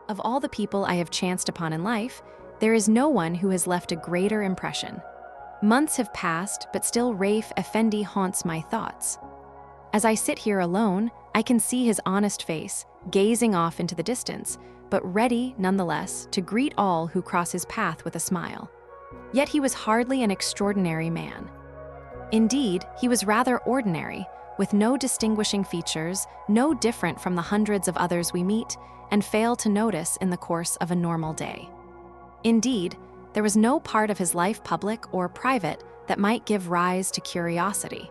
of all the people I have chanced upon in life, there is no one who has left a greater impression. Months have passed, but still Rafe Effendi haunts my thoughts. As I sit here alone, I can see his honest face, gazing off into the distance, but ready, nonetheless, to greet all who cross his path with a smile. Yet he was hardly an extraordinary man. Indeed, he was rather ordinary, with no distinguishing features, no different from the hundreds of others we meet and fail to notice in the course of a normal day. Indeed, there was no part of his life, public or private, that might give rise to curiosity.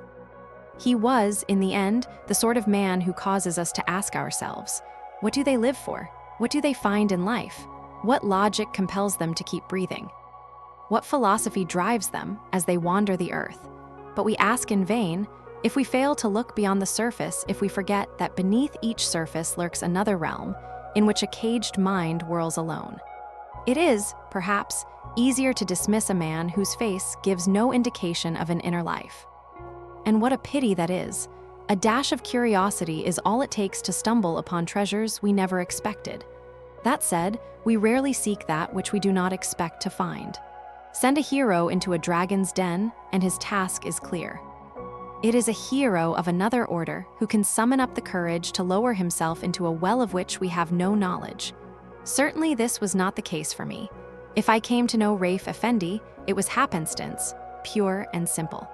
He was, in the end, the sort of man who causes us to ask ourselves, what do they live for? What do they find in life? What logic compels them to keep breathing? What philosophy drives them as they wander the earth? But we ask in vain, if we fail to look beyond the surface, if we forget that beneath each surface lurks another realm in which a caged mind whirls alone. It is, perhaps, easier to dismiss a man whose face gives no indication of an inner life. And what a pity that is. A dash of curiosity is all it takes to stumble upon treasures we never expected. That said, we rarely seek that which we do not expect to find. Send a hero into a dragon's den, and his task is clear. It is a hero of another order who can summon up the courage to lower himself into a well of which we have no knowledge. Certainly this was not the case for me. If I came to know Rafe Effendi, it was happenstance, pure and simple.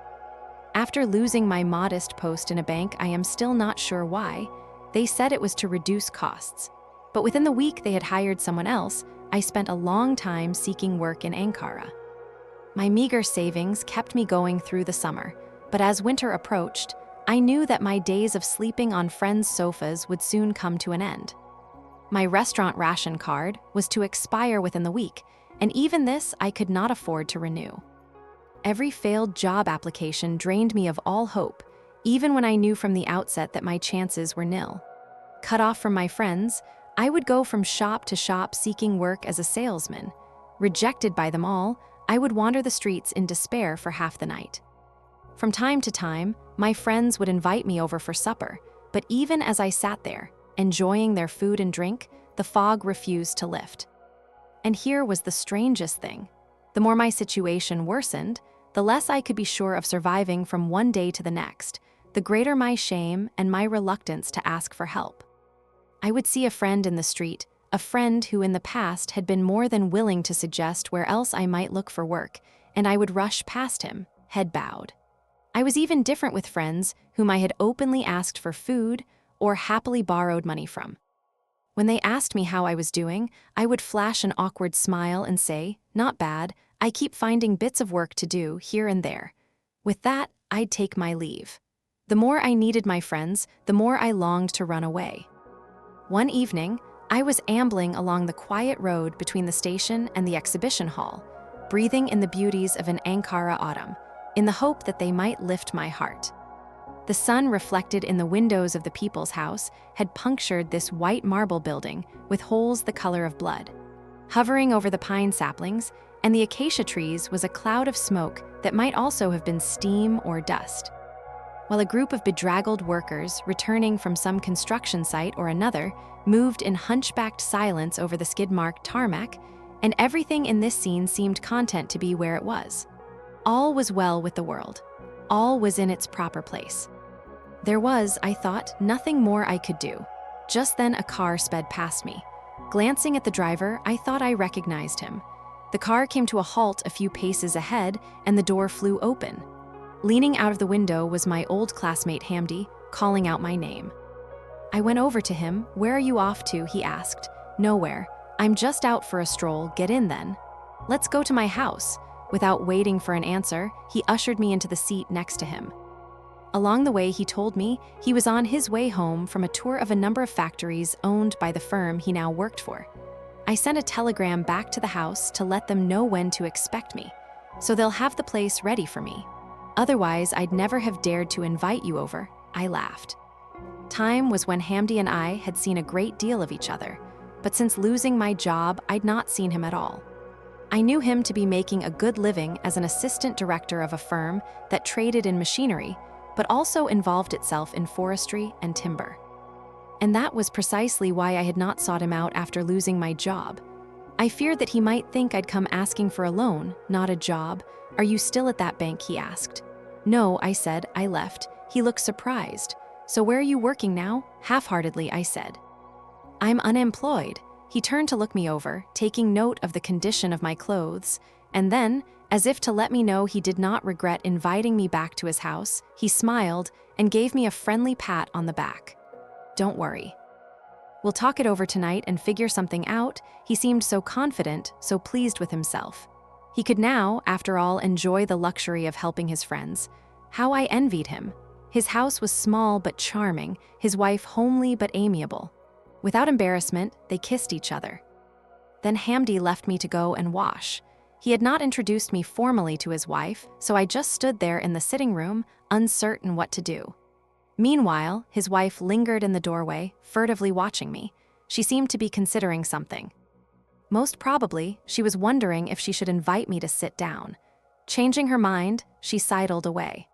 After losing my modest post in a bank, I am still not sure why. They said it was to reduce costs. But within the week they had hired someone else, I spent a long time seeking work in Ankara. My meager savings kept me going through the summer, but as winter approached, I knew that my days of sleeping on friends' sofas would soon come to an end. My restaurant ration card was to expire within the week, and even this I could not afford to renew. Every failed job application drained me of all hope, even when I knew from the outset that my chances were nil. Cut off from my friends, I would go from shop to shop seeking work as a salesman. Rejected by them all, I would wander the streets in despair for half the night. From time to time, my friends would invite me over for supper, but even as I sat there, enjoying their food and drink, the fog refused to lift. And here was the strangest thing. The more my situation worsened, the less I could be sure of surviving from one day to the next, the greater my shame and my reluctance to ask for help. I would see a friend in the street, a friend who in the past had been more than willing to suggest where else I might look for work, and I would rush past him, head bowed. I was even different with friends whom I had openly asked for food or happily borrowed money from. When they asked me how I was doing, I would flash an awkward smile and say, "Not bad, I keep finding bits of work to do here and there." With that, I'd take my leave. The more I needed my friends, the more I longed to run away. One evening, I was ambling along the quiet road between the station and the exhibition hall, breathing in the beauties of an Ankara autumn, in the hope that they might lift my heart. The sun reflected in the windows of the People's House had punctured this white marble building with holes the color of blood. Hovering over the pine saplings and the acacia trees was a cloud of smoke that might also have been steam or dust. While a group of bedraggled workers, returning from some construction site or another, moved in hunchbacked silence over the skid-marked tarmac, and everything in this scene seemed content to be where it was. All was well with the world. All was in its proper place. There was, I thought, nothing more I could do. Just then a car sped past me. Glancing at the driver, I thought I recognized him. The car came to a halt a few paces ahead, and the door flew open. Leaning out of the window was my old classmate Hamdi, calling out my name. I went over to him. "Where are you off to?" he asked. "Nowhere. I'm just out for a stroll. Get in then." "Let's go to my house." Without waiting for an answer, he ushered me into the seat next to him. Along the way, he told me he was on his way home from a tour of a number of factories owned by the firm he now worked for. I sent a telegram back to the house to let them know when to expect me, so they'll have the place ready for me. Otherwise, I'd never have dared to invite you over, I laughed. Time was when Hamdi and I had seen a great deal of each other, but since losing my job, I'd not seen him at all. I knew him to be making a good living as an assistant director of a firm that traded in machinery, but also involved itself in forestry and timber. And that was precisely why I had not sought him out after losing my job. I feared that he might think I'd come asking for a loan, not a job. "Are you still at that bank?" he asked. "No," I said, "I left." He looked surprised. "So where are you working now?" Half-heartedly, I said. "I'm unemployed." He turned to look me over, taking note of the condition of my clothes, and then, as if to let me know he did not regret inviting me back to his house, he smiled and gave me a friendly pat on the back. "Don't worry. We'll talk it over tonight and figure something out." He seemed so confident, so pleased with himself. He could now, after all, enjoy the luxury of helping his friends. How I envied him. His house was small but charming, his wife homely but amiable. Without embarrassment, they kissed each other. Then Hamdi left me to go and wash. He had not introduced me formally to his wife, so I just stood there in the sitting room, uncertain what to do. Meanwhile, his wife lingered in the doorway, furtively watching me. She seemed to be considering something. Most probably, she was wondering if she should invite me to sit down. Changing her mind, she sidled away.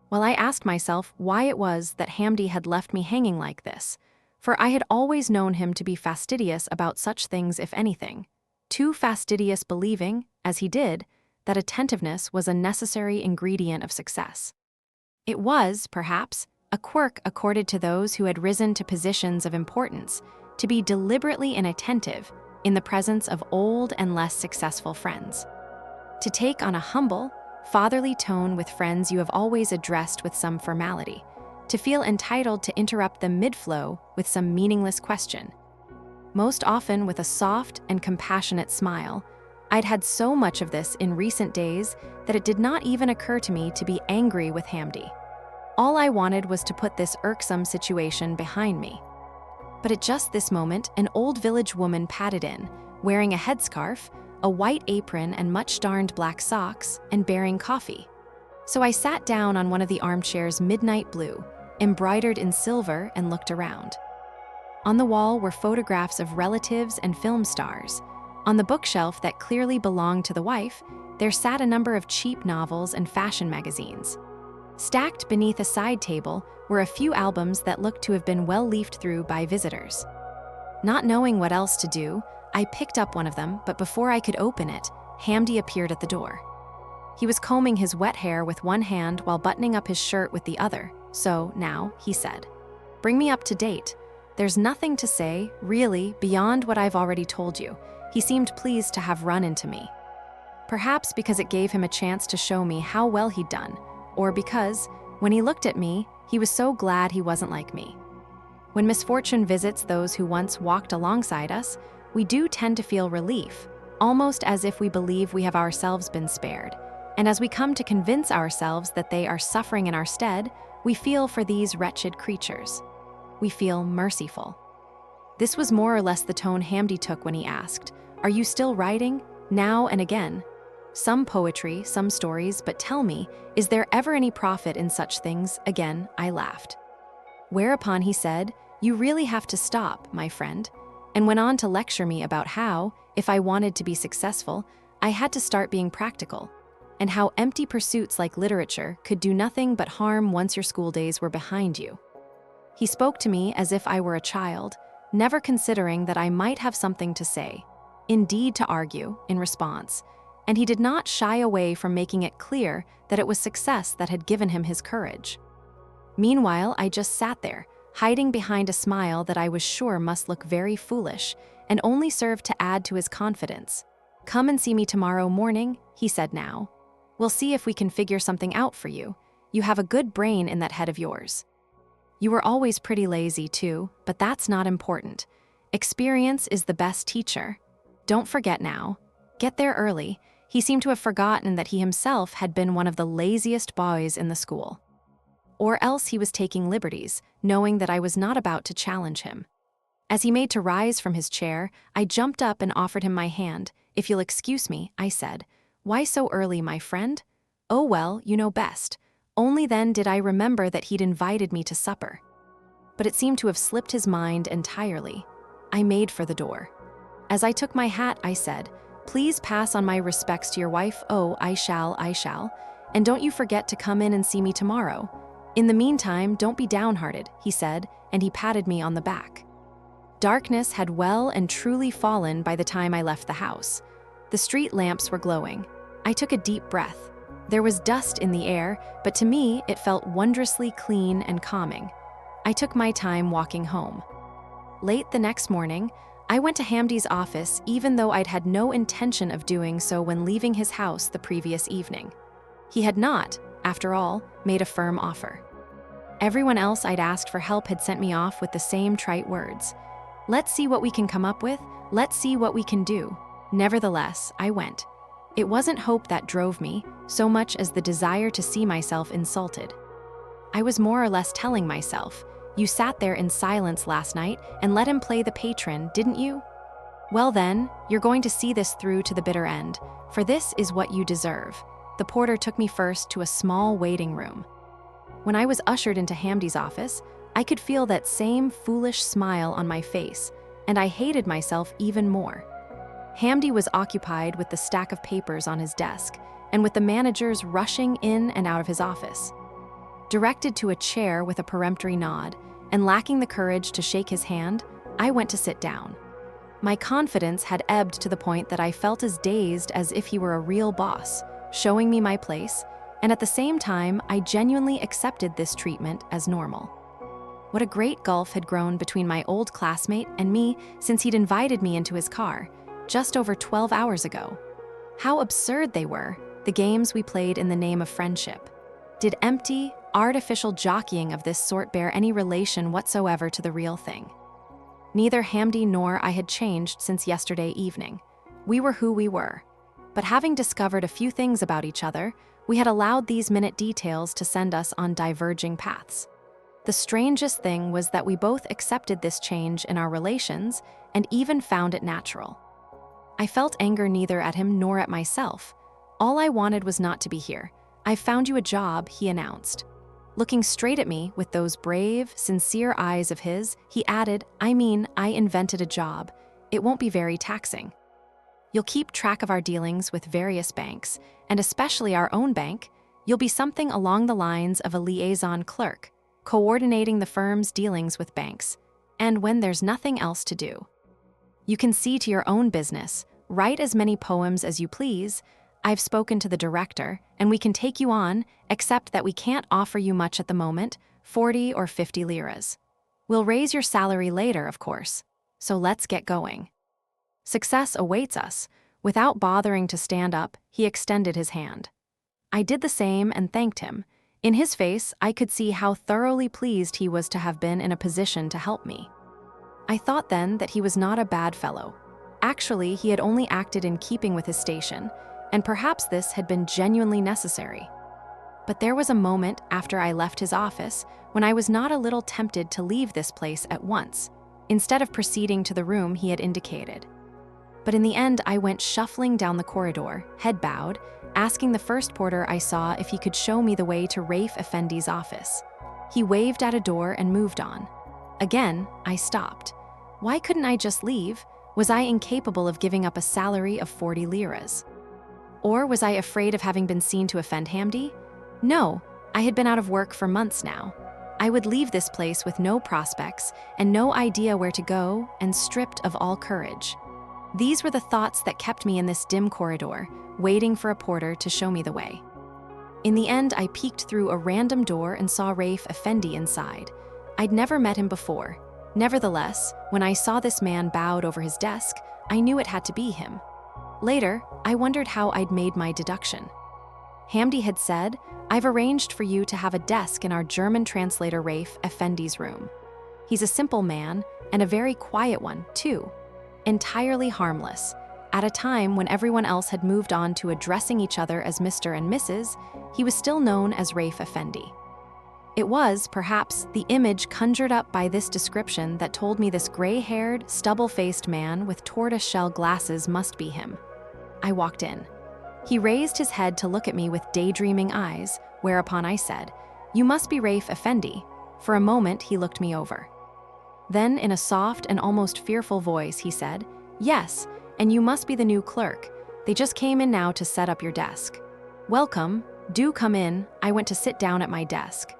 Well, I asked myself why it was that Hamdi had left me hanging like this, for I had always known him to be fastidious about such things, if anything. Too fastidious, believing, as he did, that attentiveness was a necessary ingredient of success. It was, perhaps, a quirk accorded to those who had risen to positions of importance, to be deliberately inattentive in the presence of old and less successful friends. To take on a humble, fatherly tone with friends you have always addressed with some formality. To feel entitled to interrupt them mid-flow with some meaningless question. Most often with a soft and compassionate smile. I'd had so much of this in recent days that it did not even occur to me to be angry with Hamdi. All I wanted was to put this irksome situation behind me. But at just this moment, an old village woman padded in, wearing a headscarf, a white apron and much-darned black socks, and bearing coffee. So I sat down on one of the armchairs midnight blue, embroidered in silver, and looked around. On the wall were photographs of relatives and film stars. On the bookshelf that clearly belonged to the wife, there sat a number of cheap novels and fashion magazines. Stacked beneath a side table were a few albums that looked to have been well leafed through by visitors. Not knowing what else to do, I picked up one of them, but before I could open it, Hamdi appeared at the door. He was combing his wet hair with one hand while buttoning up his shirt with the other. "So, now," he said, "bring me up to date. There's nothing to say, really, beyond what I've already told you." He seemed pleased to have run into me. Perhaps because it gave him a chance to show me how well he'd done, or because, when he looked at me, he was so glad he wasn't like me. When misfortune visits those who once walked alongside us, we do tend to feel relief, almost as if we believe we have ourselves been spared. And as we come to convince ourselves that they are suffering in our stead, we feel for these wretched creatures. We feel merciful. This was more or less the tone Hamdi took when he asked, "Are you still writing?" Now and again. "Some poetry, some stories, but tell me, is there ever any profit in such things?" Again, I laughed. Whereupon he said, "You really have to stop, my friend," and went on to lecture me about how, if I wanted to be successful, I had to start being practical, and how empty pursuits like literature could do nothing but harm once your school days were behind you. He spoke to me as if I were a child, never considering that I might have something to say, indeed to argue, in response, and he did not shy away from making it clear that it was success that had given him his courage. Meanwhile, I just sat there, hiding behind a smile that I was sure must look very foolish, and only served to add to his confidence. "Come and see me tomorrow morning," he said now. "We'll see if we can figure something out for you. You have a good brain in that head of yours. You were always pretty lazy too, but that's not important. Experience is the best teacher. Don't forget now. Get there early." He seemed to have forgotten that he himself had been one of the laziest boys in the school. Or else he was taking liberties, knowing that I was not about to challenge him. As he made to rise from his chair, I jumped up and offered him my hand. "If you'll excuse me," I said. "Why so early, my friend?" "Oh well, you know best." Only then did I remember that he'd invited me to supper. But it seemed to have slipped his mind entirely. I made for the door. As I took my hat, I said, "Please pass on my respects to your wife." "Oh, I shall. And don't you forget to come in and see me tomorrow." "In the meantime, don't be downhearted," he said, and he patted me on the back. Darkness had well and truly fallen by the time I left the house. The street lamps were glowing. I took a deep breath. There was dust in the air, but to me, it felt wondrously clean and calming. I took my time walking home. Late the next morning, I went to Hamdi's office even though I'd had no intention of doing so when leaving his house the previous evening. He had not, after all, made a firm offer. Everyone else I'd asked for help had sent me off with the same trite words. "Let's see what we can come up with. Let's see what we can do." Nevertheless, I went. It wasn't hope that drove me, so much as the desire to see myself insulted. I was more or less telling myself, "You sat there in silence last night and let him play the patron, didn't you? Well then, you're going to see this through to the bitter end, for this is what you deserve." The porter took me first to a small waiting room. When I was ushered into Hamdi's office, I could feel that same foolish smile on my face, and I hated myself even more. Hamdi was occupied with the stack of papers on his desk, and with the managers rushing in and out of his office. Directed to a chair with a peremptory nod, and lacking the courage to shake his hand, I went to sit down. My confidence had ebbed to the point that I felt as dazed as if he were a real boss, showing me my place, and at the same time, I genuinely accepted this treatment as normal. What a great gulf had grown between my old classmate and me since he'd invited me into his car, just over 12 hours ago. How absurd they were, the games we played in the name of friendship. Did empty, artificial jockeying of this sort bear any relation whatsoever to the real thing? Neither Hamdi nor I had changed since yesterday evening. We were who we were. But having discovered a few things about each other, we had allowed these minute details to send us on diverging paths. The strangest thing was that we both accepted this change in our relations and even found it natural. I felt anger neither at him nor at myself. All I wanted was not to be here. "I've found you a job," he announced. Looking straight at me with those brave, sincere eyes of his, he added, I invented a job. It won't be very taxing. You'll keep track of our dealings with various banks, and especially our own bank. You'll be something along the lines of a liaison clerk, coordinating the firm's dealings with banks, and when there's nothing else to do. You can see to your own business, write as many poems as you please. I've spoken to the director, and we can take you on, except that we can't offer you much at the moment, 40 or 50 liras. We'll raise your salary later, of course, so let's get going. Success awaits us. Without bothering to stand up, he extended his hand. I did the same and thanked him. In his face, I could see how thoroughly pleased he was to have been in a position to help me. I thought then that he was not a bad fellow. Actually, he had only acted in keeping with his station, and perhaps this had been genuinely necessary. But there was a moment after I left his office when I was not a little tempted to leave this place at once, instead of proceeding to the room he had indicated. But in the end, I went shuffling down the corridor, head bowed, asking the first porter I saw if he could show me the way to Rafe Effendi's office. He waved at a door and moved on. Again, I stopped. Why couldn't I just leave? Was I incapable of giving up a salary of 40 liras? Or was I afraid of having been seen to offend Hamdi? No, I had been out of work for months now. I would leave this place with no prospects and no idea where to go and stripped of all courage. These were the thoughts that kept me in this dim corridor, waiting for a porter to show me the way. In the end, I peeked through a random door and saw Rafe Effendi inside. I'd never met him before. Nevertheless, when I saw this man bowed over his desk, I knew it had to be him. Later, I wondered how I'd made my deduction. Hamdi had said, I've arranged for you to have a desk in our German translator Rafe Effendi's room. He's a simple man, and a very quiet one, too. Entirely harmless. At a time when everyone else had moved on to addressing each other as Mr. and Mrs., he was still known as Rafe Effendi. It was, perhaps, the image conjured up by this description that told me this gray-haired, stubble-faced man with tortoise-shell glasses must be him. I walked in. He raised his head to look at me with daydreaming eyes, whereupon I said, You must be Rafe Effendi. For a moment, he looked me over. Then, in a soft and almost fearful voice, he said, Yes, and you must be the new clerk. They just came in now to set up your desk. Welcome. Do come in. I went to sit down at my desk.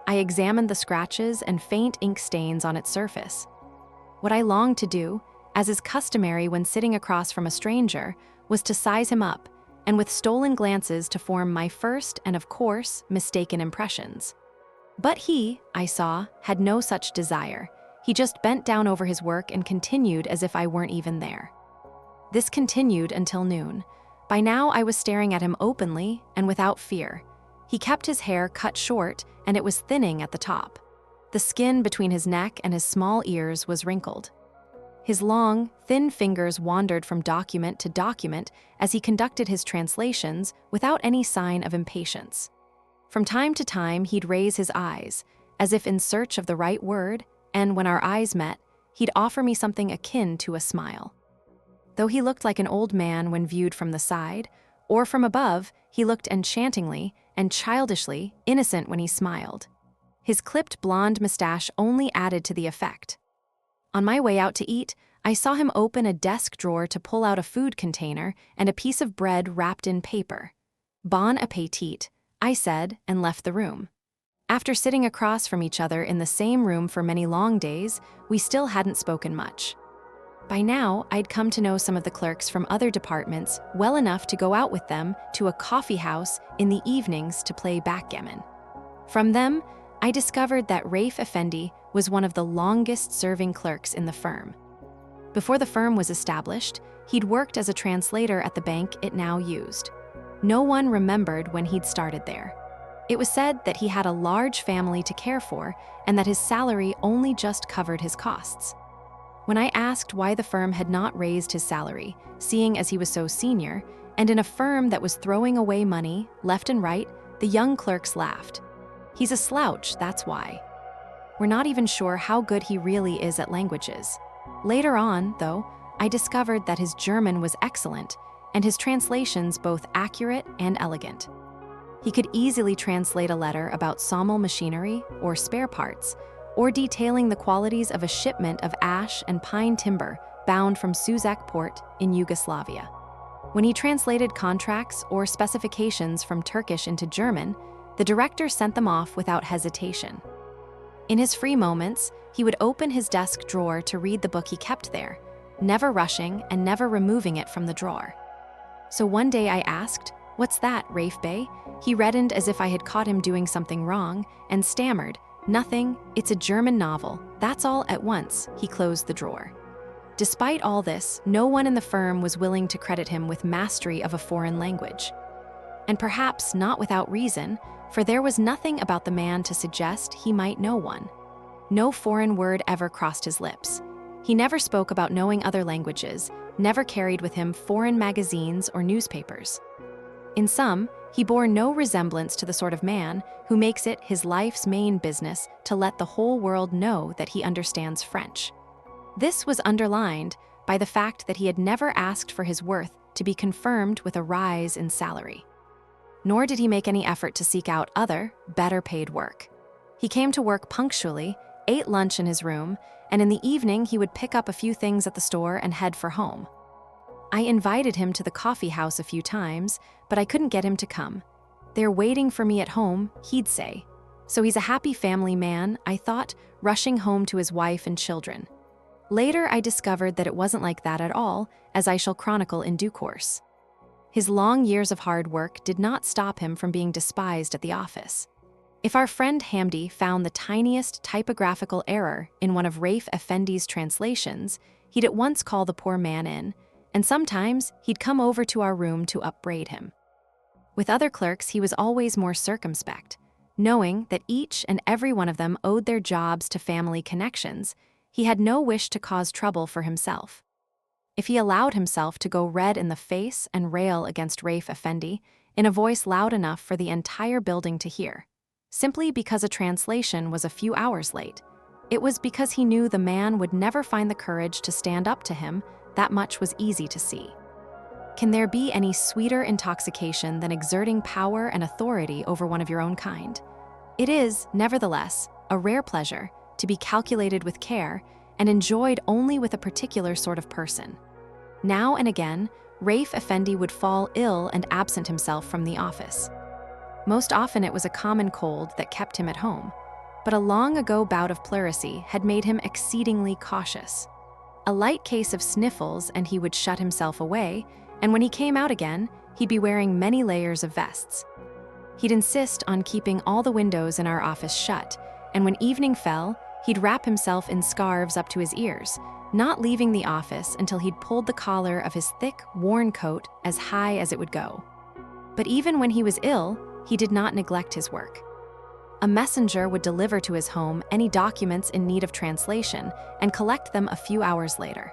I examined the scratches and faint ink stains on its surface. What I longed to do, as is customary when sitting across from a stranger, was to size him up, and with stolen glances to form my first and, of course, mistaken impressions. But he, I saw, had no such desire. He just bent down over his work and continued as if I weren't even there. This continued until noon. By now, I was staring at him openly and without fear. He kept his hair cut short, and it was thinning at the top. The skin between his neck and his small ears was wrinkled. His long, thin fingers wandered from document to document as he conducted his translations without any sign of impatience. From time to time, he'd raise his eyes, as if in search of the right word, and when our eyes met, he'd offer me something akin to a smile. Though he looked like an old man when viewed from the side, or from above, he looked enchantingly and childishly innocent when he smiled. His clipped blonde mustache only added to the effect. On my way out to eat, I saw him open a desk drawer to pull out a food container and a piece of bread wrapped in paper. Bon appetit, I said, and left the room. After sitting across from each other in the same room for many long days, we still hadn't spoken much. By now, I'd come to know some of the clerks from other departments well enough to go out with them to a coffee house in the evenings to play backgammon. From them, I discovered that Rafe Effendi was one of the longest-serving clerks in the firm. Before the firm was established, he'd worked as a translator at the bank it now used. No one remembered when he'd started there. It was said that he had a large family to care for and that his salary only just covered his costs. When I asked why the firm had not raised his salary, seeing as he was so senior, and in a firm that was throwing away money left and right, the young clerks laughed. He's a slouch, that's why. We're not even sure how good he really is at languages. Later on, though, I discovered that his German was excellent, and his translations both accurate and elegant. He could easily translate a letter about sawmill machinery or spare parts, or detailing the qualities of a shipment of ash and pine timber bound from Suzac port in Yugoslavia. When he translated contracts or specifications from Turkish into German, the director sent them off without hesitation. In his free moments, he would open his desk drawer to read the book he kept there, never rushing and never removing it from the drawer. So one day I asked, "What's that, Rafe Bey?" He reddened as if I had caught him doing something wrong and stammered, "Nothing, it's a German novel, that's all." At once, he closed the drawer. Despite all this, no one in the firm was willing to credit him with mastery of a foreign language. And perhaps not without reason, for there was nothing about the man to suggest he might know one. No foreign word ever crossed his lips. He never spoke about knowing other languages, never carried with him foreign magazines or newspapers. In sum, he bore no resemblance to the sort of man who makes it his life's main business to let the whole world know that he understands French. This was underlined by the fact that he had never asked for his worth to be confirmed with a rise in salary. Nor did he make any effort to seek out other, better-paid work. He came to work punctually, ate lunch in his room, and in the evening he would pick up a few things at the store and head for home. I invited him to the coffee house a few times, but I couldn't get him to come. "They're waiting for me at home," he'd say. So he's a happy family man, I thought, rushing home to his wife and children. Later, I discovered that it wasn't like that at all, as I shall chronicle in due course. His long years of hard work did not stop him from being despised at the office. If our friend Hamdi found the tiniest typographical error in one of Rafe Effendi's translations, he'd at once call the poor man in, and sometimes he'd come over to our room to upbraid him. With other clerks, he was always more circumspect. Knowing that each and every one of them owed their jobs to family connections, he had no wish to cause trouble for himself. If he allowed himself to go red in the face and rail against Rafe Effendi in a voice loud enough for the entire building to hear, simply because a translation was a few hours late, it was because he knew the man would never find the courage to stand up to him. That much was easy to see. Can there be any sweeter intoxication than exerting power and authority over one of your own kind? It is, nevertheless, a rare pleasure to be calculated with care and enjoyed only with a particular sort of person. Now and again, Rafe Effendi would fall ill and absent himself from the office. Most often it was a common cold that kept him at home. but a long-ago bout of pleurisy had made him exceedingly cautious. A light case of sniffles and he would shut himself away, and when he came out again, he'd be wearing many layers of vests. He'd insist on keeping all the windows in our office shut, and when evening fell, he'd wrap himself in scarves up to his ears, not leaving the office until he'd pulled the collar of his thick, worn coat as high as it would go. But even when he was ill, he did not neglect his work. A messenger would deliver to his home any documents in need of translation and collect them a few hours later.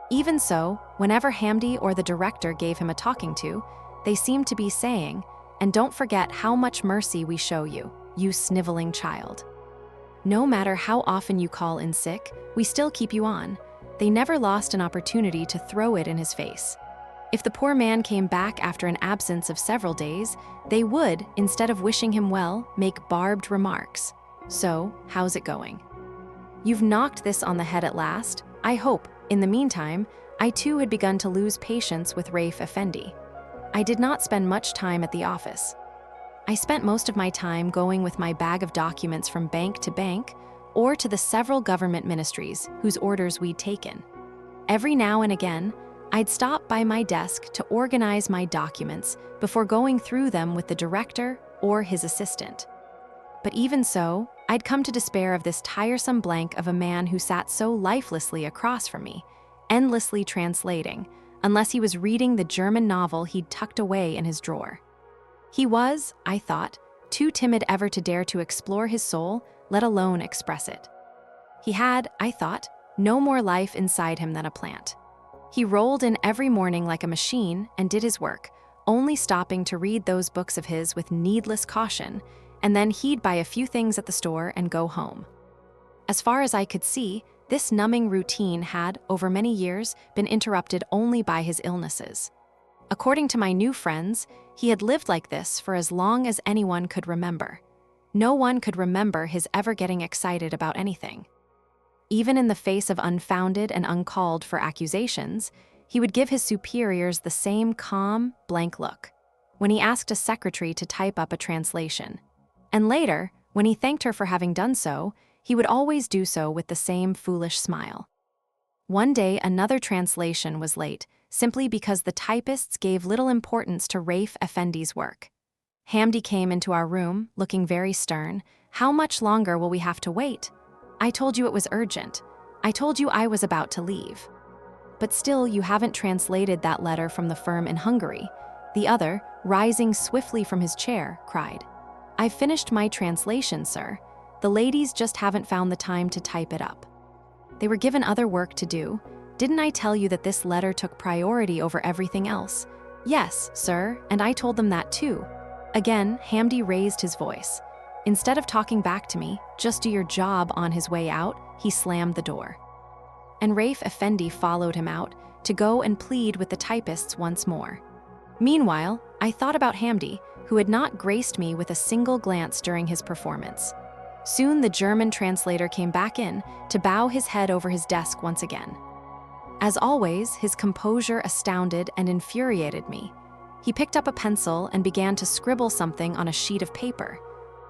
Even so, whenever Hamdi or the director gave him a talking to, they seemed to be saying, "And don't forget how much mercy we show you, you sniveling child. No matter how often you call in sick, we still keep you on." They never lost an opportunity to throw it in his face. If the poor man came back after an absence of several days, they would, instead of wishing him well, make barbed remarks. "So, how's it going? You've knocked this on the head at last, I hope." In the meantime, I too had begun to lose patience with Rafe Effendi. I did not spend much time at the office. I spent most of my time going with my bag of documents from bank to bank, or to the several government ministries whose orders we'd taken. Every now and again, I'd stop by my desk to organize my documents before going through them with the director or his assistant. But even so, I'd come to despair of this tiresome blank of a man who sat so lifelessly across from me, endlessly translating, unless he was reading the German novel he'd tucked away in his drawer. He was, I thought, too timid ever to dare to explore his soul, let alone express it. He had, I thought, no more life inside him than a plant. He rolled in every morning like a machine and did his work, only stopping to read those books of his with needless caution, and then he'd buy a few things at the store and go home. As far as I could see, this numbing routine had, over many years, been interrupted only by his illnesses. According to my new friends, he had lived like this for as long as anyone could remember. No one could remember his ever getting excited about anything. Even in the face of unfounded and uncalled for accusations, he would give his superiors the same calm, blank look when he asked a secretary to type up a translation. And later, when he thanked her for having done so, he would always do so with the same foolish smile. One day, another translation was late, simply because the typists gave little importance to Rafe Effendi's work. Hamdi came into our room, looking very stern. "How much longer will we have to wait? I told you it was urgent. I told you I was about to leave. But still, you haven't translated that letter from the firm in Hungary." The other, rising swiftly from his chair, cried, "I've finished my translation, sir. The ladies just haven't found the time to type it up. They were given other work to do. Didn't I tell you that this letter took priority over everything else?" "Yes, sir, and I told them that too." Again, Hamdi raised his voice. Instead of talking back to me, "Just do your job," on his way out, he slammed the door. And Rafe Effendi followed him out to go and plead with the typists once more. Meanwhile, I thought about Hamdi, who had not graced me with a single glance during his performance. Soon the German translator came back in to bow his head over his desk once again. As always, his composure astounded and infuriated me. He picked up a pencil and began to scribble something on a sheet of paper.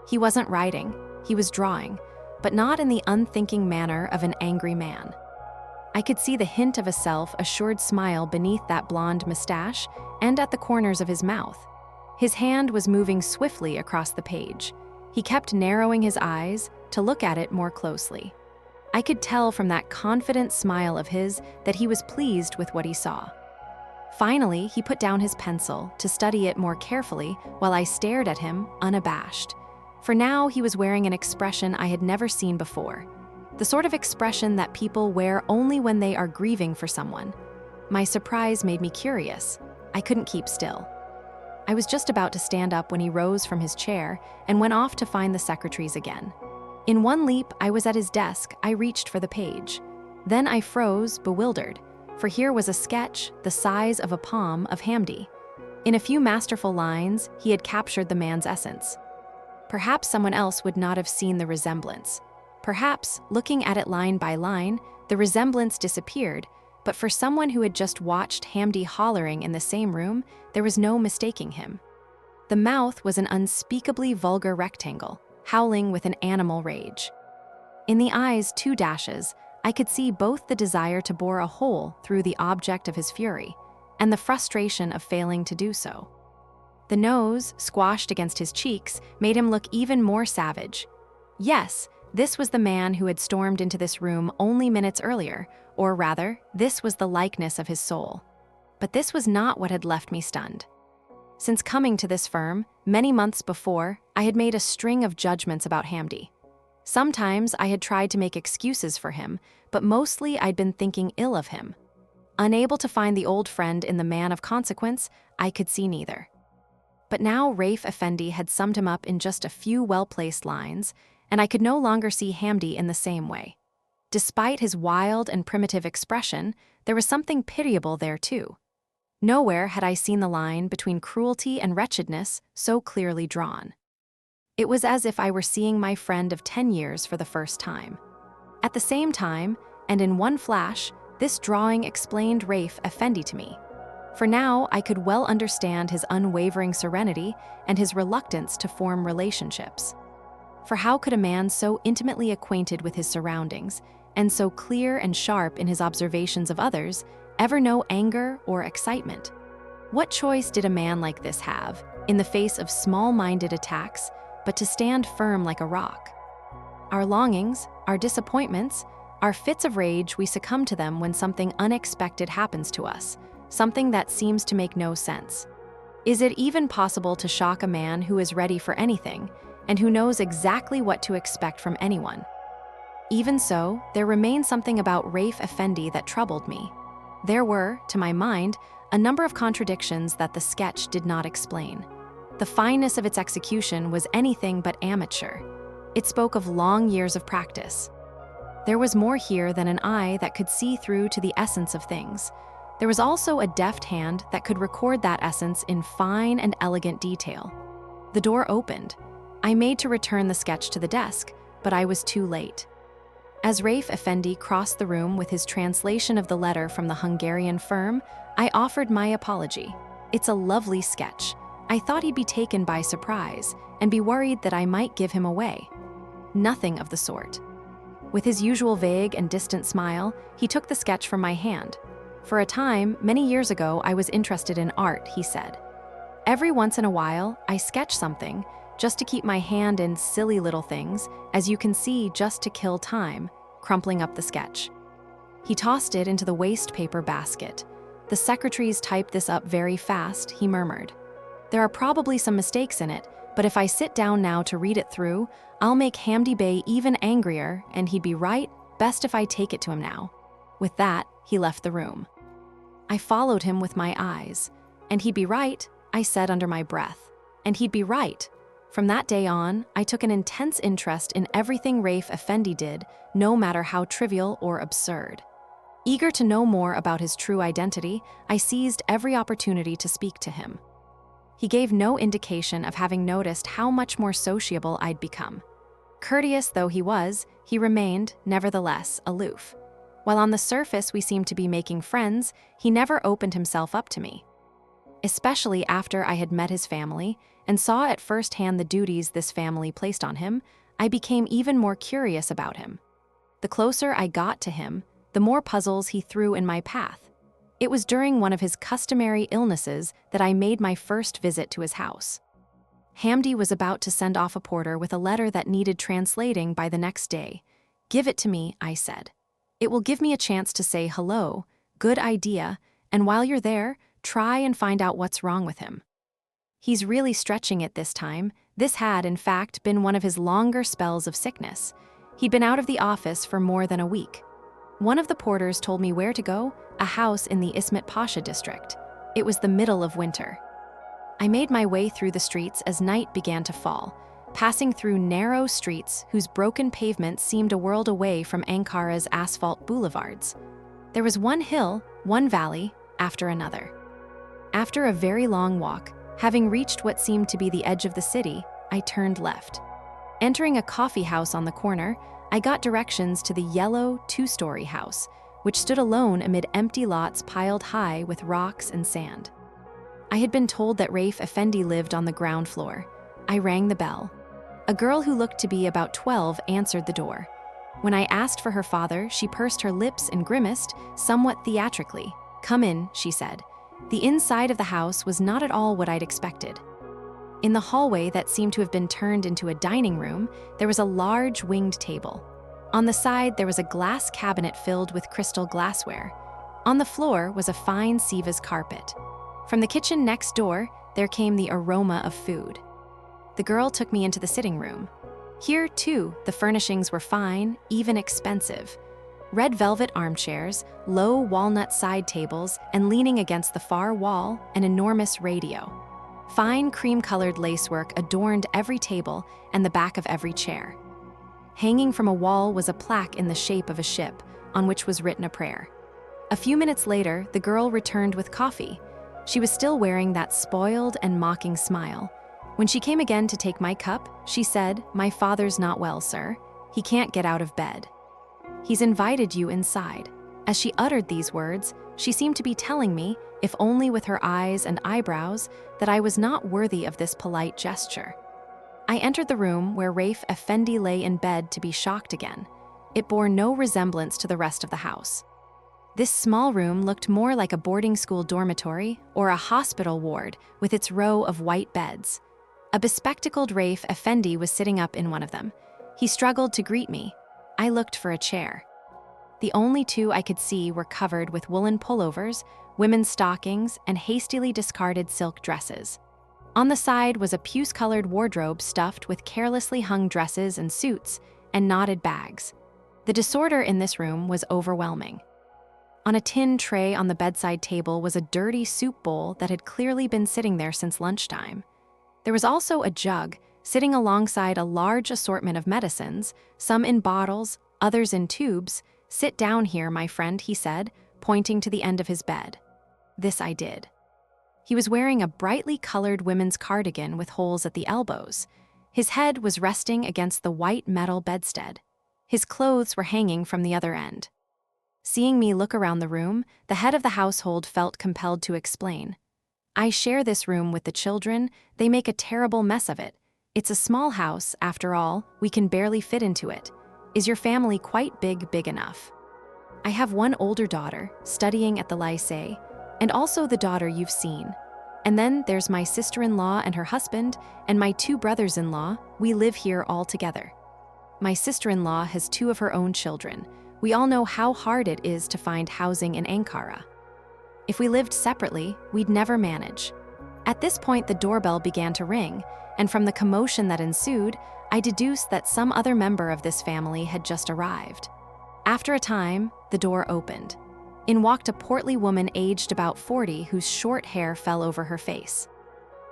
He wasn't writing, he was drawing, but not in the unthinking manner of an angry man. I could see the hint of a self-assured smile beneath that blonde mustache and at the corners of his mouth. His hand was moving swiftly across the page. He kept narrowing his eyes to look at it more closely. I could tell from that confident smile of his that he was pleased with what he saw. Finally, he put down his pencil to study it more carefully while I stared at him, unabashed. For now, he was wearing an expression I had never seen before. The sort of expression that people wear only when they are grieving for someone. My surprise made me curious. I couldn't keep still. I was just about to stand up when he rose from his chair and went off to find the secretaries again. In one leap, I was at his desk. I reached for the page. Then I froze, bewildered, for here was a sketch the size of a palm of Hamdi. In a few masterful lines, he had captured the man's essence. Perhaps someone else would not have seen the resemblance. Perhaps, looking at it line by line, the resemblance disappeared, but for someone who had just watched Hamdi hollering in the same room, there was no mistaking him. The mouth was an unspeakably vulgar rectangle, howling with an animal rage. In the eyes, 2 dashes, I could see both the desire to bore a hole through the object of his fury and the frustration of failing to do so. The nose, squashed against his cheeks, made him look even more savage. Yes, this was the man who had stormed into this room only minutes earlier, or rather, this was the likeness of his soul. But this was not what had left me stunned. Since coming to this firm, many months before, I had made a string of judgments about Hamdi. Sometimes I had tried to make excuses for him, but mostly I'd been thinking ill of him. Unable to find the old friend in the man of consequence, I could see neither. But now Rafe Effendi had summed him up in just a few well-placed lines, and I could no longer see Hamdi in the same way. Despite his wild and primitive expression, there was something pitiable there too. Nowhere had I seen the line between cruelty and wretchedness so clearly drawn. It was as if I were seeing my friend of 10 years for the first time. At the same time, and in one flash, this drawing explained Rafe Effendi to me. For now, I could well understand his unwavering serenity and his reluctance to form relationships. For how could a man so intimately acquainted with his surroundings, and so clear and sharp in his observations of others, ever know anger or excitement? What choice did a man like this have, in the face of small-minded attacks, but to stand firm like a rock? Our longings, our disappointments, our fits of rage, we succumb to them when something unexpected happens to us, something that seems to make no sense. Is it even possible to shock a man who is ready for anything, and who knows exactly what to expect from anyone? Even so, there remained something about Rafe Effendi that troubled me. There were, to my mind, a number of contradictions that the sketch did not explain. The fineness of its execution was anything but amateur. It spoke of long years of practice. There was more here than an eye that could see through to the essence of things. There was also a deft hand that could record that essence in fine and elegant detail. The door opened. I made to return the sketch to the desk, but I was too late. As Rafe Effendi crossed the room with his translation of the letter from the Hungarian firm, I offered my apology. It's a lovely sketch. I thought he'd be taken by surprise and be worried that I might give him away. Nothing of the sort. With his usual vague and distant smile, he took the sketch from my hand. For a time, many years ago, I was interested in art, he said. Every once in a while, I sketch something, just to keep my hand in silly little things, as you can see, just to kill time, crumpling up the sketch. He tossed it into the waste paper basket. The secretaries typed this up very fast, he murmured. There are probably some mistakes in it, but if I sit down now to read it through, I'll make Hamdi Bey even angrier, and he'd be right, best if I take it to him now. With that, he left the room. I followed him with my eyes. And he'd be right, I said under my breath. And he'd be right. From that day on, I took an intense interest in everything Rafe Effendi did, no matter how trivial or absurd. Eager to know more about his true identity, I seized every opportunity to speak to him. He gave no indication of having noticed how much more sociable I'd become. Courteous though he was, he remained, nevertheless, aloof. While on the surface we seemed to be making friends, he never opened himself up to me. Especially after I had met his family and saw at first hand the duties this family placed on him, I became even more curious about him. The closer I got to him, the more puzzles he threw in my path. It was during one of his customary illnesses that I made my first visit to his house. Hamdi was about to send off a porter with a letter that needed translating by the next day. "Give it to me," I said. "It will give me a chance to say hello, good idea, and while you're there, try and find out what's wrong with him." He's really stretching it this time. This had, in fact, been one of his longer spells of sickness. He'd been out of the office for more than a week. One of the porters told me where to go, a house in the Ismet Pasha district. It was the middle of winter. I made my way through the streets as night began to fall, passing through narrow streets whose broken pavements seemed a world away from Ankara's asphalt boulevards. There was one hill, one valley, after another. After a very long walk, having reached what seemed to be the edge of the city, I turned left. Entering a coffee house on the corner, I got directions to the yellow, two-story house, which stood alone amid empty lots piled high with rocks and sand. I had been told that Rafe Effendi lived on the ground floor. I rang the bell. A girl who looked to be about 12 answered the door. When I asked for her father, she pursed her lips and grimaced, somewhat theatrically. "Come in," she said. The inside of the house was not at all what I'd expected. In the hallway that seemed to have been turned into a dining room, there was a large winged table. On the side, there was a glass cabinet filled with crystal glassware. On the floor was a fine Sivas carpet. From the kitchen next door, there came the aroma of food. The girl took me into the sitting room. Here, too, the furnishings were fine, even expensive. Red velvet armchairs, low walnut side tables, and leaning against the far wall, an enormous radio. Fine cream-colored lacework adorned every table and the back of every chair. Hanging from a wall was a plaque in the shape of a ship, on which was written a prayer. A few minutes later, the girl returned with coffee. She was still wearing that spoiled and mocking smile. When she came again to take my cup, she said, "My father's not well, sir. He can't get out of bed. He's invited you inside." As she uttered these words, she seemed to be telling me, if only with her eyes and eyebrows, that I was not worthy of this polite gesture. I entered the room where Rafe Effendi lay in bed to be shocked again. It bore no resemblance to the rest of the house. This small room looked more like a boarding school dormitory or a hospital ward with its row of white beds. A bespectacled Rafe Effendi was sitting up in one of them. He struggled to greet me. I looked for a chair. The only two I could see were covered with woolen pullovers, women's stockings, and hastily discarded silk dresses. On the side was a puce-colored wardrobe stuffed with carelessly hung dresses and suits and knotted bags. The disorder in this room was overwhelming. On a tin tray on the bedside table was a dirty soup bowl that had clearly been sitting there since lunchtime. There was also a jug, sitting alongside a large assortment of medicines, some in bottles, others in tubes. "Sit down here, my friend," he said, pointing to the end of his bed. This I did. He was wearing a brightly colored women's cardigan with holes at the elbows. His head was resting against the white metal bedstead. His clothes were hanging from the other end. Seeing me look around the room, the head of the household felt compelled to explain. "I share this room with the children. They make a terrible mess of it. It's a small house, after all. We can barely fit into it. Is your family quite big enough?" "I have one older daughter, studying at the lycée, and also the daughter you've seen. And then there's my sister-in-law and her husband, and my two brothers-in-law. We live here all together. My sister-in-law has two of her own children. We all know how hard it is to find housing in Ankara. If we lived separately, we'd never manage." At this point, the doorbell began to ring, and from the commotion that ensued, I deduced that some other member of this family had just arrived. After a time, the door opened. In walked a portly woman aged about 40 whose short hair fell over her face.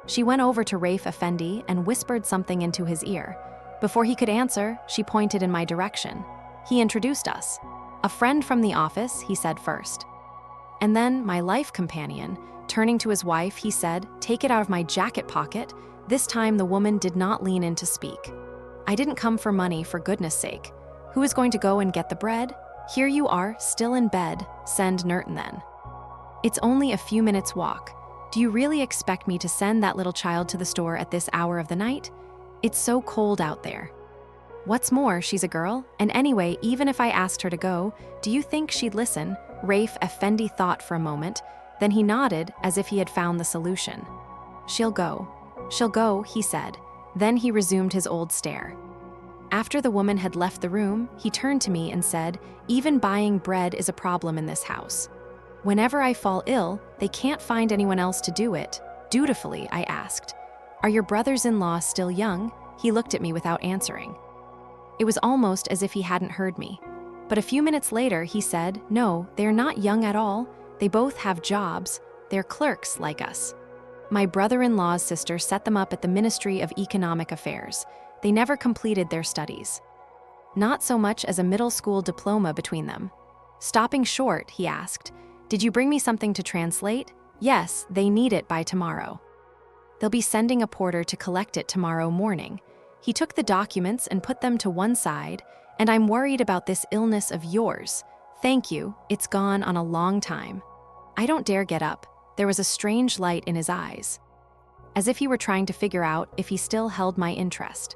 She went over to Rafe Effendi and whispered something into his ear. Before he could answer, she pointed in my direction. He introduced us. "A friend from the office," he said first. And then my life companion, turning to his wife, he said, "Take it out of my jacket pocket." This time the woman did not lean in to speak. "I didn't come for money, for goodness sake. Who is going to go and get the bread? Here you are, still in bed. Send Nurten then. It's only a few minutes' walk. Do you really expect me to send that little child to the store at this hour of the night? It's so cold out there. What's more, she's a girl, and anyway, even if I asked her to go, do you think she'd listen?" Rafe Effendi thought for a moment, then he nodded as if he had found the solution. She'll go, he said. Then he resumed his old stare. After the woman had left the room, he turned to me and said, "Even buying bread is a problem in this house. Whenever I fall ill, they can't find anyone else to do it." Dutifully, I asked, "Are your brothers-in-law still young?" He looked at me without answering. It was almost as if he hadn't heard me. But a few minutes later, he said, "No, they're not young at all. They both have jobs. They're clerks like us. My brother-in-law's sister set them up at the Ministry of Economic Affairs. They never completed their studies. Not so much as a middle school diploma between them." Stopping short, he asked, "Did you bring me something to translate?" "Yes, they need it by tomorrow. They'll be sending a porter to collect it tomorrow morning." He took the documents and put them to one side. "And I'm worried about this illness of yours. Thank you, it's gone on a long time." I don't dare get up. There was a strange light in his eyes, as if he were trying to figure out if he still held my interest.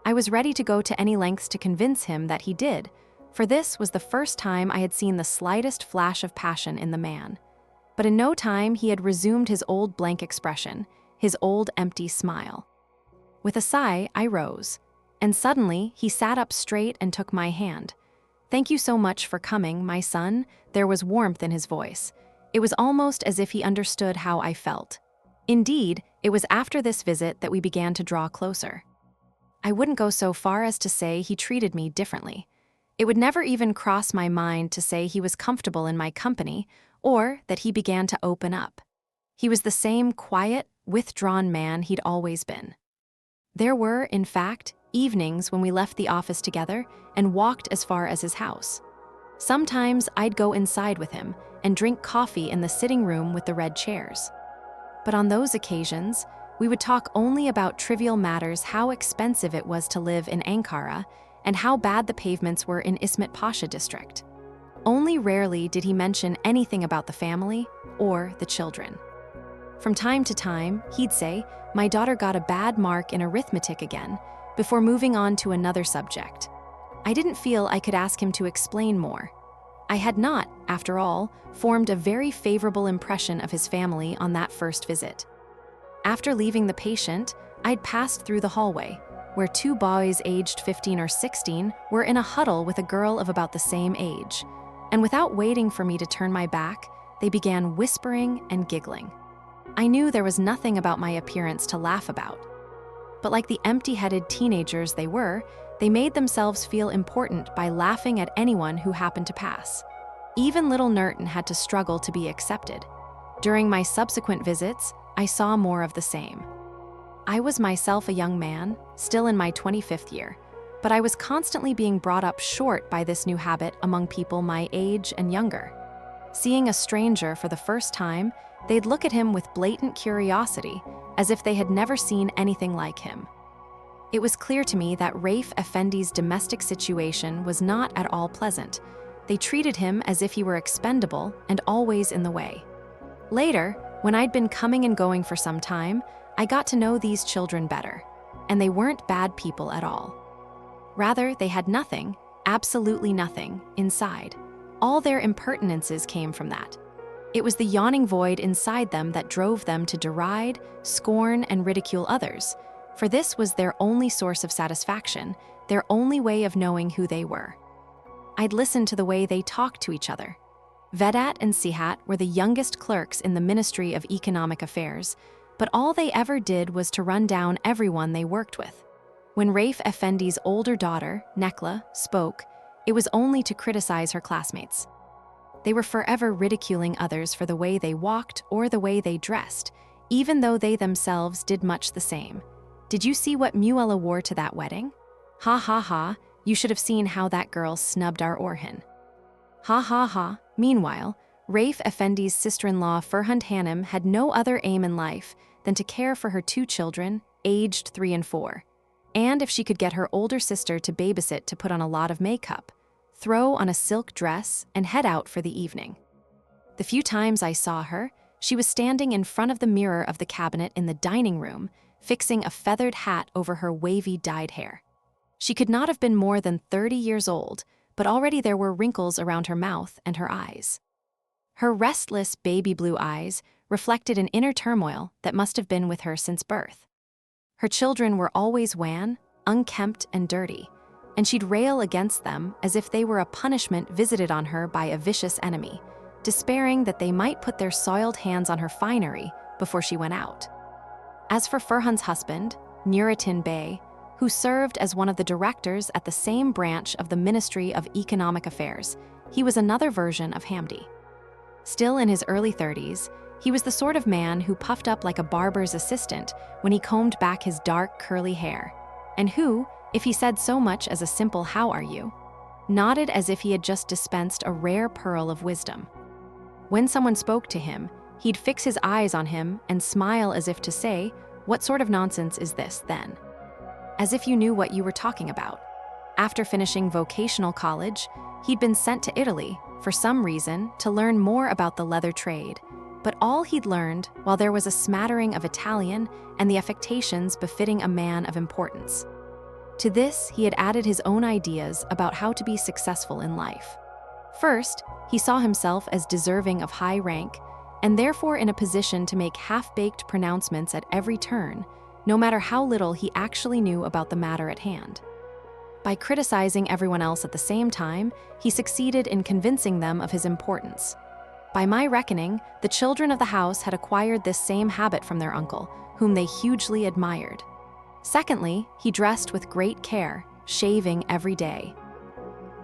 I was ready to go to any lengths to convince him that he did, for this was the first time I had seen the slightest flash of passion in the man. But in no time he had resumed his old blank expression, his old empty smile. With a sigh, I rose, and suddenly he sat up straight and took my hand. "Thank you so much for coming, my son." There was warmth in his voice. It was almost as if he understood how I felt. Indeed, it was after this visit that we began to draw closer. I wouldn't go so far as to say he treated me differently. It would never even cross my mind to say he was comfortable in my company or that he began to open up. He was the same quiet, withdrawn man he'd always been. There were, in fact, evenings when we left the office together and walked as far as his house. Sometimes I'd go inside with him and drink coffee in the sitting room with the red chairs. But on those occasions, we would talk only about trivial matters: how expensive it was to live in Ankara and how bad the pavements were in Ismet Pasha district. Only rarely did he mention anything about the family or the children. From time to time, he'd say, "My daughter got a bad mark in arithmetic again," before moving on to another subject. I didn't feel I could ask him to explain more. I had not, after all, formed a very favorable impression of his family on that first visit. After leaving the patient, I'd passed through the hallway, where two boys aged 15 or 16 were in a huddle with a girl of about the same age, and without waiting for me to turn my back, they began whispering and giggling. I knew there was nothing about my appearance to laugh about. But like the empty-headed teenagers they were, they made themselves feel important by laughing at anyone who happened to pass. Even little Nurton had to struggle to be accepted. During my subsequent visits, I saw more of the same. I was myself a young man, still in my 25th year, but I was constantly being brought up short by this new habit among people my age and younger. Seeing a stranger for the first time, they'd look at him with blatant curiosity, as if they had never seen anything like him. It was clear to me that Rafe Effendi's domestic situation was not at all pleasant. They treated him as if he were expendable and always in the way. Later, when I'd been coming and going for some time, I got to know these children better, and they weren't bad people at all. Rather, they had nothing, absolutely nothing, inside. All their impertinences came from that. It was the yawning void inside them that drove them to deride, scorn, and ridicule others, for this was their only source of satisfaction, their only way of knowing who they were. I'd listen to the way they talked to each other. Vedat and Sihat were the youngest clerks in the Ministry of Economic Affairs, but all they ever did was to run down everyone they worked with. When Rafe Effendi's older daughter, Nekla, spoke, it was only to criticize her classmates. They were forever ridiculing others for the way they walked or the way they dressed, even though they themselves did much the same. "Did you see what Muella wore to that wedding? Ha ha ha, you should have seen how that girl snubbed our Orhan. Ha ha ha." Meanwhile, Rafe Effendi's sister-in-law Ferhund Hanım had no other aim in life than to care for her two children, aged 3 and 4. And if she could get her older sister to babysit to put on a lot of makeup, throw on a silk dress, and head out for the evening. The few times I saw her, she was standing in front of the mirror of the cabinet in the dining room, fixing a feathered hat over her wavy dyed hair. She could not have been more than 30 years old, but already there were wrinkles around her mouth and her eyes. Her restless baby blue eyes reflected an inner turmoil that must have been with her since birth. Her children were always wan, unkempt, and dirty, and she'd rail against them as if they were a punishment visited on her by a vicious enemy, despairing that they might put their soiled hands on her finery before she went out. As for Ferhund's husband, Nurettin Bey, who served as one of the directors at the same branch of the Ministry of Economic Affairs, he was another version of Hamdi. Still in his early 30s, he was the sort of man who puffed up like a barber's assistant when he combed back his dark, curly hair, and who, if he said so much as a simple "how are you?" nodded as if he had just dispensed a rare pearl of wisdom. When someone spoke to him, he'd fix his eyes on him and smile as if to say, "What sort of nonsense is this, then?" As if you knew what you were talking about. After finishing vocational college, he'd been sent to Italy, for some reason, to learn more about the leather trade, but all he'd learned, while there was a smattering of Italian and the affectations befitting a man of importance. To this, he had added his own ideas about how to be successful in life. First, he saw himself as deserving of high rank, and therefore in a position to make half-baked pronouncements at every turn, no matter how little he actually knew about the matter at hand. By criticizing everyone else at the same time, he succeeded in convincing them of his importance. By my reckoning, the children of the house had acquired this same habit from their uncle, whom they hugely admired. Secondly, he dressed with great care, shaving every day,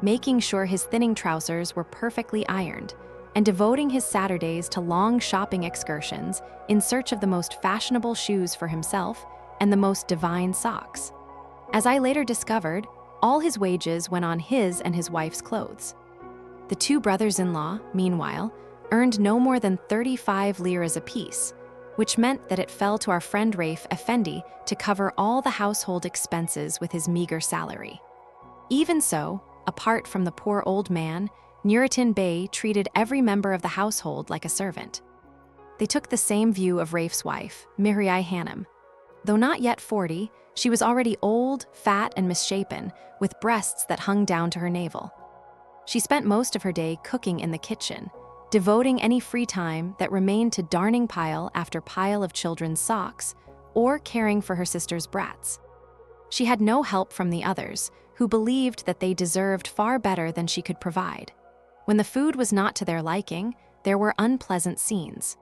making sure his thinning trousers were perfectly ironed, and devoting his Saturdays to long shopping excursions in search of the most fashionable shoes for himself and the most divine socks. As I later discovered, all his wages went on his and his wife's clothes. The two brothers-in-law, meanwhile, earned no more than 35 liras apiece, which meant that it fell to our friend Rafe Effendi to cover all the household expenses with his meager salary. Even so, apart from the poor old man, Nurettin Bey treated every member of the household like a servant. They took the same view of Rafe's wife, Mirai Hanım. Though not yet 40, she was already old, fat, and misshapen, with breasts that hung down to her navel. She spent most of her day cooking in the kitchen, devoting any free time that remained to darning pile after pile of children's socks or caring for her sister's brats. She had no help from the others, who believed that they deserved far better than she could provide. When the food was not to their liking, there were unpleasant scenes.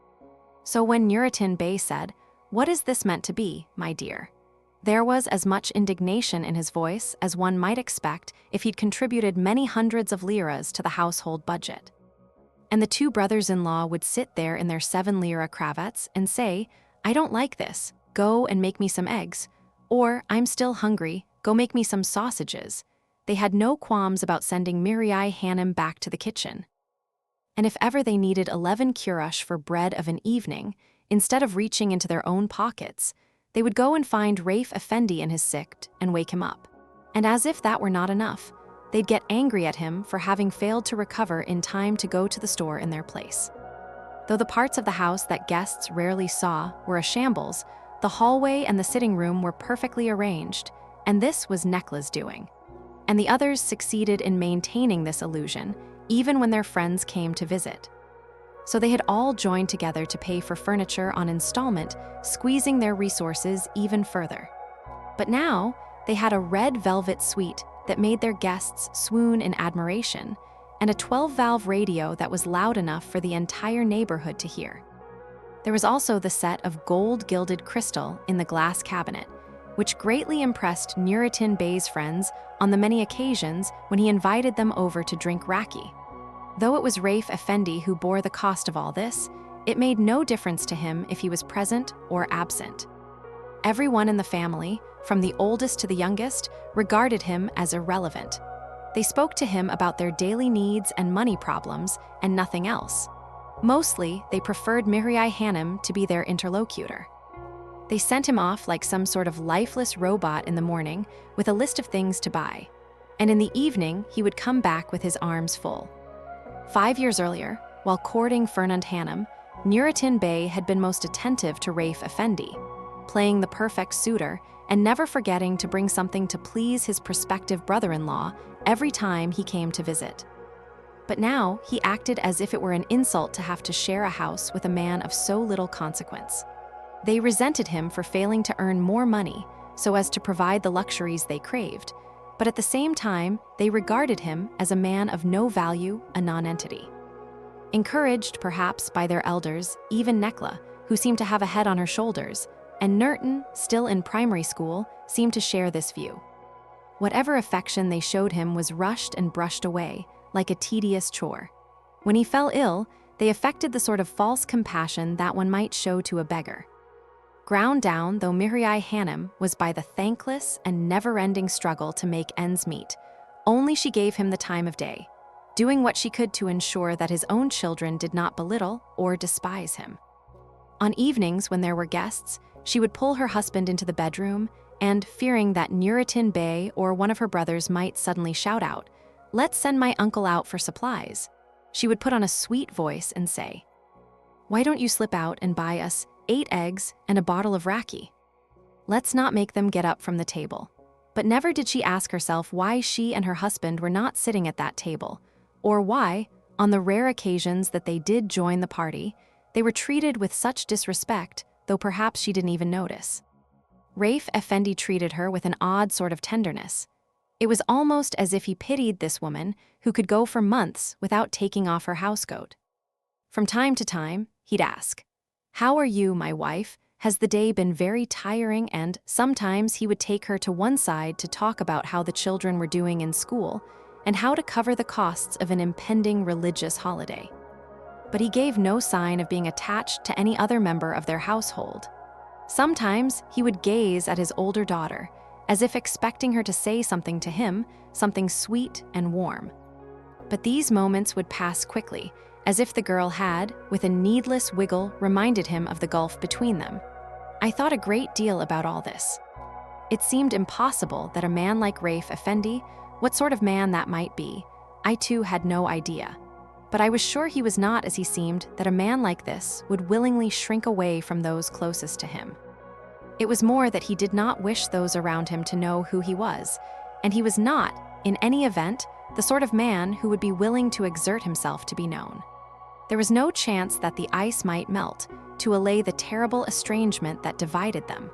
So when Nurettin Bey said, "What is this meant to be, my dear?" there was as much indignation in his voice as one might expect if he'd contributed many hundreds of liras to the household budget. And the two brothers-in-law would sit there in their 7 lira cravats and say, "I don't like this, go and make me some eggs," or "I'm still hungry, go make me some sausages." They had no qualms about sending Mirai Hanım back to the kitchen. And if ever they needed 11 kurush for bread of an evening, instead of reaching into their own pockets, they would go and find Rafe Effendi in his sikt and wake him up. And as if that were not enough, they'd get angry at him for having failed to recover in time to go to the store in their place. Though the parts of the house that guests rarely saw were a shambles, the hallway and the sitting room were perfectly arranged, and this was Nekla's doing. And the others succeeded in maintaining this illusion, even when their friends came to visit. So they had all joined together to pay for furniture on installment, squeezing their resources even further. But now, they had a red velvet suite that made their guests swoon in admiration, and a 12-valve radio that was loud enough for the entire neighborhood to hear. There was also the set of gold-gilded crystal in the glass cabinet, which greatly impressed Nurettin Bey's friends on the many occasions when he invited them over to drink raki. Though it was Rafe Effendi who bore the cost of all this, it made no difference to him if he was present or absent. Everyone in the family, from the oldest to the youngest, regarded him as irrelevant. They spoke to him about their daily needs and money problems and nothing else. Mostly, they preferred Mirai Hanım to be their interlocutor. They sent him off like some sort of lifeless robot in the morning with a list of things to buy, and in the evening he would come back with his arms full. 5 years earlier, while courting Fernand Hanım, Nurettin Bey had been most attentive to Rafe Effendi, playing the perfect suitor and never forgetting to bring something to please his prospective brother-in-law every time he came to visit. But now he acted as if it were an insult to have to share a house with a man of so little consequence. They resented him for failing to earn more money so as to provide the luxuries they craved, but at the same time, they regarded him as a man of no value, a nonentity. Encouraged, perhaps, by their elders, even Nekla, who seemed to have a head on her shoulders, and Nurettin, still in primary school, seemed to share this view. Whatever affection they showed him was rushed and brushed away, like a tedious chore. When he fell ill, they affected the sort of false compassion that one might show to a beggar. Ground down though Mirai Hanım was by the thankless and never-ending struggle to make ends meet, only she gave him the time of day, doing what she could to ensure that his own children did not belittle or despise him. On evenings when there were guests, she would pull her husband into the bedroom and, fearing that Nurettin Bey or one of her brothers might suddenly shout out, "Let's send my uncle out for supplies," she would put on a sweet voice and say, "Why don't you slip out and buy us 8 eggs and a bottle of raki? Let's not make them get up from the table. But never did she ask herself why she and her husband were not sitting at that table, or why, on the rare occasions that they did join the party, they were treated with such disrespect, though perhaps she didn't even notice. Rafe Effendi treated her with an odd sort of tenderness. It was almost as if he pitied this woman who could go for months without taking off her housecoat. From time to time, he'd ask, "How are you, my wife? Has the day been very tiring?" And sometimes he would take her to one side to talk about how the children were doing in school and how to cover the costs of an impending religious holiday. But he gave no sign of being attached to any other member of their household. Sometimes he would gaze at his older daughter, as if expecting her to say something to him, something sweet and warm. But these moments would pass quickly, as if the girl had, with a needless wiggle, reminded him of the gulf between them. I thought a great deal about all this. It seemed impossible that a man like Rafe Effendi, what sort of man that might be, I too had no idea. But I was sure he was not as he seemed, that a man like this would willingly shrink away from those closest to him. It was more that he did not wish those around him to know who he was, and he was not, in any event, the sort of man who would be willing to exert himself to be known. There was no chance that the ice might melt to allay the terrible estrangement that divided them.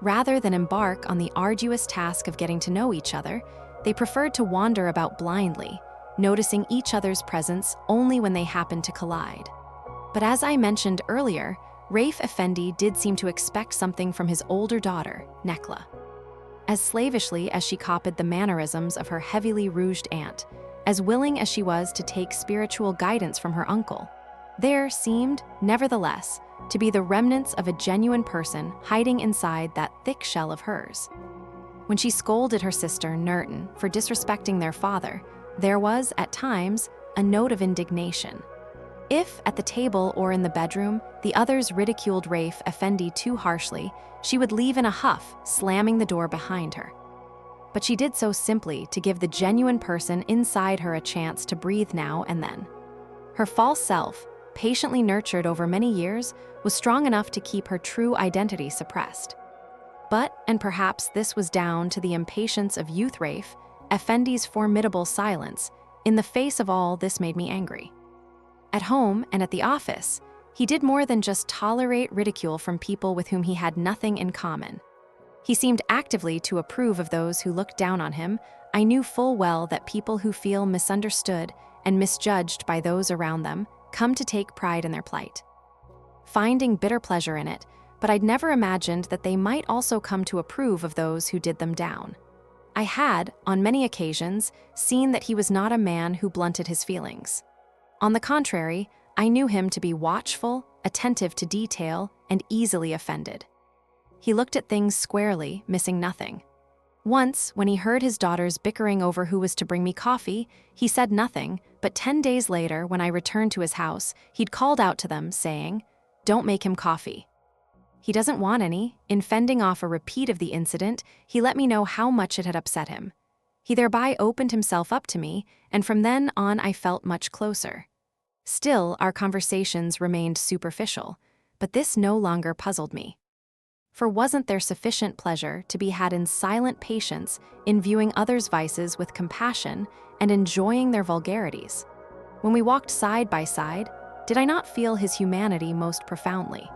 Rather than embark on the arduous task of getting to know each other, they preferred to wander about blindly, noticing each other's presence only when they happened to collide. But as I mentioned earlier, Rafe Effendi did seem to expect something from his older daughter, Nekla. As slavishly as she copied the mannerisms of her heavily rouged aunt, as willing as she was to take spiritual guidance from her uncle, there seemed, nevertheless, to be the remnants of a genuine person hiding inside that thick shell of hers. When she scolded her sister, Nurten, for disrespecting their father, there was, at times, a note of indignation. If, at the table or in the bedroom, the others ridiculed Rafe Effendi too harshly, she would leave in a huff, slamming the door behind her. But she did so simply to give the genuine person inside her a chance to breathe now and then. Her false self, patiently nurtured over many years, was strong enough to keep her true identity suppressed. But, and perhaps this was down to the impatience of youth Rafe, Effendi's formidable silence, in the face of all this made me angry. At home and at the office, he did more than just tolerate ridicule from people with whom he had nothing in common. He seemed actively to approve of those who looked down on him. I knew full well that people who feel misunderstood and misjudged by those around them come to take pride in their plight, finding bitter pleasure in it, but I'd never imagined that they might also come to approve of those who did them down. I had, on many occasions, seen that he was not a man who blunted his feelings. On the contrary, I knew him to be watchful, attentive to detail, and easily offended. He looked at things squarely, missing nothing. Once, when he heard his daughters bickering over who was to bring me coffee, he said nothing, but 10 days later, when I returned to his house, he'd called out to them, saying, "Don't make him coffee." He doesn't want any. In fending off a repeat of the incident, he let me know how much it had upset him. He thereby opened himself up to me, and from then on I felt much closer. Still, our conversations remained superficial, but this no longer puzzled me. For wasn't there sufficient pleasure to be had in silent patience in viewing others' vices with compassion and enjoying their vulgarities? When we walked side by side, did I not feel his humanity most profoundly?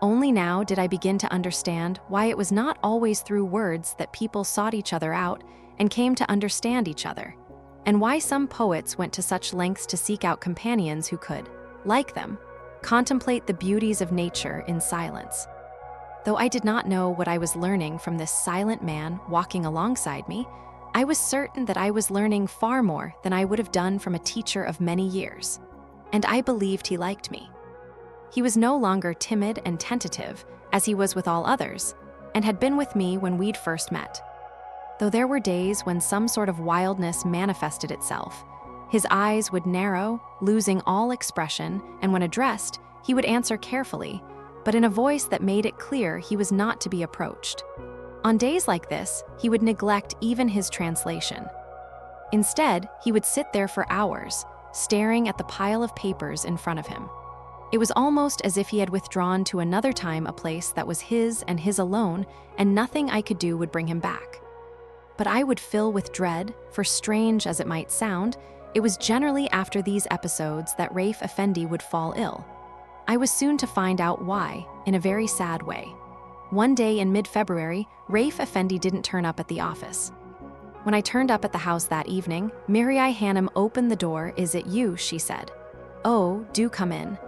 Only now did I begin to understand why it was not always through words that people sought each other out and came to understand each other, and why some poets went to such lengths to seek out companions who could, like them, contemplate the beauties of nature in silence. Though I did not know what I was learning from this silent man walking alongside me, I was certain that I was learning far more than I would have done from a teacher of many years, and I believed he liked me. He was no longer timid and tentative, as he was with all others, and had been with me when we'd first met. Though there were days when some sort of wildness manifested itself, his eyes would narrow, losing all expression, and when addressed, he would answer carefully, but in a voice that made it clear he was not to be approached. On days like this, he would neglect even his translation. Instead, he would sit there for hours, staring at the pile of papers in front of him. It was almost as if he had withdrawn to another time, a place that was his and his alone, and nothing I could do would bring him back. but I would fill with dread, for strange as it might sound, it was generally after these episodes that Rafe Effendi would fall ill. I was soon to find out why, in a very sad way. One day in mid-February, Rafe Effendi didn't turn up at the office. When I turned up at the house that evening, Mirai Hanım opened the door. "Is it you?" she said. "Oh, do come in.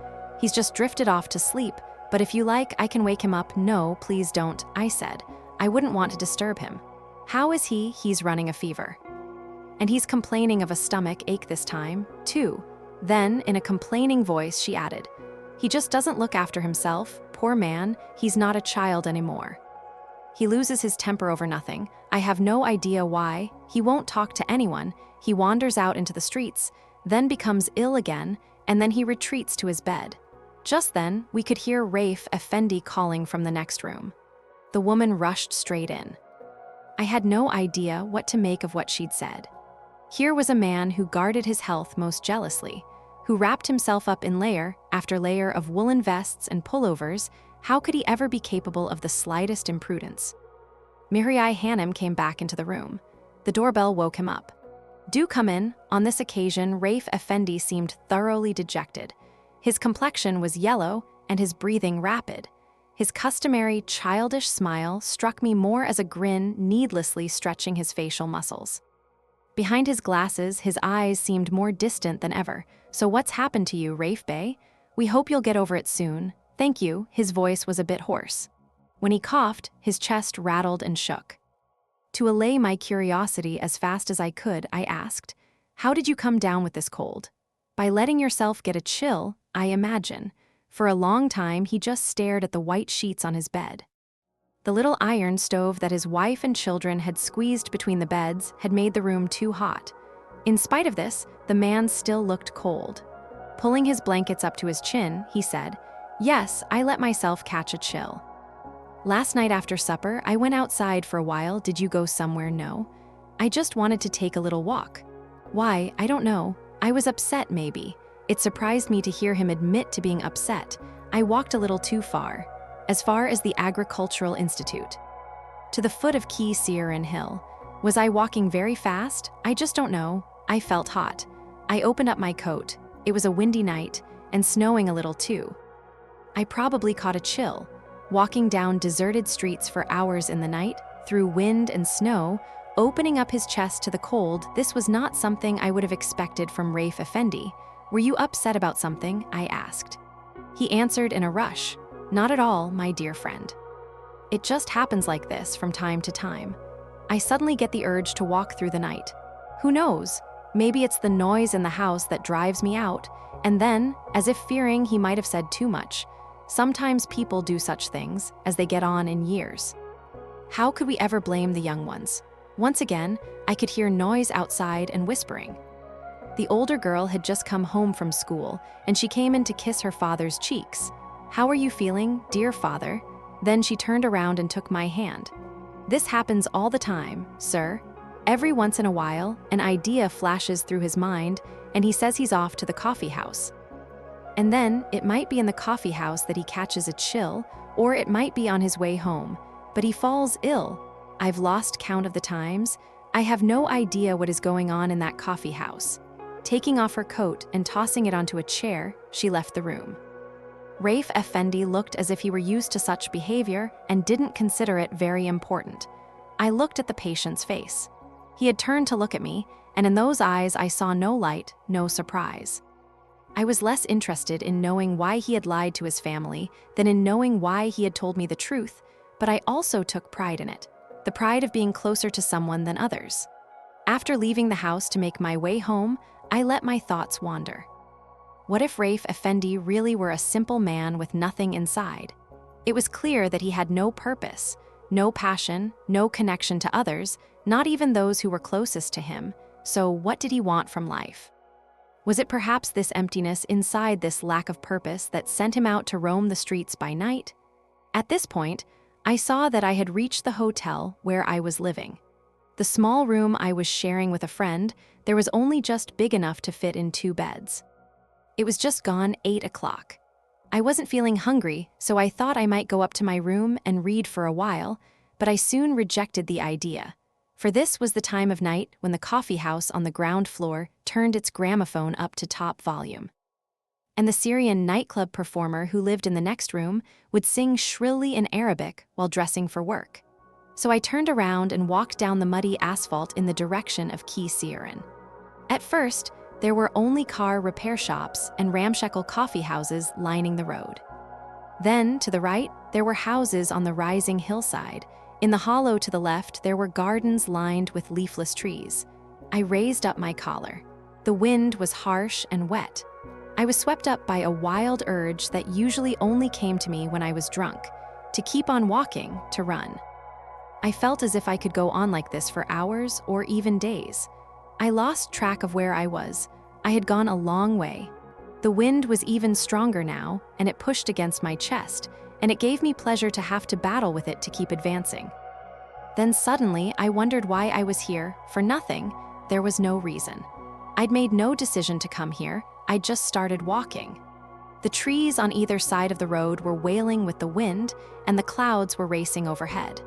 He's just drifted off to sleep, but if you like, I can wake him up." "No, please don't," I said. "I wouldn't want to disturb him." "How is he?" "He's running a fever. And he's complaining of a stomach ache this time, too." Then, in a complaining voice, she added, "He just doesn't look after himself. Poor man, he's not a child anymore. He loses his temper over nothing. I have no idea why. He won't talk to anyone. He wanders out into the streets, then becomes ill again, and then he retreats to his bed." Just then, we could hear Rafe Effendi calling from the next room. The woman rushed straight in. I had no idea what to make of what she'd said. Here was a man who guarded his health most jealously, who wrapped himself up in layer after layer of woolen vests and pullovers. How could he ever be capable of the slightest imprudence? Mirai Hanım came back into the room. The doorbell woke him up. "Do come in." On this occasion, Rafe Effendi seemed thoroughly dejected. His complexion was yellow and his breathing rapid. His customary childish smile struck me more as a grin needlessly stretching his facial muscles. Behind his glasses, his eyes seemed more distant than ever. "So what's happened to you, Rafe Bey? We hope you'll get over it soon." "Thank you." His voice was a bit hoarse. When he coughed, his chest rattled and shook. To allay my curiosity as fast as I could, I asked, "How did you come down with this cold?" "By letting yourself get a chill, I imagine." For a long time, he just stared at the white sheets on his bed. The little iron stove that his wife and children had squeezed between the beds had made the room too hot. In spite of this, the man still looked cold. Pulling his blankets up to his chin, he said, "Yes, I let myself catch a chill. Last night after supper, I went outside for a while." "Did you go somewhere?" "No. I just wanted to take a little walk." "Why? I don't know. I was upset, maybe." It surprised me to hear him admit to being upset. "I walked a little too far. As far as the Agricultural Institute. To the foot of Key Siren Hill. Was I walking very fast? I just don't know. I felt hot. I opened up my coat. It was a windy night, and snowing a little too. I probably caught a chill. Walking down deserted streets for hours in the night, through wind and snow, opening up his chest to the cold, this was not something I would have expected from Rafe Effendi." "Were you upset about something?" I asked. He answered in a rush, "Not at all, my dear friend. It just happens like this from time to time. I suddenly get the urge to walk through the night. Who knows? Maybe it's the noise in the house that drives me out." And then, as if fearing he might have said too much, "Sometimes people do such things as they get on in years. How could we ever blame the young ones?" Once again, I could hear noise outside and whispering. The older girl had just come home from school, and she came in to kiss her father's cheeks. "How are you feeling, dear father?" Then she turned around and took my hand. "This happens all the time, sir. Every once in a while, an idea flashes through his mind, and he says he's off to the coffee house. And then, it might be in the coffee house that he catches a chill, or it might be on his way home, but he falls ill. I've lost count of the times. I have no idea what is going on in that coffee house." Taking off her coat and tossing it onto a chair, she left the room. Rafe Effendi looked as if he were used to such behavior and didn't consider it very important. I looked at the patient's face. He had turned to look at me, and in those eyes I saw no light, no surprise. I was less interested in knowing why he had lied to his family than in knowing why he had told me the truth, but I also took pride in it, the pride of being closer to someone than others. After leaving the house to make my way home, I let my thoughts wander. What if Rafe Effendi really were a simple man with nothing inside? It was clear that he had no purpose, no passion, no connection to others, not even those who were closest to him. So what did he want from life? Was it perhaps this emptiness inside this lack of purpose that sent him out to roam the streets by night? At this point, I saw that I had reached the hotel where I was living. The small room I was sharing with a friend, there was only just big enough to fit in 2 beds. It was just gone 8 o'clock. I wasn't feeling hungry, so I thought I might go up to my room and read for a while, but I soon rejected the idea. For this was the time of night when the coffee house on the ground floor turned its gramophone up to top volume. And the Syrian nightclub performer who lived in the next room would sing shrilly in Arabic while dressing for work. So I turned around and walked down the muddy asphalt in the direction of Key Syren. At first, there were only car repair shops and ramshackle coffee houses lining the road. Then, to the right, there were houses on the rising hillside. In the hollow to the left, there were gardens lined with leafless trees. I raised up my collar. The wind was harsh and wet. I was swept up by a wild urge that usually only came to me when I was drunk, to keep on walking, to run. I felt as if I could go on like this for hours or even days. I lost track of where I was. I had gone a long way. The wind was even stronger now, and it pushed against my chest, and it gave me pleasure to have to battle with it to keep advancing. Then suddenly, I wondered why I was here. For nothing. There was no reason. I'd made no decision to come here. I'd just started walking. The trees on either side of the road were wailing with the wind, and the clouds were racing overhead.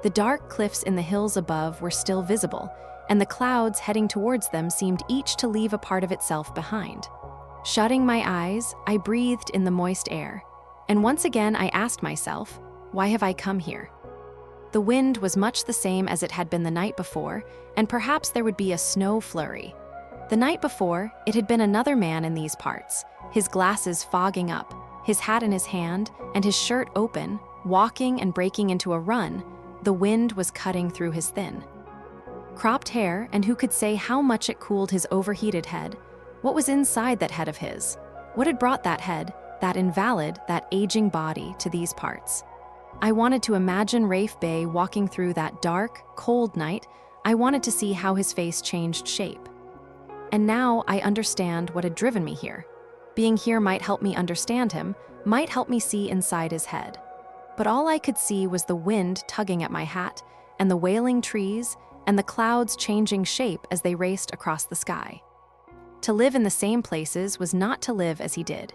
The dark cliffs in the hills above were still visible, and the clouds heading towards them seemed each to leave a part of itself behind. Shutting my eyes, I breathed in the moist air, and once again I asked myself, why have I come here? The wind was much the same as it had been the night before, and perhaps there would be a snow flurry. The night before, it had been another man in these parts, his glasses fogging up, his hat in his hand, and his shirt open, walking and breaking into a run. The wind was cutting through his thin, cropped hair, and who could say how much it cooled his overheated head? What was inside that head of his? What had brought that head, that invalid, that aging body, to these parts? I wanted to imagine Rafe Bey walking through that dark, cold night. I wanted to see how his face changed shape. And now I understand what had driven me here. Being here might help me understand him, might help me see inside his head. But all I could see was the wind tugging at my hat, and the wailing trees, and the clouds changing shape as they raced across the sky. To live in the same places was not to live as he did.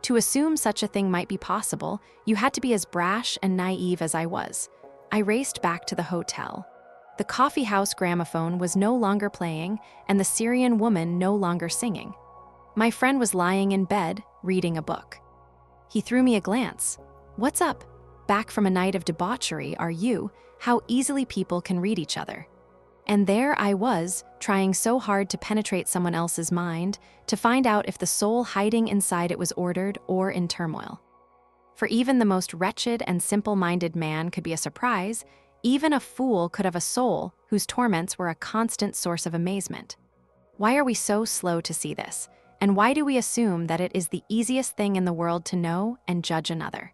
To assume such a thing might be possible, you had to be as brash and naive as I was. I raced back to the hotel. The coffee house gramophone was no longer playing, and the Syrian woman no longer singing. My friend was lying in bed, reading a book. He threw me a glance. "What's up? Back from a night of debauchery, are you? How easily people can read each other." And there I was, trying so hard to penetrate someone else's mind, to find out if the soul hiding inside it was ordered or in turmoil. For even the most wretched and simple-minded man could be a surprise. Even a fool could have a soul whose torments were a constant source of amazement. Why are we so slow to see this? And why do we assume that it is the easiest thing in the world to know and judge another?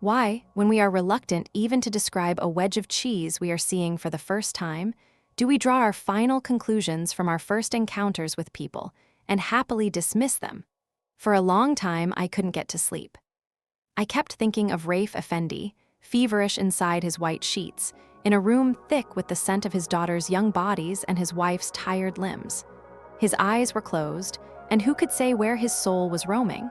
Why, when we are reluctant even to describe a wedge of cheese we are seeing for the first time, do we draw our final conclusions from our first encounters with people and happily dismiss them? For a long time, I couldn't get to sleep. I kept thinking of Rafe Effendi, feverish inside his white sheets, in a room thick with the scent of his daughter's young bodies and his wife's tired limbs. His eyes were closed, and who could say where his soul was roaming?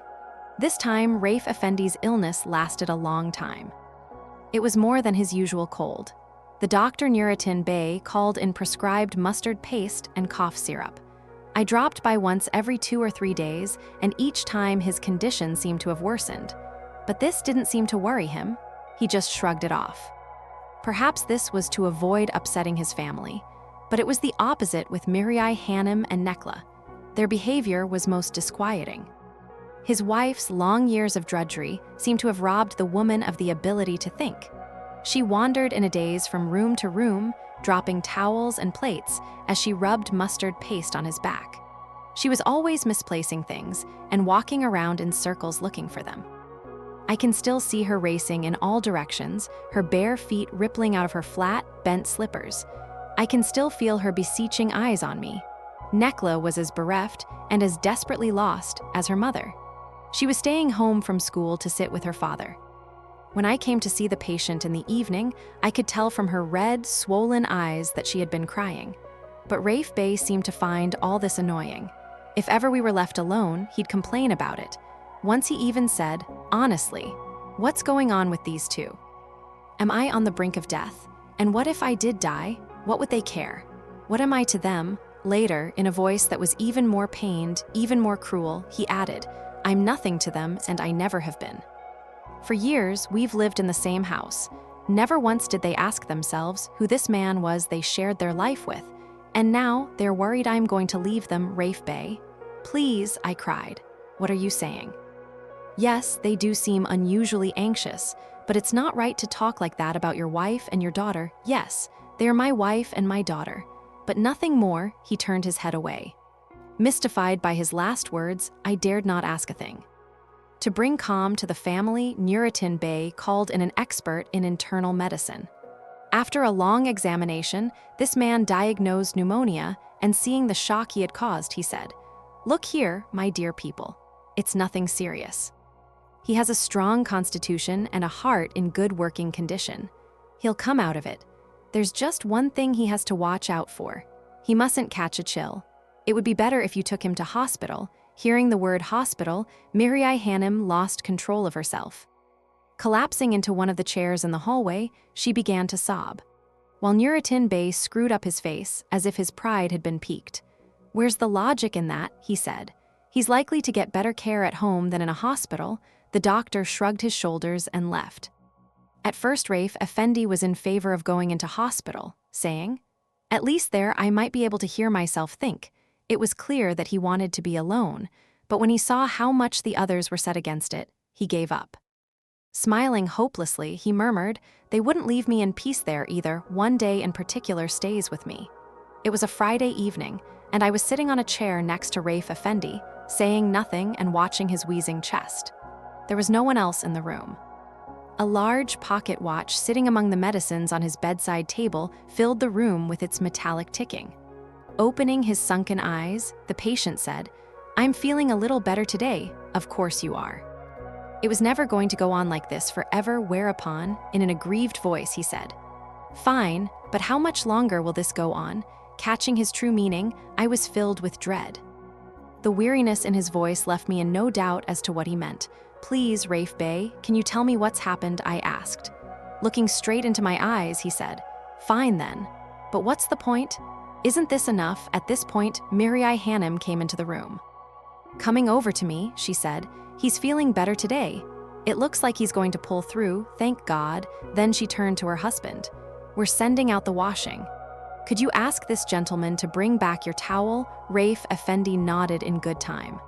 This time, Rafe Effendi's illness lasted a long time. It was more than his usual cold. The doctor Nurettin Bey called in prescribed mustard paste and cough syrup. I dropped by once every 2 or 3 days, and each time his condition seemed to have worsened. But this didn't seem to worry him. He just shrugged it off. Perhaps this was to avoid upsetting his family, but it was the opposite with Mirai, Hanem, and Nekla. Their behavior was most disquieting. His wife's long years of drudgery seemed to have robbed the woman of the ability to think. She wandered in a daze from room to room, dropping towels and plates as she rubbed mustard paste on his back. She was always misplacing things and walking around in circles looking for them. I can still see her racing in all directions, her bare feet rippling out of her flat, bent slippers. I can still feel her beseeching eyes on me. Nekla was as bereft and as desperately lost as her mother. She was staying home from school to sit with her father. When I came to see the patient in the evening, I could tell from her red, swollen eyes that she had been crying. But Rafe Bey seemed to find all this annoying. If ever we were left alone, he'd complain about it. Once he even said, "Honestly, what's going on with these two? Am I on the brink of death? And what if I did die? What would they care? What am I to them? Later, in a voice that was even more pained, even more cruel, he added, I'm nothing to them and I never have been. For years, we've lived in the same house. Never once did they ask themselves who this man was they shared their life with. And now, they're worried I'm going to leave them, Rafe Bey. Please, I cried. What are you saying? Yes, they do seem unusually anxious, but it's not right to talk like that about your wife and your daughter. Yes, they are my wife and my daughter. But nothing more, he turned his head away. Mystified by his last words, I dared not ask a thing. To bring calm to the family, Nurettin Bey called in an expert in internal medicine. After a long examination, this man diagnosed pneumonia, and seeing the shock he had caused, he said, Look here, my dear people. It's nothing serious. He has a strong constitution and a heart in good working condition. He'll come out of it. There's just one thing he has to watch out for. He mustn't catch a chill. It would be better if you took him to hospital. Hearing the word hospital, Mirai Hanım lost control of herself. Collapsing into one of the chairs in the hallway, she began to sob, while Nurettin Bey screwed up his face as if his pride had been piqued. Where's the logic in that? He said. He's likely to get better care at home than in a hospital. The doctor shrugged his shoulders and left. At first, Rafe Effendi was in favor of going into hospital, saying, At least there I might be able to hear myself think. It was clear that he wanted to be alone, but when he saw how much the others were set against it, he gave up. Smiling hopelessly, he murmured, They wouldn't leave me in peace there either. One day in particular stays with me. It was a Friday evening, and I was sitting on a chair next to Rafe Effendi, saying nothing and watching his wheezing chest. There was no one else in the room. A large pocket watch sitting among the medicines on his bedside table filled the room with its metallic ticking. Opening his sunken eyes, the patient said, I'm feeling a little better today. Of course you are. It was never going to go on like this forever, whereupon, in an aggrieved voice, he said, Fine, but how much longer will this go on? Catching his true meaning, I was filled with dread. The weariness in his voice left me in no doubt as to what he meant. Please, Rafe Bey, can you tell me what's happened? I asked. Looking straight into my eyes, he said, Fine then. But what's the point? Isn't this enough? At this point, Mirai Hanım came into the room. Coming over to me, she said, He's feeling better today. It looks like he's going to pull through, thank God. Then she turned to her husband. We're sending out the washing. Could you ask this gentleman to bring back your towel? Rafe Effendi nodded in good time.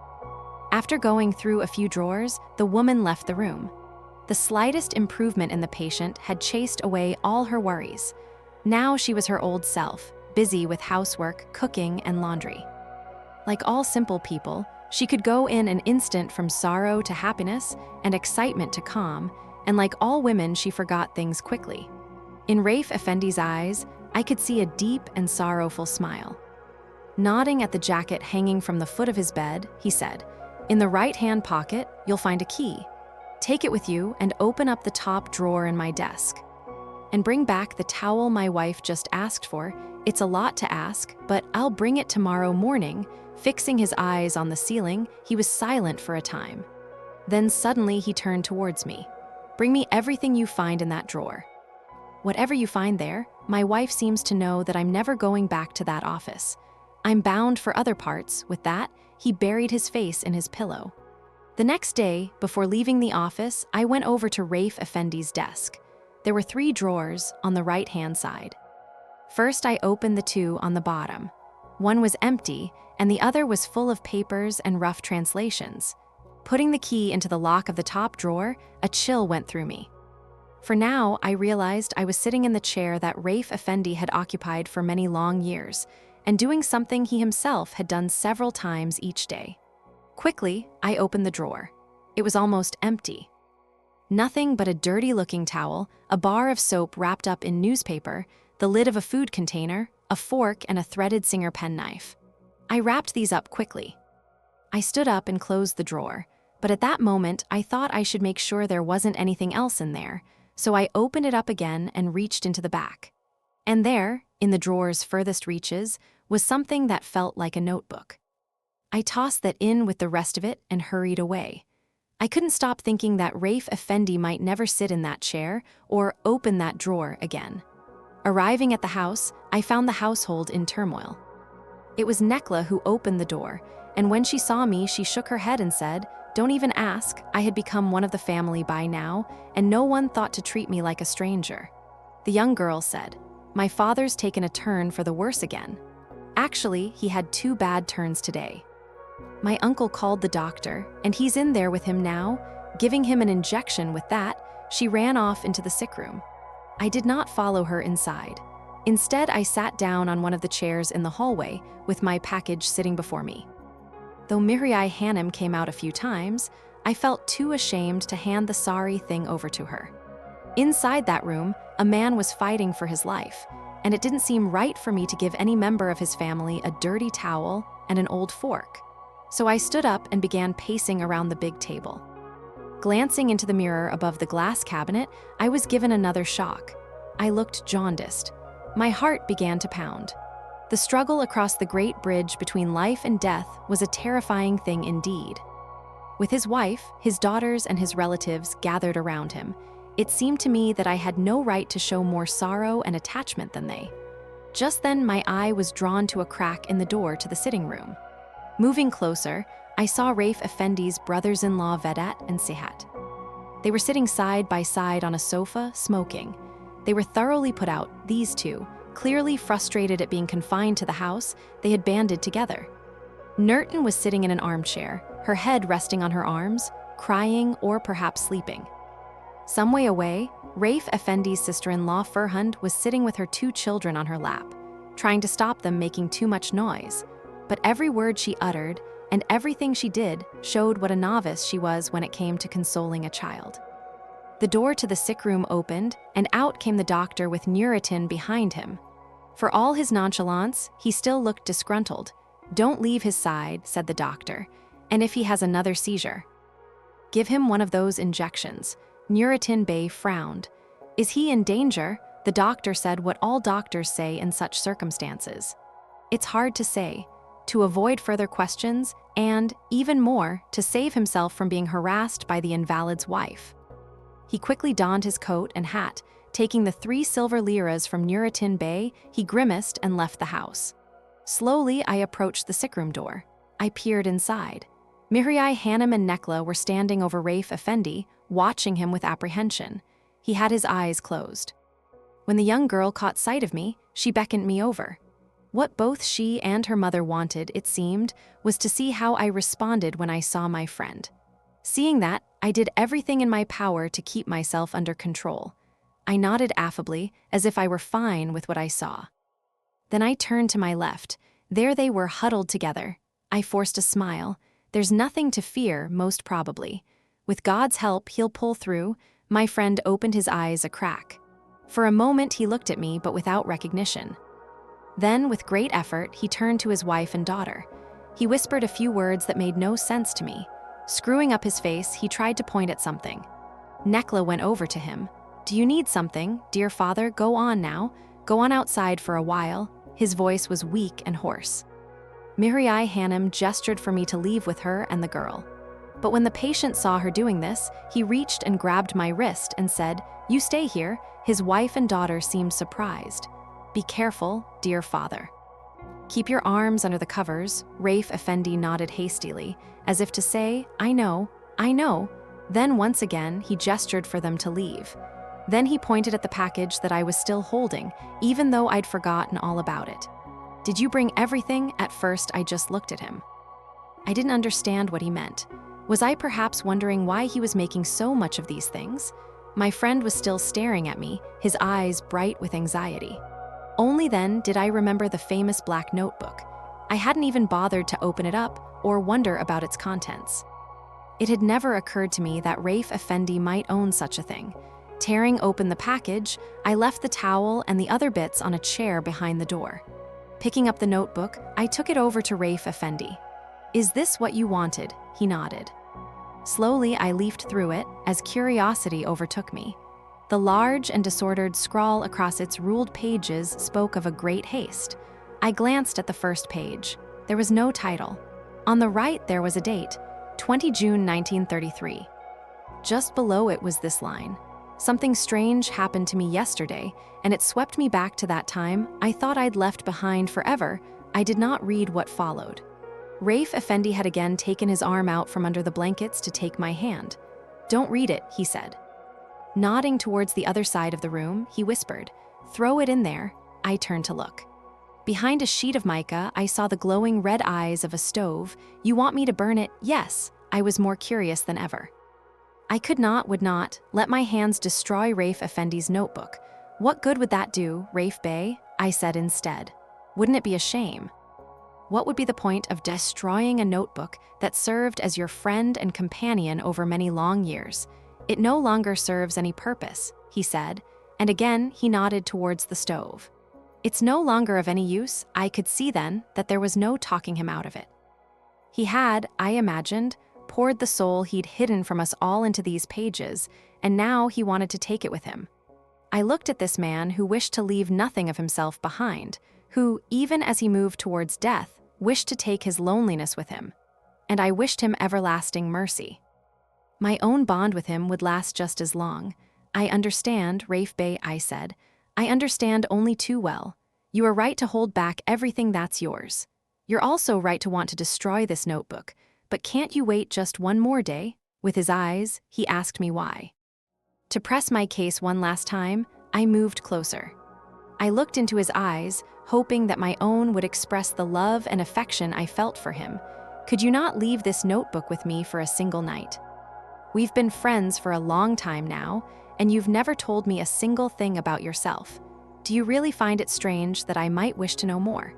After going through a few drawers, the woman left the room. The slightest improvement in the patient had chased away all her worries. Now she was her old self, busy with housework, cooking, and laundry. Like all simple people, she could go in an instant from sorrow to happiness and excitement to calm, and like all women, she forgot things quickly. In Rafe Effendi's eyes, I could see a deep and sorrowful smile. Nodding at the jacket hanging from the foot of his bed, he said, In the right-hand pocket, you'll find a key. Take it with you and open up the top drawer in my desk. And bring back the towel my wife just asked for. It's a lot to ask, but I'll bring it tomorrow morning. Fixing his eyes on the ceiling, he was silent for a time. Then suddenly he turned towards me. Bring me everything you find in that drawer. Whatever you find there, my wife seems to know that I'm never going back to that office. I'm bound for other parts. With that, he buried his face in his pillow. The next day, before leaving the office, I went over to Rafe Effendi's desk. There were 3 drawers on the right-hand side. First, I opened the 2 on the bottom. One was empty, and the other was full of papers and rough translations. Putting the key into the lock of the top drawer, a chill went through me. For now, I realized I was sitting in the chair that Rafe Effendi had occupied for many long years, and doing something he himself had done several times each day. Quickly, I opened the drawer. It was almost empty. Nothing but a dirty-looking towel, a bar of soap wrapped up in newspaper, the lid of a food container, a fork, and a threaded Singer penknife. I wrapped these up quickly. I stood up and closed the drawer, but at that moment I thought I should make sure there wasn't anything else in there, so I opened it up again and reached into the back. And there, in the drawer's furthest reaches, was something that felt like a notebook. I tossed that in with the rest of it and hurried away. I couldn't stop thinking that Rafe Effendi might never sit in that chair or open that drawer again. Arriving at the house, I found the household in turmoil. It was Nekla who opened the door, and when she saw me, she shook her head and said, "Don't even ask, I had become one of the family by now, and no one thought to treat me like a stranger." The young girl said, "My father's taken a turn for the worse again. Actually, he had 2 bad turns today. My uncle called the doctor, and he's in there with him now, giving him an injection with that." She ran off into the sick room. I did not follow her inside. Instead, I sat down on one of the chairs in the hallway with my package sitting before me. Though Mihrai Hanım came out a few times, I felt too ashamed to hand the sorry thing over to her. Inside that room, a man was fighting for his life, and it didn't seem right for me to give any member of his family a dirty towel and an old fork. So I stood up and began pacing around the big table. Glancing into the mirror above the glass cabinet, I was given another shock. I looked jaundiced. My heart began to pound. The struggle across the great bridge between life and death was a terrifying thing indeed. With his wife, his daughters, and his relatives gathered around him, it seemed to me that I had no right to show more sorrow and attachment than they. Just then, my eye was drawn to a crack in the door to the sitting room. Moving closer, I saw Rafe Effendi's brothers-in-law Vedat and Sihat. They were sitting side by side on a sofa, smoking. They were thoroughly put out, these two, clearly frustrated at being confined to the house. They had banded together. Nurten was sitting in an armchair, her head resting on her arms, crying or perhaps sleeping. Some way away, Rafe Effendi's sister-in-law Ferhund was sitting with her 2 children on her lap, trying to stop them making too much noise. But every word she uttered and everything she did showed what a novice she was when it came to consoling a child. The door to the sick room opened, and out came the doctor with Nurettin behind him. For all his nonchalance, he still looked disgruntled. "Don't leave his side," said the doctor, "and if he has another seizure, give him one of those injections." Nurettin Bey frowned. "Is he in danger?" The doctor said what all doctors say in such circumstances. It's hard to say, to avoid further questions, and, even more, to save himself from being harassed by the invalid's wife. He quickly donned his coat and hat. Taking the 3 silver liras from Nurettin Bey, he grimaced and left the house. Slowly, I approached the sickroom door. I peered inside. Mihrai Hanım and Nekla were standing over Rafe Effendi, watching him with apprehension. He had his eyes closed. When the young girl caught sight of me, she beckoned me over. What both she and her mother wanted, it seemed, was to see how I responded when I saw my friend. Seeing that, I did everything in my power to keep myself under control. I nodded affably, as if I were fine with what I saw. Then I turned to my left. There they were huddled together. I forced a smile. There's nothing to fear, most probably. With God's help, he'll pull through. My friend opened his eyes a crack. For a moment, he looked at me, but without recognition. Then, with great effort, he turned to his wife and daughter. He whispered a few words that made no sense to me. Screwing up his face, he tried to point at something. Nekla went over to him. "Do you need something, dear father? Go on now. Go on outside for a while." His voice was weak and hoarse. Mihrai Hanım gestured for me to leave with her and the girl. But when the patient saw her doing this, he reached and grabbed my wrist and said, "You stay here." His wife and daughter seemed surprised. "Be careful, dear father. Keep your arms under the covers." Rafe Effendi nodded hastily, as if to say, I know. Then once again, he gestured for them to leave. Then he pointed at the package that I was still holding, even though I'd forgotten all about it. "Did you bring everything?" At first, I just looked at him. I didn't understand what he meant. Was I perhaps wondering why he was making so much of these things? My friend was still staring at me, his eyes bright with anxiety. Only then did I remember the famous black notebook. I hadn't even bothered to open it up or wonder about its contents. It had never occurred to me that Rafe Effendi might own such a thing. Tearing open the package, I left the towel and the other bits on a chair behind the door. Picking up the notebook, I took it over to Rafe Effendi. "Is this what you wanted?" He nodded. Slowly, I leafed through it as curiosity overtook me. The large and disordered scrawl across its ruled pages spoke of a great haste. I glanced at the first page. There was no title. On the right, there was a date, 20 June 1933. Just below it was this line: Something strange happened to me yesterday, and it swept me back to that time I thought I'd left behind forever. I did not read what followed. Rafe Effendi had again taken his arm out from under the blankets to take my hand. "Don't read it," he said. Nodding towards the other side of the room, he whispered, "Throw it in there." I turned to look. Behind a sheet of mica, I saw the glowing red eyes of a stove. "You want me to burn it?" "Yes." I was more curious than ever. I would not, let my hands destroy Rafe Effendi's notebook. "What good would that do, Rafe Bey?" I said instead. "Wouldn't it be a shame? What would be the point of destroying a notebook that served as your friend and companion over many long years? It no longer serves any purpose," he said, and again he nodded towards the stove. "It's no longer of any use." I could see then that there was no talking him out of it. He had, I imagined, poured the soul he'd hidden from us all into these pages, and now he wanted to take it with him. I looked at this man who wished to leave nothing of himself behind, who, even as he moved towards death, wished to take his loneliness with him. And I wished him everlasting mercy. My own bond with him would last just as long. "I understand, Rafe Bey," I said. "I understand only too well. You are right to hold back everything that's yours. You're also right to want to destroy this notebook, but can't you wait just one more day?" With his eyes, he asked me why. To press my case one last time, I moved closer. I looked into his eyes, hoping that my own would express the love and affection I felt for him. "Could you not leave this notebook with me for a single night? We've been friends for a long time now, and you've never told me a single thing about yourself. Do you really find it strange that I might wish to know more?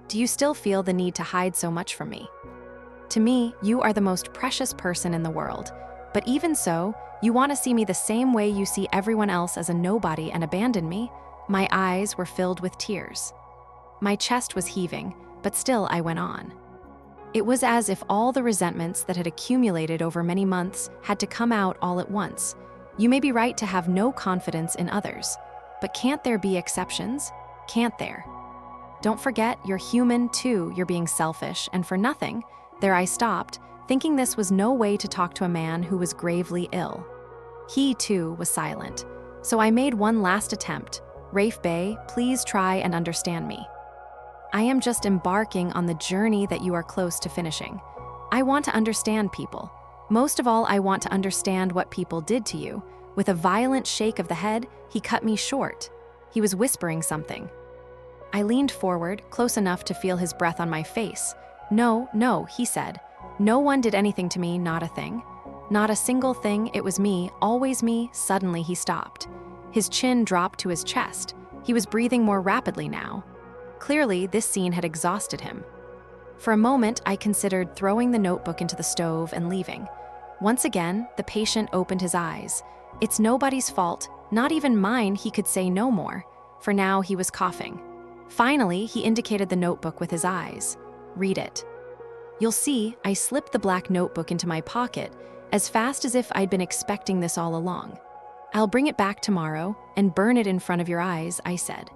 Do you still feel the need to hide so much from me? To me, you are the most precious person in the world, but even so, you want to see me the same way you see everyone else as a nobody and abandon me?" My eyes were filled with tears. My chest was heaving, but still I went on. It was as if all the resentments that had accumulated over many months had to come out all at once. You may be right to have no confidence in others, but can't there be exceptions? Can't there? Don't forget, you're human too. You're being selfish, and for nothing. There I stopped, thinking this was no way to talk to a man who was gravely ill. He, too, was silent, so I made one last attempt. "Rafe Bey, please try and understand me. I am just embarking on the journey that you are close to finishing. I want to understand people. Most of all, I want to understand what people did to you." With a violent shake of the head, he cut me short. He was whispering something. I leaned forward, close enough to feel his breath on my face. No, he said. "No one did anything to me, not a thing. Not a single thing, it was me, always me." Suddenly he stopped. His chin dropped to his chest. He was breathing more rapidly now. Clearly, this scene had exhausted him. For a moment, I considered throwing the notebook into the stove and leaving. Once again, the patient opened his eyes. "It's nobody's fault, not even mine." He could say no more, for now he was coughing. Finally, he indicated the notebook with his eyes. "Read it." You'll see, I slipped the black notebook into my pocket, as fast as if I'd been expecting this all along. "I'll bring it back tomorrow and burn it in front of your eyes," I said.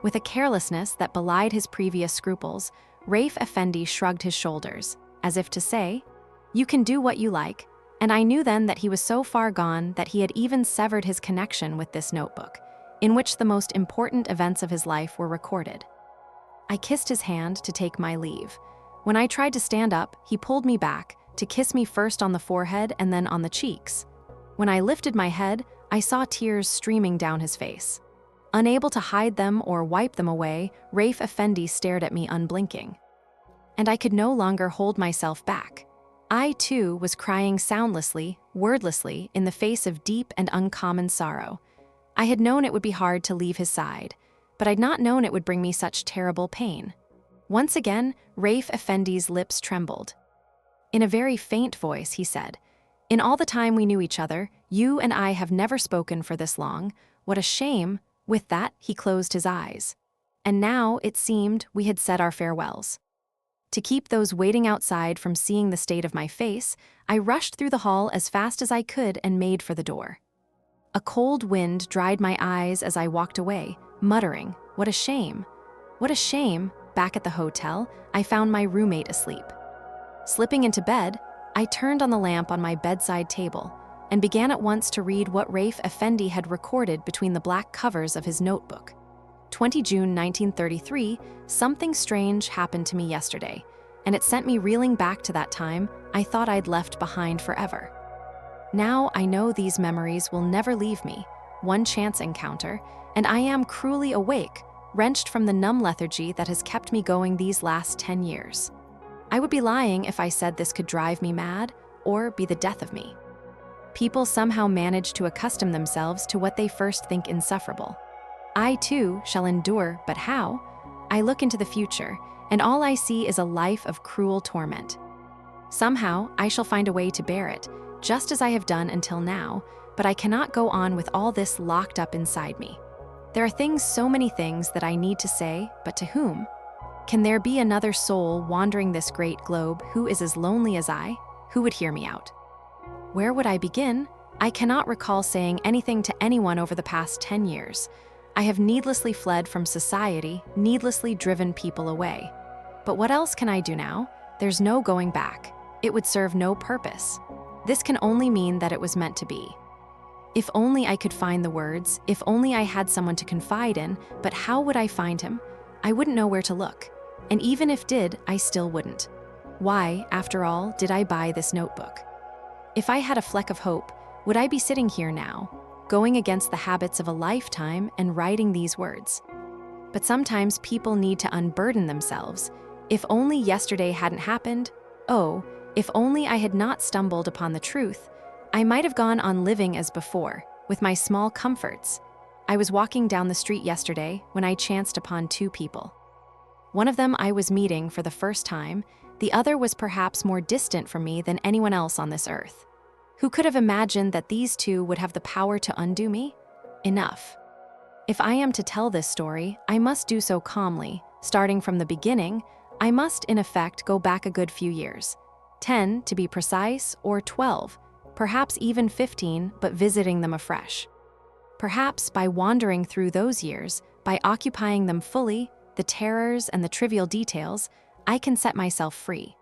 With a carelessness that belied his previous scruples, Rafe Effendi shrugged his shoulders, as if to say, "You can do what you like," and I knew then that he was so far gone that he had even severed his connection with this notebook, in which the most important events of his life were recorded. I kissed his hand to take my leave. When I tried to stand up, he pulled me back, to kiss me first on the forehead and then on the cheeks. When I lifted my head, I saw tears streaming down his face. Unable to hide them or wipe them away, Rafe Effendi stared at me unblinking. And I could no longer hold myself back. I, too, was crying soundlessly, wordlessly, in the face of deep and uncommon sorrow. I had known it would be hard to leave his side, but I'd not known it would bring me such terrible pain. Once again, Rafe Effendi's lips trembled. In a very faint voice, he said, "In all the time we knew each other, you and I have never spoken for this long. What a shame." With that, he closed his eyes. And now, it seemed, we had said our farewells. To keep those waiting outside from seeing the state of my face, I rushed through the hall as fast as I could and made for the door. A cold wind dried my eyes as I walked away, muttering, "What a shame! What a shame!" Back at the hotel, I found my roommate asleep. Slipping into bed, I turned on the lamp on my bedside table. and began at once to read what Rafe Effendi had recorded between the black covers of his notebook. 20 June 1933, something strange happened to me yesterday, and it sent me reeling back to that time I thought I'd left behind forever. Now I know these memories will never leave me, one chance encounter, and I am cruelly awake, wrenched from the numb lethargy that has kept me going these last 10 years. I would be lying if I said this could drive me mad or be the death of me. People somehow manage to accustom themselves to what they first think insufferable. I too shall endure, but how? I look into the future, and all I see is a life of cruel torment. Somehow I shall find a way to bear it, just as I have done until now, but I cannot go on with all this locked up inside me. There are things, so many things that I need to say, but to whom? Can there be another soul wandering this great globe who is as lonely as I, who would hear me out? Where would I begin? I cannot recall saying anything to anyone over the past 10 years. I have needlessly fled from society, needlessly driven people away. But what else can I do now? There's no going back. It would serve no purpose. This can only mean that it was meant to be. If only I could find the words, if only I had someone to confide in, but how would I find him? I wouldn't know where to look. And even if did, I still wouldn't. Why, after all, did I buy this notebook? If I had a fleck of hope, would I be sitting here now, going against the habits of a lifetime and writing these words? But sometimes people need to unburden themselves. If only yesterday hadn't happened, oh, if only I had not stumbled upon the truth, I might have gone on living as before, with my small comforts. I was walking down the street yesterday when I chanced upon two people. One of them I was meeting for the first time, the other was perhaps more distant from me than anyone else on this earth. Who could have imagined that these two would have the power to undo me? Enough. If I am to tell this story, I must do so calmly. Starting from the beginning, I must in effect go back a good few years. 10 to be precise, or 12, perhaps even 15, but visiting them afresh. Perhaps by wandering through those years, by occupying them fully, the terrors and the trivial details, I can set myself free.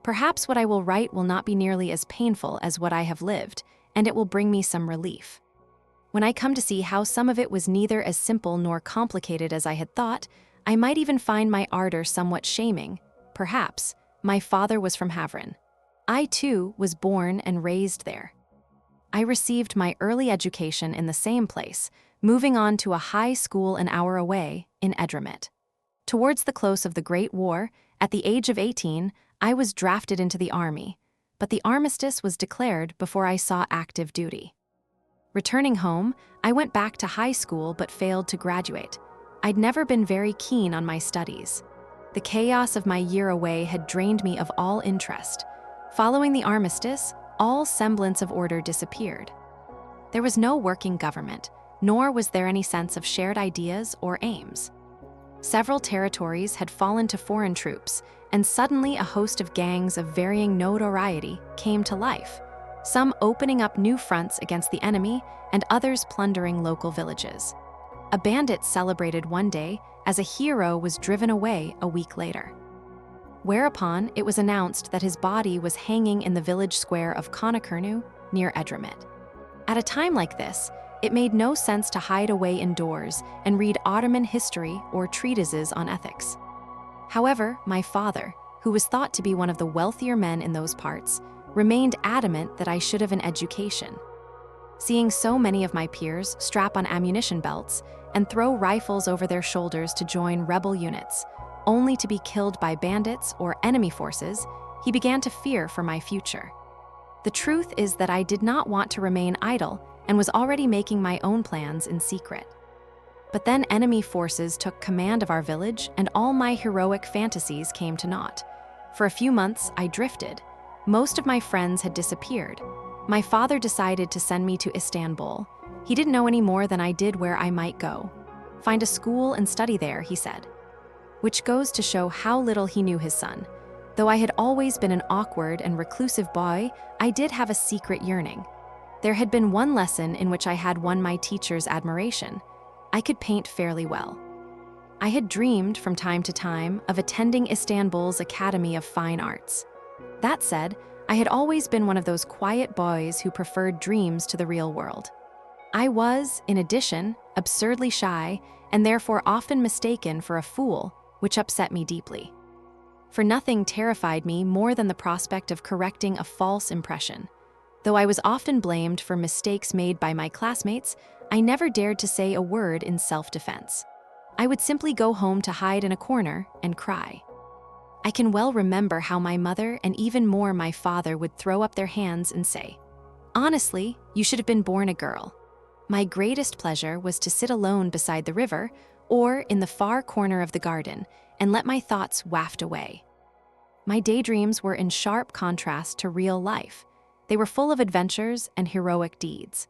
Perhaps what I will write will not be nearly as painful as what I have lived, and it will bring me some relief. When I come to see how some of it was neither as simple nor complicated as I had thought, I might even find my ardor somewhat shaming. Perhaps. My father was from Havrin. I, too, was born and raised there. I received my early education in the same place, moving on to a high school an hour away, in Edremit. Towards the close of the Great War, at the age of 18, I was drafted into the army, but the armistice was declared before I saw active duty. Returning home, I went back to high school but failed to graduate. I'd never been very keen on my studies. The chaos of my year away had drained me of all interest. Following the armistice, all semblance of order disappeared. There was no working government, nor was there any sense of shared ideas or aims. Several territories had fallen to foreign troops, and suddenly a host of gangs of varying notoriety came to life, some opening up new fronts against the enemy and others plundering local villages. A bandit celebrated one day as a hero was driven away a week later. Whereupon it was announced that his body was hanging in the village square of Conakernu near Edremit. At a time like this, it made no sense to hide away indoors and read Ottoman history or treatises on ethics. However, my father, who was thought to be one of the wealthier men in those parts, remained adamant that I should have an education. Seeing so many of my peers strap on ammunition belts and throw rifles over their shoulders to join rebel units, only to be killed by bandits or enemy forces, he began to fear for my future. The truth is that I did not want to remain idle and was already making my own plans in secret. But then enemy forces took command of our village and all my heroic fantasies came to naught. For a few months, I drifted. Most of my friends had disappeared. My father decided to send me to Istanbul. He didn't know any more than I did where I might go. Find a school and study there, he said. Which goes to show how little he knew his son. Though I had always been an awkward and reclusive boy, I did have a secret yearning. There had been one lesson in which I had won my teacher's admiration. I could paint fairly well. I had dreamed from time to time of attending Istanbul's Academy of Fine Arts. That said, I had always been one of those quiet boys who preferred dreams to the real world. I was, in addition, absurdly shy and therefore often mistaken for a fool, which upset me deeply. For nothing terrified me more than the prospect of correcting a false impression. Though I was often blamed for mistakes made by my classmates, I never dared to say a word in self-defense. I would simply go home to hide in a corner and cry. I can well remember how my mother and even more my father would throw up their hands and say, "Honestly, you should have been born a girl." My greatest pleasure was to sit alone beside the river or in the far corner of the garden and let my thoughts waft away. My daydreams were in sharp contrast to real life. They were full of adventures and heroic deeds.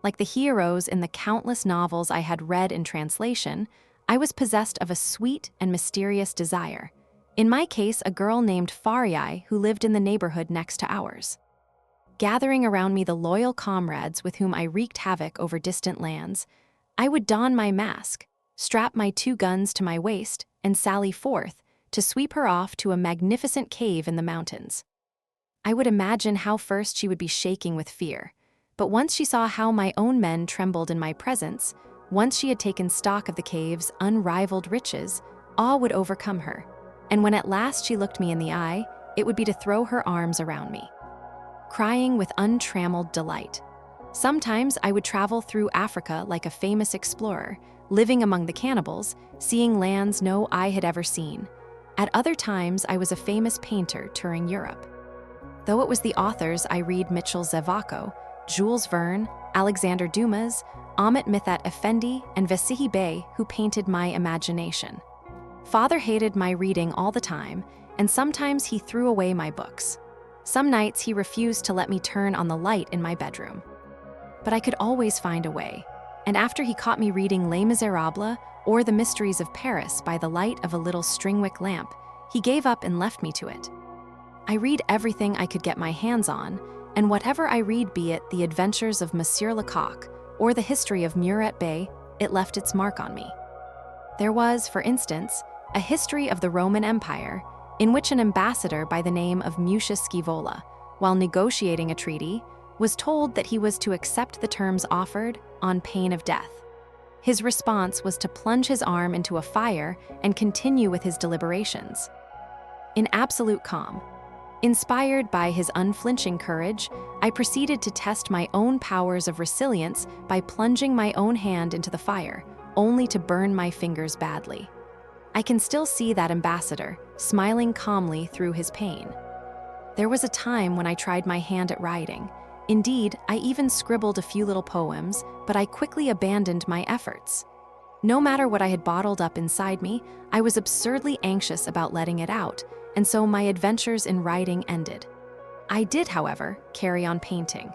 Like the heroes in the countless novels I had read in translation, I was possessed of a sweet and mysterious desire. In my case, a girl named Faryai who lived in the neighborhood next to ours. Gathering around me the loyal comrades with whom I wreaked havoc over distant lands, I would don my mask, strap my 2 guns to my waist, and sally forth to sweep her off to a magnificent cave in the mountains. I would imagine how first she would be shaking with fear, but once she saw how my own men trembled in my presence, once she had taken stock of the cave's unrivaled riches, awe would overcome her, and when at last she looked me in the eye, it would be to throw her arms around me, crying with untrammeled delight. Sometimes I would travel through Africa like a famous explorer, living among the cannibals, seeing lands no eye had ever seen. At other times, I was a famous painter touring Europe. Though it was the authors I read Mitchell Zevako, Jules Verne, Alexander Dumas, Ahmet Mithat Efendi, and Vasihi Bey who painted my imagination. Father hated my reading all the time, and sometimes he threw away my books. Some nights he refused to let me turn on the light in my bedroom. But I could always find a way, and after he caught me reading Les Miserables or The Mysteries of Paris by the light of a little stringwick lamp, he gave up and left me to it. I read everything I could get my hands on, and whatever I read, be it The Adventures of Monsieur Lecoq or the history of Murat Bey, it left its mark on me. There was, for instance, a history of the Roman Empire in which an ambassador by the name of Mucius Scaevola, while negotiating a treaty, was told that he was to accept the terms offered on pain of death. His response was to plunge his arm into a fire and continue with his deliberations. In absolute calm, inspired by his unflinching courage, I proceeded to test my own powers of resilience by plunging my own hand into the fire, only to burn my fingers badly. I can still see that ambassador, smiling calmly through his pain. There was a time when I tried my hand at writing. Indeed, I even scribbled a few little poems, but I quickly abandoned my efforts. No matter what I had bottled up inside me, I was absurdly anxious about letting it out, and so my adventures in writing ended. I did, however, carry on painting.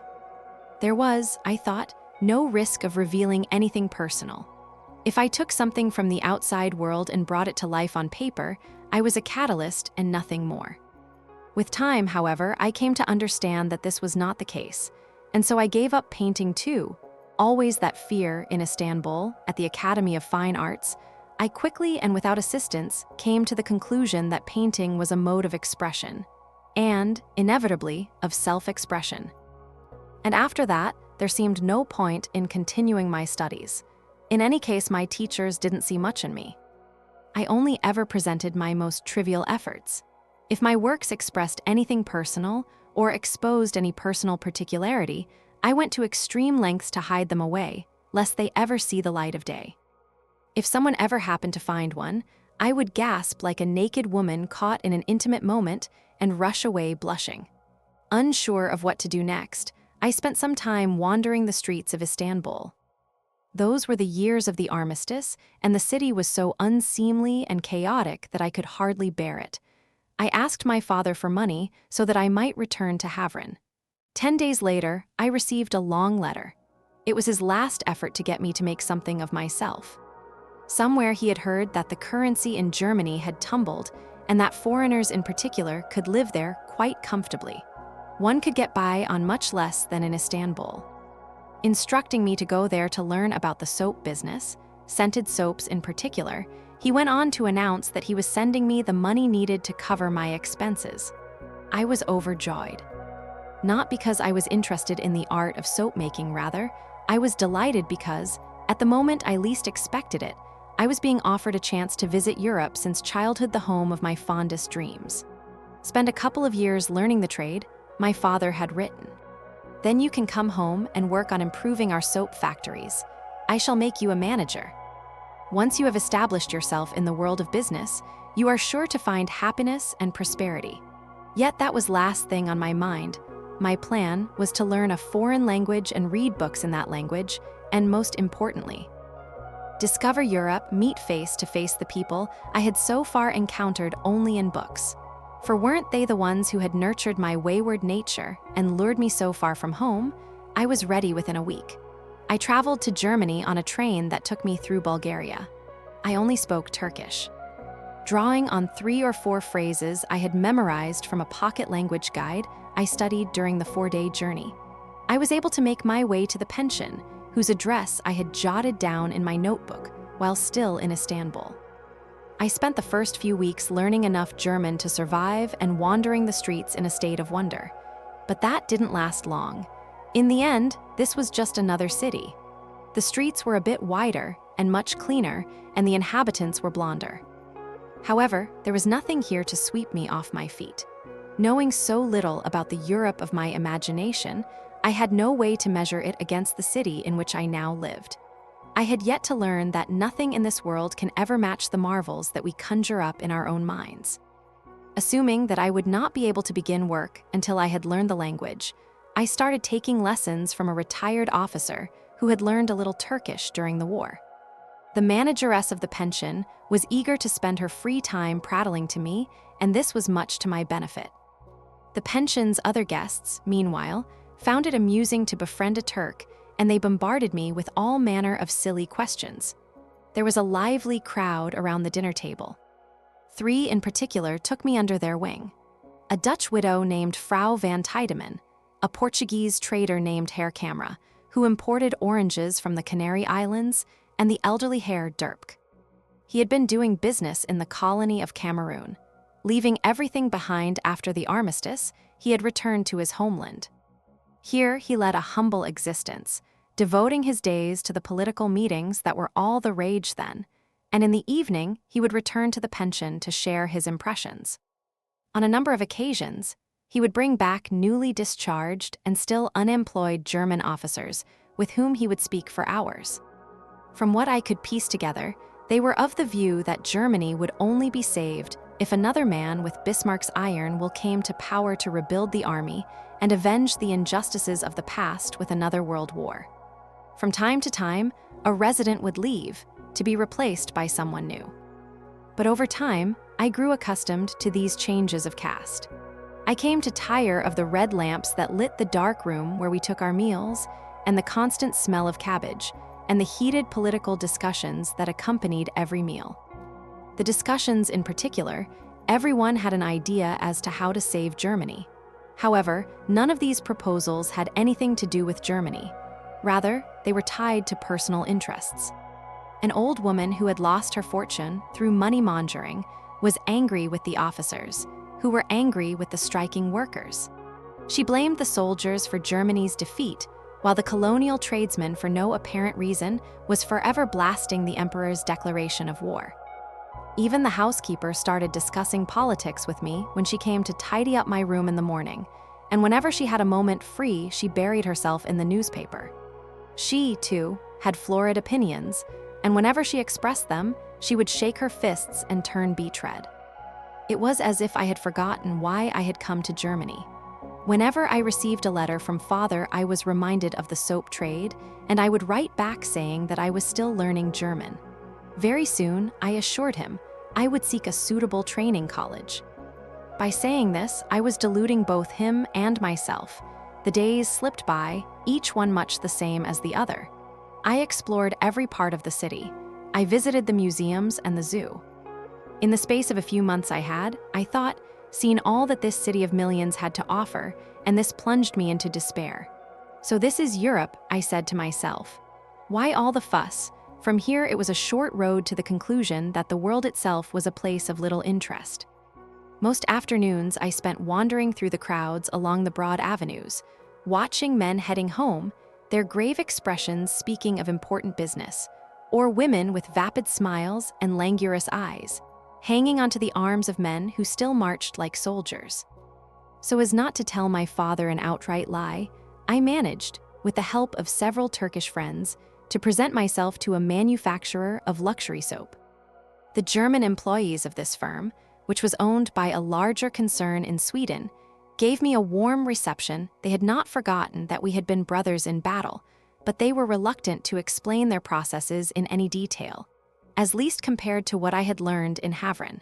There was, I thought, no risk of revealing anything personal. If I took something from the outside world and brought it to life on paper, I was a catalyst and nothing more. With time, however, I came to understand that this was not the case, and so I gave up painting too. Always that fear in Istanbul, at the Academy of Fine Arts, I quickly and without assistance came to the conclusion that painting was a mode of expression, and, inevitably, of self-expression. And after that, there seemed no point in continuing my studies. In any case, my teachers didn't see much in me. I only ever presented my most trivial efforts. If my works expressed anything personal or exposed any personal particularity, I went to extreme lengths to hide them away, lest they ever see the light of day. If someone ever happened to find one, I would gasp like a naked woman caught in an intimate moment and rush away blushing. Unsure of what to do next, I spent some time wandering the streets of Istanbul. Those were the years of the armistice, and the city was so unseemly and chaotic that I could hardly bear it. I asked my father for money so that I might return to Havrin. 10 days later, I received a long letter. It was his last effort to get me to make something of myself. Somewhere he had heard that the currency in Germany had tumbled and that foreigners in particular could live there quite comfortably. One could get by on much less than in Istanbul. Instructing me to go there to learn about the soap business, scented soaps in particular, he went on to announce that he was sending me the money needed to cover my expenses. I was overjoyed. Not because I was interested in the art of soap making, rather, I was delighted because, at the moment I least expected it, I was being offered a chance to visit Europe, since childhood the home of my fondest dreams. Spend a couple of years learning the trade, my father had written. Then you can come home and work on improving our soap factories. I shall make you a manager. Once you have established yourself in the world of business, you are sure to find happiness and prosperity. Yet that was last thing on my mind. My plan was to learn a foreign language and read books in that language, and most importantly, discover Europe, meet face to face the people I had so far encountered only in books. For weren't they the ones who had nurtured my wayward nature and lured me so far from home? I was ready within a week. I traveled to Germany on a train that took me through Bulgaria. I only spoke Turkish. Drawing on 3 or 4 phrases I had memorized from a pocket language guide I studied during the 4-day journey, I was able to make my way to the pension, whose address I had jotted down in my notebook while still in Istanbul. I spent the first few weeks learning enough German to survive and wandering the streets in a state of wonder. But that didn't last long. In the end, this was just another city. The streets were a bit wider and much cleaner, and the inhabitants were blonder. However, there was nothing here to sweep me off my feet. Knowing so little about the Europe of my imagination, I had no way to measure it against the city in which I now lived. I had yet to learn that nothing in this world can ever match the marvels that we conjure up in our own minds. Assuming that I would not be able to begin work until I had learned the language, I started taking lessons from a retired officer who had learned a little Turkish during the war. The manageress of the pension was eager to spend her free time prattling to me, and this was much to my benefit. The pension's other guests, meanwhile, found it amusing to befriend a Turk, and they bombarded me with all manner of silly questions. There was a lively crowd around the dinner table. 3 in particular took me under their wing: a Dutch widow named Frau van Tiedemann, a Portuguese trader named Herr Camera, who imported oranges from the Canary Islands, and the elderly Herr Dirk. He had been doing business in the colony of Cameroon. Leaving everything behind after the armistice, he had returned to his homeland. Here he led a humble existence, devoting his days to the political meetings that were all the rage then, and in the evening he would return to the pension to share his impressions. On a number of occasions, he would bring back newly discharged and still unemployed German officers with whom he would speak for hours. From what I could piece together, they were of the view that Germany would only be saved if another man with Bismarck's iron will came to power to rebuild the army and avenge the injustices of the past with another world war. From time to time, a resident would leave to be replaced by someone new. But over time, I grew accustomed to these changes of caste. I came to tire of the red lamps that lit the dark room where we took our meals, and the constant smell of cabbage, and the heated political discussions that accompanied every meal. The discussions in particular, everyone had an idea as to how to save Germany. However, none of these proposals had anything to do with Germany. Rather, they were tied to personal interests. An old woman who had lost her fortune through money laundering was angry with the officers, who were angry with the striking workers. She blamed the soldiers for Germany's defeat, while the colonial tradesman, for no apparent reason, was forever blasting the emperor's declaration of war. Even the housekeeper started discussing politics with me when she came to tidy up my room in the morning, and whenever she had a moment free, she buried herself in the newspaper. She, too, had florid opinions, and whenever she expressed them, she would shake her fists and turn beet red. It was as if I had forgotten why I had come to Germany. Whenever I received a letter from father, I was reminded of the soap trade, and I would write back saying that I was still learning German. Very soon, I assured him, I would seek a suitable training college. By saying this, I was deluding both him and myself. The days slipped by, each one much the same as the other. I explored every part of the city. I visited the museums and the zoo. In the space of a few months I thought, seen all that this city of millions had to offer, and this plunged me into despair. So this is Europe, I said to myself. Why all the fuss? From here it was a short road to the conclusion that the world itself was a place of little interest. Most afternoons I spent wandering through the crowds along the broad avenues, watching men heading home, their grave expressions speaking of important business, or women with vapid smiles and languorous eyes, hanging onto the arms of men who still marched like soldiers. So as not to tell my father an outright lie, I managed, with the help of several Turkish friends, to present myself to a manufacturer of luxury soap. The German employees of this firm, which was owned by a larger concern in Sweden, gave me a warm reception. They had not forgotten that we had been brothers in battle, but they were reluctant to explain their processes in any detail, as least compared to what I had learned in Havren.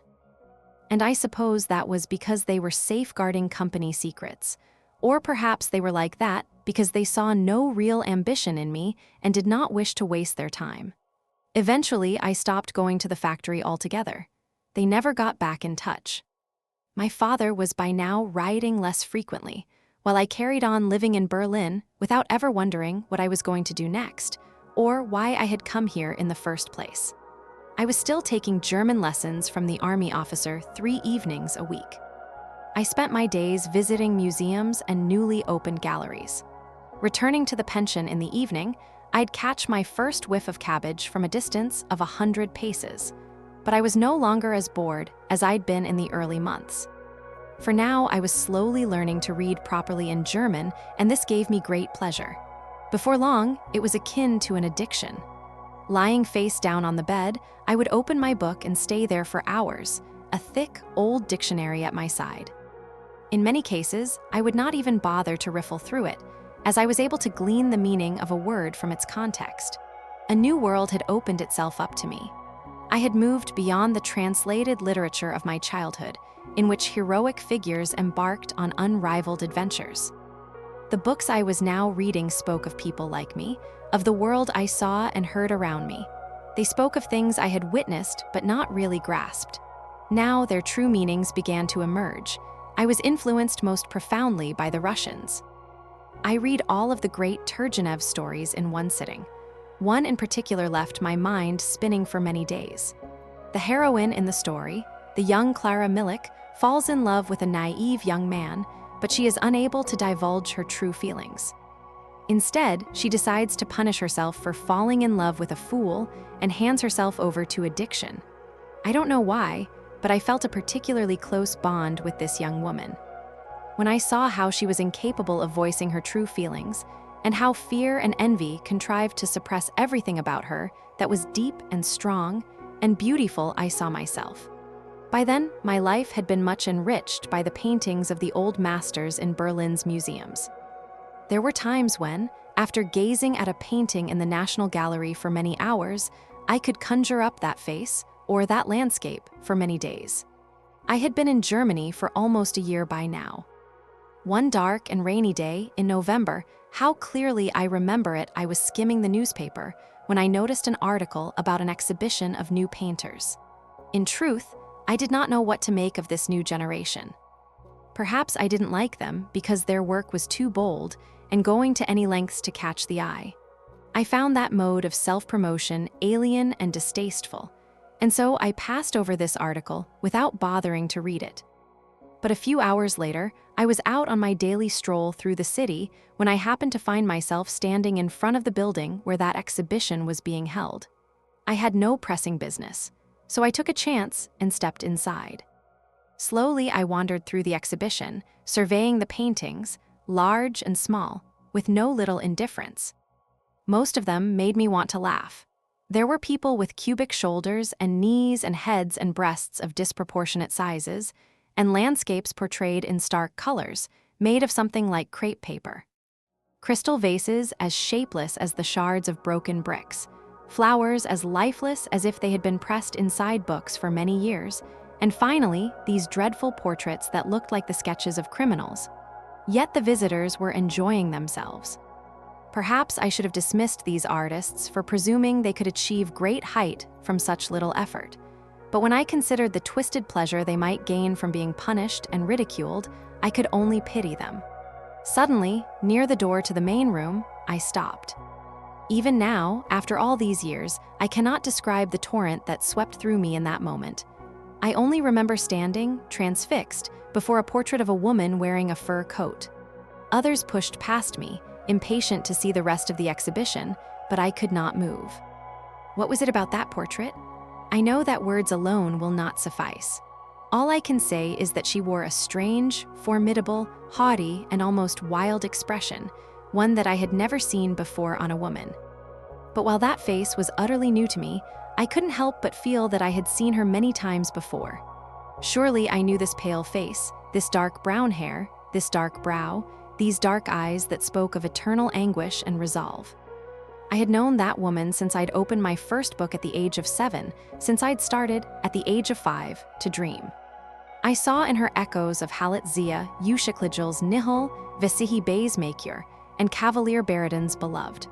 And I suppose that was because they were safeguarding company secrets, or perhaps they were like that because they saw no real ambition in me and did not wish to waste their time. Eventually, I stopped going to the factory altogether. They never got back in touch. My father was by now rioting less frequently, while I carried on living in Berlin without ever wondering what I was going to do next, or why I had come here in the first place. I was still taking German lessons from the army officer 3 evenings a week. I spent my days visiting museums and newly opened galleries. Returning to the pension in the evening, I'd catch my first whiff of cabbage from a distance of 100 paces, but I was no longer as bored as I'd been in the early months. For now, I was slowly learning to read properly in German, and this gave me great pleasure. Before long, it was akin to an addiction. Lying face down on the bed, I would open my book and stay there for hours, a thick, old dictionary at my side. In many cases, I would not even bother to riffle through it, as I was able to glean the meaning of a word from its context. A new world had opened itself up to me. I had moved beyond the translated literature of my childhood, in which heroic figures embarked on unrivaled adventures. The books I was now reading spoke of people like me, of the world I saw and heard around me. They spoke of things I had witnessed but not really grasped. Now their true meanings began to emerge. I was influenced most profoundly by the Russians. I read all of the great Turgenev stories in one sitting. One in particular left my mind spinning for many days. The heroine in the story, the young Clara Milik, falls in love with a naive young man, but she is unable to divulge her true feelings. Instead, she decides to punish herself for falling in love with a fool and hands herself over to addiction. I don't know why, but I felt a particularly close bond with this young woman. When I saw how she was incapable of voicing her true feelings, and how fear and envy contrived to suppress everything about her that was deep and strong and beautiful, I saw myself. By then, my life had been much enriched by the paintings of the old masters in Berlin's museums. There were times when, after gazing at a painting in the National Gallery for many hours, I could conjure up that face or that landscape for many days. I had been in Germany for almost a year by now. One dark and rainy day in November, how clearly I remember it, I was skimming the newspaper when I noticed an article about an exhibition of new painters. In truth, I did not know what to make of this new generation. Perhaps I didn't like them because their work was too bold and going to any lengths to catch the eye. I found that mode of self-promotion alien and distasteful, and so I passed over this article without bothering to read it. But a few hours later, I was out on my daily stroll through the city when I happened to find myself standing in front of the building where that exhibition was being held. I had no pressing business, so I took a chance and stepped inside. Slowly, I wandered through the exhibition, surveying the paintings, large and small, with no little indifference. Most of them made me want to laugh. There were people with cubic shoulders and knees and heads and breasts of disproportionate sizes, and landscapes portrayed in stark colors, made of something like crepe paper. Crystal vases as shapeless as the shards of broken bricks, flowers as lifeless as if they had been pressed inside books for many years, and finally, these dreadful portraits that looked like the sketches of criminals. Yet the visitors were enjoying themselves. Perhaps I should have dismissed these artists for presuming they could achieve great height from such little effort. But when I considered the twisted pleasure they might gain from being punished and ridiculed, I could only pity them. Suddenly, near the door to the main room, I stopped. Even now, after all these years, I cannot describe the torrent that swept through me in that moment. I only remember standing, transfixed, before a portrait of a woman wearing a fur coat. Others pushed past me, impatient to see the rest of the exhibition, but I could not move. What was it about that portrait? I know that words alone will not suffice. All I can say is that she wore a strange, formidable, haughty, and almost wild expression, one that I had never seen before on a woman. But while that face was utterly new to me, I couldn't help but feel that I had seen her many times before. Surely I knew this pale face, this dark brown hair, this dark brow, these dark eyes that spoke of eternal anguish and resolve. I had known that woman since I'd opened my first book at the age of 7, since I'd started, at the age of 5, to dream. I saw in her echoes of Halit Zia, Ushiklijil's Nihil, Vesihi Baysmakur, and Cavalier Baradin's beloved.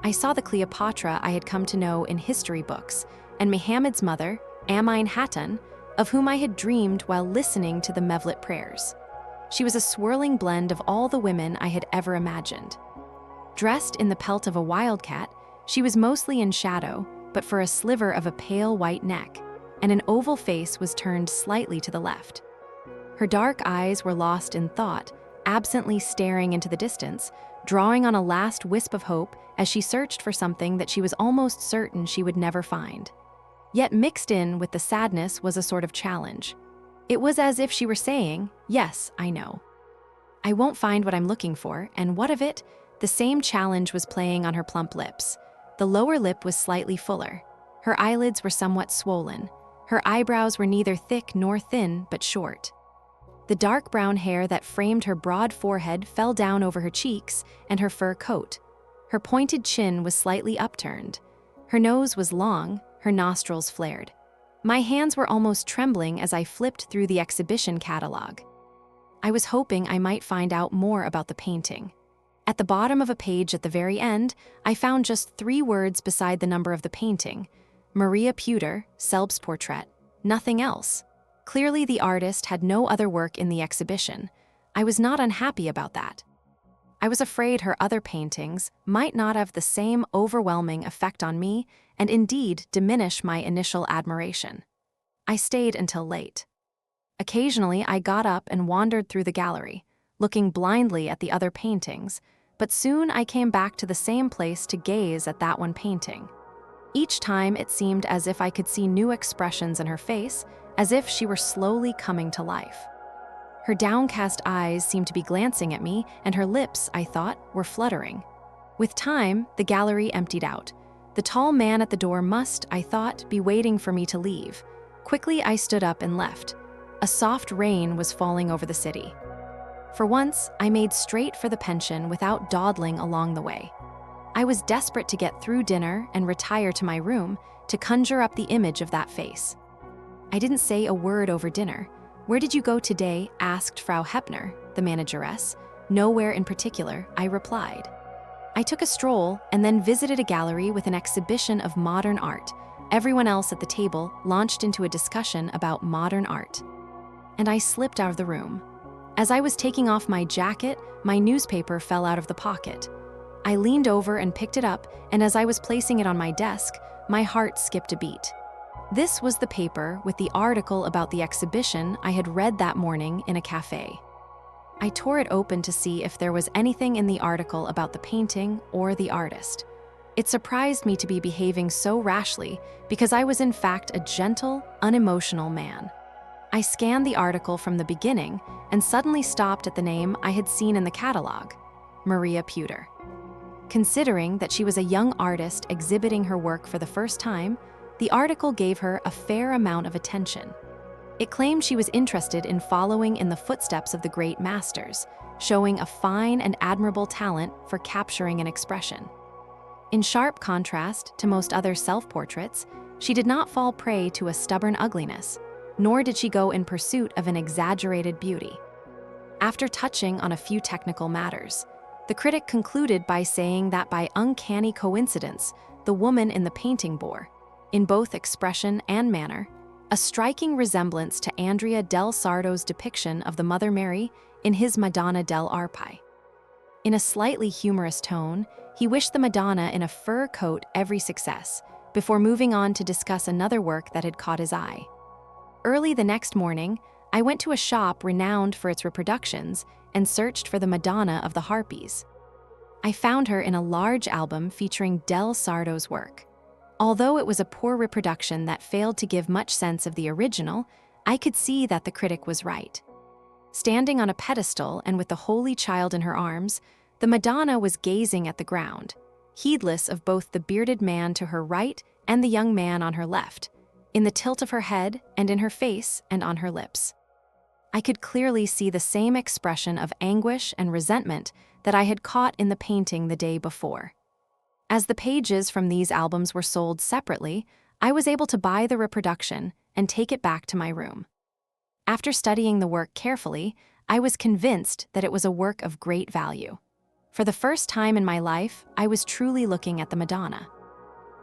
I saw the Cleopatra I had come to know in history books, and Muhammad's mother, Amine Hatun, of whom I had dreamed while listening to the Mevlit prayers. She was a swirling blend of all the women I had ever imagined. Dressed in the pelt of a wildcat, she was mostly in shadow, but for a sliver of a pale white neck, and an oval face was turned slightly to the left. Her dark eyes were lost in thought, absently staring into the distance, drawing on a last wisp of hope as she searched for something that she was almost certain she would never find. Yet mixed in with the sadness was a sort of challenge. It was as if she were saying, "Yes, I know. I won't find what I'm looking for, and what of it?" The same challenge was playing on her plump lips. The lower lip was slightly fuller. Her eyelids were somewhat swollen. Her eyebrows were neither thick nor thin, but short. The dark brown hair that framed her broad forehead fell down over her cheeks and her fur coat. Her pointed chin was slightly upturned. Her nose was long, her nostrils flared. My hands were almost trembling as I flipped through the exhibition catalog. I was hoping I might find out more about the painting. At the bottom of a page at the very end, I found just 3 words beside the number of the painting: Maria Pewter, Selbstportrait, portrait, nothing else. Clearly the artist had no other work in the exhibition. I was not unhappy about that. I was afraid her other paintings might not have the same overwhelming effect on me and indeed diminish my initial admiration. I stayed until late. Occasionally I got up and wandered through the gallery, looking blindly at the other paintings, but soon I came back to the same place to gaze at that one painting. Each time it seemed as if I could see new expressions in her face, as if she were slowly coming to life. Her downcast eyes seemed to be glancing at me, and her lips, I thought, were fluttering. With time, the gallery emptied out. The tall man at the door must, I thought, be waiting for me to leave. Quickly I stood up and left. A soft rain was falling over the city. For once, I made straight for the pension without dawdling along the way. I was desperate to get through dinner and retire to my room to conjure up the image of that face. I didn't say a word over dinner. "Where did you go today?" asked Frau Heppner, the manageress. "Nowhere in particular," I replied. I took a stroll and then visited a gallery with an exhibition of modern art. Everyone else at the table launched into a discussion about modern art. And I slipped out of the room. As I was taking off my jacket, my newspaper fell out of the pocket. I leaned over and picked it up, and as I was placing it on my desk, my heart skipped a beat. This was the paper with the article about the exhibition I had read that morning in a cafe. I tore it open to see if there was anything in the article about the painting or the artist. It surprised me to be behaving so rashly because I was in fact a gentle, unemotional man. I scanned the article from the beginning and suddenly stopped at the name I had seen in the catalog, Maria Pewter. Considering that she was a young artist exhibiting her work for the first time, the article gave her a fair amount of attention. It claimed she was interested in following in the footsteps of the great masters, showing a fine and admirable talent for capturing an expression. In sharp contrast to most other self-portraits, she did not fall prey to a stubborn ugliness, nor did she go in pursuit of an exaggerated beauty. After touching on a few technical matters, the critic concluded by saying that by uncanny coincidence, the woman in the painting bore, in both expression and manner, a striking resemblance to Andrea del Sarto's depiction of the Mother Mary in his Madonna dell'Arpi. In a slightly humorous tone, he wished the Madonna in a fur coat every success, before moving on to discuss another work that had caught his eye. Early the next morning, I went to a shop renowned for its reproductions and searched for the Madonna of the Harpies. I found her in a large album featuring Del Sardo's work. Although it was a poor reproduction that failed to give much sense of the original, I could see that the critic was right. Standing on a pedestal and with the Holy Child in her arms, the Madonna was gazing at the ground, heedless of both the bearded man to her right and the young man on her left, in the tilt of her head and in her face and on her lips. I could clearly see the same expression of anguish and resentment that I had caught in the painting the day before. As the pages from these albums were sold separately, I was able to buy the reproduction and take it back to my room. After studying the work carefully, I was convinced that it was a work of great value. For the first time in my life, I was truly looking at the Madonna.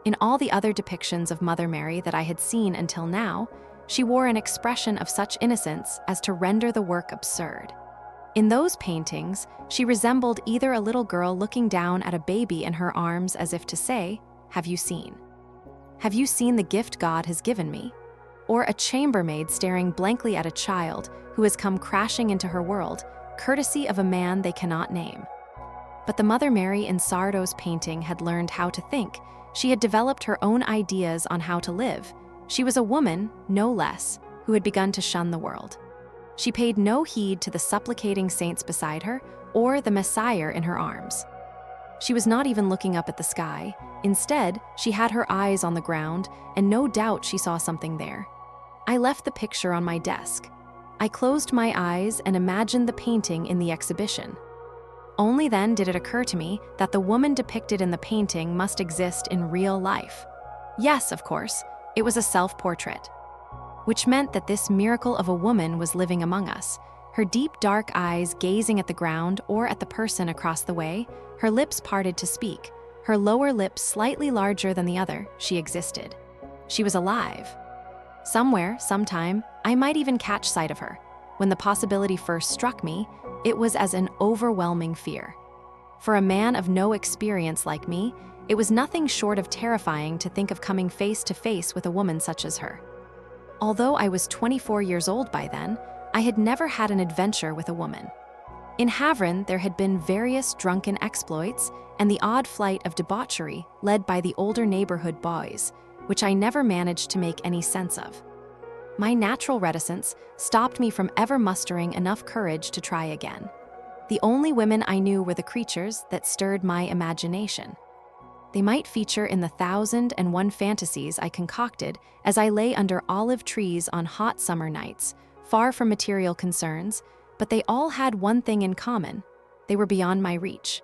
In all the other depictions of Mother Mary that I had seen until now, she wore an expression of such innocence as to render the work absurd. In those paintings, she resembled either a little girl looking down at a baby in her arms as if to say, "Have you seen? Have you seen the gift God has given me?" Or a chambermaid staring blankly at a child who has come crashing into her world, courtesy of a man they cannot name. But the Mother Mary in Sardo's painting had learned how to think. She had developed her own ideas on how to live. She was a woman, no less, who had begun to shun the world. She paid no heed to the supplicating saints beside her or the Messiah in her arms. She was not even looking up at the sky. Instead, she had her eyes on the ground, and no doubt she saw something there. I left the picture on my desk. I closed my eyes and imagined the painting in the exhibition. Only then did it occur to me that the woman depicted in the painting must exist in real life. Yes, of course, it was a self-portrait, which meant that this miracle of a woman was living among us, her deep dark eyes gazing at the ground or at the person across the way, her lips parted to speak, her lower lip slightly larger than the other. She existed. She was alive. Somewhere, sometime, I might even catch sight of her. When the possibility first struck me, it was as an overwhelming fear. For a man of no experience like me, it was nothing short of terrifying to think of coming face to face with a woman such as her. Although I was 24 years old by then, I had never had an adventure with a woman. In Havren, there had been various drunken exploits and the odd flight of debauchery led by the older neighborhood boys, which I never managed to make any sense of. My natural reticence stopped me from ever mustering enough courage to try again. The only women I knew were the creatures that stirred my imagination. They might feature in the 1,001 fantasies I concocted as I lay under olive trees on hot summer nights, far from material concerns, but they all had one thing in common: they were beyond my reach.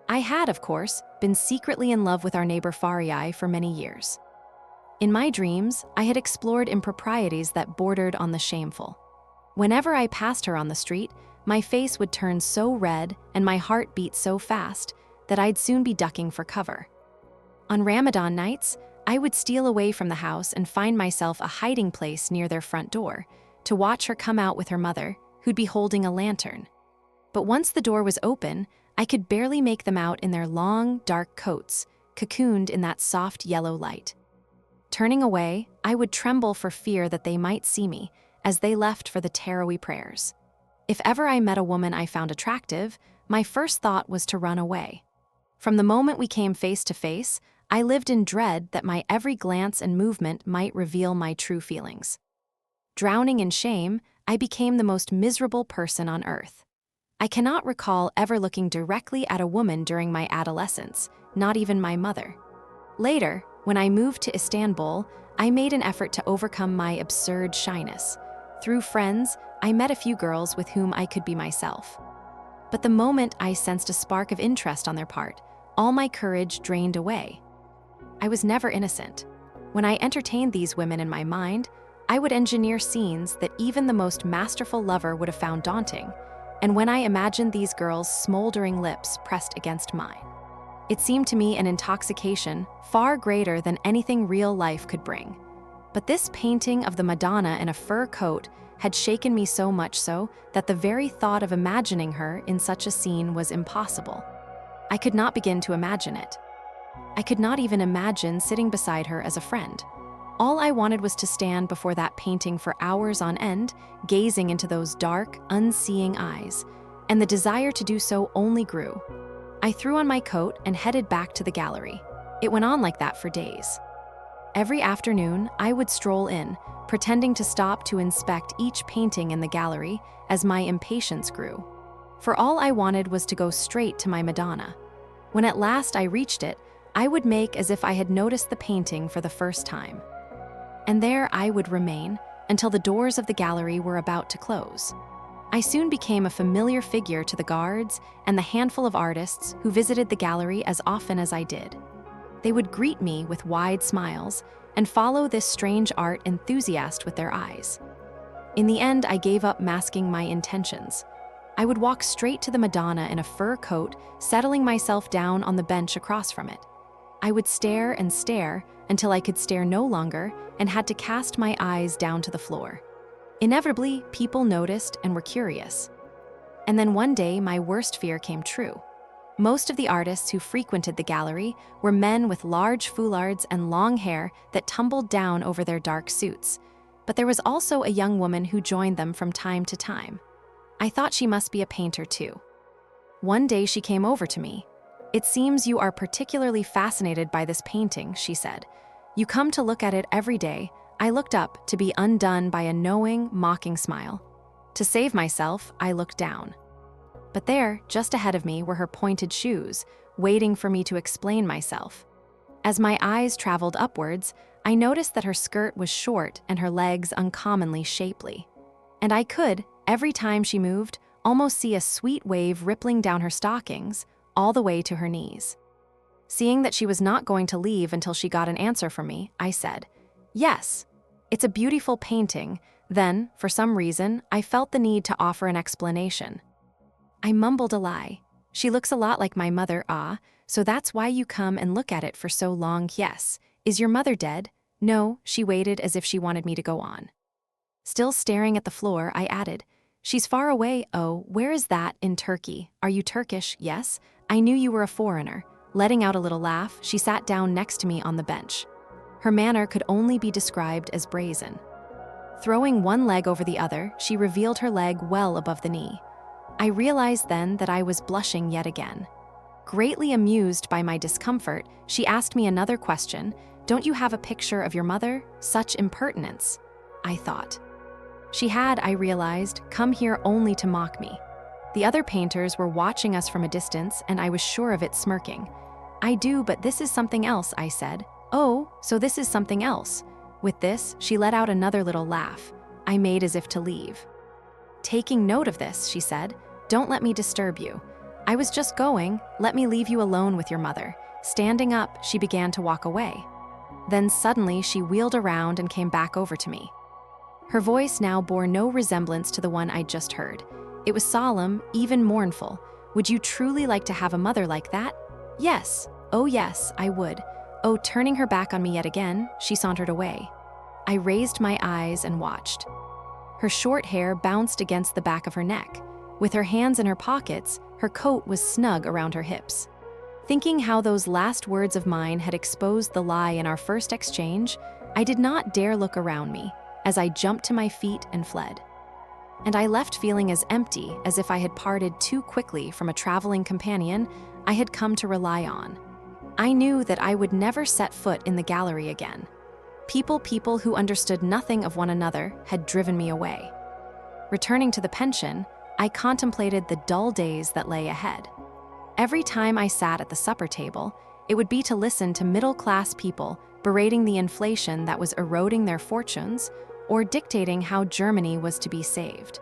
I had, of course, been secretly in love with our neighbor Farii for many years. In my dreams, I had explored improprieties that bordered on the shameful. Whenever I passed her on the street, my face would turn so red and my heart beat so fast that I'd soon be ducking for cover. On Ramadan nights, I would steal away from the house and find myself a hiding place near their front door to watch her come out with her mother, who'd be holding a lantern. But once the door was open, I could barely make them out in their long, dark coats, cocooned in that soft yellow light. Turning away, I would tremble for fear that they might see me as they left for the Tarawih prayers. If ever I met a woman I found attractive, my first thought was to run away. From the moment we came face to face, I lived in dread that my every glance and movement might reveal my true feelings. Drowning in shame, I became the most miserable person on earth. I cannot recall ever looking directly at a woman during my adolescence, not even my mother. Later, when I moved to Istanbul, I made an effort to overcome my absurd shyness. Through friends, I met a few girls with whom I could be myself. But the moment I sensed a spark of interest on their part, all my courage drained away. I was never innocent. When I entertained these women in my mind, I would engineer scenes that even the most masterful lover would have found daunting, and when I imagined these girls' smoldering lips pressed against mine, it seemed to me an intoxication far greater than anything real life could bring. But this painting of the Madonna in a fur coat had shaken me so much so that the very thought of imagining her in such a scene was impossible. I could not begin to imagine it. I could not even imagine sitting beside her as a friend. All I wanted was to stand before that painting for hours on end, gazing into those dark, unseeing eyes, and the desire to do so only grew. I threw on my coat and headed back to the gallery. It went on like that for days. Every afternoon, I would stroll in, pretending to stop to inspect each painting in the gallery as my impatience grew. For all I wanted was to go straight to my Madonna. When at last I reached it, I would make as if I had noticed the painting for the first time. And there I would remain until the doors of the gallery were about to close. I soon became a familiar figure to the guards and the handful of artists who visited the gallery as often as I did. They would greet me with wide smiles and follow this strange art enthusiast with their eyes. In the end, I gave up masking my intentions. I would walk straight to the Madonna in a fur coat, settling myself down on the bench across from it. I would stare and stare until I could stare no longer and had to cast my eyes down to the floor. Inevitably, people noticed and were curious. And then one day, my worst fear came true. Most of the artists who frequented the gallery were men with large foulards and long hair that tumbled down over their dark suits. But there was also a young woman who joined them from time to time. I thought she must be a painter too. One day she came over to me. "It seems you are particularly fascinated by this painting," she said. "You come to look at it every day." I looked up to be undone by a knowing, mocking smile. To save myself, I looked down. But there, just ahead of me, were her pointed shoes, waiting for me to explain myself. As my eyes traveled upwards, I noticed that her skirt was short and her legs uncommonly shapely. And I could, every time she moved, almost see a sweet wave rippling down her stockings, all the way to her knees. Seeing that she was not going to leave until she got an answer from me, I said, "Yes, it's a beautiful painting." Then, for some reason, I felt the need to offer an explanation. I mumbled a lie. "She looks a lot like my mother, so that's why you come and look at it for so long, yes. Is your mother dead?" "No," she waited as if she wanted me to go on. Still staring at the floor, I added, "She's far away." "Oh, where is that?" "In Turkey." "Are you Turkish?" "Yes." "I knew you were a foreigner." Letting out a little laugh, she sat down next to me on the bench. Her manner could only be described as brazen. Throwing one leg over the other, she revealed her leg well above the knee. I realized then that I was blushing yet again. Greatly amused by my discomfort, she asked me another question. "Don't you have a picture of your mother?" Such impertinence, I thought. She had, I realized, come here only to mock me. The other painters were watching us from a distance, and I was sure of it, smirking. "I do, but this is something else," I said. "Oh, so this is something else." With this, she let out another little laugh. I made as if to leave. "Taking note of this," she said, "don't let me disturb you." "I was just going. Let me leave you alone with your mother." Standing up, she began to walk away. Then suddenly she wheeled around and came back over to me. Her voice now bore no resemblance to the one I'd just heard. It was solemn, even mournful. "Would you truly like to have a mother like that?" "Yes. Oh yes, I would." Oh, turning her back on me yet again, she sauntered away. I raised my eyes and watched. Her short hair bounced against the back of her neck. With her hands in her pockets, her coat was snug around her hips. Thinking how those last words of mine had exposed the lie in our first exchange, I did not dare look around me, as I jumped to my feet and fled. And I left feeling as empty as if I had parted too quickly from a traveling companion I had come to rely on. I knew that I would never set foot in the gallery again. People who understood nothing of one another had driven me away. Returning to the pension, I contemplated the dull days that lay ahead. Every time I sat at the supper table, it would be to listen to middle-class people berating the inflation that was eroding their fortunes or dictating how Germany was to be saved.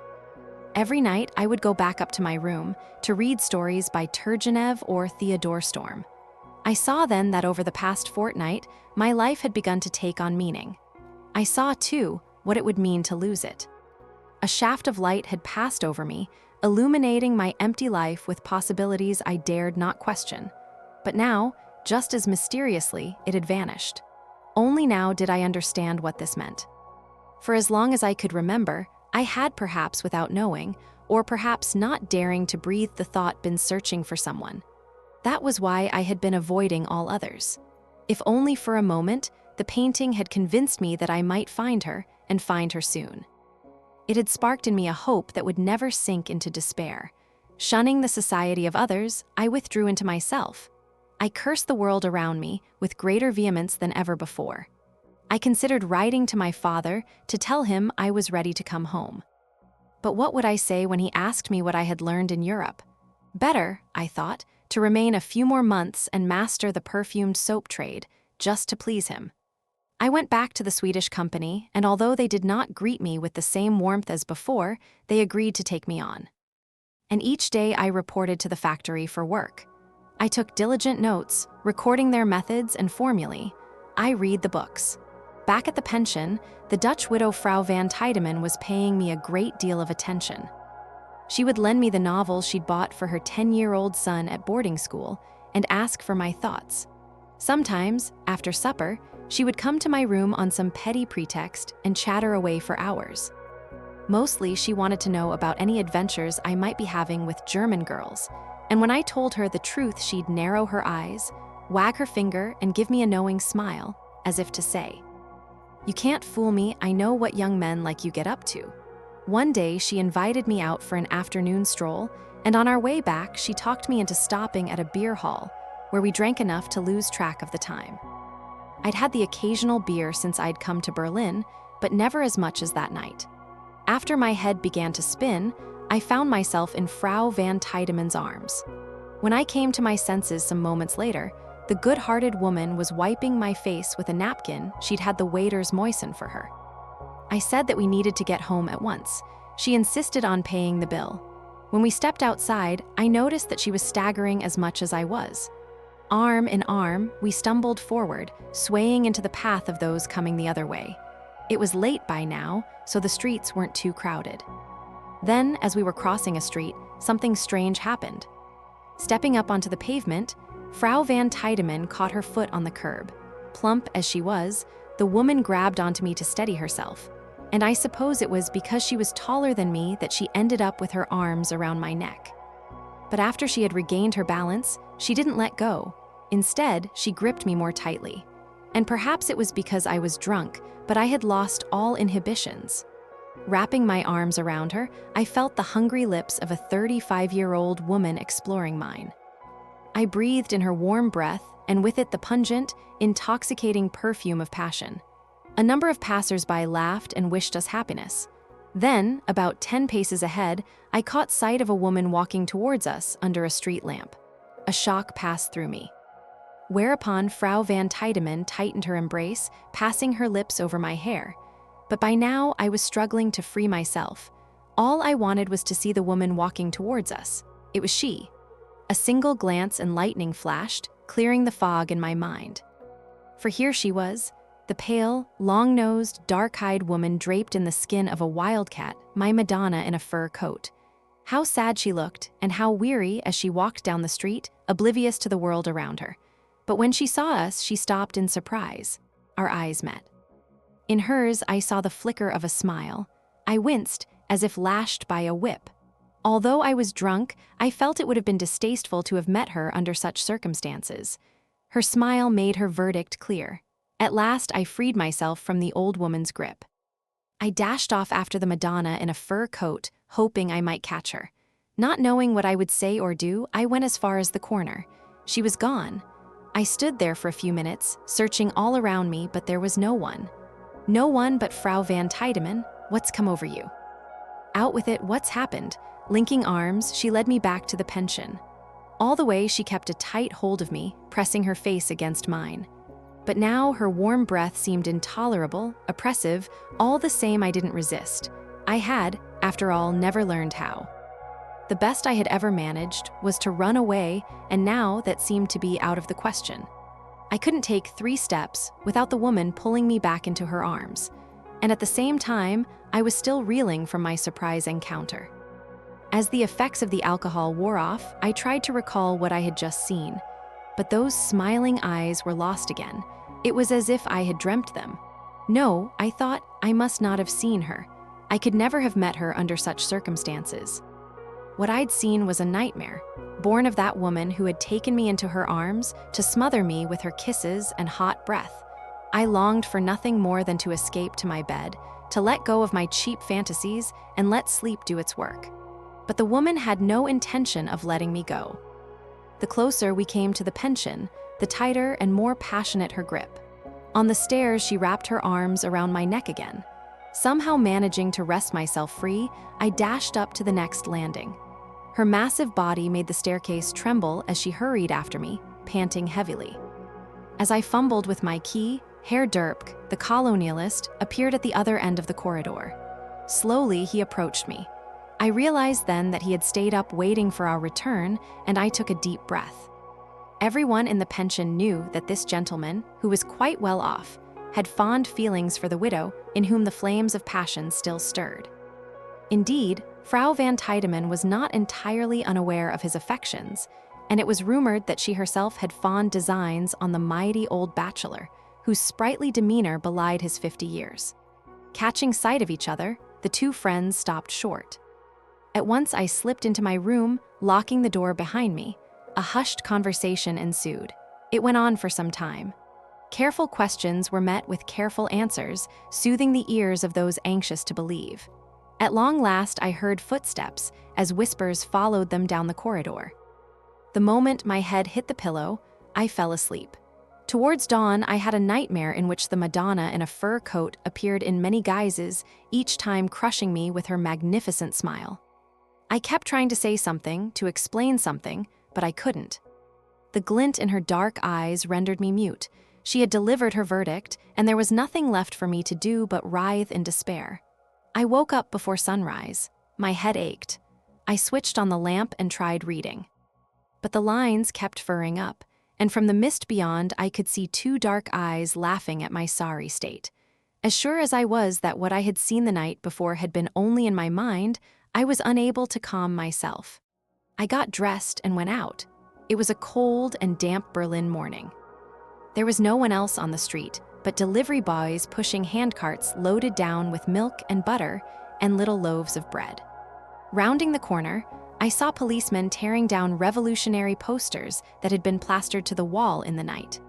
Every night, I would go back up to my room to read stories by Turgenev or Theodore Storm. I saw then that over the past fortnight, my life had begun to take on meaning. I saw, too, what it would mean to lose it. A shaft of light had passed over me, illuminating my empty life with possibilities I dared not question. But now, just as mysteriously, it had vanished. Only now did I understand what this meant. For as long as I could remember, I had perhaps without knowing, or perhaps not daring to breathe the thought, been searching for someone. That was why I had been avoiding all others. If only for a moment, the painting had convinced me that I might find her, and find her soon. It had sparked in me a hope that would never sink into despair. Shunning the society of others, I withdrew into myself. I cursed the world around me with greater vehemence than ever before. I considered writing to my father to tell him I was ready to come home. But what would I say when he asked me what I had learned in Europe? Better, I thought, to remain a few more months and master the perfumed soap trade, just to please him. I went back to the Swedish company, and although they did not greet me with the same warmth as before, they agreed to take me on. And each day I reported to the factory for work. I took diligent notes, recording their methods and formulae. I read the books. Back at the pension, the Dutch widow Frau van Tiedemann was paying me a great deal of attention. She would lend me the novels she'd bought for her 10-year-old son at boarding school and ask for my thoughts. Sometimes, after supper, she would come to my room on some petty pretext and chatter away for hours. Mostly, she wanted to know about any adventures I might be having with German girls, and when I told her the truth, she'd narrow her eyes, wag her finger, and give me a knowing smile, as if to say, "You can't fool me, I know what young men like you get up to." One day, she invited me out for an afternoon stroll, and on our way back, she talked me into stopping at a beer hall, where we drank enough to lose track of the time. I'd had the occasional beer since I'd come to Berlin, but never as much as that night. After my head began to spin, I found myself in Frau van Tiedemann's arms. When I came to my senses some moments later, the good-hearted woman was wiping my face with a napkin she'd had the waiters moisten for her. I said that we needed to get home at once. She insisted on paying the bill. When we stepped outside, I noticed that she was staggering as much as I was. Arm in arm, we stumbled forward, swaying into the path of those coming the other way. It was late by now, so the streets weren't too crowded. Then, as we were crossing a street, something strange happened. Stepping up onto the pavement, Frau van Tiedemann caught her foot on the curb. Plump as she was, the woman grabbed onto me to steady herself, and I suppose it was because she was taller than me that she ended up with her arms around my neck. But after she had regained her balance, she didn't let go. Instead, she gripped me more tightly. And perhaps it was because I was drunk, but I had lost all inhibitions. Wrapping my arms around her, I felt the hungry lips of a 35-year-old woman exploring mine. I breathed in her warm breath, and with it the pungent, intoxicating perfume of passion. A number of passers-by laughed and wished us happiness. Then, about 10 paces ahead, I caught sight of a woman walking towards us under a street lamp. A shock passed through me. Whereupon Frau van Tiedemann tightened her embrace, passing her lips over my hair. But by now, I was struggling to free myself. All I wanted was to see the woman walking towards us. It was she. A single glance and lightning flashed, clearing the fog in my mind. For here she was, the pale, long-nosed, dark-eyed woman draped in the skin of a wildcat, my Madonna in a fur coat. How sad she looked, and how weary as she walked down the street, oblivious to the world around her. But when she saw us, she stopped in surprise. Our eyes met. In hers, I saw the flicker of a smile. I winced, as if lashed by a whip. Although I was drunk, I felt it would have been distasteful to have met her under such circumstances. Her smile made her verdict clear. At last, I freed myself from the old woman's grip. I dashed off after the Madonna in a fur coat, hoping I might catch her. Not knowing what I would say or do, I went as far as the corner. She was gone. I stood there for a few minutes, searching all around me, but there was no one. No one but Frau van Tiedemann. What's come over you? Out with it, what's happened? Linking arms, she led me back to the pension. All the way, she kept a tight hold of me, pressing her face against mine. But now her warm breath seemed intolerable, oppressive. All the same, I didn't resist. I had, after all, never learned how. The best I had ever managed was to run away, and now that seemed to be out of the question. I couldn't take 3 steps without the woman pulling me back into her arms, and at the same time, I was still reeling from my surprise encounter. As the effects of the alcohol wore off, I tried to recall what I had just seen, but those smiling eyes were lost again. It was as if I had dreamt them. No, I thought, I must not have seen her. I could never have met her under such circumstances. What I'd seen was a nightmare, born of that woman who had taken me into her arms to smother me with her kisses and hot breath. I longed for nothing more than to escape to my bed, to let go of my cheap fantasies and let sleep do its work. But the woman had no intention of letting me go. The closer we came to the pension, the tighter and more passionate her grip. On the stairs, she wrapped her arms around my neck again. Somehow managing to wrest myself free, I dashed up to the next landing. Her massive body made the staircase tremble as she hurried after me, panting heavily. As I fumbled with my key, Herr Derpk, the colonialist, appeared at the other end of the corridor. Slowly, he approached me. I realized then that he had stayed up waiting for our return, and I took a deep breath. Everyone in the pension knew that this gentleman, who was quite well off, had fond feelings for the widow in whom the flames of passion still stirred. Indeed, Frau van Tiedemann was not entirely unaware of his affections, and it was rumored that she herself had fond designs on the mighty old bachelor, whose sprightly demeanor belied his 50 years. Catching sight of each other, the two friends stopped short. At once I slipped into my room, locking the door behind me. A hushed conversation ensued. It went on for some time. Careful questions were met with careful answers, soothing the ears of those anxious to believe. At long last, I heard footsteps as whispers followed them down the corridor. The moment my head hit the pillow, I fell asleep. Towards dawn, I had a nightmare in which the Madonna in a fur coat appeared in many guises, each time crushing me with her magnificent smile. I kept trying to say something, to explain something, but I couldn't. The glint in her dark eyes rendered me mute. She had delivered her verdict, and there was nothing left for me to do but writhe in despair. I woke up before sunrise. My head ached. I switched on the lamp and tried reading. But the lines kept furring up, and from the mist beyond I could see two dark eyes laughing at my sorry state. As sure as I was that what I had seen the night before had been only in my mind, I was unable to calm myself. I got dressed and went out. It was a cold and damp Berlin morning. There was no one else on the street, but delivery boys pushing handcarts loaded down with milk and butter and little loaves of bread. Rounding the corner, I saw policemen tearing down revolutionary posters that had been plastered to the wall in the night.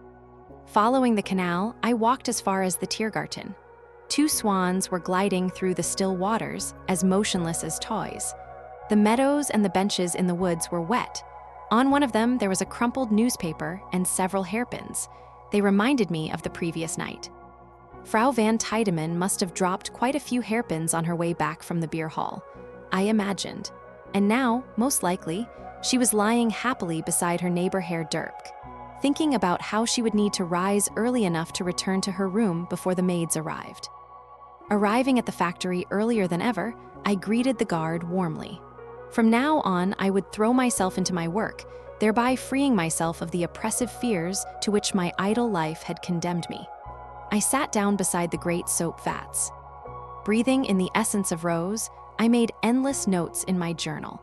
Following the canal, I walked as far as the Tiergarten. Two swans were gliding through the still waters, as motionless as toys. The meadows and the benches in the woods were wet. On one of them, there was a crumpled newspaper and several hairpins. They reminded me of the previous night. Frau van Tiedemann must have dropped quite a few hairpins on her way back from the beer hall, I imagined. And now, most likely, she was lying happily beside her neighbor Herr Derpk, thinking about how she would need to rise early enough to return to her room before the maids arrived. Arriving at the factory earlier than ever, I greeted the guard warmly. From now on, I would throw myself into my work, thereby freeing myself of the oppressive fears to which my idle life had condemned me. I sat down beside the great soap vats. Breathing in the essence of rose, I made endless notes in my journal.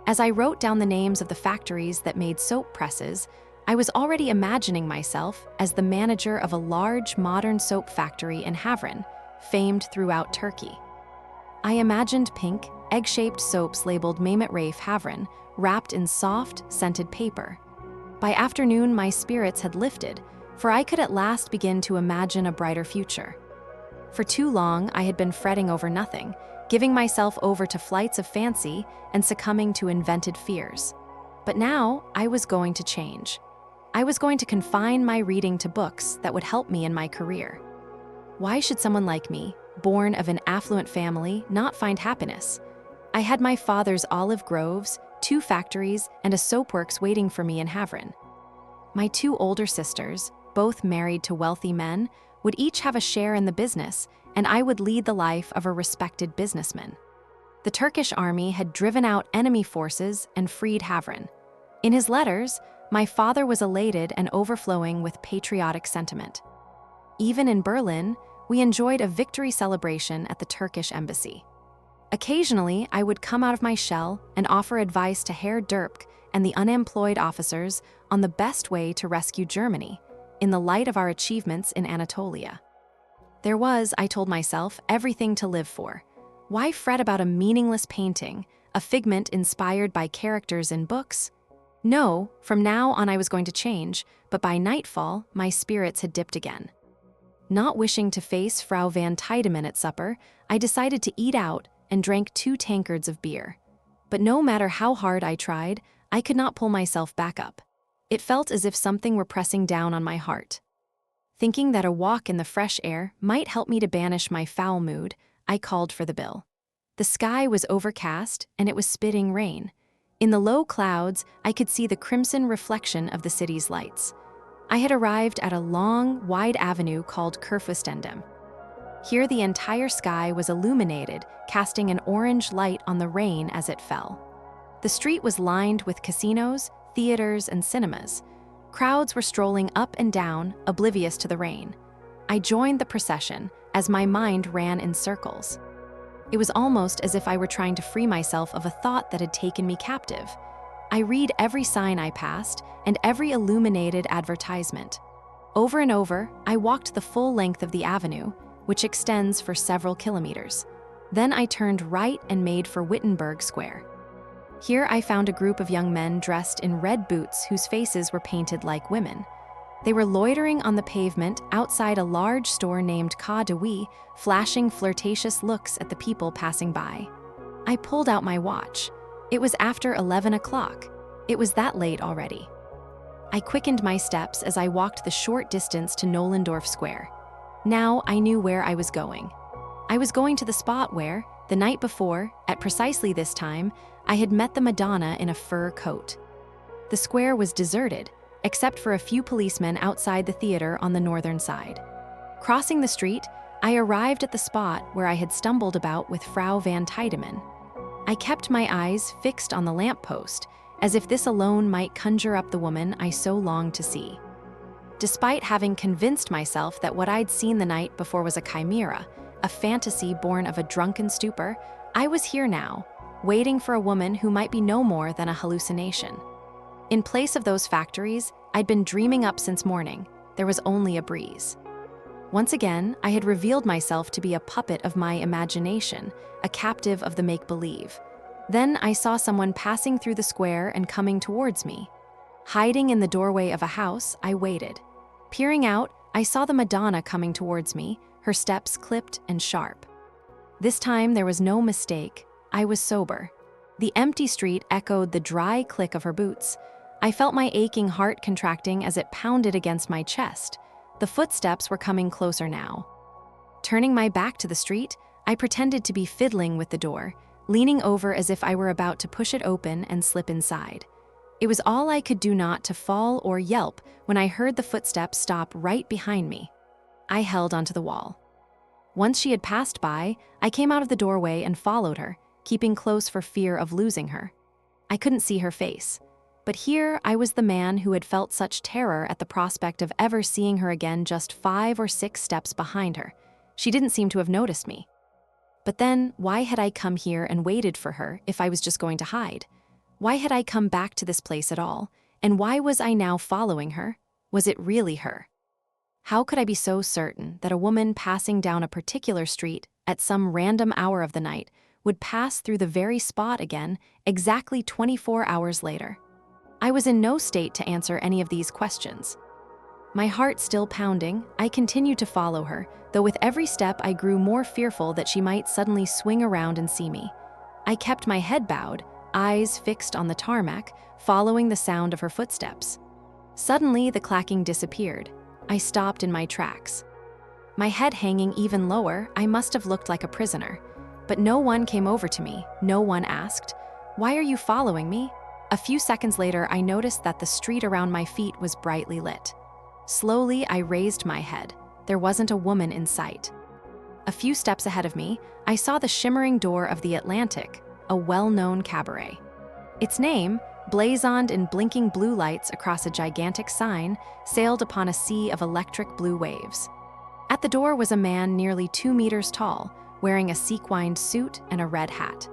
As I wrote down the names of the factories that made soap presses, I was already imagining myself as the manager of a large modern soap factory in Havran, famed throughout Turkey. I imagined pink, egg-shaped soaps labeled Mehmet Rafe Havran, wrapped in soft, scented paper. By afternoon, my spirits had lifted, for I could at last begin to imagine a brighter future. For too long, I had been fretting over nothing, giving myself over to flights of fancy and succumbing to invented fears. But now, I was going to change. I was going to confine my reading to books that would help me in my career. Why should someone like me, born of an affluent family, not find happiness? I had my father's olive groves, 2 factories, and a soapworks waiting for me in Havran. My 2 older sisters, both married to wealthy men, would each have a share in the business, and I would lead the life of a respected businessman. The Turkish army had driven out enemy forces and freed Havran. In his letters, my father was elated and overflowing with patriotic sentiment. Even in Berlin, we enjoyed a victory celebration at the Turkish embassy. Occasionally, I would come out of my shell and offer advice to Herr Derpk and the unemployed officers on the best way to rescue Germany, in the light of our achievements in Anatolia. There was, I told myself, everything to live for. Why fret about a meaningless painting, a figment inspired by characters in books? No, from now on I was going to change, but by nightfall, my spirits had dipped again. Not wishing to face Frau van Tiedemann at supper, I decided to eat out and drank 2 tankards of beer. But no matter how hard I tried, I could not pull myself back up. It felt as if something were pressing down on my heart. Thinking that a walk in the fresh air might help me to banish my foul mood, I called for the bill. The sky was overcast and it was spitting rain. In the low clouds, I could see the crimson reflection of the city's lights. I had arrived at a long, wide avenue called Kurfürstendamm. Here the entire sky was illuminated, casting an orange light on the rain as it fell. The street was lined with casinos, theaters, and cinemas. Crowds were strolling up and down, oblivious to the rain. I joined the procession as my mind ran in circles. It was almost as if I were trying to free myself of a thought that had taken me captive. I read every sign I passed and every illuminated advertisement. Over and over, I walked the full length of the avenue, which extends for several kilometers. Then I turned right and made for Wittenberg Square. Here I found a group of young men dressed in red boots whose faces were painted like women. They were loitering on the pavement outside a large store named Cas de Oui, flashing flirtatious looks at the people passing by. I pulled out my watch. It was after 11 o'clock. It was that late already. I quickened my steps as I walked the short distance to Nollendorf Square. Now I knew where I was going. I was going to the spot where, the night before, at precisely this time, I had met the Madonna in a fur coat. The square was deserted, except for a few policemen outside the theater on the northern side. Crossing the street, I arrived at the spot where I had stumbled about with Frau van Tiedemann. I kept my eyes fixed on the lamppost, as if this alone might conjure up the woman I so longed to see. Despite having convinced myself that what I'd seen the night before was a chimera, a fantasy born of a drunken stupor, I was here now, waiting for a woman who might be no more than a hallucination. In place of those factories I'd been dreaming up since morning, there was only a breeze. Once again, I had revealed myself to be a puppet of my imagination, a captive of the make-believe. Then I saw someone passing through the square and coming towards me. Hiding in the doorway of a house, I waited. Peering out, I saw the Madonna coming towards me, her steps clipped and sharp. This time there was no mistake. I was sober. The empty street echoed the dry click of her boots. I felt my aching heart contracting as it pounded against my chest. The footsteps were coming closer now. Turning my back to the street, I pretended to be fiddling with the door, leaning over as if I were about to push it open and slip inside. It was all I could do not to fall or yelp when I heard the footsteps stop right behind me. I held onto the wall. Once she had passed by, I came out of the doorway and followed her, keeping close for fear of losing her. I couldn't see her face. But here I was the man who had felt such terror at the prospect of ever seeing her again just 5 or 6 steps behind her. She didn't seem to have noticed me. But then, why had I come here and waited for her if I was just going to hide? Why had I come back to this place at all? And why was I now following her? Was it really her? How could I be so certain that a woman passing down a particular street at some random hour of the night would pass through the very spot again exactly 24 hours later? I was in no state to answer any of these questions. My heart still pounding, I continued to follow her, though with every step I grew more fearful that she might suddenly swing around and see me. I kept my head bowed, eyes fixed on the tarmac, following the sound of her footsteps. Suddenly, the clacking disappeared. I stopped in my tracks. My head hanging even lower, I must have looked like a prisoner. But no one came over to me, no one asked, "Why are you following me?" A few seconds later, I noticed that the street around my feet was brightly lit. Slowly, I raised my head. There wasn't a woman in sight. A few steps ahead of me, I saw the shimmering door of the Atlantic, a well-known cabaret. Its name, blazoned in blinking blue lights across a gigantic sign, sailed upon a sea of electric blue waves. At the door was a man nearly 2 meters tall, wearing a sequined suit and a red hat.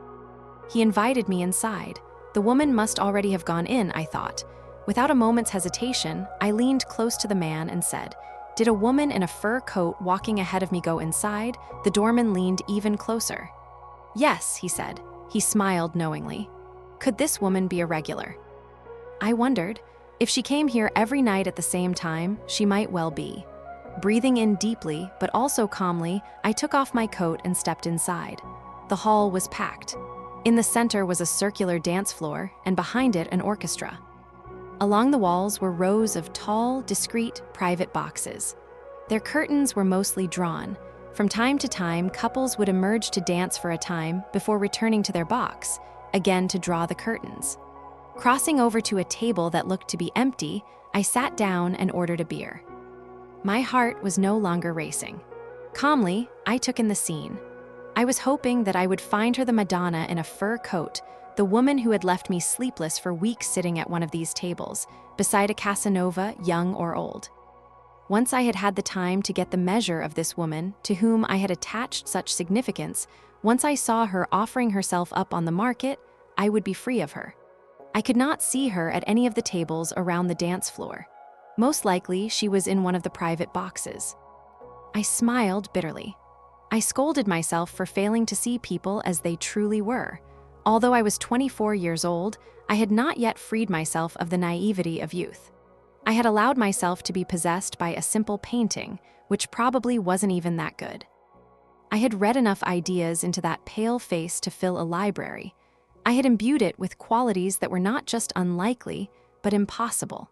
He invited me inside. The woman must already have gone in, I thought. Without a moment's hesitation, I leaned close to the man and said, "Did a woman in a fur coat walking ahead of me go inside?" The doorman leaned even closer. "Yes," he said. He smiled knowingly. Could this woman be a regular? I wondered. If she came here every night at the same time, she might well be. Breathing in deeply, but also calmly, I took off my coat and stepped inside. The hall was packed. In the center was a circular dance floor, and behind it an orchestra. Along the walls were rows of tall, discreet, private boxes. Their curtains were mostly drawn. From time to time, couples would emerge to dance for a time before returning to their box, again to draw the curtains. Crossing over to a table that looked to be empty, I sat down and ordered a beer. My heart was no longer racing. Calmly, I took in the scene. I was hoping that I would find her the Madonna in a fur coat, the woman who had left me sleepless for weeks sitting at one of these tables, beside a Casanova, young or old. Once I had had the time to get the measure of this woman, to whom I had attached such significance, once I saw her offering herself up on the market, I would be free of her. I could not see her at any of the tables around the dance floor. Most likely, she was in one of the private boxes. I smiled bitterly. I scolded myself for failing to see people as they truly were. Although I was 24 years old, I had not yet freed myself of the naivety of youth. I had allowed myself to be possessed by a simple painting, which probably wasn't even that good. I had read enough ideas into that pale face to fill a library. I had imbued it with qualities that were not just unlikely, but impossible.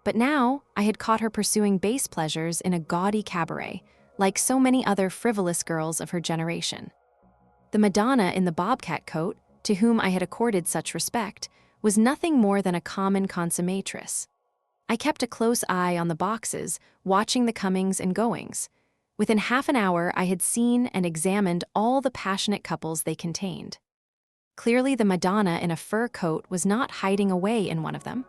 But now, I had caught her pursuing base pleasures in a gaudy cabaret, like so many other frivolous girls of her generation. The Madonna in the bobcat coat, to whom I had accorded such respect, was nothing more than a common consummatress. I kept a close eye on the boxes, watching the comings and goings. Within half an hour, I had seen and examined all the passionate couples they contained. Clearly, the Madonna in a fur coat was not hiding away in one of them.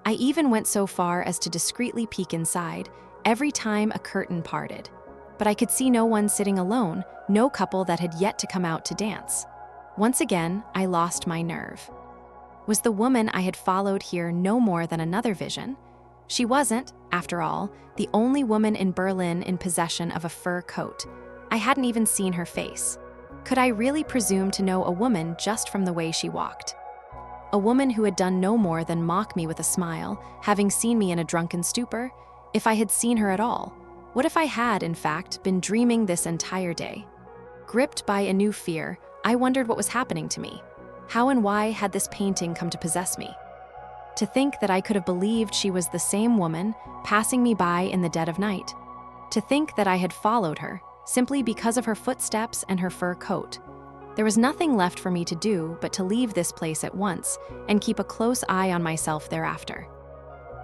I even went so far as to discreetly peek inside, every time a curtain parted. But I could see no one sitting alone, no couple that had yet to come out to dance. Once again, I lost my nerve. Was the woman I had followed here no more than another vision? She wasn't, after all, the only woman in Berlin in possession of a fur coat. I hadn't even seen her face. Could I really presume to know a woman just from the way she walked? A woman who had done no more than mock me with a smile, having seen me in a drunken stupor? If I had seen her at all? What if I had, in fact, been dreaming this entire day? Gripped by a new fear, I wondered what was happening to me. How and why had this painting come to possess me? To think that I could have believed she was the same woman, passing me by in the dead of night. To think that I had followed her, simply because of her footsteps and her fur coat. There was nothing left for me to do but to leave this place at once and keep a close eye on myself thereafter.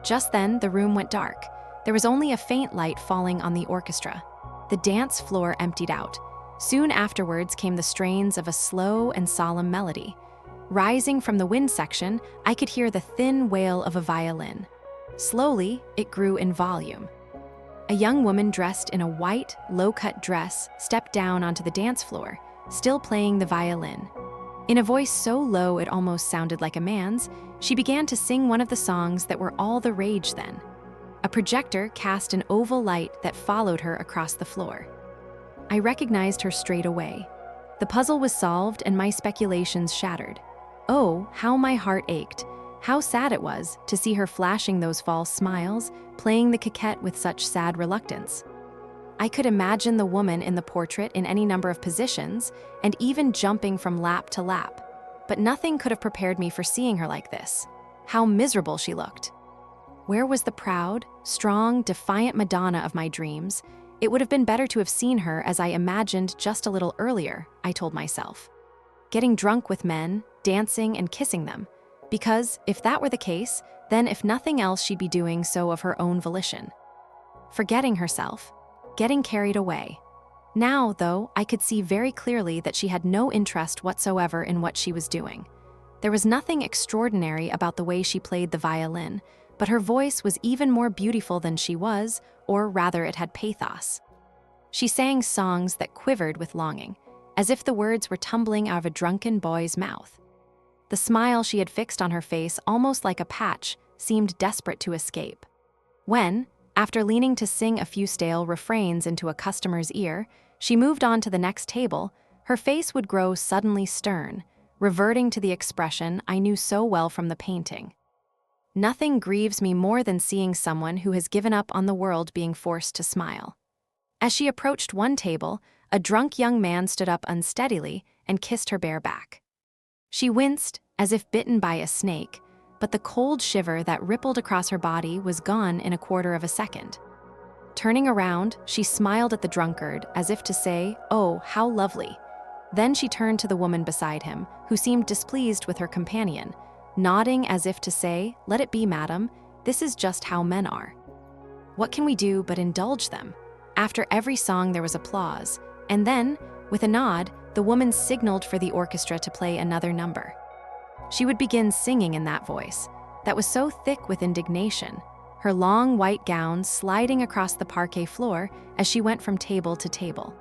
Just then, the room went dark. There was only a faint light falling on the orchestra. The dance floor emptied out. Soon afterwards came the strains of a slow and solemn melody. Rising from the wind section, I could hear the thin wail of a violin. Slowly, it grew in volume. A young woman dressed in a white, low-cut dress stepped down onto the dance floor, still playing the violin. In a voice so low it almost sounded like a man's, she began to sing one of the songs that were all the rage then. A projector cast an oval light that followed her across the floor. I recognized her straight away. The puzzle was solved and my speculations shattered. Oh, how my heart ached. How sad it was to see her flashing those false smiles, playing the coquette with such sad reluctance. I could imagine the woman in the portrait in any number of positions, and even jumping from lap to lap. But nothing could have prepared me for seeing her like this. How miserable she looked. Where was the proud, strong, defiant Madonna of my dreams? It would have been better to have seen her as I imagined just a little earlier, I told myself. Getting drunk with men, dancing and kissing them. Because, if that were the case, then if nothing else she'd be doing so of her own volition. Forgetting herself. Getting carried away. Now, though, I could see very clearly that she had no interest whatsoever in what she was doing. There was nothing extraordinary about the way she played the violin, but her voice was even more beautiful than she was, or rather it had pathos. She sang songs that quivered with longing, as if the words were tumbling out of a drunken boy's mouth. The smile she had fixed on her face, almost like a patch, seemed desperate to escape. When, after leaning to sing a few stale refrains into a customer's ear, she moved on to the next table, her face would grow suddenly stern, reverting to the expression I knew so well from the painting. Nothing grieves me more than seeing someone who has given up on the world being forced to smile. As she approached one table, a drunk young man stood up unsteadily and kissed her bare back. She winced, as if bitten by a snake, but the cold shiver that rippled across her body was gone in a quarter of a second. Turning around, she smiled at the drunkard, as if to say, "Oh, how lovely." Then she turned to the woman beside him, who seemed displeased with her companion, nodding as if to say, "Let it be, madam, this is just how men are." What can we do but indulge them? After every song there was applause, and then, with a nod, the woman signaled for the orchestra to play another number. She would begin singing in that voice, that was so thick with indignation, her long white gown sliding across the parquet floor as she went from table to table.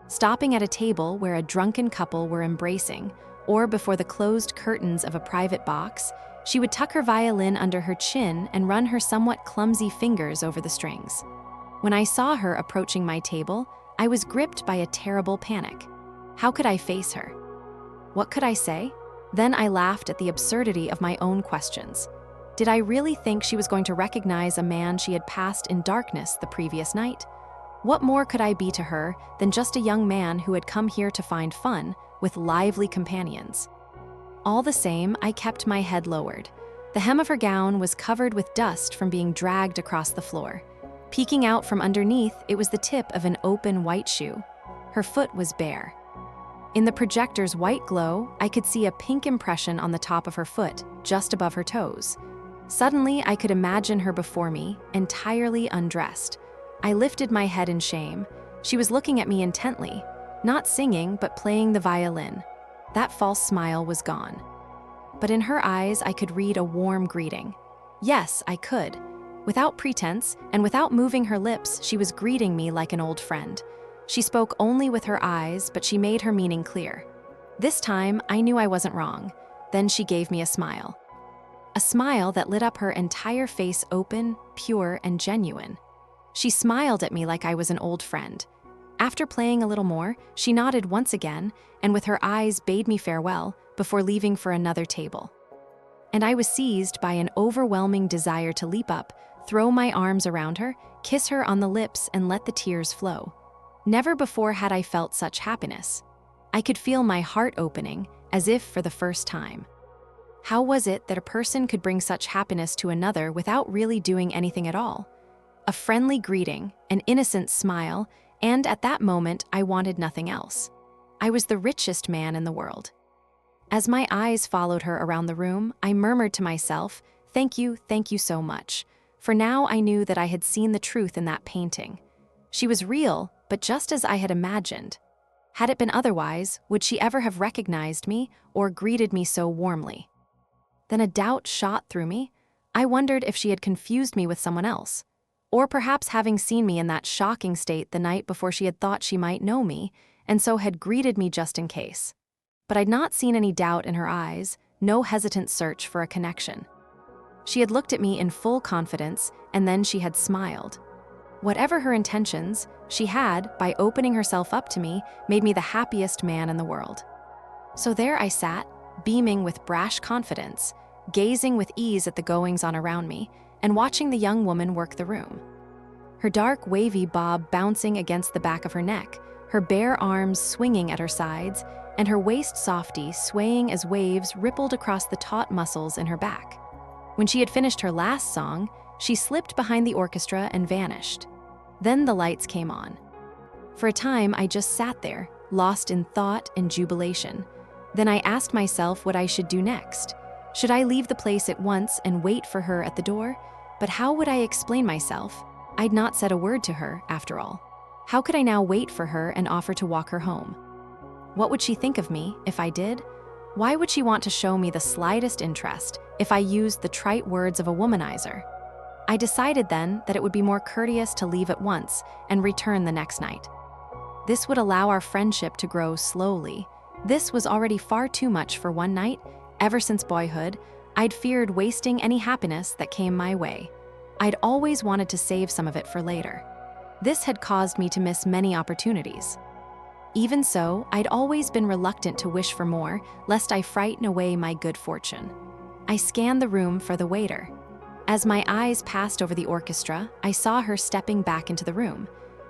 Stopping at a table where a drunken couple were embracing, or before the closed curtains of a private box, she would tuck her violin under her chin and run her somewhat clumsy fingers over the strings. When I saw her approaching my table, I was gripped by a terrible panic. How could I face her? What could I say? Then I laughed at the absurdity of my own questions. Did I really think she was going to recognize a man she had passed in darkness the previous night? What more could I be to her than just a young man who had come here to find fun with lively companions? All the same, I kept my head lowered. The hem of her gown was covered with dust from being dragged across the floor. Peeking out from underneath, it was the tip of an open white shoe. Her foot was bare. In the projector's white glow, I could see a pink impression on the top of her foot, just above her toes. Suddenly, I could imagine her before me, entirely undressed. I lifted my head in shame. She was looking at me intently, not singing, but playing the violin. That false smile was gone. But in her eyes, I could read a warm greeting. Yes, I could. Without pretense, and without moving her lips, she was greeting me like an old friend. She spoke only with her eyes, but she made her meaning clear. This time, I knew I wasn't wrong. Then she gave me a smile. A smile that lit up her entire face, open, pure, and genuine. She smiled at me like I was an old friend. After playing a little more, she nodded once again, and with her eyes bade me farewell before leaving for another table. And I was seized by an overwhelming desire to leap up, throw my arms around her, kiss her on the lips, and let the tears flow. Never before had I felt such happiness. I could feel my heart opening, as if for the first time. How was it that a person could bring such happiness to another without really doing anything at all? A friendly greeting, an innocent smile, and at that moment I wanted nothing else. I was the richest man in the world. As my eyes followed her around the room, I murmured to myself, thank you so much. For now I knew that I had seen the truth in that painting. She was real, but just as I had imagined. Had it been otherwise, would she ever have recognized me or greeted me so warmly? Then a doubt shot through me. I wondered if she had confused me with someone else, or perhaps having seen me in that shocking state the night before she had thought she might know me, and so had greeted me just in case. But I'd not seen any doubt in her eyes, no hesitant search for a connection. She had looked at me in full confidence, and then she had smiled. Whatever her intentions, she had, by opening herself up to me, made me the happiest man in the world. So there I sat, beaming with brash confidence, gazing with ease at the goings-on around me, and watching the young woman work the room. Her dark, wavy bob bouncing against the back of her neck, her bare arms swinging at her sides, and her waist softy swaying as waves rippled across the taut muscles in her back. When she had finished her last song, she slipped behind the orchestra and vanished. Then the lights came on. For a time, I just sat there, lost in thought and jubilation. Then I asked myself what I should do next. Should I leave the place at once and wait for her at the door? But how would I explain myself? I'd not said a word to her, after all. How could I now wait for her and offer to walk her home? What would she think of me if I did? Why would she want to show me the slightest interest if I used the trite words of a womanizer? I decided then that it would be more courteous to leave at once and return the next night. This would allow our friendship to grow slowly. This was already far too much for one night. Ever since boyhood, I'd feared wasting any happiness that came my way. I'd always wanted to save some of it for later. This had caused me to miss many opportunities. Even so, I'd always been reluctant to wish for more, lest I frighten away my good fortune. I scanned the room for the waiter. As my eyes passed over the orchestra, I saw her stepping back into the room.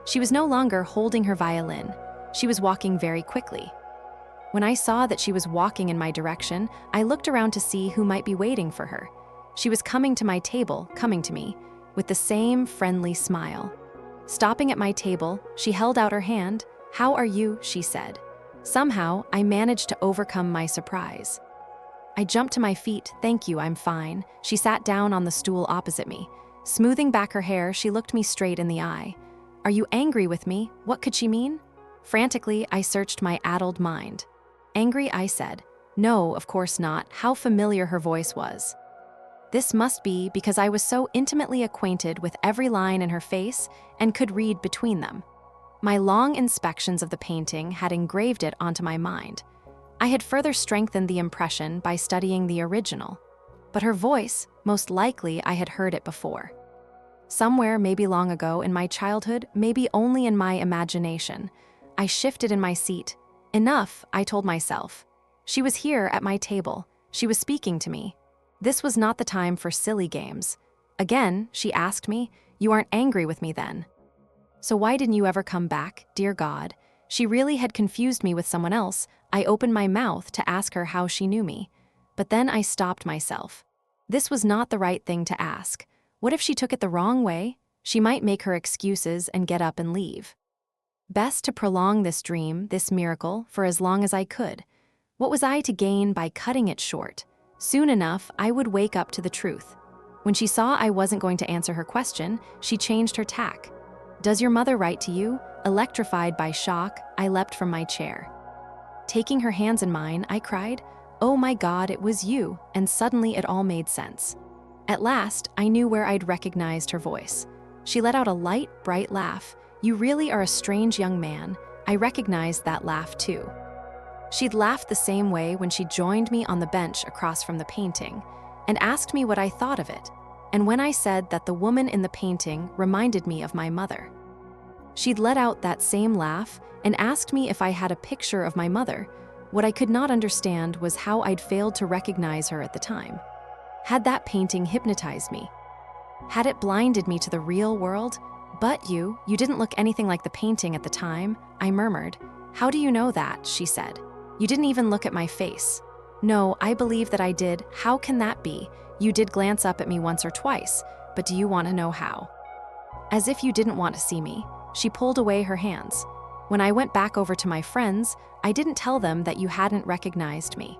She was no longer holding her violin. She was walking very quickly. When I saw that she was walking in my direction, I looked around to see who might be waiting for her. She was coming to my table, coming to me, with the same friendly smile. Stopping at my table, she held out her hand. "How are you?" she said. Somehow, I managed to overcome my surprise. I jumped to my feet. "Thank you, I'm fine." She sat down on the stool opposite me. Smoothing back her hair, she looked me straight in the eye. "Are you angry with me?" What could she mean? Frantically, I searched my addled mind. "Angry?" I said. "No, of course not." How familiar her voice was. This must be because I was so intimately acquainted with every line in her face and could read between them. My long inspections of the painting had engraved it onto my mind. I had further strengthened the impression by studying the original. But her voice, most likely I had heard it before. Somewhere, maybe long ago in my childhood, maybe only in my imagination. I shifted in my seat. Enough, I told myself. She was here at my table. She was speaking to me. This was not the time for silly games. Again, she asked me, "You aren't angry with me then?" "So why didn't you ever come back, dear God?" She really had confused me with someone else. I opened my mouth to ask her how she knew me. But then I stopped myself. This was not the right thing to ask. What if she took it the wrong way? She might make her excuses and get up and leave. Best to prolong this dream, this miracle, for as long as I could. What was I to gain by cutting it short? Soon enough, I would wake up to the truth. When she saw I wasn't going to answer her question, she changed her tack. "Does your mother write to you?" Electrified by shock, I leapt from my chair. Taking her hands in mine, I cried, "Oh my God, it was you," and suddenly it all made sense. At last, I knew where I'd recognized her voice. She let out a light, bright laugh. "You really are a strange young man." I recognized that laugh too. She'd laughed the same way when she joined me on the bench across from the painting and asked me what I thought of it, and when I said that the woman in the painting reminded me of my mother. She'd let out that same laugh and asked me if I had a picture of my mother. What I could not understand was how I'd failed to recognize her at the time. Had that painting hypnotized me? Had it blinded me to the real world? "But you didn't look anything like the painting at the time," I murmured. "How do you know that?" she said. "You didn't even look at my face." "No, I believe that I did." "How can that be? You did glance up at me once or twice, but do you want to know how?" As if you didn't want to see me, she pulled away her hands. "When I went back over to my friends, I didn't tell them that you hadn't recognized me.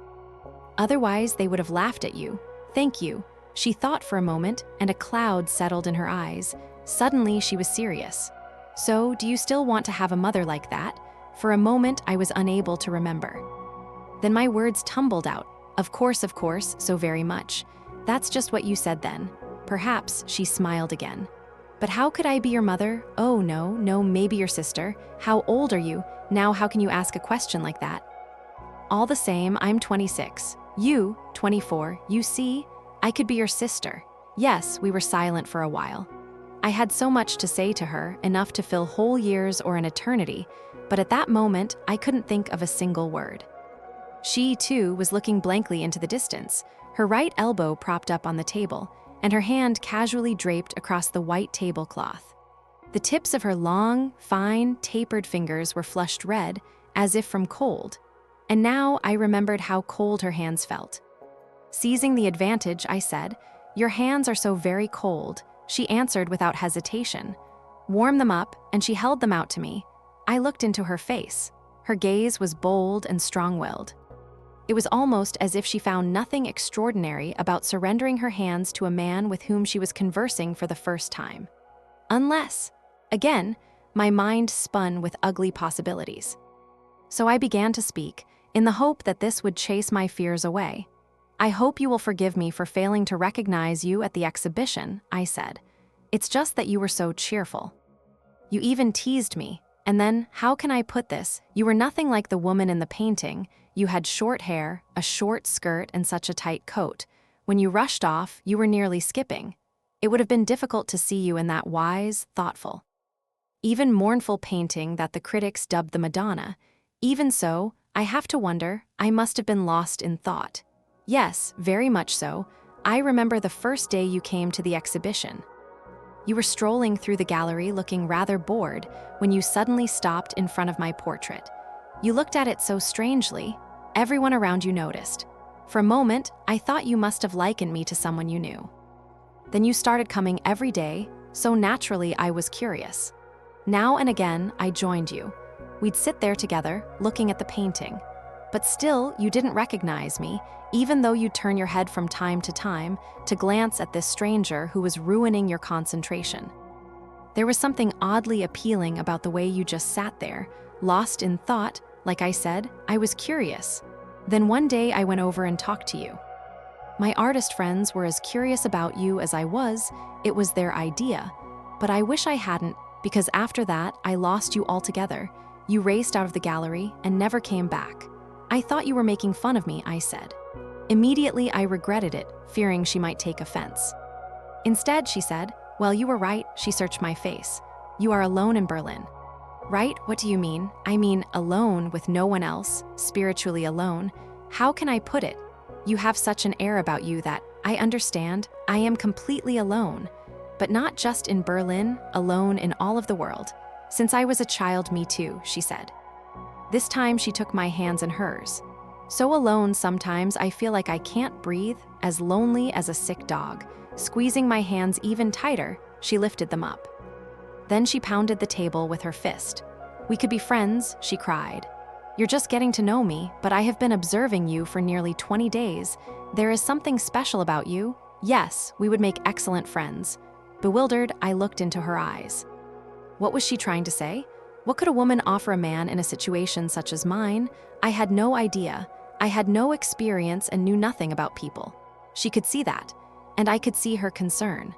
Otherwise, they would have laughed at you." "Thank you." She thought for a moment, and a cloud settled in her eyes. Suddenly, she was serious. "So, do you still want to have a mother like that?" For a moment, I was unable to remember. Then my words tumbled out. Of course, so very much." "That's just what you said then." "Perhaps," she smiled again. "But how could I be your mother?" "Oh, no, maybe your sister." "How old are you?" "Now how can you ask a question like that?" "All the same, I'm 26. You, 24. You see, I could be your sister." Yes, we were silent for a while. I had so much to say to her, enough to fill whole years or an eternity, but at that moment, I couldn't think of a single word. She, too, was looking blankly into the distance, her right elbow propped up on the table, and her hand casually draped across the white tablecloth. The tips of her long, fine, tapered fingers were flushed red, as if from cold, and now I remembered how cold her hands felt. Seizing the advantage, I said, "Your hands are so very cold." She answered without hesitation. "Warm them up," and she held them out to me. I looked into her face. Her gaze was bold and strong-willed. It was almost as if she found nothing extraordinary about surrendering her hands to a man with whom she was conversing for the first time. Unless, again, my mind spun with ugly possibilities. So I began to speak, in the hope that this would chase my fears away. "I hope you will forgive me for failing to recognize you at the exhibition," I said. "It's just that you were so cheerful. You even teased me, and then, how can I put this? You were nothing like the woman in the painting. You had short hair, a short skirt, and such a tight coat. When you rushed off, you were nearly skipping. It would have been difficult to see you in that wise, thoughtful, even mournful painting that the critics dubbed the Madonna. Even so, I have to wonder, I must have been lost in thought. Yes, very much so. I remember the first day you came to the exhibition. You were strolling through the gallery looking rather bored when you suddenly stopped in front of my portrait. You looked at it so strangely, everyone around you noticed. For a moment, I thought you must have likened me to someone you knew. Then you started coming every day, so naturally I was curious. Now and again, I joined you. We'd sit there together, looking at the painting. But still, you didn't recognize me, even though you'd turn your head from time to glance at this stranger who was ruining your concentration. There was something oddly appealing about the way you just sat there, lost in thought. Like I said, I was curious. Then one day I went over and talked to you. My artist friends were as curious about you as I was. It was their idea. But I wish I hadn't, because after that, I lost you altogether. You raced out of the gallery and never came back. I thought you were making fun of me, I said. Immediately, I regretted it, fearing she might take offense. Instead, she said, "Well, you were right." She searched my face. "You are alone in Berlin." "Right? What do you mean?" "I mean, alone with no one else, spiritually alone. How can I put it? You have such an air about you that, I understand, I am completely alone. But not just in Berlin, alone in all of the world. Since I was a child, me too," she said. This time she took my hands in hers. "So alone sometimes I feel like I can't breathe, as lonely as a sick dog." Squeezing my hands even tighter, she lifted them up. Then she pounded the table with her fist. "We could be friends," she cried. "You're just getting to know me, but I have been observing you for nearly 20 days. There is something special about you. Yes, we would make excellent friends." Bewildered, I looked into her eyes. What was she trying to say? What could a woman offer a man in a situation such as mine? I had no idea. I had no experience and knew nothing about people. She could see that, and I could see her concern,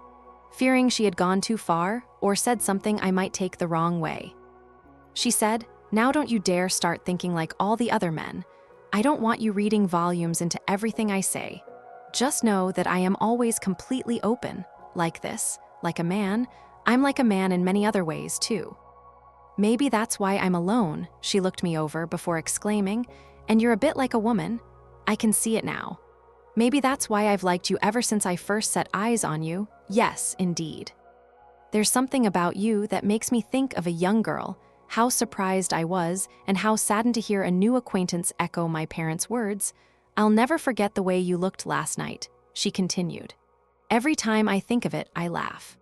fearing she had gone too far or said something I might take the wrong way. She said, "Now don't you dare start thinking like all the other men. I don't want you reading volumes into everything I say. Just know that I am always completely open, like this, like a man. I'm like a man in many other ways, too. Maybe that's why I'm alone." She looked me over before exclaiming, "And you're a bit like a woman. I can see it now. Maybe that's why I've liked you ever since I first set eyes on you. Yes, indeed. There's something about you that makes me think of a young girl." How surprised I was, and how saddened to hear a new acquaintance echo my parents' words. "I'll never forget the way you looked last night," she continued. "Every time I think of it, I laugh.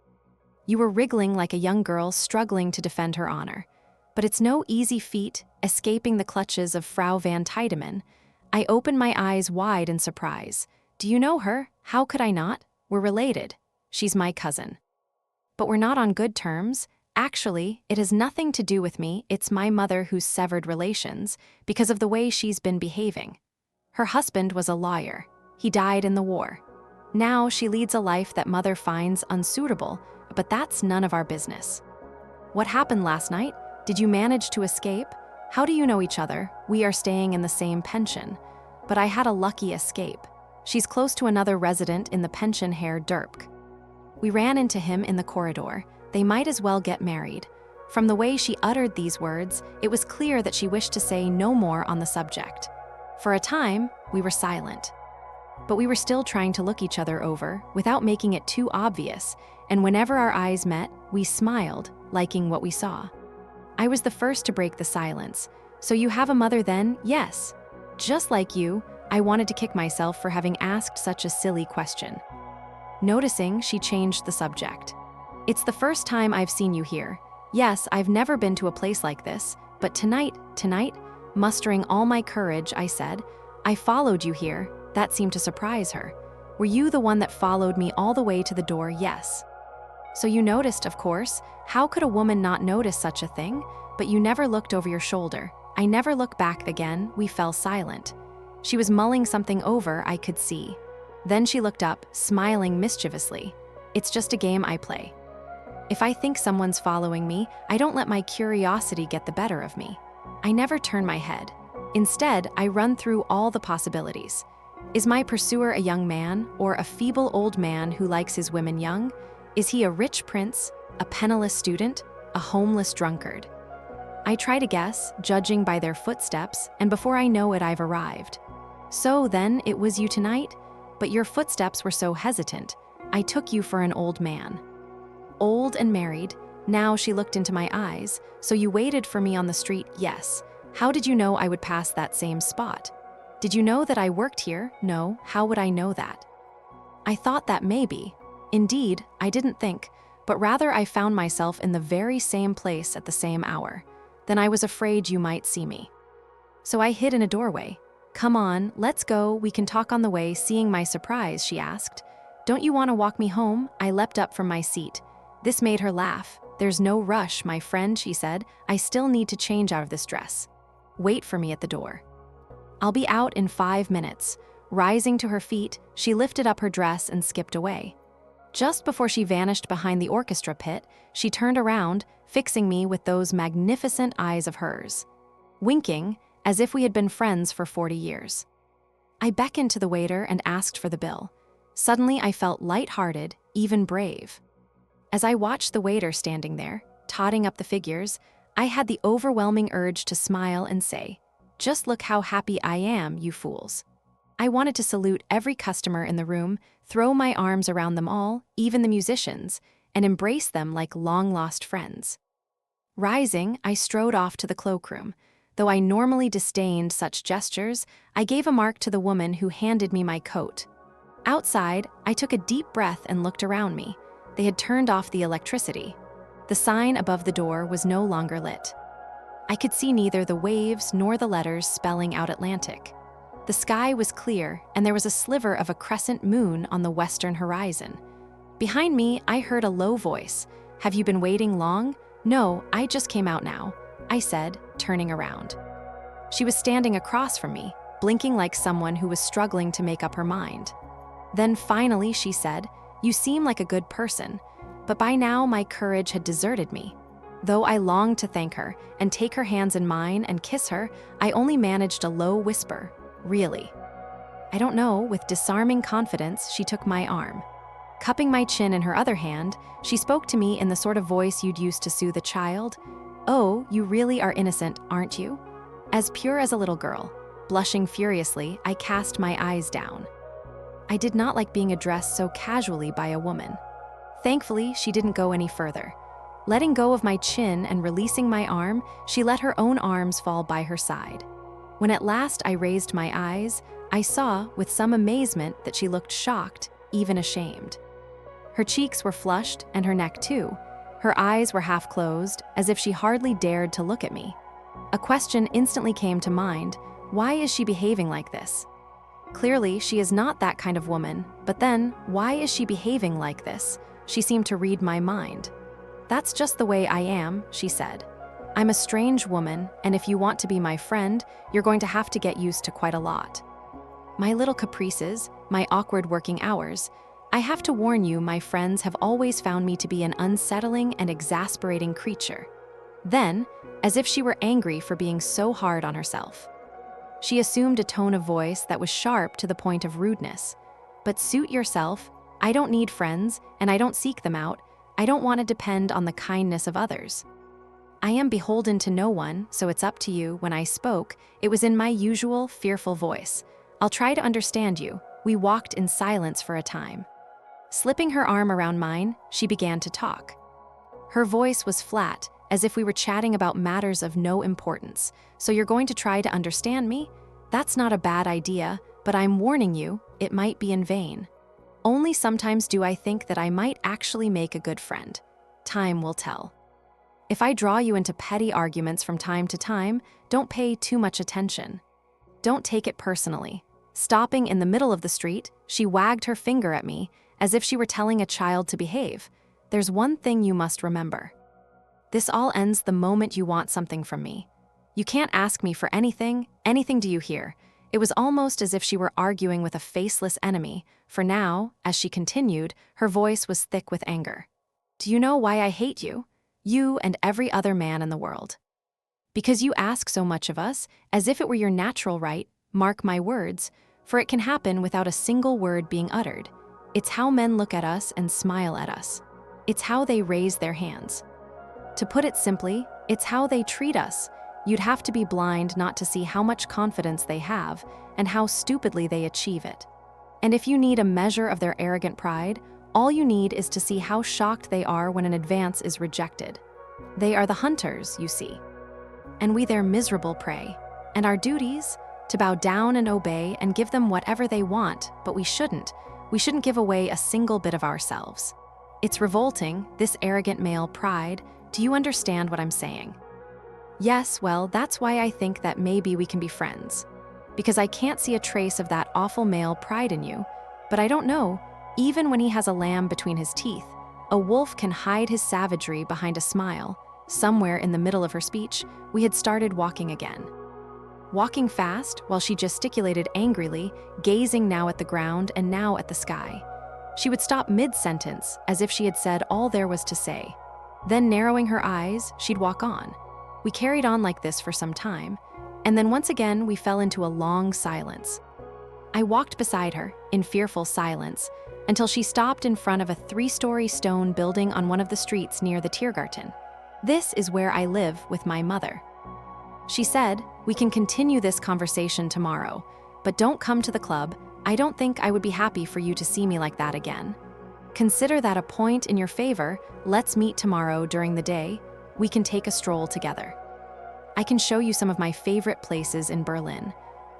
You were wriggling like a young girl struggling to defend her honor. But it's no easy feat, escaping the clutches of Frau van Tiedemann." I opened my eyes wide in surprise. "Do you know her? How could I not? We're related. She's my cousin." "But we're not on good terms. Actually, it has nothing to do with me. It's my mother who's severed relations because of the way she's been behaving. Her husband was a lawyer. He died in the war. Now she leads a life that mother finds unsuitable, but that's none of our business." "What happened last night? Did you manage to escape? How do you know each other? We are staying in the same pension. But I had a lucky escape. She's close to another resident in the pension, Herr Derpk. We ran into him in the corridor. They might as well get married." From the way she uttered these words, it was clear that she wished to say no more on the subject. For a time, we were silent. But we were still trying to look each other over without making it too obvious, and whenever our eyes met, we smiled, liking what we saw. I was the first to break the silence. "So you have a mother then?" "Yes." Just like you, I wanted to kick myself for having asked such a silly question. Noticing, she changed the subject. "It's the first time I've seen you here. Yes, I've never been to a place like this, but tonight, mustering all my courage, I said, "I followed you here." That seemed to surprise her. "Were you the one that followed me all the way to the door?" "Yes." "So you noticed, of course. How could a woman not notice such a thing? But you never looked over your shoulder." I never looked back again. We fell silent. She was mulling something over, I could see. Then she looked up, smiling mischievously. "It's just a game I play. If I think someone's following me, I don't let my curiosity get the better of me. I never turn my head. Instead, I run through all the possibilities. Is my pursuer a young man, or a feeble old man who likes his women young? Is he a rich prince, a penniless student, a homeless drunkard? I try to guess, judging by their footsteps, and before I know it, I've arrived. So then, it was you tonight? But your footsteps were so hesitant. I took you for an old man." Old and married. Now she looked into my eyes. So you waited for me on the street? Yes. How did you know I would pass that same spot? Did you know that I worked here? No. How would I know that? I thought that maybe. Indeed, I didn't think, but rather I found myself in the very same place at the same hour. Then I was afraid you might see me. So I hid in a doorway. Come on, let's go, we can talk on the way. Seeing my surprise, she asked, don't you want to walk me home? I leapt up from my seat. This made her laugh. There's no rush, my friend, she said. I still need to change out of this dress. Wait for me at the door. I'll be out in 5 minutes. Rising to her feet, she lifted up her dress and skipped away. Just before she vanished behind the orchestra pit, she turned around, fixing me with those magnificent eyes of hers, winking as if we had been friends for 40 years. I beckoned to the waiter and asked for the bill. Suddenly, I felt lighthearted, even brave. As I watched the waiter standing there, totting up the figures, I had the overwhelming urge to smile and say, just look how happy I am, you fools. I wanted to salute every customer in the room, throw my arms around them all, even the musicians, and embrace them like long-lost friends. Rising, I strode off to the cloakroom. Though I normally disdained such gestures, I gave a mark to the woman who handed me my coat. Outside, I took a deep breath and looked around me. They had turned off the electricity. The sign above the door was no longer lit. I could see neither the waves nor the letters spelling out Atlantic. The sky was clear, and there was a sliver of a crescent moon on the western horizon. Behind me, I heard a low voice. Have you been waiting long? No, I just came out now, I said, turning around. She was standing across from me, blinking like someone who was struggling to make up her mind. Then finally she said, you seem like a good person, but by now my courage had deserted me. Though I longed to thank her and take her hands in mine and kiss her, I only managed a low whisper. Really? I don't know, with disarming confidence, she took my arm. Cupping my chin in her other hand, she spoke to me in the sort of voice you'd use to soothe a child. Oh, you really are innocent, aren't you? As pure as a little girl. Blushing furiously, I cast my eyes down. I did not like being addressed so casually by a woman. Thankfully, she didn't go any further. Letting go of my chin and releasing my arm, she let her own arms fall by her side. When at last I raised my eyes, I saw, with some amazement, that she looked shocked, even ashamed. Her cheeks were flushed, and her neck too. Her eyes were half closed, as if she hardly dared to look at me. A question instantly came to mind. Why is she behaving like this? Clearly, she is not that kind of woman, but then, why is she behaving like this? She seemed to read my mind. That's just the way I am, she said. I'm a strange woman, and if you want to be my friend, you're going to have to get used to quite a lot. My little caprices, my awkward working hours, I have to warn you, my friends have always found me to be an unsettling and exasperating creature. Then, as if she were angry for being so hard on herself, she assumed a tone of voice that was sharp to the point of rudeness. But suit yourself, I don't need friends, and I don't seek them out. I don't want to depend on the kindness of others. I am beholden to no one, so it's up to you. When I spoke, it was in my usual, fearful voice. I'll try to understand you. We walked in silence for a time. Slipping her arm around mine, she began to talk. Her voice was flat, as if we were chatting about matters of no importance. So you're going to try to understand me? That's not a bad idea, but I'm warning you, it might be in vain. Only sometimes do I think that I might actually make a good friend. Time will tell. If I draw you into petty arguments from time to time, don't pay too much attention. Don't take it personally. Stopping in the middle of the street, she wagged her finger at me, as if she were telling a child to behave. There's one thing you must remember. This all ends the moment you want something from me. You can't ask me for anything do you hear? It was almost as if she were arguing with a faceless enemy, for now, as she continued, her voice was thick with anger. Do you know why I hate you? You and every other man in the world. Because you ask so much of us, as if it were your natural right, mark my words, for it can happen without a single word being uttered. It's how men look at us and smile at us. It's how they raise their hands. To put it simply, it's how they treat us. You'd have to be blind not to see how much confidence they have and how stupidly they achieve it. And if you need a measure of their arrogant pride, All you need is to see how shocked they are when an advance is rejected. They are the hunters, you see, and we their miserable prey. And our duties? To bow down and obey and give them whatever they want, but we shouldn't. We shouldn't give away a single bit of ourselves. It's revolting, this arrogant male pride. Do you understand what I'm saying? Yes, well, that's why I think that maybe we can be friends. Because I can't see a trace of that awful male pride in you. But I don't know, even when he has a lamb between his teeth, a wolf can hide his savagery behind a smile. Somewhere in the middle of her speech, we had started walking again. Walking fast while she gesticulated angrily, gazing now at the ground and now at the sky. She would stop mid-sentence, as if she had said all there was to say. Then, narrowing her eyes, she'd walk on. We carried on like this for some time, and then once again we fell into a long silence. I walked beside her, in fearful silence, until she stopped in front of a 3-story stone building on one of the streets near the Tiergarten. This is where I live with my mother. She said, we can continue this conversation tomorrow, but don't come to the club. I don't think I would be happy for you to see me like that again. Consider that a point in your favor. Let's meet tomorrow during the day. We can take a stroll together. I can show you some of my favorite places in Berlin.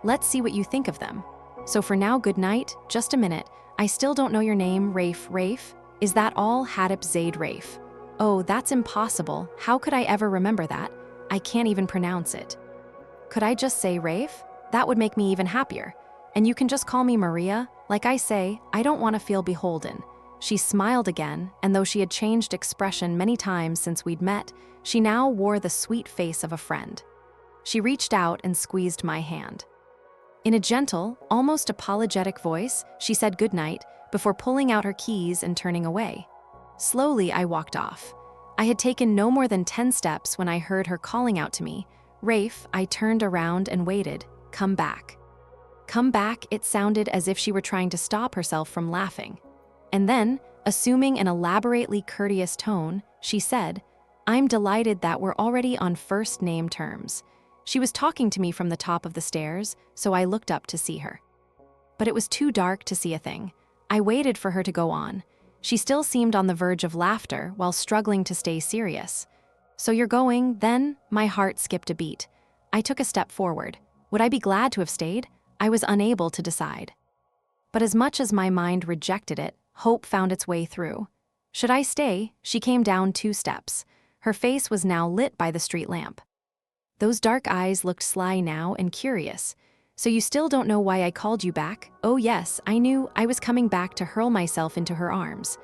Let's see what you think of them. So for now, good night. Just a minute. I still don't know your name, Rafe. Rafe? Is that all? Hadip Zaid Rafe. Oh, that's impossible. How could I ever remember that? I can't even pronounce it. Could I just say Rafe? That would make me even happier. And you can just call me Maria. Like I say, I don't want to feel beholden. She smiled again, and though she had changed expression many times since we'd met, she now wore the sweet face of a friend. She reached out and squeezed my hand. In a gentle, almost apologetic voice, she said goodnight before pulling out her keys and turning away. Slowly, I walked off. I had taken no more than 10 steps when I heard her calling out to me. Rafe, I turned around and waited. Come back. Come back, it sounded as if she were trying to stop herself from laughing. And then, assuming an elaborately courteous tone, she said, I'm delighted that we're already on first-name terms. She was talking to me from the top of the stairs, so I looked up to see her. But it was too dark to see a thing. I waited for her to go on. She still seemed on the verge of laughter while struggling to stay serious. So you're going, then? My heart skipped a beat. I took a step forward. Would I be glad to have stayed? I was unable to decide. But as much as my mind rejected it, hope found its way through. Should I stay? She came down 2 steps. Her face was now lit by the street lamp. Those dark eyes looked sly now and curious. So you still don't know why I called you back? Oh yes, I knew. I was coming back to hurl myself into her arms.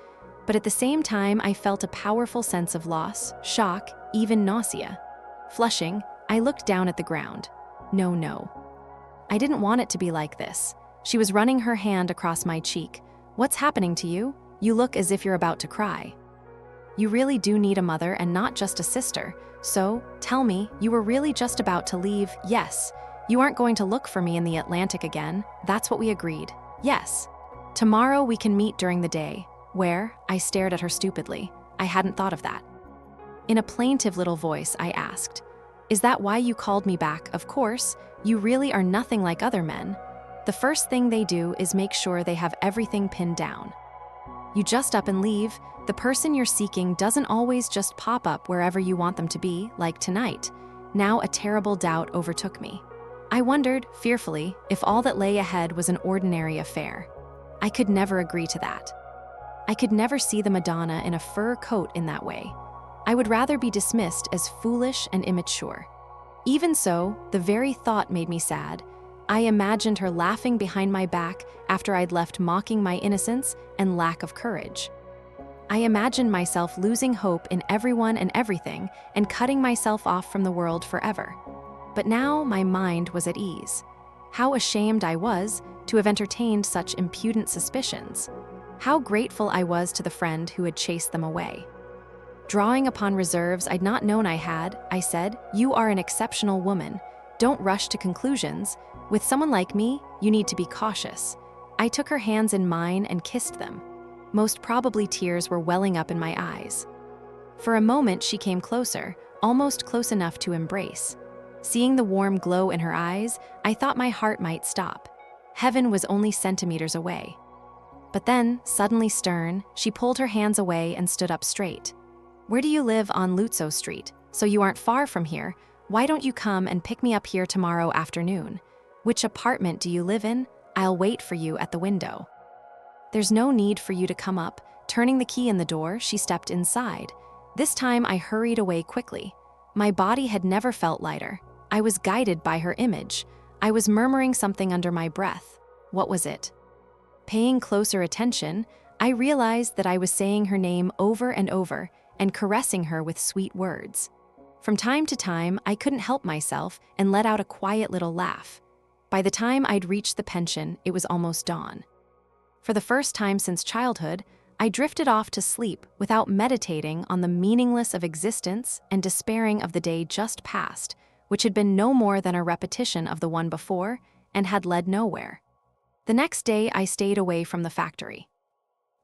But at the same time, I felt a powerful sense of loss, shock, even nausea. Flushing, I looked down at the ground. No. I didn't want it to be like this. She was running her hand across my cheek. What's happening to you? You look as if you're about to cry. You really do need a mother and not just a sister. So, tell me, you were really just about to leave? Yes. You aren't going to look for me in the Atlantic again. That's what we agreed. Yes. Tomorrow we can meet during the day. Where? I stared at her stupidly. I hadn't thought of that. In a plaintive little voice, I asked, Is that why you called me back? Of course. You really are nothing like other men. The first thing they do is make sure they have everything pinned down. You just up and leave. The person you're seeking doesn't always just pop up wherever you want them to be, like tonight. Now a terrible doubt overtook me. I wondered, fearfully, if all that lay ahead was an ordinary affair. I could never agree to that. I could never see the Madonna in a fur coat in that way. I would rather be dismissed as foolish and immature. Even so, the very thought made me sad. I imagined her laughing behind my back after I'd left, mocking my innocence and lack of courage. I imagined myself losing hope in everyone and everything and cutting myself off from the world forever. But now my mind was at ease. How ashamed I was to have entertained such impudent suspicions. How grateful I was to the friend who had chased them away. Drawing upon reserves I'd not known I had, I said, You are an exceptional woman. Don't rush to conclusions. With someone like me, you need to be cautious. I took her hands in mine and kissed them. Most probably tears were welling up in my eyes. For a moment she came closer, almost close enough to embrace. Seeing the warm glow in her eyes, I thought my heart might stop. Heaven was only centimeters away. But then, suddenly stern, she pulled her hands away and stood up straight. "Where do you live on Lutzo Street? So you aren't far from here. Why don't you come and pick me up here tomorrow afternoon? Which apartment do you live in? I'll wait for you at the window." "There's no need for you to come up." Turning the key in the door, she stepped inside. This time I hurried away quickly. My body had never felt lighter. I was guided by her image. I was murmuring something under my breath. What was it? Paying closer attention, I realized that I was saying her name over and over and caressing her with sweet words. From time to time, I couldn't help myself and let out a quiet little laugh. By the time I'd reached the pension, it was almost dawn. For the first time since childhood, I drifted off to sleep without meditating on the meaninglessness of existence and despairing of the day just past, which had been no more than a repetition of the one before and had led nowhere. The next day, I stayed away from the factory.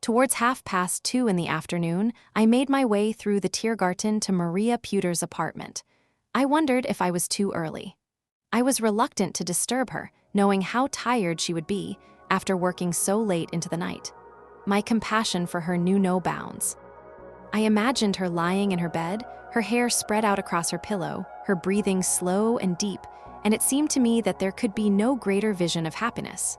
Towards 2:30 in the afternoon, I made my way through the Tiergarten to Maria Puter's apartment. I wondered if I was too early. I was reluctant to disturb her, knowing how tired she would be after working so late into the night. My compassion for her knew no bounds. I imagined her lying in her bed, her hair spread out across her pillow, her breathing slow and deep, and it seemed to me that there could be no greater vision of happiness.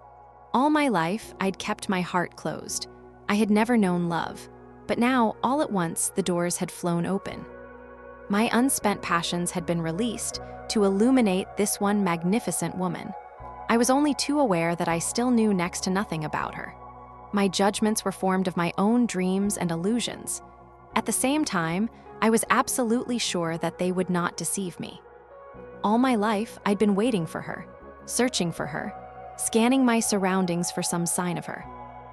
All my life, I'd kept my heart closed. I had never known love, but now, all at once, the doors had flown open. My unspent passions had been released to illuminate this one magnificent woman. I was only too aware that I still knew next to nothing about her. My judgments were formed of my own dreams and illusions. At the same time, I was absolutely sure that they would not deceive me. All my life, I'd been waiting for her, searching for her, scanning my surroundings for some sign of her.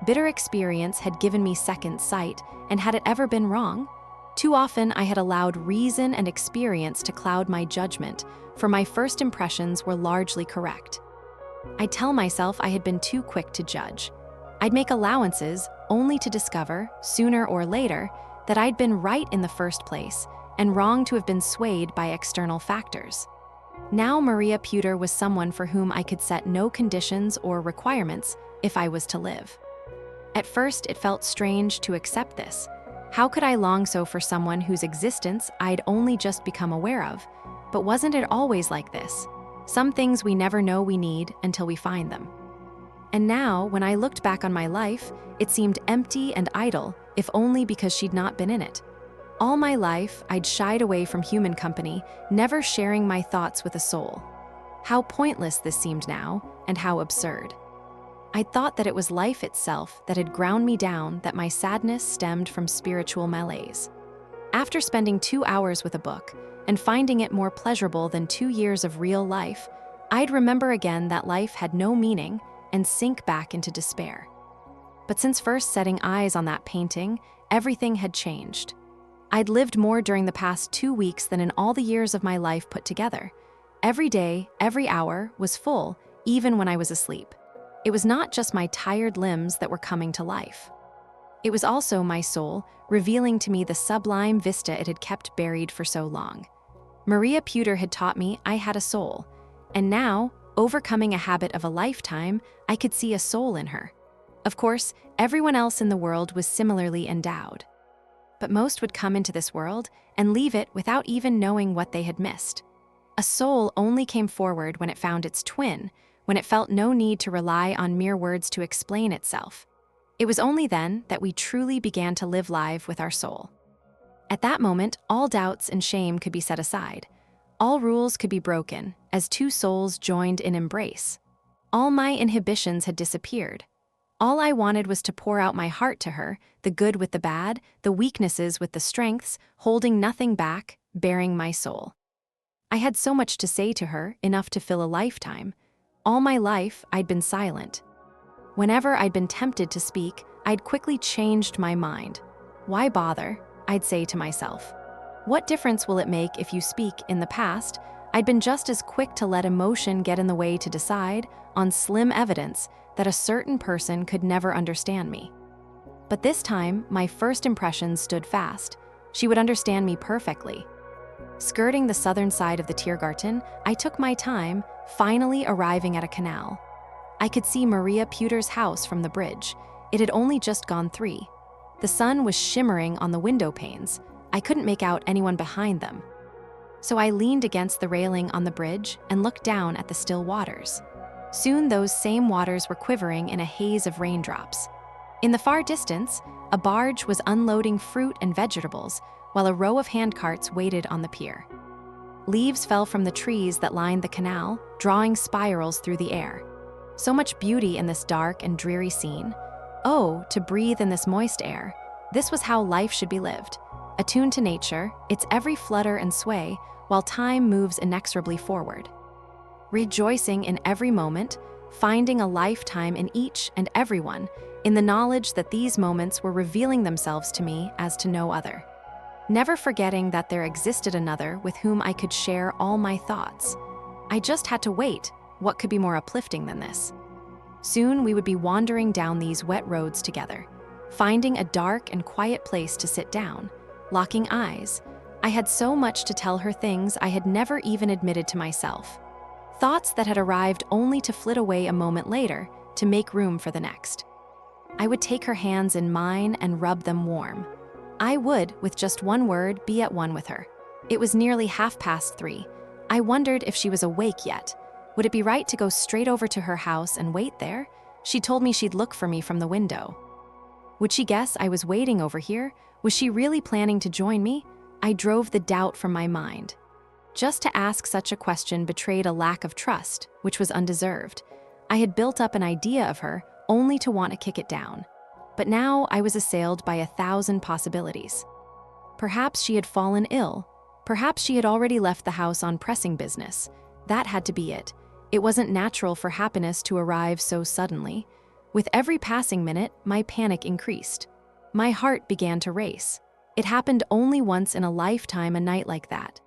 Bitter experience had given me second sight, and had it ever been wrong? Too often I had allowed reason and experience to cloud my judgment, for my first impressions were largely correct. I'd tell myself I had been too quick to judge. I'd make allowances, only to discover, sooner or later, that I'd been right in the first place, and wrong to have been swayed by external factors. Now Maria Puter was someone for whom I could set no conditions or requirements if I was to live. At first, it felt strange to accept this. How could I long so for someone whose existence I'd only just become aware of? But wasn't it always like this? Some things we never know we need until we find them. And now, when I looked back on my life, it seemed empty and idle, if only because she'd not been in it. All my life, I'd shied away from human company, never sharing my thoughts with a soul. How pointless this seemed now, and how absurd. I'd thought that it was life itself that had ground me down, that my sadness stemmed from spiritual malaise. After spending 2 hours with a book, and finding it more pleasurable than 2 years of real life, I'd remember again that life had no meaning, and sink back into despair. But since first setting eyes on that painting, everything had changed. I'd lived more during the past 2 weeks than in all the years of my life put together. Every day, every hour, was full, even when I was asleep. It was not just my tired limbs that were coming to life. It was also my soul, revealing to me the sublime vista it had kept buried for so long. Maria Puter had taught me I had a soul, and now, overcoming a habit of a lifetime, I could see a soul in her. Of course, everyone else in the world was similarly endowed. But most would come into this world and leave it without even knowing what they had missed. A soul only came forward when it found its twin, when it felt no need to rely on mere words to explain itself. It was only then that we truly began to live live with our soul. At that moment, all doubts and shame could be set aside. All rules could be broken, as two souls joined in embrace. All my inhibitions had disappeared. All I wanted was to pour out my heart to her, the good with the bad, the weaknesses with the strengths, holding nothing back, bearing my soul. I had so much to say to her, enough to fill a lifetime. All my life, I'd been silent. Whenever I'd been tempted to speak, I'd quickly changed my mind. Why bother? I'd say to myself. What difference will it make if you speak? In the past, I'd been just as quick to let emotion get in the way to decide, on slim evidence, that a certain person could never understand me. But this time, my first impressions stood fast. She would understand me perfectly. Skirting the southern side of the Tiergarten, I took my time, finally arriving at a canal. I could see Maria Puter's house from the bridge. It had only just gone 3. The sun was shimmering on the window panes. I couldn't make out anyone behind them. So I leaned against the railing on the bridge and looked down at the still waters. Soon those same waters were quivering in a haze of raindrops. In the far distance, a barge was unloading fruit and vegetables, while a row of handcarts waited on the pier. Leaves fell from the trees that lined the canal, drawing spirals through the air. So much beauty in this dark and dreary scene. Oh, to breathe in this moist air. This was how life should be lived. Attuned to nature, its every flutter and sway, while time moves inexorably forward. Rejoicing in every moment, finding a lifetime in each and every one, in the knowledge that these moments were revealing themselves to me as to no other. Never forgetting that there existed another with whom I could share all my thoughts. I just had to wait. What could be more uplifting than this? Soon we would be wandering down these wet roads together, finding a dark and quiet place to sit down, locking eyes. I had so much to tell her, things I had never even admitted to myself. Thoughts that had arrived only to flit away a moment later to make room for the next. I would take her hands in mine and rub them warm. I would, with just one word, be at one with her. It was nearly 3:30. I wondered if she was awake yet. Would it be right to go straight over to her house and wait there? She told me she'd look for me from the window. Would she guess I was waiting over here? Was she really planning to join me? I drove the doubt from my mind. Just to ask such a question betrayed a lack of trust, which was undeserved. I had built up an idea of her, only to want to kick it down. But now I was assailed by 1,000 possibilities. Perhaps she had fallen ill. Perhaps she had already left the house on pressing business. That had to be it. It wasn't natural for happiness to arrive so suddenly. With every passing minute, my panic increased. My heart began to race. It happened only once in a lifetime, a night like that.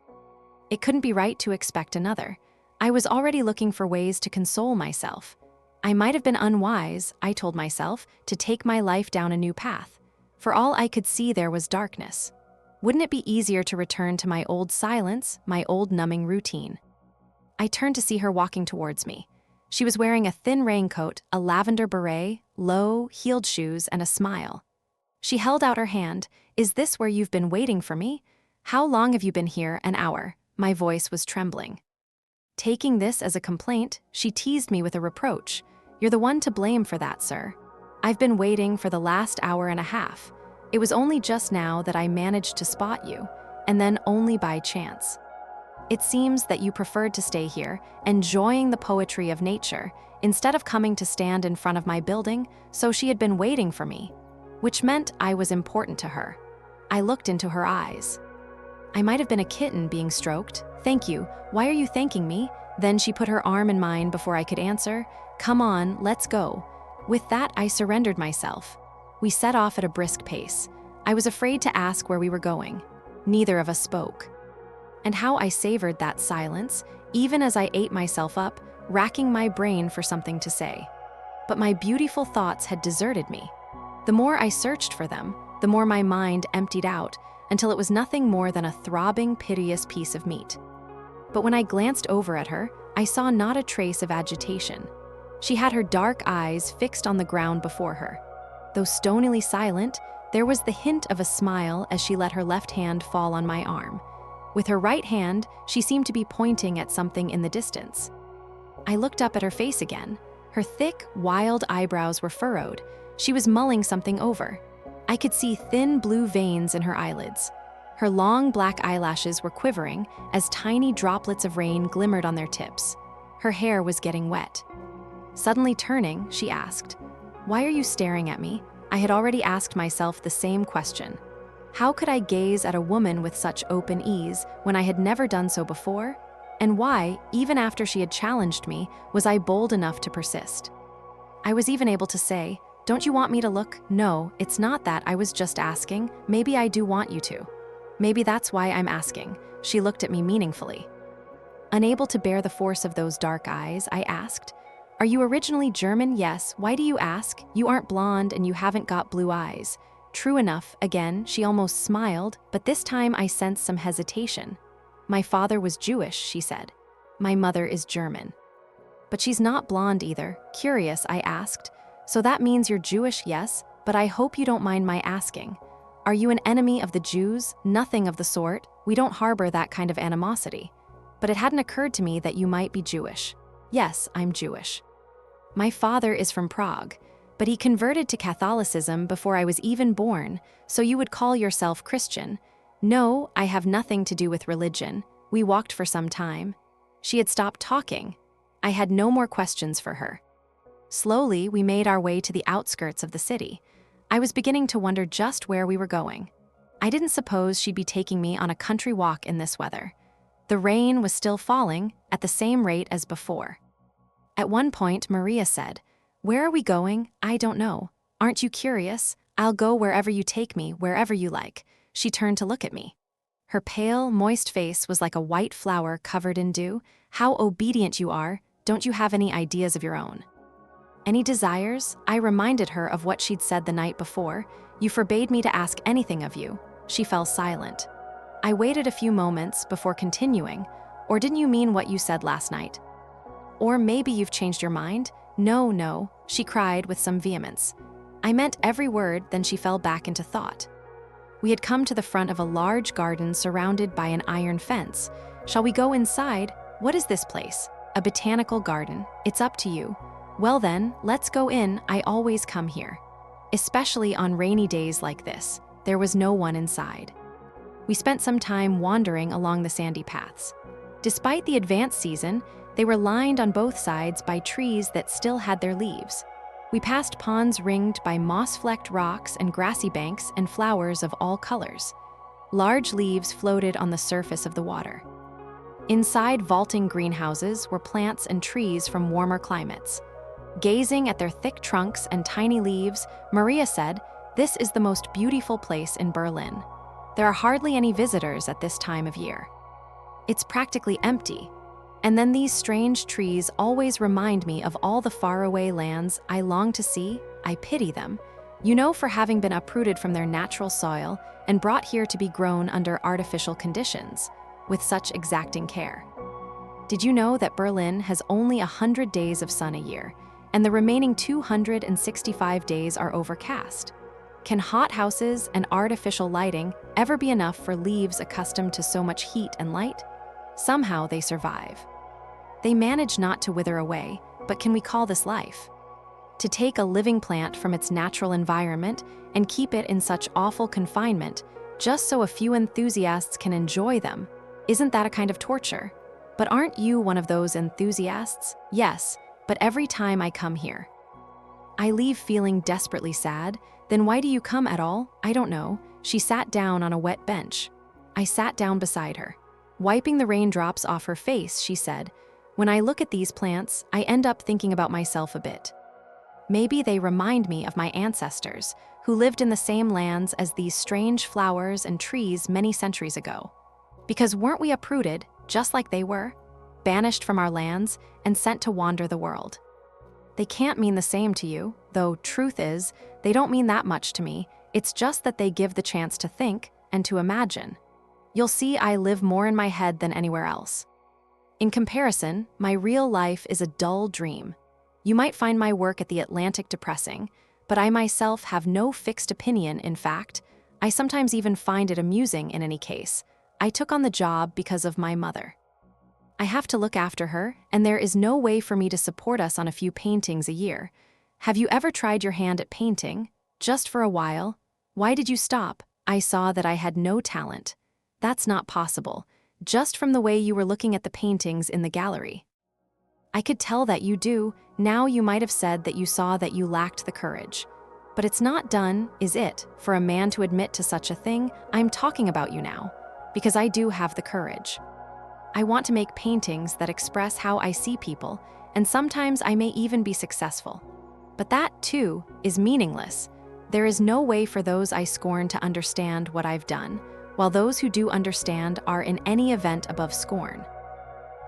It couldn't be right to expect another. I was already looking for ways to console myself. I might have been unwise, I told myself, to take my life down a new path. For all I could see, there was darkness. Wouldn't it be easier to return to my old silence, my old numbing routine? I turned to see her walking towards me. She was wearing a thin raincoat, a lavender beret, low, heeled shoes, and a smile. She held out her hand. "Is this where you've been waiting for me? How long have you been here?" "An hour." My voice was trembling. Taking this as a complaint, she teased me with a reproach. "You're the one to blame for that, sir. I've been waiting for the last hour and a half. It was only just now that I managed to spot you, and then only by chance. It seems that you preferred to stay here, enjoying the poetry of nature, instead of coming to stand in front of my building." So she had been waiting for me, which meant I was important to her. I looked into her eyes. I might have been a kitten being stroked. "Thank you. Why are you thanking me?" Then she put her arm in mine before I could answer. "Come on, let's go." With that, I surrendered myself. We set off at a brisk pace. I was afraid to ask where we were going. Neither of us spoke. And how I savored that silence, even as I ate myself up, racking my brain for something to say. But my beautiful thoughts had deserted me. The more I searched for them, the more my mind emptied out, until it was nothing more than a throbbing, piteous piece of meat. But when I glanced over at her, I saw not a trace of agitation. She had her dark eyes fixed on the ground before her. Though stonily silent, there was the hint of a smile as she let her left hand fall on my arm. With her right hand, she seemed to be pointing at something in the distance. I looked up at her face again. Her thick, wild eyebrows were furrowed. She was mulling something over. I could see thin blue veins in her eyelids. Her long black eyelashes were quivering as tiny droplets of rain glimmered on their tips. Her hair was getting wet. Suddenly turning, she asked, "Why are you staring at me?" I had already asked myself the same question. How could I gaze at a woman with such open ease when I had never done so before? And why, even after she had challenged me, was I bold enough to persist? I was even able to say, "Don't you want me to look?" "No, it's not that. I was just asking. Maybe I do want you to. Maybe that's why I'm asking." She looked at me meaningfully. Unable to bear the force of those dark eyes, I asked, "Are you originally German?" "Yes." "Why do you ask? You aren't blonde and you haven't got blue eyes." True enough, again, she almost smiled, but this time I sensed some hesitation. "My father was Jewish," she said. "My mother is German." "But she's not blonde either." Curious, I asked, So that means you're Jewish, yes, but I hope you don't mind my asking. Are you an enemy of the Jews? Nothing of the sort. We don't harbor that kind of animosity. But it hadn't occurred to me that you might be Jewish. Yes, I'm Jewish. My father is from Prague, but he converted to Catholicism before I was even born, so you would call yourself Christian. No, I have nothing to do with religion. We walked for some time. She had stopped talking. I had no more questions for her. Slowly, we made our way to the outskirts of the city. I was beginning to wonder just where we were going. I didn't suppose she'd be taking me on a country walk in this weather. The rain was still falling at the same rate as before. At one point, Maria said, "Where are we going? I don't know. Aren't you curious? I'll go wherever you take me, wherever you like." She turned to look at me. Her pale, moist face was like a white flower covered in dew. "How obedient you are. Don't you have any ideas of your own?" "Any desires?" I reminded her of what she'd said the night before. "You forbade me to ask anything of you." She fell silent. I waited a few moments before continuing. "Or didn't you mean what you said last night? Or maybe you've changed your mind?" No, she cried with some vehemence. "I meant every word," then she fell back into thought. We had come to the front of a large garden surrounded by an iron fence. "Shall we go inside? What is this place?" "A botanical garden. It's up to you." "Well then, let's go in. I always come here. Especially on rainy days like this." There was no one inside. We spent some time wandering along the sandy paths. Despite the advanced season, they were lined on both sides by trees that still had their leaves. We passed ponds ringed by moss-flecked rocks and grassy banks and flowers of all colors. Large leaves floated on the surface of the water. Inside vaulting greenhouses were plants and trees from warmer climates. Gazing at their thick trunks and tiny leaves, Maria said, "This is the most beautiful place in Berlin. There are hardly any visitors at this time of year. It's practically empty. And then these strange trees always remind me of all the faraway lands I long to see. I pity them, for having been uprooted from their natural soil and brought here to be grown under artificial conditions, with such exacting care. Did you know that Berlin has only 100 days of sun a year, and the remaining 265 days are overcast? Can hot houses and artificial lighting ever be enough for leaves accustomed to so much heat and light? Somehow they survive. They manage not to wither away, but can we call this life? To take a living plant from its natural environment and keep it in such awful confinement, just so a few enthusiasts can enjoy them, isn't that a kind of torture? But aren't you one of those enthusiasts? Yes, but every time I come here, I leave feeling desperately sad. Then why do you come at all? I don't know. She sat down on a wet bench. I sat down beside her. Wiping the raindrops off her face, she said, "When I look at these plants, I end up thinking about myself a bit. Maybe they remind me of my ancestors, who lived in the same lands as these strange flowers and trees many centuries ago. Because weren't we uprooted, just like they were, banished from our lands and sent to wander the world? They can't mean the same to you, though truth is, they don't mean that much to me. It's just that they give the chance to think and to imagine. You'll see I live more in my head than anywhere else. In comparison, my real life is a dull dream. You might find my work at the Atlantic depressing, but I myself have no fixed opinion. In fact, I sometimes even find it amusing in any case. I took on the job because of my mother. I have to look after her, and there is no way for me to support us on a few paintings a year. Have you ever tried your hand at painting? Just for a while? Why did you stop? I saw that I had no talent. That's not possible, just from the way you were looking at the paintings in the gallery. I could tell that you do. Now you might have said that you saw that you lacked the courage. But it's not done, is it, for a man to admit to such a thing? I'm talking about you now, because I do have the courage. I want to make paintings that express how I see people, and sometimes I may even be successful. But that, too, is meaningless. There is no way for those I scorn to understand what I've done, while those who do understand are in any event above scorn.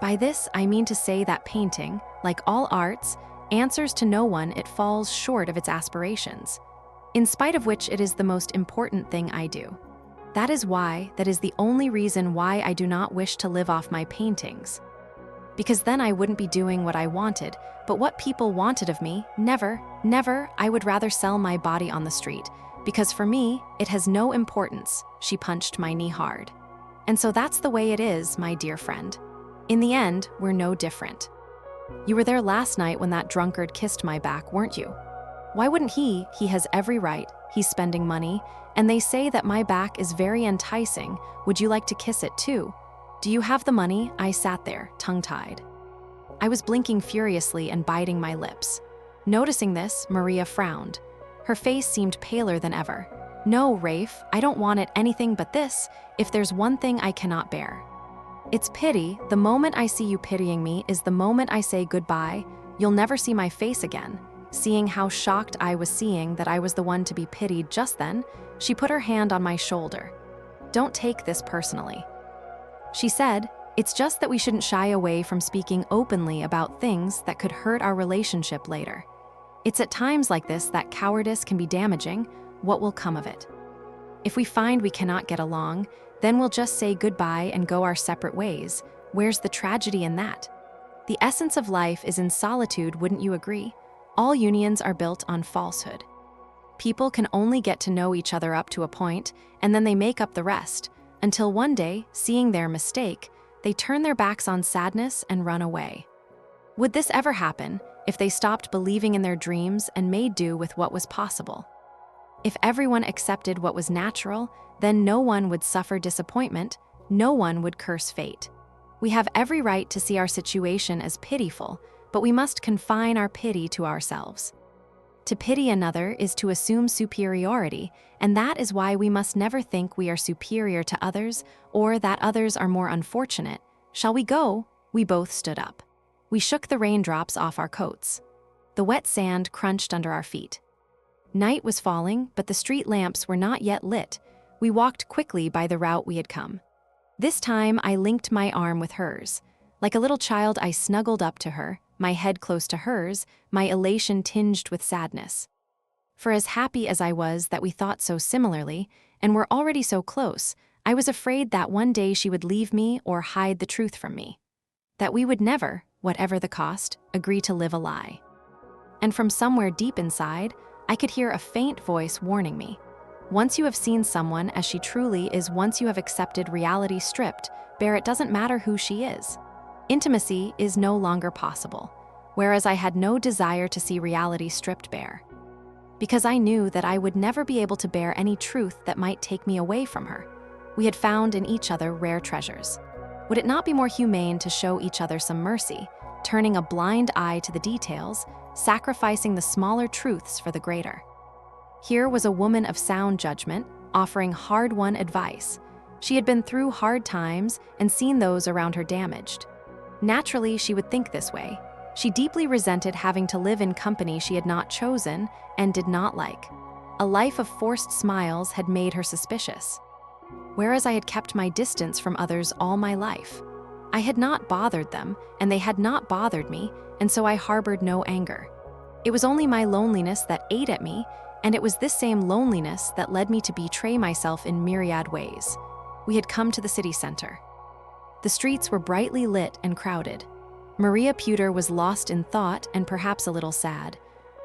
By this, I mean to say that painting, like all arts, answers to no one. It falls short of its aspirations, in spite of which it is the most important thing I do. That is the only reason why I do not wish to live off my paintings. Because then I wouldn't be doing what I wanted, but what people wanted of me. Never, never, I would rather sell my body on the street. Because for me, it has no importance. She punched my knee hard. And so that's the way it is, my dear friend. In the end, we're no different. You were there last night when that drunkard kissed my back, weren't you? Why wouldn't he? He has every right. He's spending money, and they say that my back is very enticing. Would you like to kiss it too? Do you have the money? I sat there, tongue-tied. I was blinking furiously and biting my lips. Noticing this, Maria frowned. Her face seemed paler than ever. No, Rafe, I don't want it anything but this, if there's one thing I cannot bear. It's pity. The moment I see you pitying me is the moment I say goodbye. You'll never see my face again. Seeing how shocked I was seeing that I was the one to be pitied just then, she put her hand on my shoulder. Don't take this personally. She said, it's just that we shouldn't shy away from speaking openly about things that could hurt our relationship later. It's at times like this that cowardice can be damaging. What will come of it? If we find we cannot get along, then we'll just say goodbye and go our separate ways. Where's the tragedy in that? The essence of life is in solitude, wouldn't you agree? All unions are built on falsehood. People can only get to know each other up to a point, and then they make up the rest, until one day, seeing their mistake, they turn their backs on sadness and run away. Would this ever happen if they stopped believing in their dreams and made do with what was possible? If everyone accepted what was natural, then no one would suffer disappointment, no one would curse fate. We have every right to see our situation as pitiful, but we must confine our pity to ourselves. To pity another is to assume superiority, and that is why we must never think we are superior to others or that others are more unfortunate. Shall we go? We both stood up. We shook the raindrops off our coats. The wet sand crunched under our feet. Night was falling, but the street lamps were not yet lit. We walked quickly by the route we had come. This time, I linked my arm with hers. Like a little child, I snuggled up to her, my head close to hers, my elation tinged with sadness. For as happy as I was that we thought so similarly, and were already so close, I was afraid that one day she would leave me or hide the truth from me. That we would never, whatever the cost, agree to live a lie. And from somewhere deep inside, I could hear a faint voice warning me. Once you have seen someone as she truly is, once you have accepted reality stripped bare, it doesn't matter who she is. Intimacy is no longer possible, whereas I had no desire to see reality stripped bare. Because I knew that I would never be able to bear any truth that might take me away from her. We had found in each other rare treasures. Would it not be more humane to show each other some mercy, turning a blind eye to the details, sacrificing the smaller truths for the greater? Here was a woman of sound judgment, offering hard-won advice. She had been through hard times and seen those around her damaged. Naturally, she would think this way. She deeply resented having to live in company she had not chosen and did not like. A life of forced smiles had made her suspicious. Whereas I had kept my distance from others all my life. I had not bothered them, and they had not bothered me, and so I harbored no anger. It was only my loneliness that ate at me, and it was this same loneliness that led me to betray myself in myriad ways. We had come to the city center. The streets were brightly lit and crowded. Maria Pewter was lost in thought and perhaps a little sad.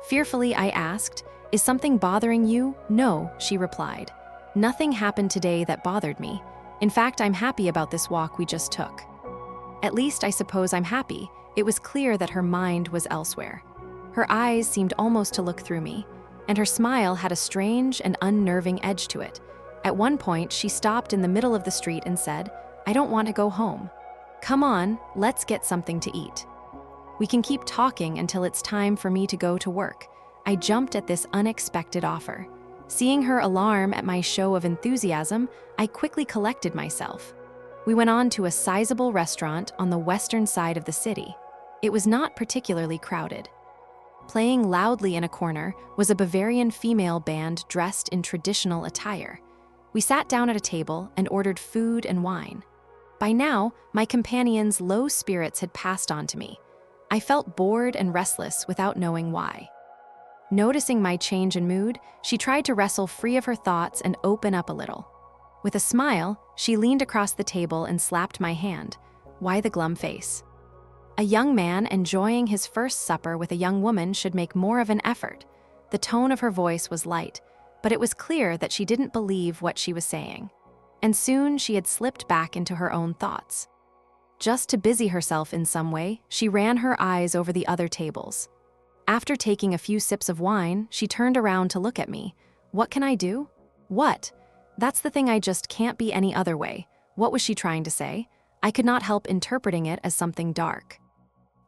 Fearfully, I asked, "Is something bothering you?" "No," she replied. "Nothing happened today that bothered me. In fact, I'm happy about this walk we just took." At least I suppose I'm happy. It was clear that her mind was elsewhere. Her eyes seemed almost to look through me, and her smile had a strange and unnerving edge to it. At one point, she stopped in the middle of the street and said, "I don't want to go home. Come on, let's get something to eat. We can keep talking until it's time for me to go to work." I jumped at this unexpected offer. Seeing her alarm at my show of enthusiasm, I quickly collected myself. We went on to a sizable restaurant on the western side of the city. It was not particularly crowded. Playing loudly in a corner was a Bavarian female band dressed in traditional attire. We sat down at a table and ordered food and wine. By now, my companion's low spirits had passed on to me. I felt bored and restless without knowing why. Noticing my change in mood, she tried to wrestle free of her thoughts and open up a little. With a smile, she leaned across the table and slapped my hand. "Why the glum face?" A young man enjoying his first supper with a young woman should make more of an effort. The tone of her voice was light, but it was clear that she didn't believe what she was saying. And soon she had slipped back into her own thoughts. Just to busy herself in some way, she ran her eyes over the other tables. After taking a few sips of wine, she turned around to look at me. What can I do? What? That's the thing, I just can't be any other way. What was she trying to say? I could not help interpreting it as something dark.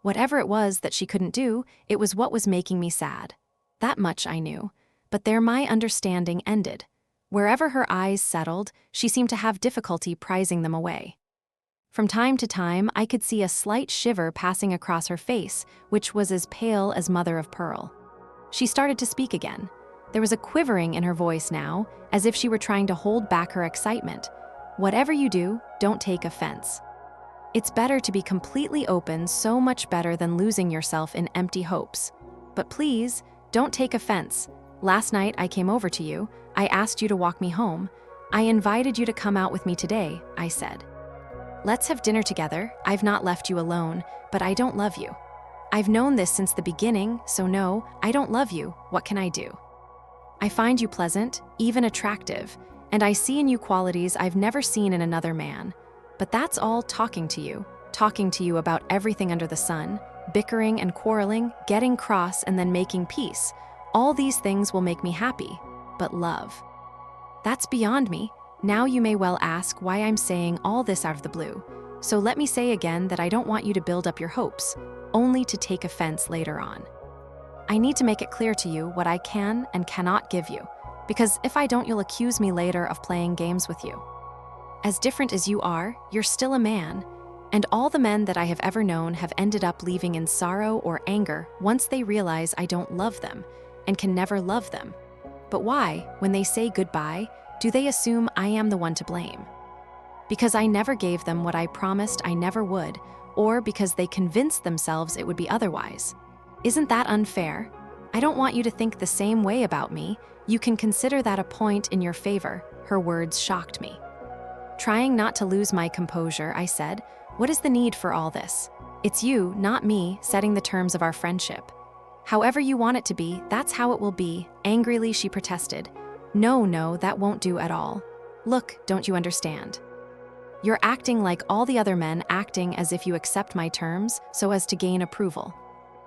Whatever it was that she couldn't do, it was what was making me sad. That much I knew. But there my understanding ended. Wherever her eyes settled, she seemed to have difficulty prizing them away. From time to time, I could see a slight shiver passing across her face, which was as pale as mother of pearl. She started to speak again. There was a quivering in her voice now, as if she were trying to hold back her excitement. Whatever you do, don't take offense. It's better to be completely open, so much better than losing yourself in empty hopes. But please, don't take offense. Last night I came over to you. I asked you to walk me home. I invited you to come out with me today, I said. Let's have dinner together. I've not left you alone, but I don't love you. I've known this since the beginning, so no, I don't love you. What can I do? I find you pleasant, even attractive, and I see in you qualities I've never seen in another man. But that's all talking to you about everything under the sun, bickering and quarreling, getting cross and then making peace. All these things will make me happy, but love. That's beyond me. Now you may well ask why I'm saying all this out of the blue. So let me say again that I don't want you to build up your hopes, only to take offense later on. I need to make it clear to you what I can and cannot give you, because if I don't, you'll accuse me later of playing games with you. As different as you are, you're still a man, and all the men that I have ever known have ended up leaving in sorrow or anger once they realize I don't love them and can never love them. But why, when they say goodbye, do they assume I am the one to blame? Because I never gave them what I promised I never would, or because they convinced themselves it would be otherwise. Isn't that unfair? I don't want you to think the same way about me. You can consider that a point in your favor. Her words shocked me. Trying not to lose my composure, I said, what is the need for all this? It's you, not me, setting the terms of our friendship. However you want it to be, that's how it will be. Angrily, she protested. No, that won't do at all. Look, don't you understand? You're acting like all the other men, acting as if you accept my terms so as to gain approval.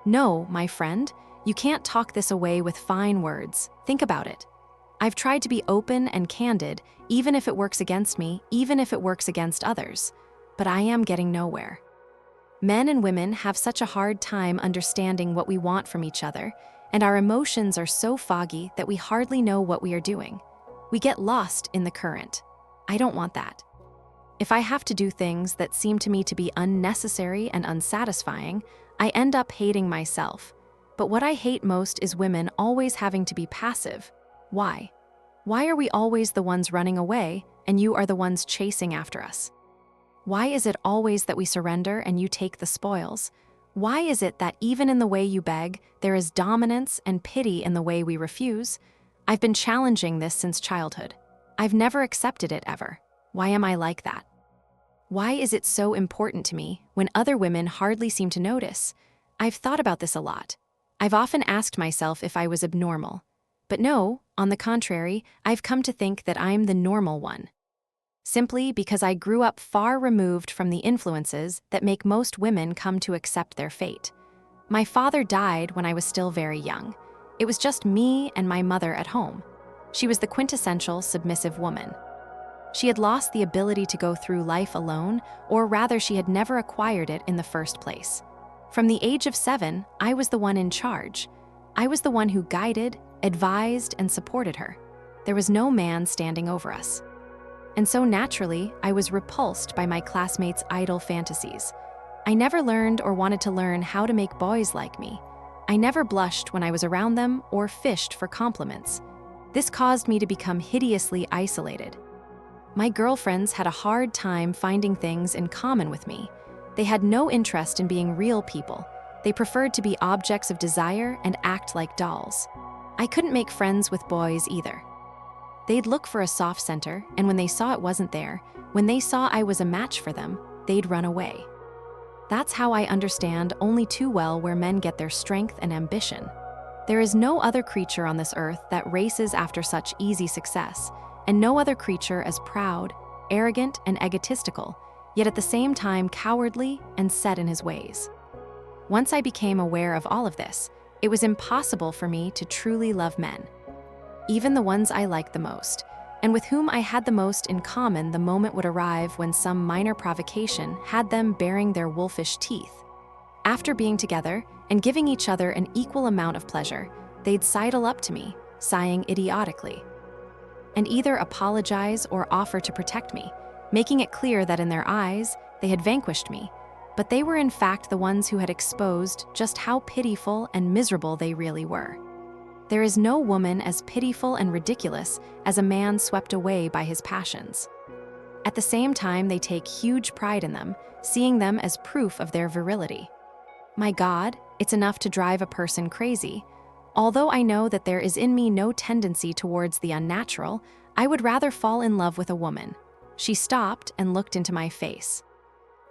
No, my friend, you can't talk this away with fine words. Think about it. I've tried to be open and candid, even if it works against me, even if it works against others. But I am getting nowhere. Men and women have such a hard time understanding what we want from each other, and our emotions are so foggy that we hardly know what we are doing. We get lost in the current. I don't want that. If I have to do things that seem to me to be unnecessary and unsatisfying, I end up hating myself. But what I hate most is women always having to be passive. Why? Why are we always the ones running away, and you are the ones chasing after us? Why is it always that we surrender and you take the spoils? Why is it that even in the way you beg, there is dominance and pity in the way we refuse? I've been challenging this since childhood. I've never accepted it ever. Why am I like that? Why is it so important to me when other women hardly seem to notice? I've thought about this a lot. I've often asked myself if I was abnormal. But no, on the contrary, I've come to think that I'm the normal one. Simply because I grew up far removed from the influences that make most women come to accept their fate. My father died when I was still very young. It was just me and my mother at home. She was the quintessential submissive woman. She had lost the ability to go through life alone, or rather she had never acquired it in the first place. From the age of 7, I was the one in charge. I was the one who guided, advised, and supported her. There was no man standing over us. And so naturally, I was repulsed by my classmates' idle fantasies. I never learned or wanted to learn how to make boys like me. I never blushed when I was around them or fished for compliments. This caused me to become hideously isolated. My girlfriends had a hard time finding things in common with me. They had no interest in being real people. They preferred to be objects of desire and act like dolls. I couldn't make friends with boys either. They'd look for a soft center, and when they saw it wasn't there, when they saw I was a match for them, they'd run away. That's how I understand only too well where men get their strength and ambition. There is no other creature on this earth that races after such easy success, and no other creature as proud, arrogant, and egotistical, yet at the same time cowardly and set in his ways. Once I became aware of all of this, it was impossible for me to truly love men. Even the ones I liked the most, and with whom I had the most in common, the moment would arrive when some minor provocation had them baring their wolfish teeth. After being together and giving each other an equal amount of pleasure, they'd sidle up to me, sighing idiotically, and either apologize or offer to protect me, making it clear that in their eyes, they had vanquished me, but they were in fact the ones who had exposed just how pitiful and miserable they really were. There is no woman as pitiful and ridiculous as a man swept away by his passions. At the same time, they take huge pride in them, seeing them as proof of their virility. My God, it's enough to drive a person crazy. Although I know that there is in me no tendency towards the unnatural, I would rather fall in love with a woman. She stopped and looked into my face.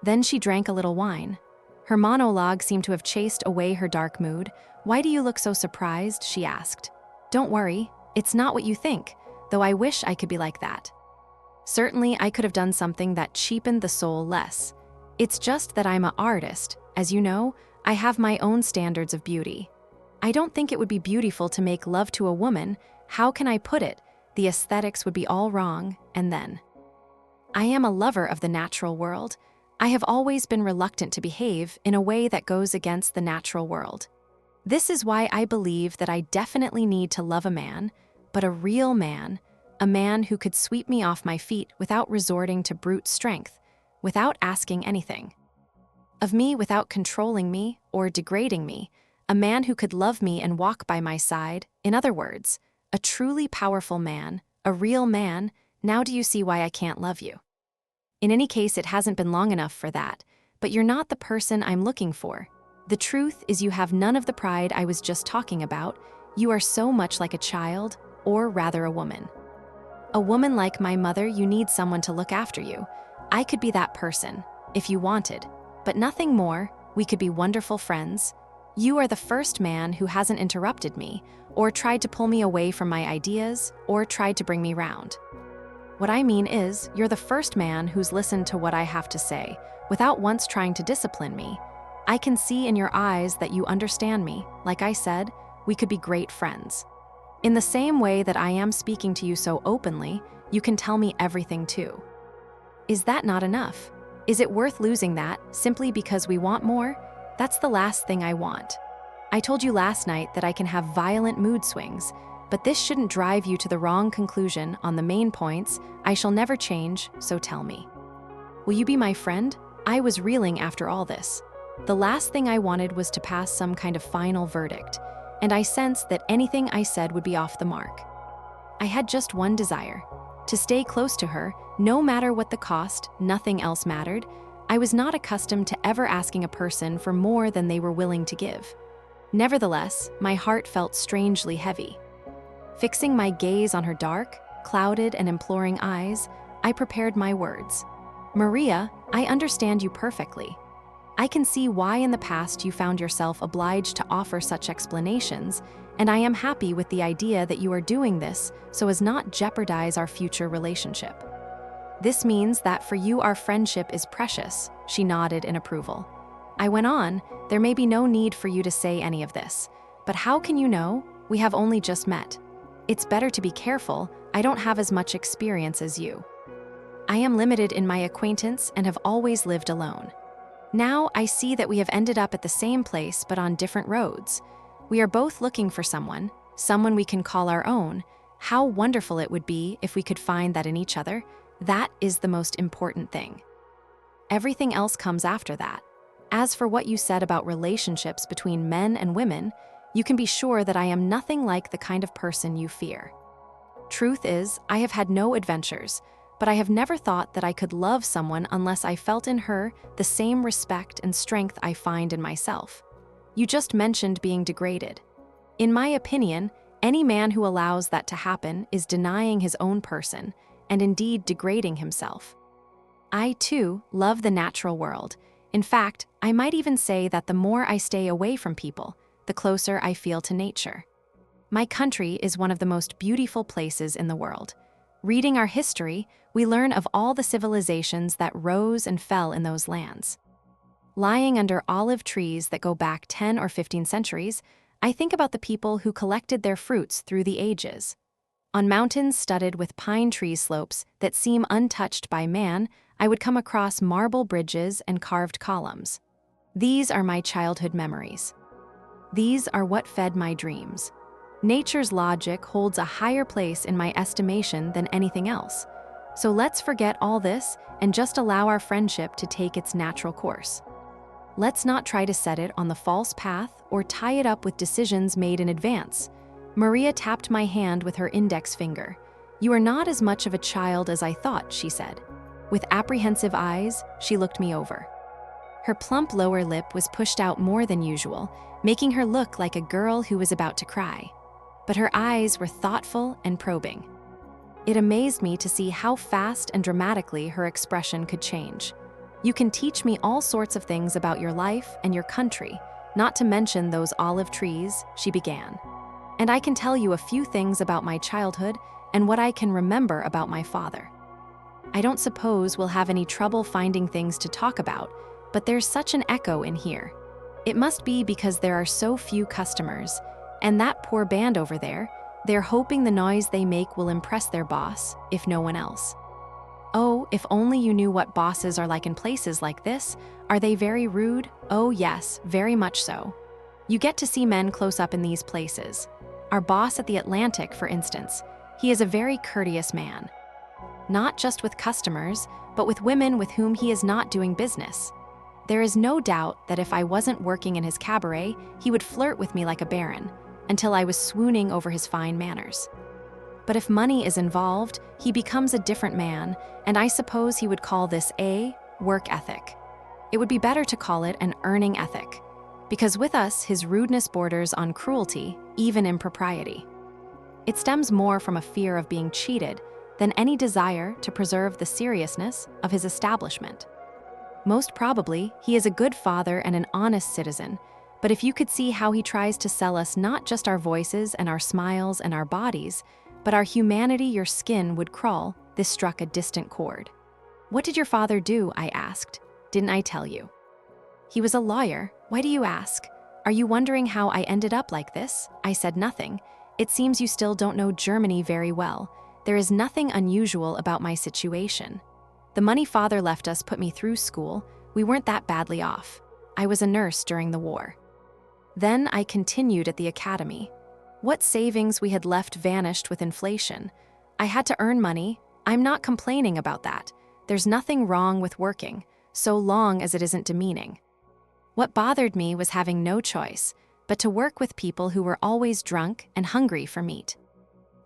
Then she drank a little wine. Her monologue seemed to have chased away her dark mood. "Why do you look so surprised?" she asked. "Don't worry, it's not what you think, though I wish I could be like that. Certainly, I could have done something that cheapened the soul less. It's just that I'm an artist. As you know, I have my own standards of beauty. I don't think it would be beautiful to make love to a woman. How can I put it? The aesthetics would be all wrong, and then I am a lover of the natural world. I have always been reluctant to behave in a way that goes against the natural world. This is why I believe that I definitely need to love a man, but a real man, a man who could sweep me off my feet without resorting to brute strength, without asking anything of me, without controlling me or degrading me, a man who could love me and walk by my side. In other words, a truly powerful man, a real man. Now do you see why I can't love you? In any case, it hasn't been long enough for that, but you're not the person I'm looking for. The truth is you have none of the pride I was just talking about. You are so much like a child, or rather a woman. A woman like my mother. You need someone to look after you. I could be that person, if you wanted, but nothing more. We could be wonderful friends. You are the first man who hasn't interrupted me, or tried to pull me away from my ideas, or tried to bring me round. What I mean is, you're the first man who's listened to what I have to say, without once trying to discipline me. I can see in your eyes that you understand me. Like I said, we could be great friends. In the same way that I am speaking to you so openly, you can tell me everything too. Is that not enough? Is it worth losing that, simply because we want more? That's the last thing I want. I told you last night that I can have violent mood swings, but this shouldn't drive you to the wrong conclusion on the main points. I shall never change, so tell me. Will you be my friend? I was reeling after all this. The last thing I wanted was to pass some kind of final verdict, and I sensed that anything I said would be off the mark. I had just one desire: to stay close to her, no matter what the cost. Nothing else mattered. I was not accustomed to ever asking a person for more than they were willing to give. Nevertheless, my heart felt strangely heavy. Fixing my gaze on her dark, clouded, and imploring eyes, I prepared my words. "Maria, I understand you perfectly. I can see why in the past you found yourself obliged to offer such explanations, and I am happy with the idea that you are doing this so as not jeopardize our future relationship. This means that for you our friendship is precious." She nodded in approval. I went on, "There may be no need for you to say any of this, but how can you know? We have only just met. It's better to be careful. I don't have as much experience as you. I am limited in my acquaintance and have always lived alone. Now I see that we have ended up at the same place but on different roads. We are both looking for someone we can call our own. How wonderful it would be if we could find that in each other. That is the most important thing. Everything else comes after that. As for what you said about relationships between men and women, you can be sure that I am nothing like the kind of person you fear. Truth is, I have had no adventures, but I have never thought that I could love someone unless I felt in her the same respect and strength I find in myself. You just mentioned being degraded. In my opinion, any man who allows that to happen is denying his own person, and indeed degrading himself. I, too, love the natural world. In fact, I might even say that the more I stay away from people, the closer I feel to nature. My country is one of the most beautiful places in the world. Reading our history, we learn of all the civilizations that rose and fell in those lands. Lying under olive trees that go back 10 or 15 centuries, I think about the people who collected their fruits through the ages. On mountains studded with pine tree slopes that seem untouched by man, I would come across marble bridges and carved columns. These are my childhood memories. These are what fed my dreams. Nature's logic holds a higher place in my estimation than anything else. So let's forget all this and just allow our friendship to take its natural course. Let's not try to set it on the false path or tie it up with decisions made in advance. Maria tapped my hand with her index finger. "You are not as much of a child as I thought," she said. With apprehensive eyes, she looked me over. Her plump lower lip was pushed out more than usual, making her look like a girl who was about to cry. But her eyes were thoughtful and probing. It amazed me to see how fast and dramatically her expression could change. "You can teach me all sorts of things about your life and your country, not to mention those olive trees," she began. "And I can tell you a few things about my childhood and what I can remember about my father. I don't suppose we'll have any trouble finding things to talk about, but there's such an echo in here. It must be because there are so few customers, and that poor band over there, they're hoping the noise they make will impress their boss, if no one else. Oh, if only you knew what bosses are like in places like this. Are they very rude? Oh yes, very much so. You get to see men close up in these places. Our boss at the Atlantic, for instance, he is a very courteous man. Not just with customers, but with women with whom he is not doing business. There is no doubt that if I wasn't working in his cabaret, he would flirt with me like a baron, until I was swooning over his fine manners. But if money is involved, he becomes a different man, and I suppose he would call this a work ethic. It would be better to call it an earning ethic, because with us, his rudeness borders on cruelty, even impropriety. It stems more from a fear of being cheated than any desire to preserve the seriousness of his establishment. Most probably, he is a good father and an honest citizen, but if you could see how he tries to sell us not just our voices and our smiles and our bodies, but our humanity, your skin would crawl. This struck a distant chord. "What did your father do?" I asked. "Didn't I tell you?" "He was a lawyer. Why do you ask? Are you wondering how I ended up like this?" I said nothing. "It seems you still don't know Germany very well. There is nothing unusual about my situation. The money father left us put me through school. We weren't that badly off. I was a nurse during the war. Then I continued at the academy. What savings we had left vanished with inflation. I had to earn money. I'm not complaining about that. There's nothing wrong with working, so long as it isn't demeaning. What bothered me was having no choice but to work with people who were always drunk and hungry for meat.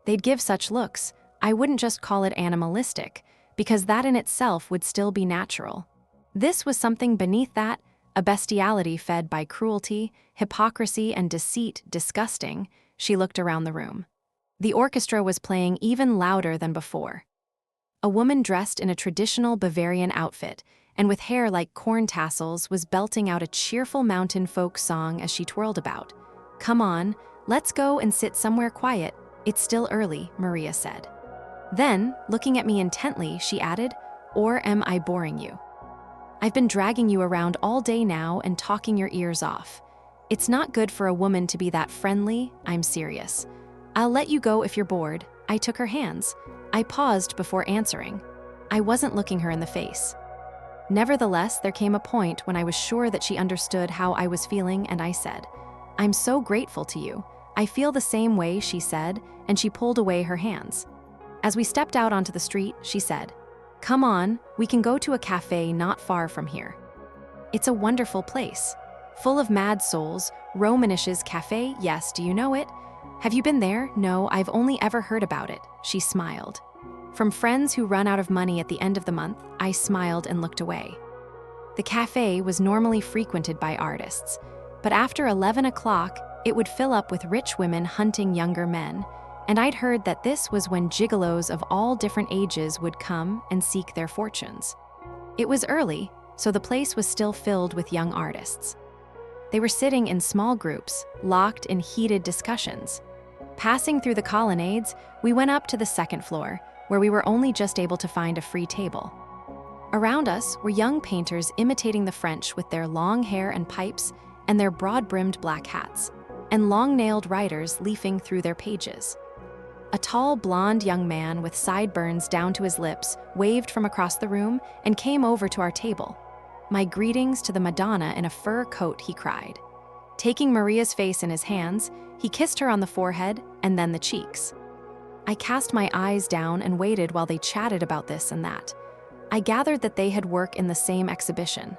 They'd give such looks. I wouldn't just call it animalistic, because that in itself would still be natural. This was something beneath that, a bestiality fed by cruelty, hypocrisy, and deceit, disgusting." She looked around the room. The orchestra was playing even louder than before. A woman dressed in a traditional Bavarian outfit and with hair like corn tassels was belting out a cheerful mountain folk song as she twirled about. "Come on, let's go and sit somewhere quiet. It's still early," Maria said. Then, looking at me intently, she added, "Or am I boring you? I've been dragging you around all day now and talking your ears off. It's not good for a woman to be that friendly. I'm serious. I'll let you go if you're bored." I took her hands. I paused before answering. I wasn't looking her in the face. Nevertheless, there came a point when I was sure that she understood how I was feeling, and I said, "I'm so grateful to you. I feel the same way," she said, and she pulled away her hands. As we stepped out onto the street, she said, "Come on, we can go to a cafe not far from here. It's a wonderful place. Full of mad souls, Romanish's Cafe, yes, do you know it? Have you been there? No, I've only ever heard about it," she smiled. From friends who run out of money at the end of the month, I smiled and looked away. The cafe was normally frequented by artists, but after 11 o'clock, it would fill up with rich women hunting younger men, and I'd heard that this was when gigolos of all different ages would come and seek their fortunes. It was early, so the place was still filled with young artists. They were sitting in small groups, locked in heated discussions. Passing through the colonnades, we went up to the second floor, where we were only just able to find a free table. Around us were young painters imitating the French with their long hair and pipes and their broad-brimmed black hats, and long-nailed writers leafing through their pages. A tall, blonde young man with sideburns down to his lips waved from across the room and came over to our table. "My greetings to the Madonna in a fur coat," he cried. Taking Maria's face in his hands, he kissed her on the forehead and then the cheeks. I cast my eyes down and waited while they chatted about this and that. I gathered that they had work in the same exhibition.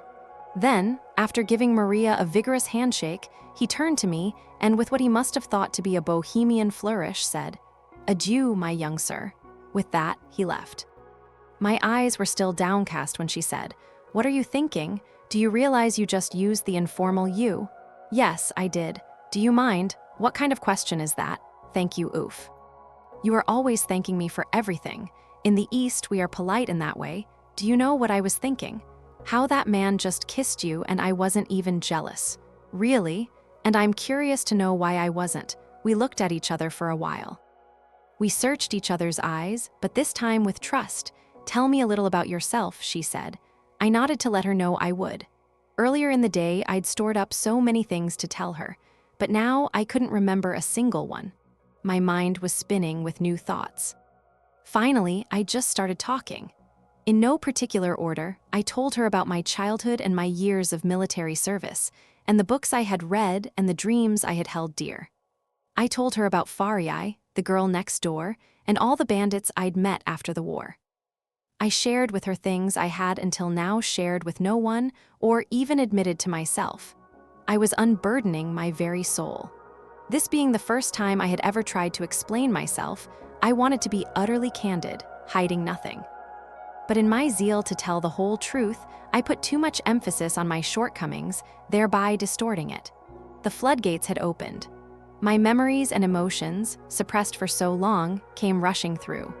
Then, after giving Maria a vigorous handshake, he turned to me and, with what he must have thought to be a bohemian flourish, said, "Adieu, my young sir." With that, he left. My eyes were still downcast when she said, "What are you thinking? Do you realize you just used the informal you?" "Yes, I did. Do you mind? What kind of question is that?" "Thank you, oof." "You are always thanking me for everything. In the East, we are polite in that way. Do you know what I was thinking? How that man just kissed you and I wasn't even jealous. Really? And I'm curious to know why I wasn't." We looked at each other for a while. We searched each other's eyes, but this time with trust. "Tell me a little about yourself," she said. I nodded to let her know I would. Earlier in the day, I'd stored up so many things to tell her, but now I couldn't remember a single one. My mind was spinning with new thoughts. Finally, I just started talking. In no particular order, I told her about my childhood and my years of military service, and the books I had read and the dreams I had held dear. I told her about Farai, the girl next door, and all the bandits I'd met after the war. I shared with her things I had until now shared with no one or even admitted to myself. I was unburdening my very soul. This being the first time I had ever tried to explain myself, I wanted to be utterly candid, hiding nothing. But in my zeal to tell the whole truth, I put too much emphasis on my shortcomings, thereby distorting it. The floodgates had opened. My memories and emotions, suppressed for so long, came rushing through.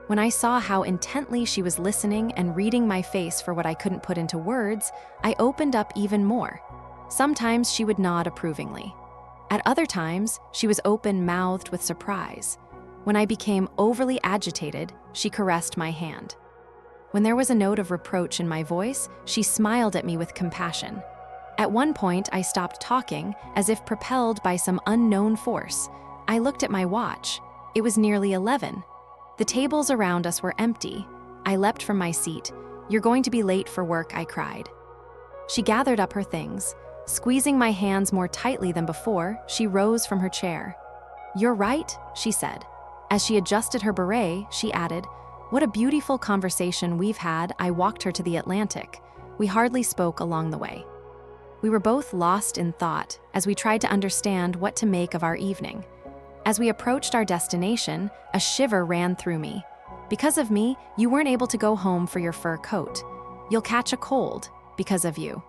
When I saw how intently she was listening and reading my face for what I couldn't put into words, I opened up even more. Sometimes she would nod approvingly. At other times, she was open-mouthed with surprise. When I became overly agitated, she caressed my hand. When there was a note of reproach in my voice, she smiled at me with compassion. At one point, I stopped talking, as if propelled by some unknown force. I looked at my watch. It was nearly 11. The tables around us were empty. I leapt from my seat. "You're going to be late for work," I cried. She gathered up her things. Squeezing my hands more tightly than before, she rose from her chair. "You're right," she said. As she adjusted her beret, she added, "What a beautiful conversation we've had." I walked her to the Atlantic. We hardly spoke along the way. We were both lost in thought as we tried to understand what to make of our evening. As we approached our destination, a shiver ran through me. "Because of me, you weren't able to go home for your fur coat. You'll catch a cold because of you."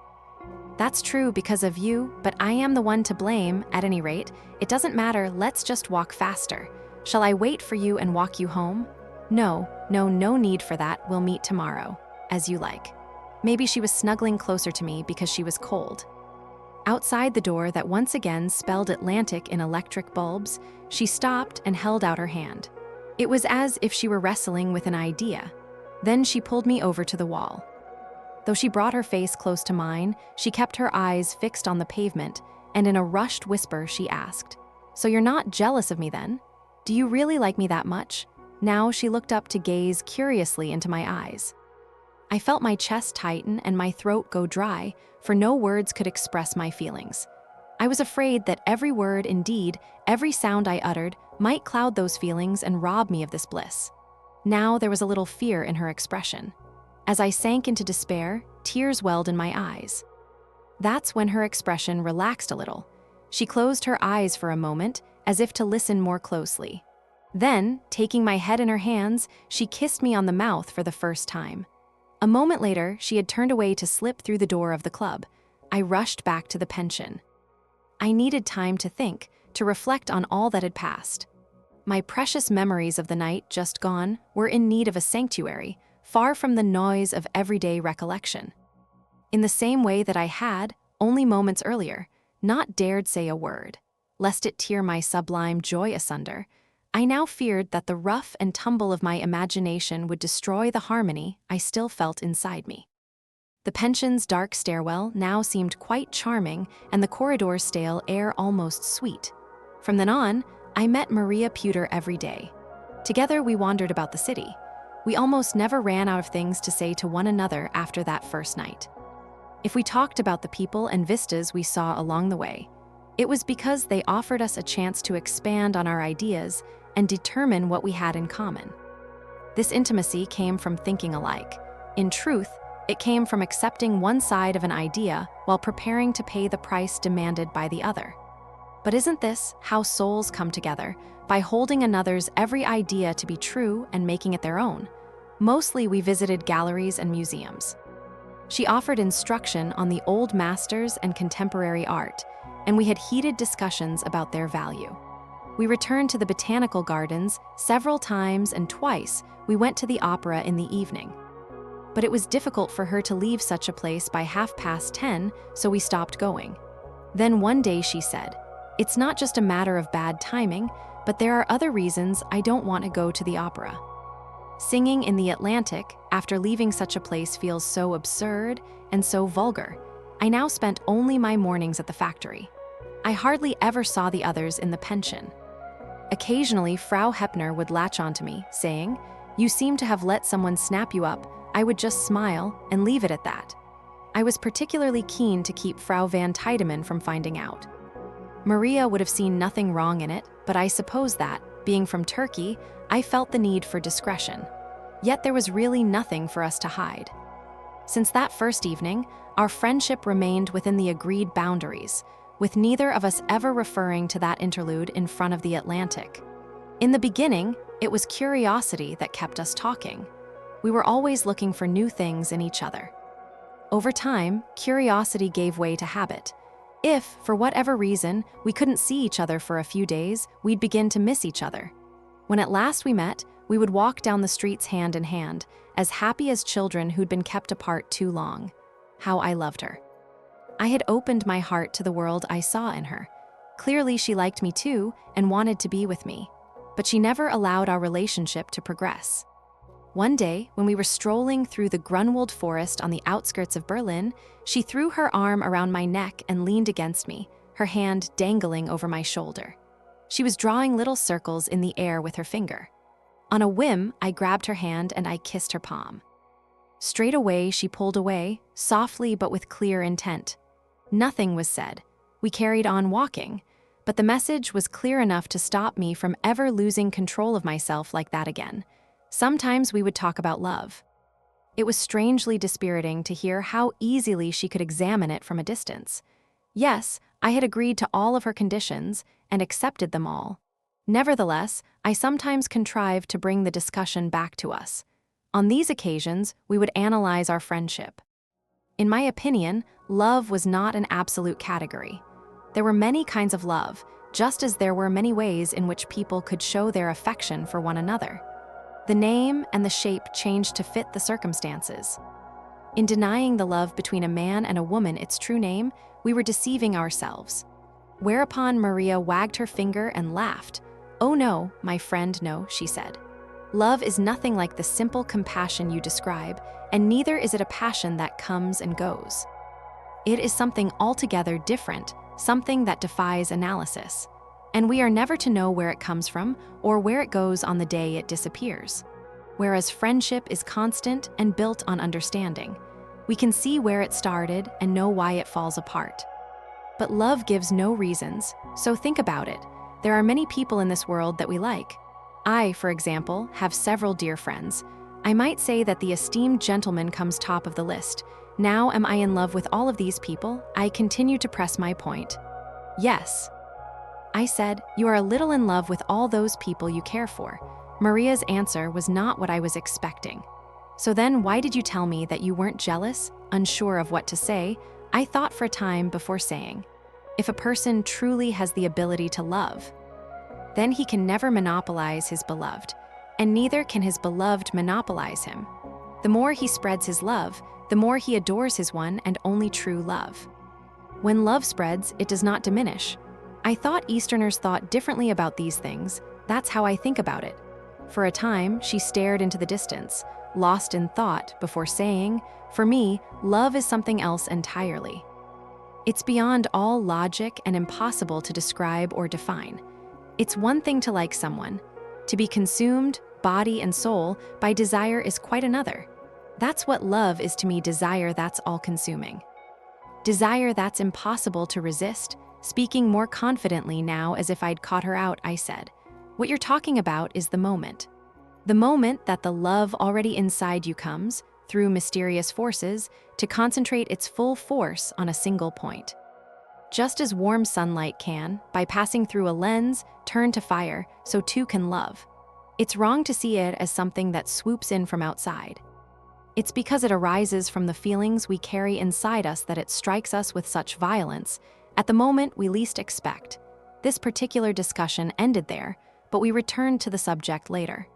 "That's true, because of you, but I am the one to blame. At any rate, it doesn't matter. Let's just walk faster. Shall I wait for you and walk you home?" No need for that. We'll meet tomorrow, as you like." Maybe she was snuggling closer to me because she was cold. Outside the door that once again spelled Atlantic in electric bulbs, she stopped and held out her hand. It was as if she were wrestling with an idea. Then she pulled me over to the wall. Though she brought her face close to mine, she kept her eyes fixed on the pavement, and in a rushed whisper she asked, "So you're not jealous of me then? Do you really like me that much?" Now she looked up to gaze curiously into my eyes. I felt my chest tighten and my throat go dry, for no words could express my feelings. I was afraid that every word, indeed, every sound I uttered, might cloud those feelings and rob me of this bliss. Now there was a little fear in her expression. As I sank into despair, tears welled in my eyes. That's when her expression relaxed a little. She closed her eyes for a moment, as if to listen more closely. Then, taking my head in her hands, she kissed me on the mouth for the first time. A moment later, she had turned away to slip through the door of the club. I rushed back to the pension. I needed time to think, to reflect on all that had passed. My precious memories of the night just gone were in need of a sanctuary, far from the noise of everyday recollection. in the same way that I had, only moments earlier, not dared say a word, lest it tear my sublime joy asunder. I now feared that the rough and tumble of my imagination would destroy the harmony I still felt inside me. The pension's dark stairwell now seemed quite charming, and the corridor's stale air almost sweet. From then on, I met Maria Pewter every day. Together we wandered about the city. We almost never ran out of things to say to one another after that first night. If we talked about the people and vistas we saw along the way, it was because they offered us a chance to expand on our ideas and determine what we had in common. This intimacy came from thinking alike. In truth, it came from accepting one side of an idea while preparing to pay the price demanded by the other. But isn't this how souls come together, by holding another's every idea to be true and making it their own? Mostly we visited galleries and museums. She offered instruction on the old masters and contemporary art, and we had heated discussions about their value. We returned to the botanical gardens several times, and twice we went to the opera in the evening. But it was difficult for her to leave such a place by 10:30, so we stopped going. Then one day she said, "It's not just a matter of bad timing, but there are other reasons I don't want to go to the opera. Singing in the Atlantic after leaving such a place feels so absurd and so vulgar. I now spent only my mornings at the factory. I hardly ever saw the others in the pension. Occasionally, Frau Heppner would latch onto me, saying, 'You seem to have let someone snap you up.' I would just smile and leave it at that. I was particularly keen to keep Frau van Tiedemann from finding out. Maria would have seen nothing wrong in it, but I suppose that, being from Turkey, I felt the need for discretion. Yet there was really nothing for us to hide. Since that first evening, our friendship remained within the agreed boundaries, with neither of us ever referring to that interlude in front of the Atlantic. In the beginning, it was curiosity that kept us talking. We were always looking for new things in each other. Over time, curiosity gave way to habit. If, for whatever reason, we couldn't see each other for a few days, we'd begin to miss each other. When at last we met, we would walk down the streets hand in hand, as happy as children who'd been kept apart too long. How I loved her. I had opened my heart to the world I saw in her. Clearly she liked me too and wanted to be with me, but she never allowed our relationship to progress. One day, when we were strolling through the Grunwald forest on the outskirts of Berlin, she threw her arm around my neck and leaned against me, her hand dangling over my shoulder. She was drawing little circles in the air with her finger. On a whim, I grabbed her hand and I kissed her palm. Straight away, she pulled away, softly but with clear intent. Nothing was said. We carried on walking, but the message was clear enough to stop me from ever losing control of myself like that again. Sometimes we would talk about love. It was strangely dispiriting to hear how easily she could examine it from a distance. Yes, I had agreed to all of her conditions and accepted them all. Nevertheless, I sometimes contrived to bring the discussion back to us. On these occasions, we would analyze our friendship. In my opinion, love was not an absolute category. There were many kinds of love, just as there were many ways in which people could show their affection for one another. The name and the shape changed to fit the circumstances. In denying the love between a man and a woman its true name, we were deceiving ourselves. Whereupon Maria wagged her finger and laughed. "Oh no, my friend, no," she said. "Love is nothing like the simple compassion you describe, and neither is it a passion that comes and goes. It is something altogether different, something that defies analysis. And we are never to know where it comes from or where it goes on the day it disappears. Whereas friendship is constant and built on understanding. We can see where it started and know why it falls apart. But love gives no reasons, so think about it. There are many people in this world that we like. I, for example, have several dear friends. I might say that the esteemed gentleman comes top of the list. Now am I in love with all of these people? I continue to press my point. Yes. I said, "You are a little in love with all those people you care for." Maria's answer was not what I was expecting. "So then why did you tell me that you weren't jealous?" Unsure of what to say, I thought for a time before saying, "If a person truly has the ability to love, then he can never monopolize his beloved, and neither can his beloved monopolize him. The more he spreads his love, the more he adores his one and only true love. When love spreads, it does not diminish. I thought Easterners thought differently about these things. That's how I think about it. For a time, she stared into the distance, lost in thought, before saying, "For me, love is something else entirely. It's beyond all logic and impossible to describe or define. It's one thing to like someone. To be consumed, body and soul, by desire is quite another. That's what love is to me, desire that's all-consuming. Desire that's impossible to resist." Speaking more confidently now, as if I'd caught her out, I said, "What you're talking about is the moment. The moment that the love already inside you comes, through mysterious forces, to concentrate its full force on a single point. Just as warm sunlight can, by passing through a lens, turn to fire, so too can love. It's wrong to see it as something that swoops in from outside. It's because it arises from the feelings we carry inside us that it strikes us with such violence, at the moment we least expect." This particular discussion ended there, but we returned to the subject later.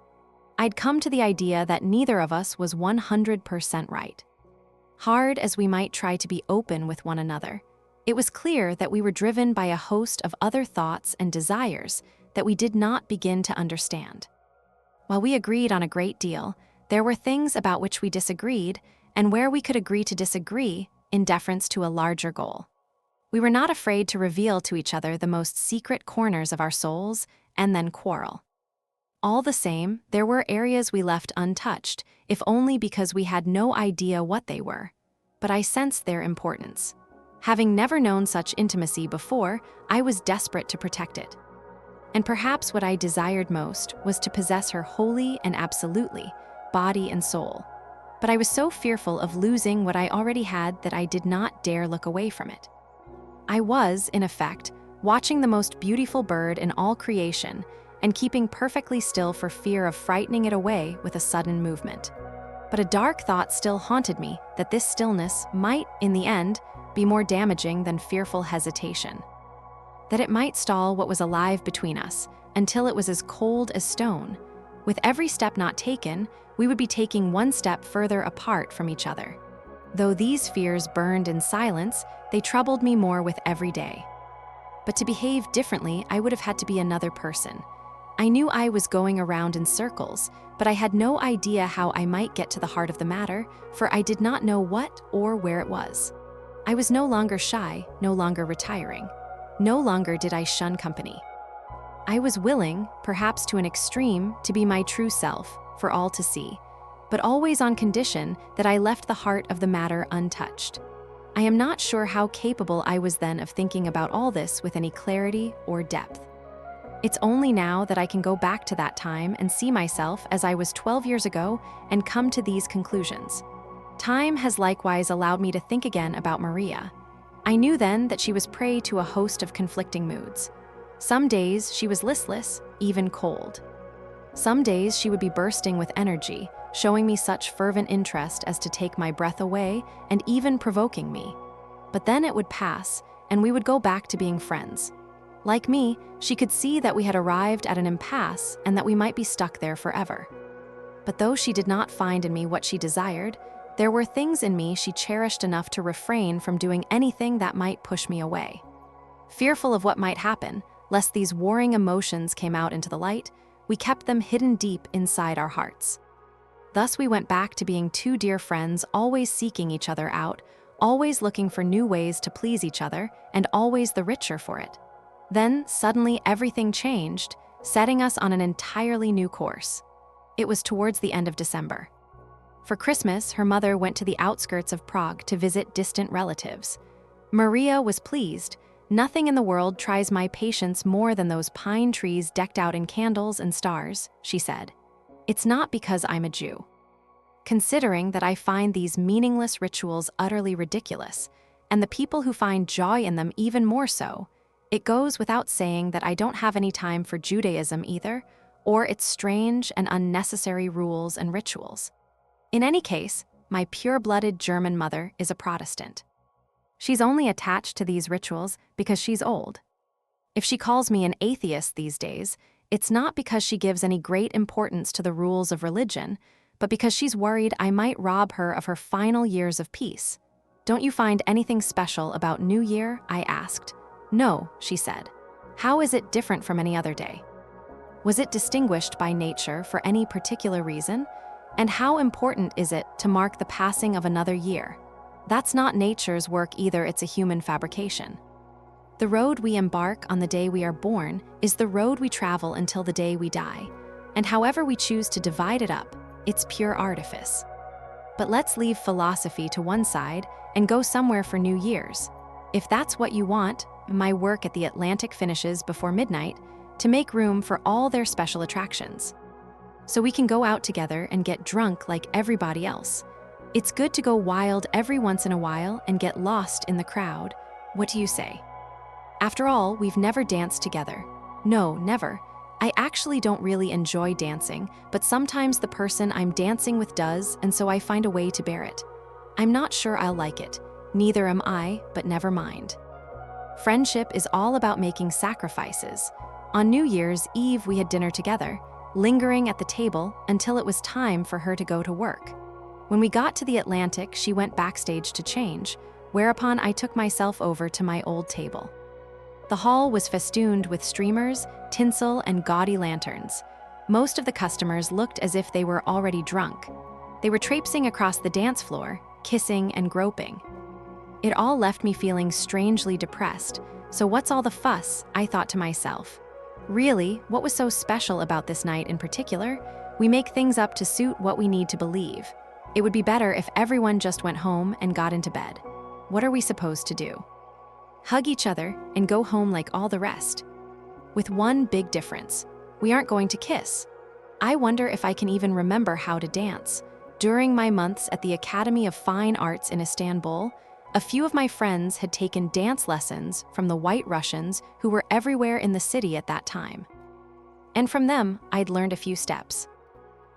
I'd come to the idea that neither of us was 100% right. Hard as we might try to be open with one another, it was clear that we were driven by a host of other thoughts and desires that we did not begin to understand. While we agreed on a great deal, there were things about which we disagreed, and where we could agree to disagree in deference to a larger goal. We were not afraid to reveal to each other the most secret corners of our souls and then quarrel. All the same, there were areas we left untouched, if only because we had no idea what they were. But I sensed their importance. Having never known such intimacy before, I was desperate to protect it. And perhaps what I desired most was to possess her wholly and absolutely, body and soul. But I was so fearful of losing what I already had that I did not dare look away from it. I was, in effect, watching the most beautiful bird in all creation and keeping perfectly still for fear of frightening it away with a sudden movement. But a dark thought still haunted me, that this stillness might, in the end, be more damaging than fearful hesitation. That it might stall what was alive between us until it was as cold as stone. With every step not taken, we would be taking one step further apart from each other. Though these fears burned in silence, they troubled me more with every day. But to behave differently, I would have had to be another person. I knew I was going around in circles, but I had no idea how I might get to the heart of the matter, for I did not know what or where it was. I was no longer shy, no longer retiring. No longer did I shun company. I was willing, perhaps to an extreme, to be my true self, for all to see, but always on condition that I left the heart of the matter untouched. I am not sure how capable I was then of thinking about all this with any clarity or depth. It's only now that I can go back to that time and see myself as I was 12 years ago and come to these conclusions. Time has likewise allowed me to think again about Maria. I knew then that she was prey to a host of conflicting moods. Some days she was listless, even cold. Some days she would be bursting with energy, showing me such fervent interest as to take my breath away and even provoking me. But then it would pass, and we would go back to being friends. Like me, she could see that we had arrived at an impasse and that we might be stuck there forever. But though she did not find in me what she desired, there were things in me she cherished enough to refrain from doing anything that might push me away. Fearful of what might happen, lest these warring emotions came out into the light, we kept them hidden deep inside our hearts. Thus we went back to being two dear friends, always seeking each other out, always looking for new ways to please each other, and always the richer for it. Then, suddenly, everything changed, setting us on an entirely new course. It was towards the end of December. For Christmas, her mother went to the outskirts of Prague to visit distant relatives. Maria was pleased. "Nothing in the world tries my patience more than those pine trees decked out in candles and stars," she said. "It's not because I'm a Jew. Considering that I find these meaningless rituals utterly ridiculous, and the people who find joy in them even more so, it goes without saying that I don't have any time for Judaism either, or its strange and unnecessary rules and rituals. In any case, my pure-blooded German mother is a Protestant. She's only attached to these rituals because she's old. If she calls me an atheist these days, it's not because she gives any great importance to the rules of religion, but because she's worried I might rob her of her final years of peace. "Don't you find anything special about New Year?" I asked. "No," she said. "How is it different from any other day? Was it distinguished by nature for any particular reason? And how important is it to mark the passing of another year? That's not nature's work either, it's a human fabrication. The road we embark on the day we are born is the road we travel until the day we die, and however we choose to divide it up, it's pure artifice. But let's leave philosophy to one side and go somewhere for New Year's. If that's what you want, my work at the Atlantic finishes before midnight to make room for all their special attractions. So we can go out together and get drunk like everybody else. It's good to go wild every once in a while and get lost in the crowd. What do you say? After all, we've never danced together. No, never. I actually don't really enjoy dancing, but sometimes the person I'm dancing with does, and so I find a way to bear it. I'm not sure I'll like it. Neither am I, but never mind. Friendship is all about making sacrifices. On New Year's Eve, we had dinner together, lingering at the table until it was time for her to go to work. When we got to the Atlantic, she went backstage to change, whereupon I took myself over to my old table. The hall was festooned with streamers, tinsel, and gaudy lanterns. Most of the customers looked as if they were already drunk. They were traipsing across the dance floor, kissing and groping. It all left me feeling strangely depressed. So what's all the fuss? I thought to myself. Really, what was so special about this night in particular? We make things up to suit what we need to believe. It would be better if everyone just went home and got into bed. What are we supposed to do? Hug each other and go home like all the rest. With one big difference. We aren't going to kiss. I wonder if I can even remember how to dance. During my months at the Academy of Fine Arts in Istanbul, a few of my friends had taken dance lessons from the White Russians who were everywhere in the city at that time. And from them, I'd learned a few steps.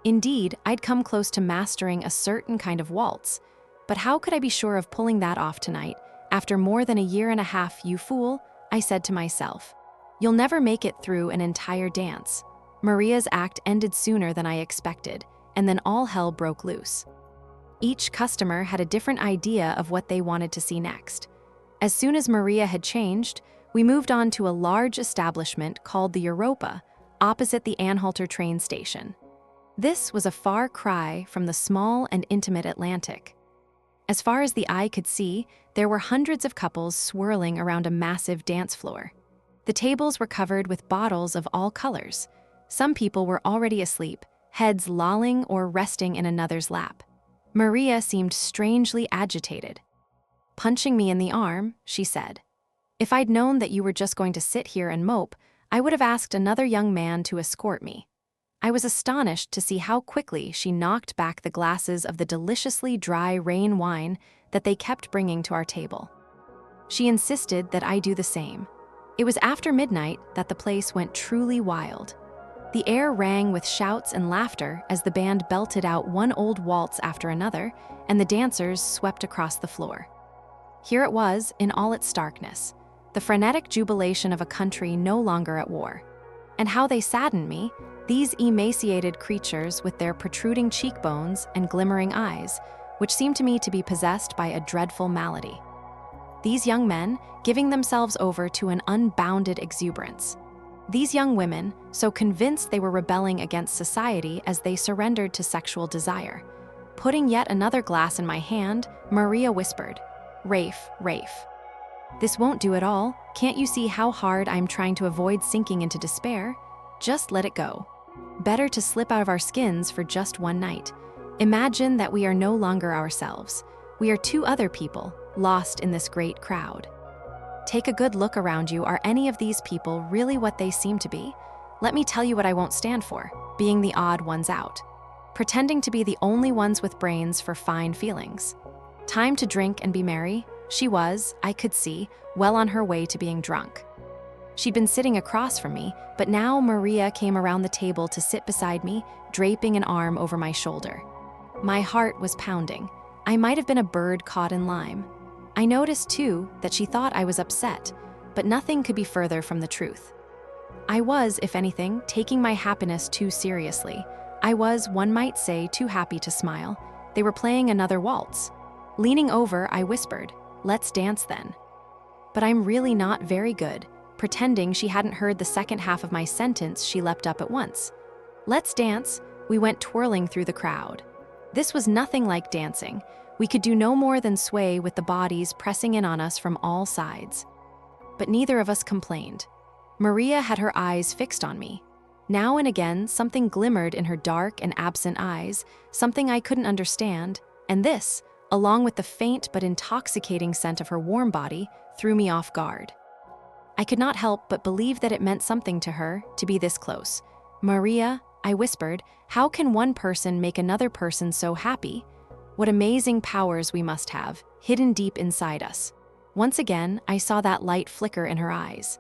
Indeed, I'd come close to mastering a certain kind of waltz, but how could I be sure of pulling that off tonight? After more than a year and a half, you fool, I said to myself. You'll never make it through an entire dance. Maria's act ended sooner than I expected, and then all hell broke loose. Each customer had a different idea of what they wanted to see next. As soon as Maria had changed, we moved on to a large establishment called the Europa, opposite the Anhalter train station. This was a far cry from the small and intimate Atlantic. As far as the eye could see, there were hundreds of couples swirling around a massive dance floor. The tables were covered with bottles of all colors. Some people were already asleep, heads lolling or resting in another's lap. Maria seemed strangely agitated. Punching me in the arm, she said, "If I'd known that you were just going to sit here and mope, I would have asked another young man to escort me." I was astonished to see how quickly she knocked back the glasses of the deliciously dry rain wine that they kept bringing to our table. She insisted that I do the same. It was after midnight that the place went truly wild. The air rang with shouts and laughter as the band belted out one old waltz after another, and the dancers swept across the floor. Here it was in all its starkness, the frenetic jubilation of a country no longer at war. And how they saddened me, these emaciated creatures with their protruding cheekbones and glimmering eyes, which seemed to me to be possessed by a dreadful malady. These young men giving themselves over to an unbounded exuberance. These young women, so convinced they were rebelling against society as they surrendered to sexual desire. Putting yet another glass in my hand, Maria whispered, "Rafe, Rafe. This won't do at all. Can't you see how hard I'm trying to avoid sinking into despair? Just let it go. Better to slip out of our skins for just one night. Imagine that we are no longer ourselves. We are two other people, lost in this great crowd. Take a good look around you. Are any of these people really what they seem to be? Let me tell you what I won't stand for, being the odd ones out. Pretending to be the only ones with brains for fine feelings. Time to drink and be merry." She was, I could see, well on her way to being drunk. She'd been sitting across from me, but now Maria came around the table to sit beside me, draping an arm over my shoulder. My heart was pounding. I might have been a bird caught in lime. I noticed, too, that she thought I was upset, but nothing could be further from the truth. I was, if anything, taking my happiness too seriously. I was, one might say, too happy to smile. They were playing another waltz. Leaning over, I whispered, "Let's dance then." But I'm really not very good. Pretending she hadn't heard the second half of my sentence, she leapt up at once. "Let's dance." We went twirling through the crowd. This was nothing like dancing. We could do no more than sway with the bodies pressing in on us from all sides. But neither of us complained. Maria had her eyes fixed on me. Now and again, something glimmered in her dark and absent eyes, something I couldn't understand, and this, along with the faint but intoxicating scent of her warm body, threw me off guard. I could not help but believe that it meant something to her to be this close. "Maria," I whispered, "how can one person make another person so happy? What amazing powers we must have, hidden deep inside us." Once again, I saw that light flicker in her eyes.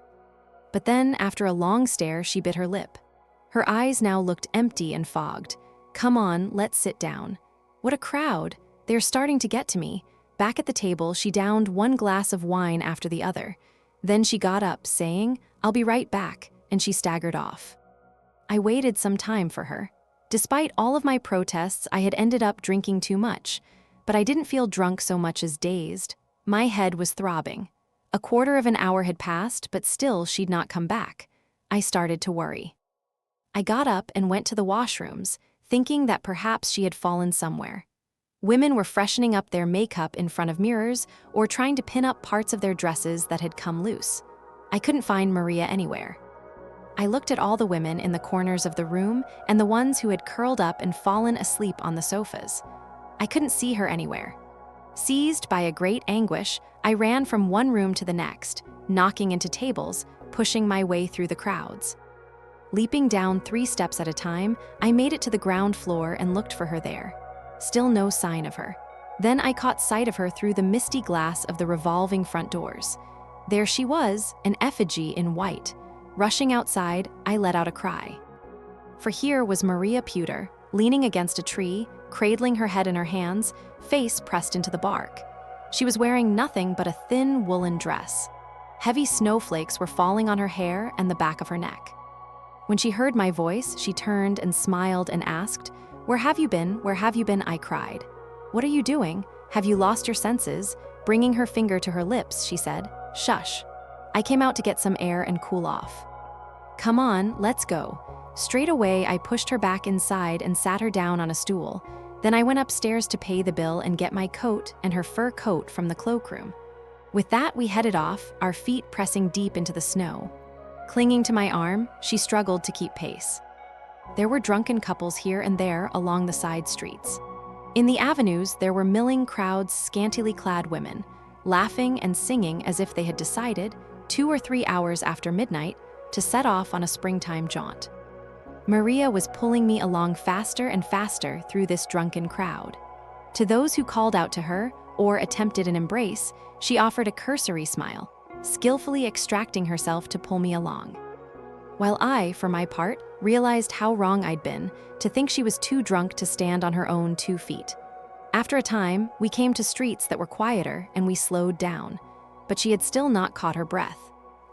But then, after a long stare, she bit her lip. Her eyes now looked empty and fogged. "Come on, let's sit down." What a crowd! They're starting to get to me. Back at the table, she downed one glass of wine after the other. Then she got up, saying, "I'll be right back," and she staggered off. I waited some time for her. Despite all of my protests, I had ended up drinking too much, but I didn't feel drunk so much as dazed. My head was throbbing. A quarter of an hour had passed, but still she'd not come back. I started to worry. I got up and went to the washrooms, thinking that perhaps she had fallen somewhere. Women were freshening up their makeup in front of mirrors or trying to pin up parts of their dresses that had come loose. I couldn't find Maria anywhere. I looked at all the women in the corners of the room and the ones who had curled up and fallen asleep on the sofas. I couldn't see her anywhere. Seized by a great anguish, I ran from one room to the next, knocking into tables, pushing my way through the crowds. Leaping down 3 steps at a time, I made it to the ground floor and looked for her there. Still no sign of her. Then I caught sight of her through the misty glass of the revolving front doors. There she was, an effigy in white. Rushing outside, I let out a cry. For here was Maria Pewter, leaning against a tree, cradling her head in her hands, face pressed into the bark. She was wearing nothing but a thin woolen dress. Heavy snowflakes were falling on her hair and the back of her neck. When she heard my voice, she turned and smiled and asked, "Where have you been? Where have you been?" I cried. "What are you doing? Have you lost your senses?" Bringing her finger to her lips, she said, "Shush. I came out to get some air and cool off." "Come on, let's go." Straight away, I pushed her back inside and sat her down on a stool. Then I went upstairs to pay the bill and get my coat and her fur coat from the cloakroom. With that, we headed off, our feet pressing deep into the snow. Clinging to my arm, she struggled to keep pace. There were drunken couples here and there along the side streets. In the avenues, there were milling crowds, scantily clad women, laughing and singing as if they had decided, 2 or 3 hours after midnight, to set off on a springtime jaunt. Maria was pulling me along faster and faster through this drunken crowd. To those who called out to her or attempted an embrace, she offered a cursory smile, skillfully extracting herself to pull me along. While I, for my part, realized how wrong I'd been to think she was too drunk to stand on her own 2 feet. After a time, we came to streets that were quieter and we slowed down, but she had still not caught her breath.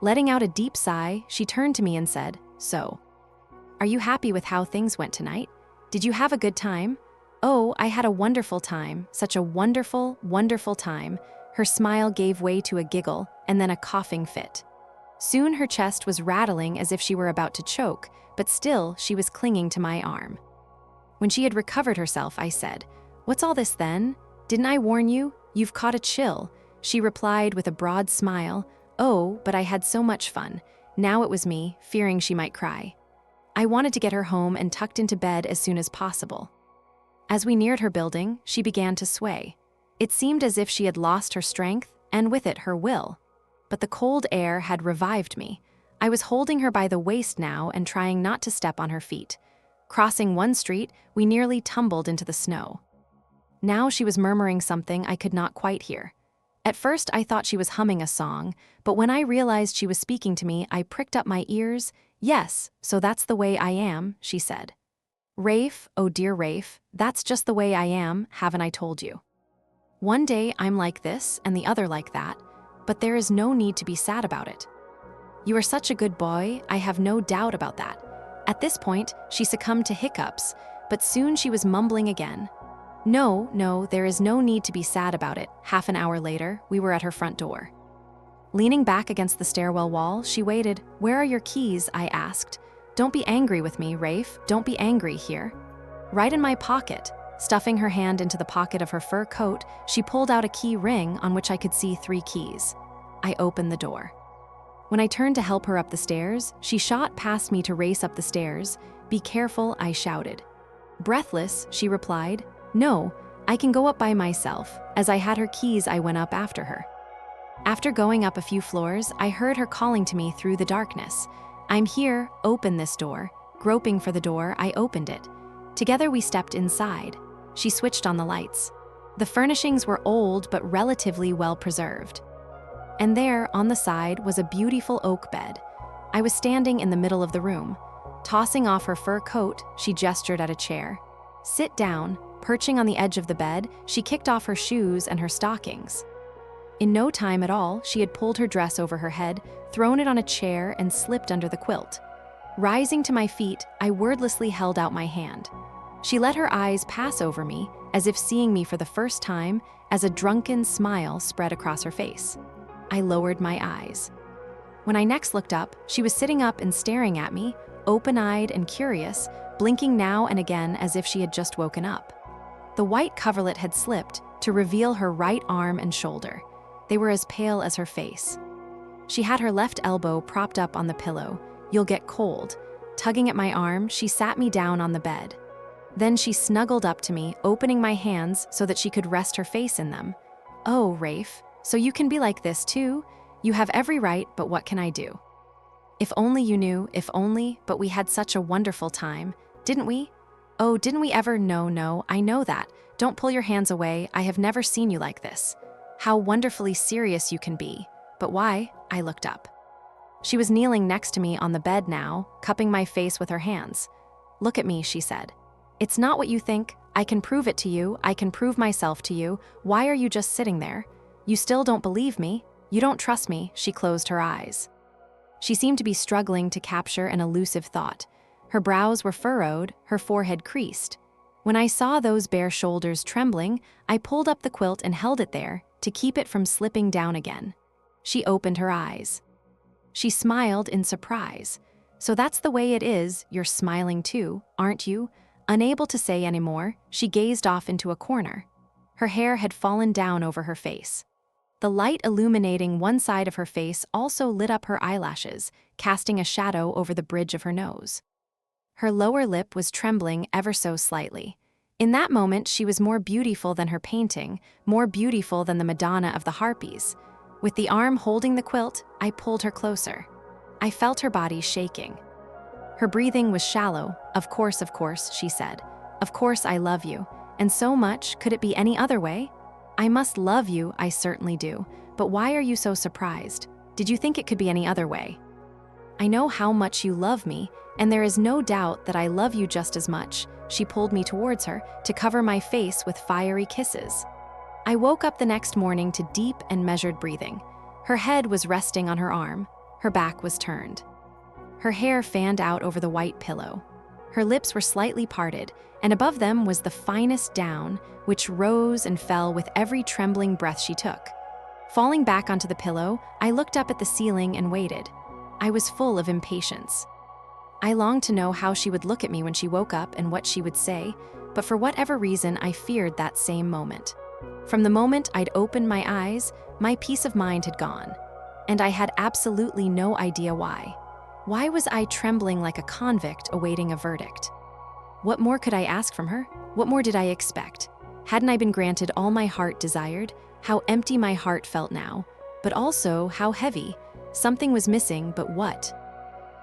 Letting out a deep sigh, she turned to me and said, "So, are you happy with how things went tonight? Did you have a good time?" "Oh, I had a wonderful time, such a wonderful, wonderful time." Her smile gave way to a giggle and then a coughing fit. Soon her chest was rattling as if she were about to choke, but still she was clinging to my arm. When she had recovered herself, I said, "What's all this then? Didn't I warn you? You've caught a chill." She replied with a broad smile, "Oh, but I had so much fun." Now it was me, fearing she might cry. I wanted to get her home and tucked into bed as soon as possible. As we neared her building, she began to sway. It seemed as if she had lost her strength, and with it her will. But the cold air had revived me. I was holding her by the waist now and trying not to step on her feet. Crossing one street, we nearly tumbled into the snow. Now she was murmuring something I could not quite hear. At first I thought she was humming a song, but when I realized she was speaking to me, I pricked up my ears. "Yes, so that's the way I am," she said. "Rafe, oh dear Rafe, that's just the way I am, haven't I told you? One day I'm like this and the other like that, but there is no need to be sad about it. You are such a good boy, I have no doubt about that." At this point, she succumbed to hiccups, but soon she was mumbling again. No, no, there is no need to be sad about it. Half an hour later, we were at her front door. Leaning back against the stairwell wall, she waited. Where are your keys? I asked. Don't be angry with me, Rafe. Don't be angry here. Right in my pocket. Stuffing her hand into the pocket of her fur coat, she pulled out a key ring on which I could see 3 keys. I opened the door. When I turned to help her up the stairs, she shot past me to race up the stairs. Be careful, I shouted. Breathless, she replied, No, I can go up by myself. As I had her keys, I went up after her. After going up a few floors, I heard her calling to me through the darkness. I'm here, open this door. Groping for the door, I opened it. Together we stepped inside. She switched on the lights. The furnishings were old but relatively well preserved. And there, on the side, was a beautiful oak bed. I was standing in the middle of the room. Tossing off her fur coat, she gestured at a chair. Sit down. Perching on the edge of the bed, she kicked off her shoes and her stockings. In no time at all, she had pulled her dress over her head, thrown it on a chair, and slipped under the quilt. Rising to my feet, I wordlessly held out my hand. She let her eyes pass over me, as if seeing me for the first time, as a drunken smile spread across her face. I lowered my eyes. When I next looked up, she was sitting up and staring at me, open-eyed and curious, blinking now and again as if she had just woken up. The white coverlet had slipped to reveal her right arm and shoulder. They were as pale as her face. She had her left elbow propped up on the pillow. You'll get cold. Tugging at my arm, she sat me down on the bed. Then she snuggled up to me, opening my hands so that she could rest her face in them. Oh, Rafe, so you can be like this too? You have every right, but what can I do? If only you knew, if only, but we had such a wonderful time, didn't we? Oh, didn't we ever? No, I know that. Don't pull your hands away. I have never seen you like this. How wonderfully serious you can be. But why? I looked up. She was kneeling next to me on the bed now, cupping my face with her hands. Look at me, she said. It's not what you think. I can prove it to you. I can prove myself to you. Why are you just sitting there? You still don't believe me. You don't trust me. She closed her eyes. She seemed to be struggling to capture an elusive thought. Her brows were furrowed, her forehead creased. When I saw those bare shoulders trembling, I pulled up the quilt and held it there to keep it from slipping down again. She opened her eyes. She smiled in surprise. So that's the way it is, you're smiling too, aren't you? Unable to say any more, she gazed off into a corner. Her hair had fallen down over her face. The light illuminating one side of her face also lit up her eyelashes, casting a shadow over the bridge of her nose. Her lower lip was trembling ever so slightly. In that moment, she was more beautiful than her painting, more beautiful than the Madonna of the Harpies. With the arm holding the quilt, I pulled her closer. I felt her body shaking. Her breathing was shallow. Of course, she said. Of course I love you. And so much, could it be any other way? I must love you, I certainly do. But why are you so surprised? Did you think it could be any other way? I know how much you love me, and there is no doubt that I love you just as much. She pulled me towards her to cover my face with fiery kisses. I woke up the next morning to deep and measured breathing. Her head was resting on her arm. Her back was turned. Her hair fanned out over the white pillow. Her lips were slightly parted, and above them was the finest down, which rose and fell with every trembling breath she took. Falling back onto the pillow, I looked up at the ceiling and waited. I was full of impatience. I longed to know how she would look at me when she woke up and what she would say, but for whatever reason, I feared that same moment. From the moment I'd opened my eyes, my peace of mind had gone, and I had absolutely no idea why. Why was I trembling like a convict awaiting a verdict? What more could I ask from her? What more did I expect? Hadn't I been granted all my heart desired? How empty my heart felt now, but also how heavy. Something was missing, but what?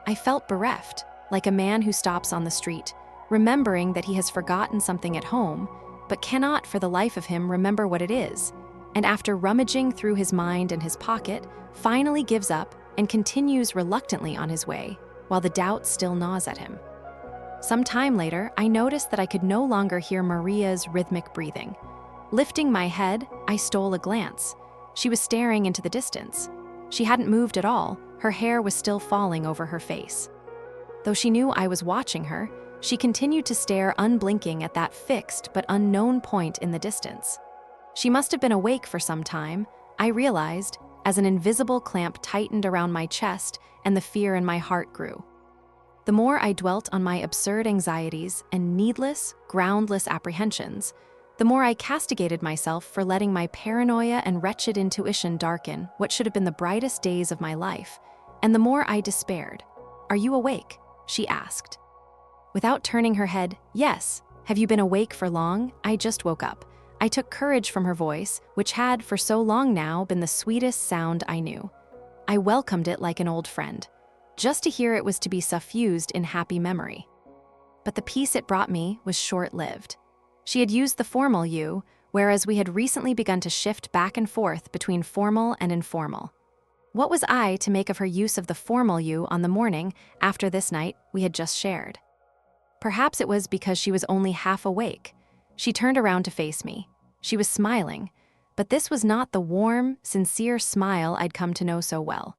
I felt bereft, like a man who stops on the street, remembering that he has forgotten something at home, but cannot for the life of him remember what it is, and after rummaging through his mind and his pocket, finally gives up and continues reluctantly on his way, while the doubt still gnaws at him. Some time later, I noticed that I could no longer hear Maria's rhythmic breathing. Lifting my head, I stole a glance. She was staring into the distance. She hadn't moved at all. Her hair was still falling over her face. Though she knew I was watching her, She continued to stare unblinking at that fixed but unknown point in the distance. She must have been awake for some time, I realized, as an invisible clamp tightened around my chest and the fear in my heart grew. The more I dwelt on my absurd anxieties and needless, groundless apprehensions, the more I castigated myself for letting my paranoia and wretched intuition darken what should have been the brightest days of my life, and the more I despaired. "Are you awake?" she asked. Without turning her head, "Yes. Have you been awake for long? I just woke up." I took courage from her voice, which had for so long now been the sweetest sound I knew. I welcomed it like an old friend. Just to hear it was to be suffused in happy memory. But the peace it brought me was short-lived. She had used the formal you, whereas we had recently begun to shift back and forth between formal and informal. What was I to make of her use of the formal you on the morning after this night we had just shared? Perhaps it was because she was only half awake. She turned around to face me. She was smiling, but this was not the warm, sincere smile I'd come to know so well.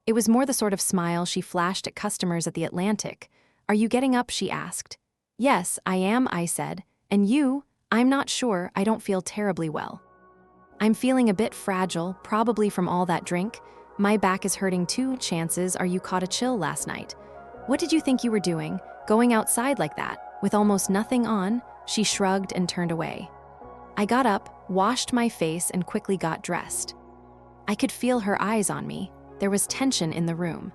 It was more the sort of smile she flashed at customers at the Atlantic. "Are you getting up?" she asked. "Yes, I am," I said. "And you?" "I'm not sure. I don't feel terribly well." "I'm feeling a bit fragile, probably from all that drink. My back is hurting too. Chances are you caught a chill last night." "What did you think you were doing, going outside like that, with almost nothing on?" She shrugged and turned away. I got up, washed my face, and quickly got dressed. I could feel her eyes on me. There was tension in the room.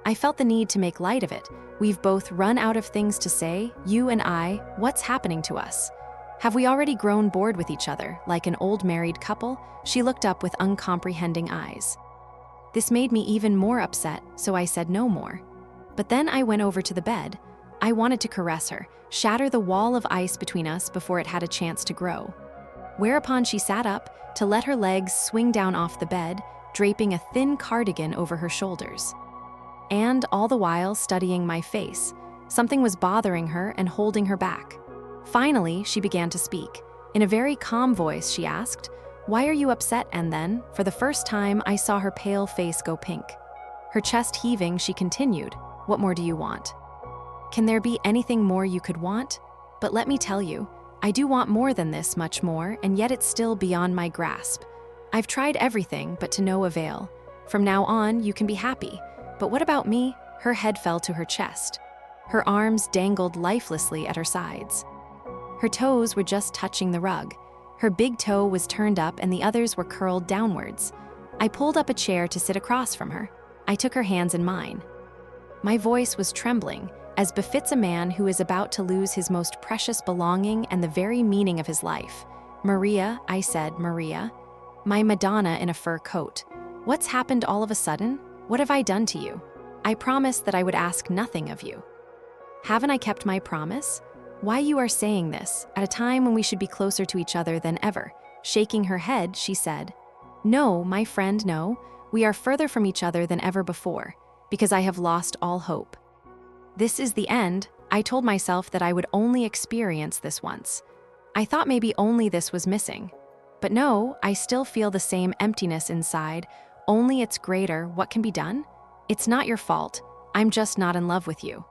I felt the need to make light of it. "We've both run out of things to say, you and I. What's happening to us? Have we already grown bored with each other, like an old married couple?" She looked up with uncomprehending eyes. This made me even more upset, so I said no more. But then I went over to the bed. I wanted to caress her, shatter the wall of ice between us before it had a chance to grow. Whereupon she sat up to let her legs swing down off the bed, draping a thin cardigan over her shoulders. And all the while studying my face. Something was bothering her and holding her back. Finally, she began to speak. In a very calm voice, she asked, "Why are you upset?" And then, for the first time, I saw her pale face go pink. Her chest heaving, she continued, "What more do you want?" "Can there be anything more you could want? But let me tell you, I do want more than this, much more, and yet it's still beyond my grasp. I've tried everything, but to no avail. From now on, you can be happy. But what about me?" Her head fell to her chest. Her arms dangled lifelessly at her sides. Her toes were just touching the rug. Her big toe was turned up and the others were curled downwards. I pulled up a chair to sit across from her. I took her hands in mine. My voice was trembling, as befits a man who is about to lose his most precious belonging and the very meaning of his life. "Maria," I said, "Maria. My Madonna in a fur coat. What's happened all of a sudden? What have I done to you? I promised that I would ask nothing of you. Haven't I kept my promise? Why you are saying this, at a time when we should be closer to each other than ever?" Shaking her head, she said, "No, my friend, no. We are further from each other than ever before, because I have lost all hope. This is the end." I told myself that I would only experience this once. I thought maybe only this was missing. But no, I still feel the same emptiness inside, only it's greater. What can be done? It's not your fault. I'm just not in love with you.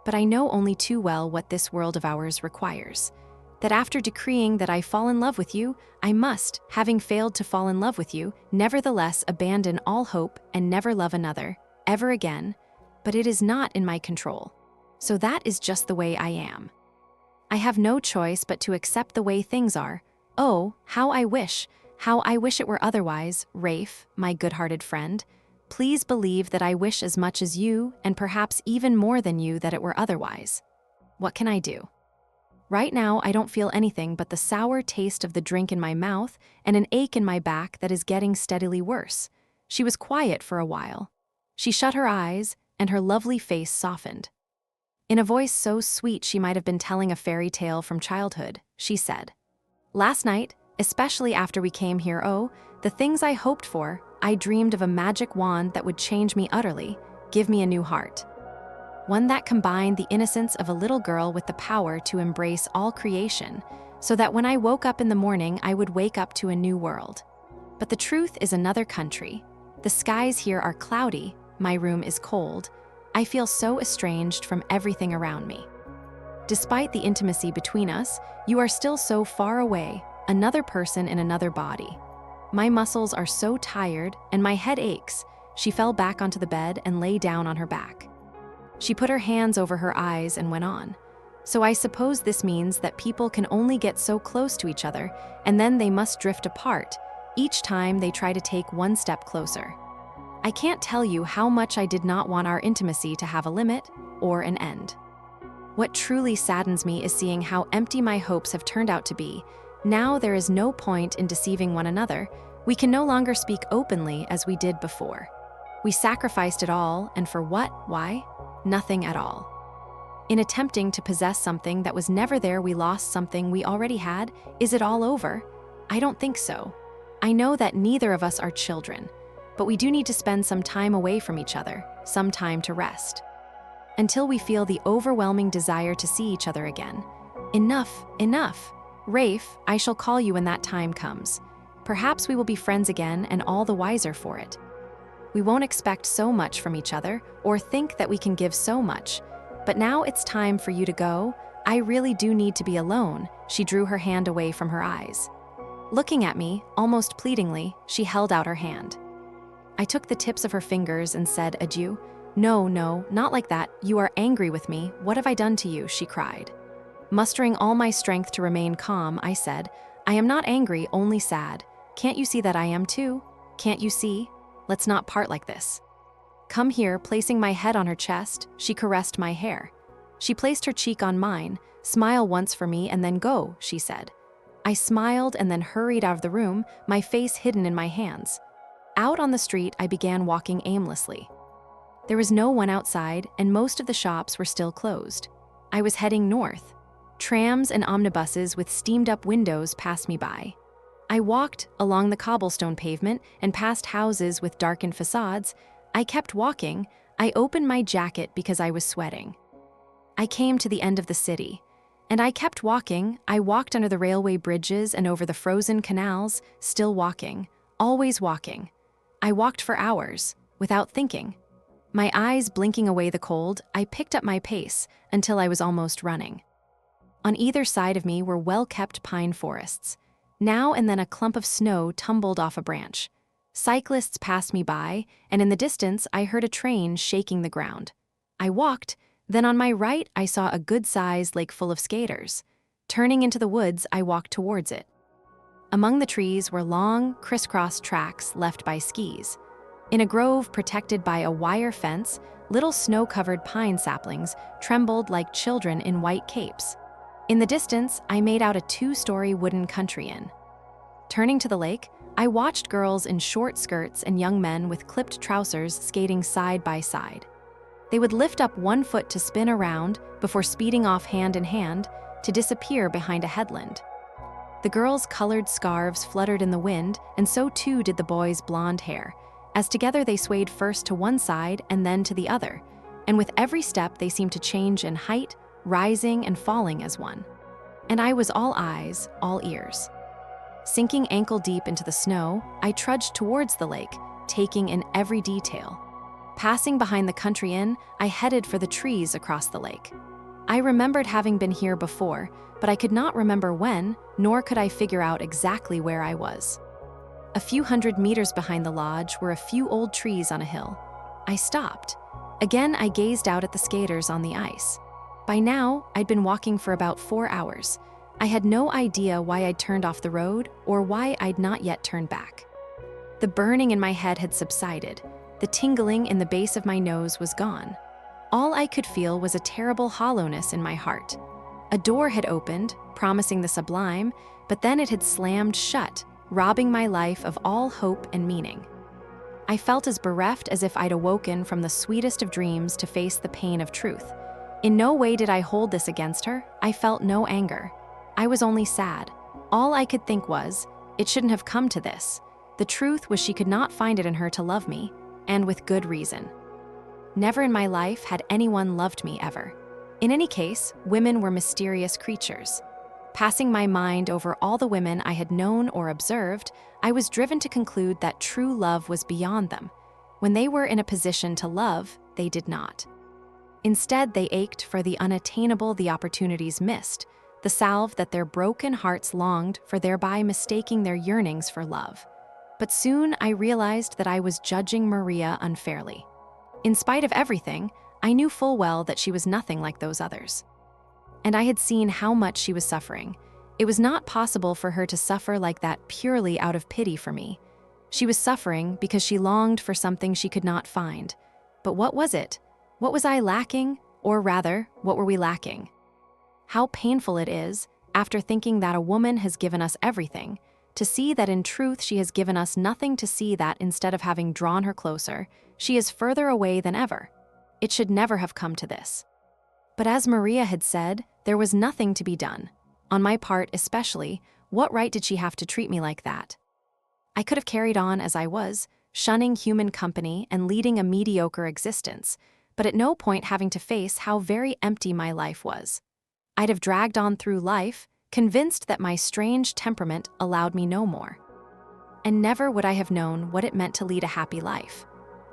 But I know only too well what this world of ours requires. That after decreeing that I fall in love with you, I must, having failed to fall in love with you, nevertheless abandon all hope and never love another, ever again. But it is not in my control. So that is just the way I am. I have no choice but to accept the way things are. Oh, how I wish it were otherwise, Rafe, my good-hearted friend. Please believe that I wish as much as you, and perhaps even more than you, that it were otherwise. What can I do? Right now, I don't feel anything but the sour taste of the drink in my mouth and an ache in my back that is getting steadily worse. She was quiet for a while. She shut her eyes, and her lovely face softened. In a voice so sweet she might have been telling a fairy tale from childhood, she said, "Last night, especially after we came here, oh, the things I hoped for, I dreamed of a magic wand that would change me utterly, give me a new heart. One that combined the innocence of a little girl with the power to embrace all creation, so that when I woke up in the morning, I would wake up to a new world. But the truth is another country. The skies here are cloudy, my room is cold. I feel so estranged from everything around me. Despite the intimacy between us, you are still so far away, another person in another body. My muscles are so tired and my head aches. She fell back onto the bed and lay down on her back. She put her hands over her eyes and went on. So I suppose this means that people can only get so close to each other, and then they must drift apart, each time they try to take one step closer. I can't tell you how much I did not want our intimacy to have a limit or an end. What truly saddens me is seeing how empty my hopes have turned out to be. Now there is no point in deceiving one another. We can no longer speak openly as we did before. We sacrificed it all, and for what? Why? Nothing at all. In attempting to possess something that was never there, we lost something we already had. Is it all over? I don't think so. I know that neither of us are children, but we do need to spend some time away from each other, some time to rest. Until we feel the overwhelming desire to see each other again. Enough, enough. Rafe, I shall call you when that time comes. Perhaps we will be friends again and all the wiser for it. We won't expect so much from each other or think that we can give so much. But now it's time for you to go. I really do need to be alone. She drew her hand away from her eyes. Looking at me, almost pleadingly, she held out her hand. I took the tips of her fingers and said adieu. No, not like that. You are angry with me. What have I done to you? She cried. Mustering all my strength to remain calm, I said, I am not angry, only sad. Can't you see that I am too? Can't you see? Let's not part like this. Come here, placing my head on her chest, she caressed my hair. She placed her cheek on mine. Smile once for me and then go, she said. I smiled and then hurried out of the room, my face hidden in my hands. Out on the street, I began walking aimlessly. There was no one outside, and most of the shops were still closed. I was heading north. Trams and omnibuses with steamed-up windows passed me by. I walked along the cobblestone pavement and past houses with darkened facades. I kept walking. I opened my jacket because I was sweating. I came to the end of the city, and I kept walking. I walked under the railway bridges and over the frozen canals, still walking, always walking. I walked for hours, without thinking. My eyes blinking away the cold, I picked up my pace until I was almost running. On either side of me were well-kept pine forests. Now and then a clump of snow tumbled off a branch. Cyclists passed me by, and in the distance I heard a train shaking the ground. I walked, then on my right I saw a good-sized lake full of skaters. Turning into the woods, I walked towards it. Among the trees were long, crisscross tracks left by skis. In a grove protected by a wire fence, little snow-covered pine saplings trembled like children in white capes. In the distance, I made out a 2-story wooden country inn. Turning to the lake, I watched girls in short skirts and young men with clipped trousers skating side by side. They would lift up one foot to spin around before speeding off hand in hand to disappear behind a headland. The girls' colored scarves fluttered in the wind, and so too did the boys' blonde hair, as together they swayed first to one side and then to the other, and with every step they seemed to change in height, rising and falling as one. And I was all eyes, all ears. Sinking ankle-deep into the snow, I trudged towards the lake, taking in every detail. Passing behind the country inn, I headed for the trees across the lake. I remembered having been here before, but I could not remember when, nor could I figure out exactly where I was. A few hundred meters behind the lodge were a few old trees on a hill. I stopped. Again, I gazed out at the skaters on the ice. By now, I'd been walking for about 4 hours. I had no idea why I'd turned off the road or why I'd not yet turned back. The burning in my head had subsided. The tingling in the base of my nose was gone. All I could feel was a terrible hollowness in my heart. A door had opened, promising the sublime, but then it had slammed shut, robbing my life of all hope and meaning. I felt as bereft as if I'd awoken from the sweetest of dreams to face the pain of truth. In no way did I hold this against her. I felt no anger. I was only sad. All I could think was, it shouldn't have come to this. The truth was she could not find it in her to love me, and with good reason. Never in my life had anyone loved me ever. In any case, women were mysterious creatures. Passing my mind over all the women I had known or observed, I was driven to conclude that true love was beyond them. When they were in a position to love, they did not. Instead, they ached for the unattainable the opportunities missed, the salve that their broken hearts longed for, thereby mistaking their yearnings for love. But soon I realized that I was judging Maria unfairly. In spite of everything, I knew full well that she was nothing like those others. And I had seen how much she was suffering. It was not possible for her to suffer like that purely out of pity for me. She was suffering because she longed for something she could not find. But what was it? What was I lacking? Or rather, what were we lacking? How painful it is, after thinking that a woman has given us everything, to see that in truth she has given us nothing, to see that instead of having drawn her closer, she is further away than ever. It should never have come to this. But as Maria had said, there was nothing to be done. On my part especially, what right did she have to treat me like that? I could have carried on as I was, shunning human company and leading a mediocre existence, but at no point having to face how very empty my life was. I'd have dragged on through life, convinced that my strange temperament allowed me no more. And never would I have known what it meant to lead a happy life.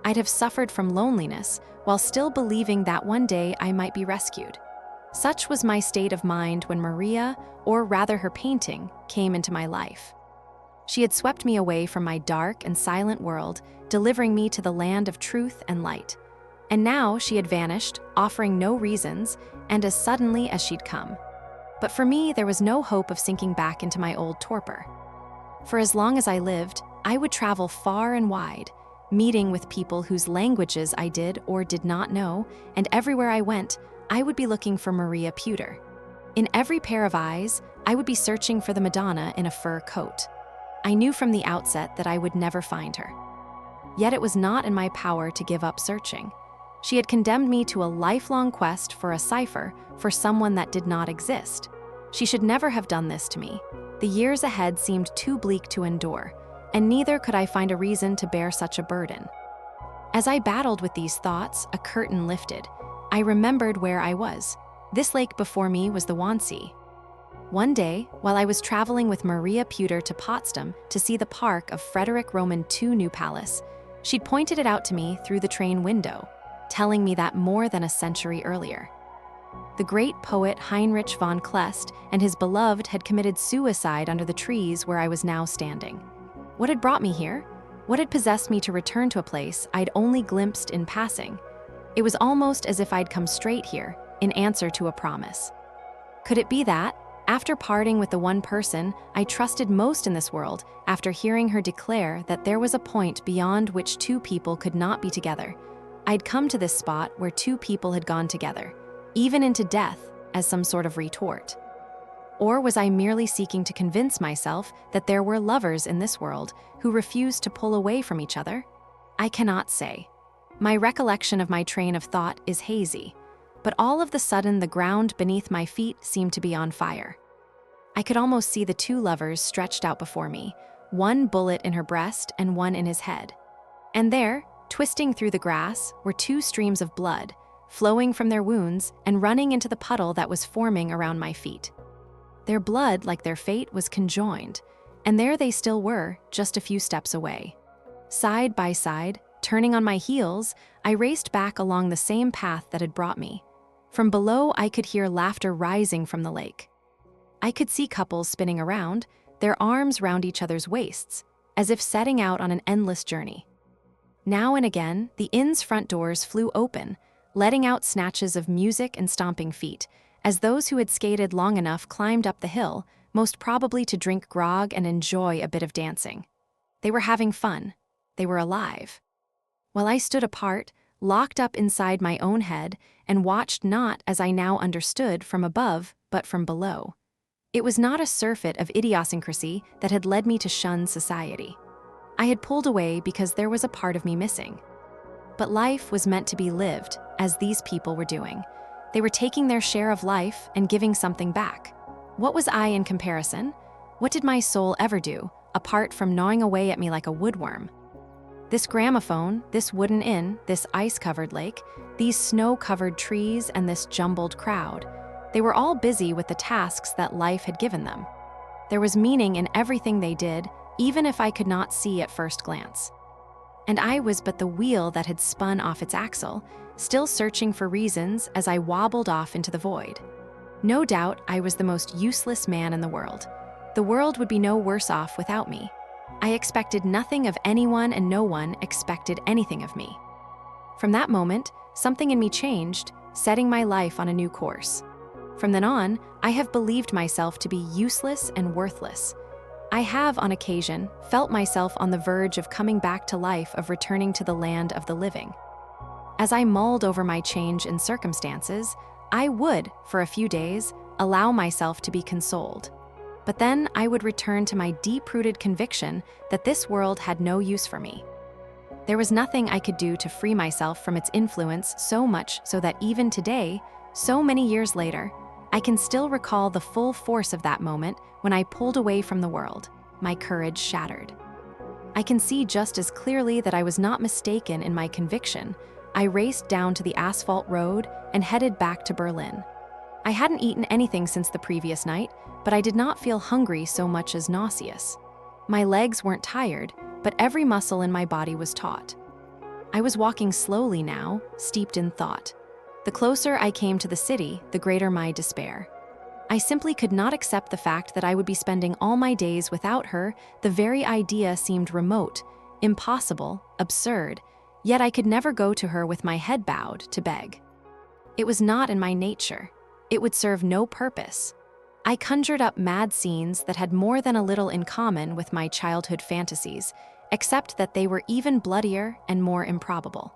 I'd have suffered from loneliness while still believing that one day I might be rescued. Such was my state of mind when Maria, or rather her painting, came into my life. She had swept me away from my dark and silent world, delivering me to the land of truth and light. And now she had vanished, offering no reasons, and as suddenly as she'd come. But for me, there was no hope of sinking back into my old torpor. For as long as I lived, I would travel far and wide, meeting with people whose languages I did or did not know, and everywhere I went, I would be looking for Maria Pewter. In every pair of eyes, I would be searching for the Madonna in a fur coat. I knew from the outset that I would never find her. Yet it was not in my power to give up searching. She had condemned me to a lifelong quest for a cipher for someone that did not exist. She should never have done this to me. The years ahead seemed too bleak to endure, and neither could I find a reason to bear such a burden. As I battled with these thoughts, a curtain lifted. I remembered where I was. This lake before me was the Wannsee. One day, while I was traveling with Maria Pewter to Potsdam to see the park of Frederick Roman II new palace, she'd pointed it out to me through the train window, telling me that more than a century earlier, the great poet Heinrich von Kleist and his beloved had committed suicide under the trees where I was now standing. What had brought me here? What had possessed me to return to a place I'd only glimpsed in passing? It was almost as if I'd come straight here, in answer to a promise. Could it be that, after parting with the one person I trusted most in this world, after hearing her declare that there was a point beyond which two people could not be together, I'd come to this spot where two people had gone together, even into death, as some sort of retort? Or was I merely seeking to convince myself that there were lovers in this world who refused to pull away from each other? I cannot say. My recollection of my train of thought is hazy, but all of the sudden the ground beneath my feet seemed to be on fire. I could almost see the two lovers stretched out before me, one bullet in her breast and one in his head. And there, twisting through the grass, were two streams of blood, flowing from their wounds and running into the puddle that was forming around my feet. Their blood, like their fate, was conjoined, and there they still were, just a few steps away. Side by side, turning on my heels, I raced back along the same path that had brought me. From below, I could hear laughter rising from the lake. I could see couples spinning around, their arms round each other's waists, as if setting out on an endless journey. Now and again, the inn's front doors flew open, letting out snatches of music and stomping feet, as those who had skated long enough climbed up the hill, most probably to drink grog and enjoy a bit of dancing. They were having fun. They were alive. While I stood apart, locked up inside my own head, and watched not, as I now understood, from above, but from below. It was not a surfeit of idiosyncrasy that had led me to shun society. I had pulled away because there was a part of me missing. But life was meant to be lived, as these people were doing. They were taking their share of life and giving something back. What was I in comparison? What did my soul ever do, apart from gnawing away at me like a woodworm? This gramophone, this wooden inn, this ice-covered lake, these snow-covered trees, and this jumbled crowd, they were all busy with the tasks that life had given them. There was meaning in everything they did, even if I could not see at first glance. And I was but the wheel that had spun off its axle, still searching for reasons as I wobbled off into the void. No doubt I was the most useless man in the world. The world would be no worse off without me. I expected nothing of anyone and no one expected anything of me. From that moment, something in me changed, setting my life on a new course. From then on, I have believed myself to be useless and worthless. I have, on occasion, felt myself on the verge of coming back to life, of returning to the land of the living. As I mulled over my change in circumstances, I would, for a few days, allow myself to be consoled. But then I would return to my deep-rooted conviction that this world had no use for me. There was nothing I could do to free myself from its influence, so much so that even today, so many years later, I can still recall the full force of that moment when I pulled away from the world, my courage shattered. I can see just as clearly that I was not mistaken in my conviction. I raced down to the asphalt road and headed back to Berlin. I hadn't eaten anything since the previous night, but I did not feel hungry so much as nauseous. My legs weren't tired, but every muscle in my body was taut. I was walking slowly now, steeped in thought. The closer I came to the city, the greater my despair. I simply could not accept the fact that I would be spending all my days without her. The very idea seemed remote, impossible, absurd, yet I could never go to her with my head bowed to beg. It was not in my nature. It would serve no purpose. I conjured up mad scenes that had more than a little in common with my childhood fantasies, except that they were even bloodier and more improbable.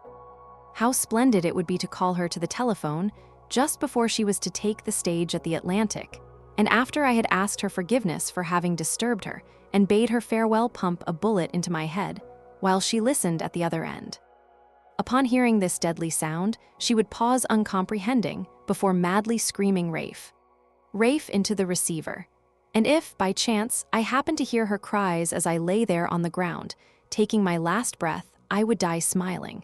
How splendid it would be to call her to the telephone just before she was to take the stage at the Atlantic, and after I had asked her forgiveness for having disturbed her and bade her farewell pump a bullet into my head, while she listened at the other end. Upon hearing this deadly sound, she would pause uncomprehending before madly screaming Rafe. Rafe into the receiver. And if, by chance, I happened to hear her cries as I lay there on the ground, taking my last breath, I would die smiling.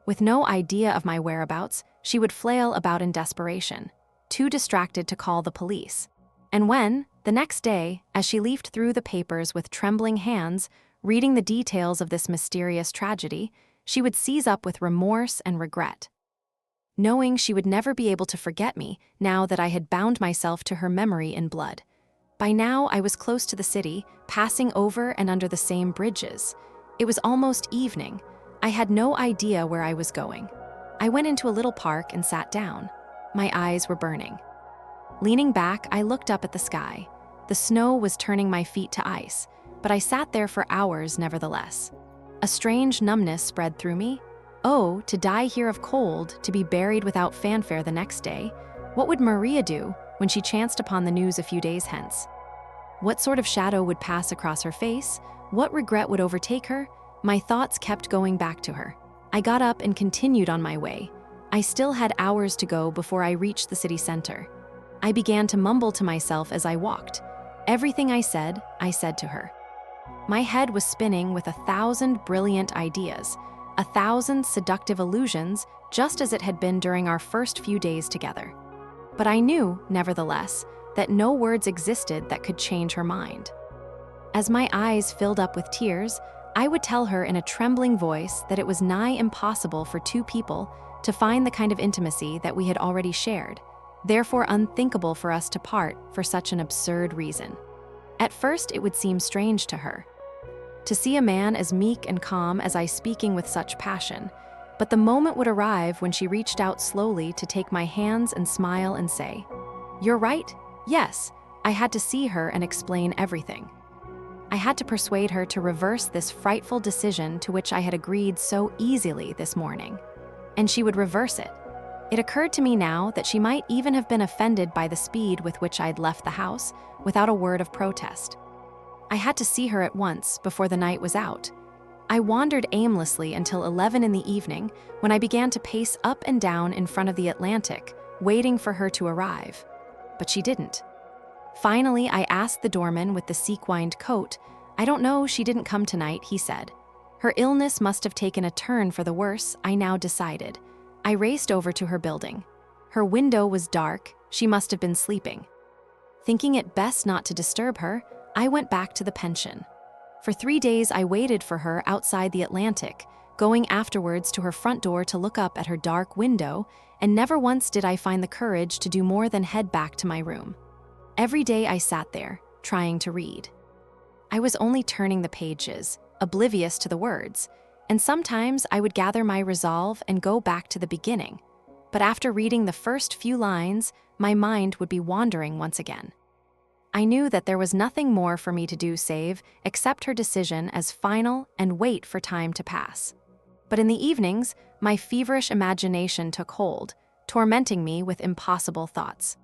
With no idea of my whereabouts, she would flail about in desperation, too distracted to call the police. And when, the next day, as she leafed through the papers with trembling hands, reading the details of this mysterious tragedy, she would seize up with remorse and regret. Knowing she would never be able to forget me now that I had bound myself to her memory in blood. By now, I was close to the city, passing over and under the same bridges. It was almost evening. I had no idea where I was going. I went into a little park and sat down. My eyes were burning. Leaning back, I looked up at the sky. The snow was turning my feet to ice, but I sat there for hours nevertheless. A strange numbness spread through me. Oh, to die here of cold, to be buried without fanfare the next day. What would Maria do when she chanced upon the news a few days hence? What sort of shadow would pass across her face? What regret would overtake her? My thoughts kept going back to her. I got up and continued on my way. I still had hours to go before I reached the city center. I began to mumble to myself as I walked. Everything I said to her. My head was spinning with 1,000 brilliant ideas, 1,000 seductive illusions, just as it had been during our first few days together. But I knew, nevertheless, that no words existed that could change her mind. As my eyes filled up with tears, I would tell her in a trembling voice that it was nigh impossible for two people to find the kind of intimacy that we had already shared, therefore unthinkable for us to part for such an absurd reason. At first, it would seem strange to her to see a man as meek and calm as I speaking with such passion, but the moment would arrive when she reached out slowly to take my hands and smile and say, "You're right, yes." I had to see her and explain everything. I had to persuade her to reverse this frightful decision to which I had agreed so easily this morning. And she would reverse it. It occurred to me now that she might even have been offended by the speed with which I'd left the house, without a word of protest. I had to see her at once, before the night was out. I wandered aimlessly until 11 in the evening, when I began to pace up and down in front of the Atlantic, waiting for her to arrive. But she didn't. Finally, I asked the doorman with the sequined coat. "I don't know, she didn't come tonight," he said. Her illness must have taken a turn for the worse, I now decided. I raced over to her building. Her window was dark, she must have been sleeping. Thinking it best not to disturb her, I went back to the pension. For 3 days I waited for her outside the Atlantic, going afterwards to her front door to look up at her dark window, and never once did I find the courage to do more than head back to my room. Every day I sat there, trying to read. I was only turning the pages, oblivious to the words, and sometimes I would gather my resolve and go back to the beginning. But after reading the first few lines, my mind would be wandering once again. I knew that there was nothing more for me to do save accept her decision as final and wait for time to pass. But in the evenings, my feverish imagination took hold, tormenting me with impossible thoughts.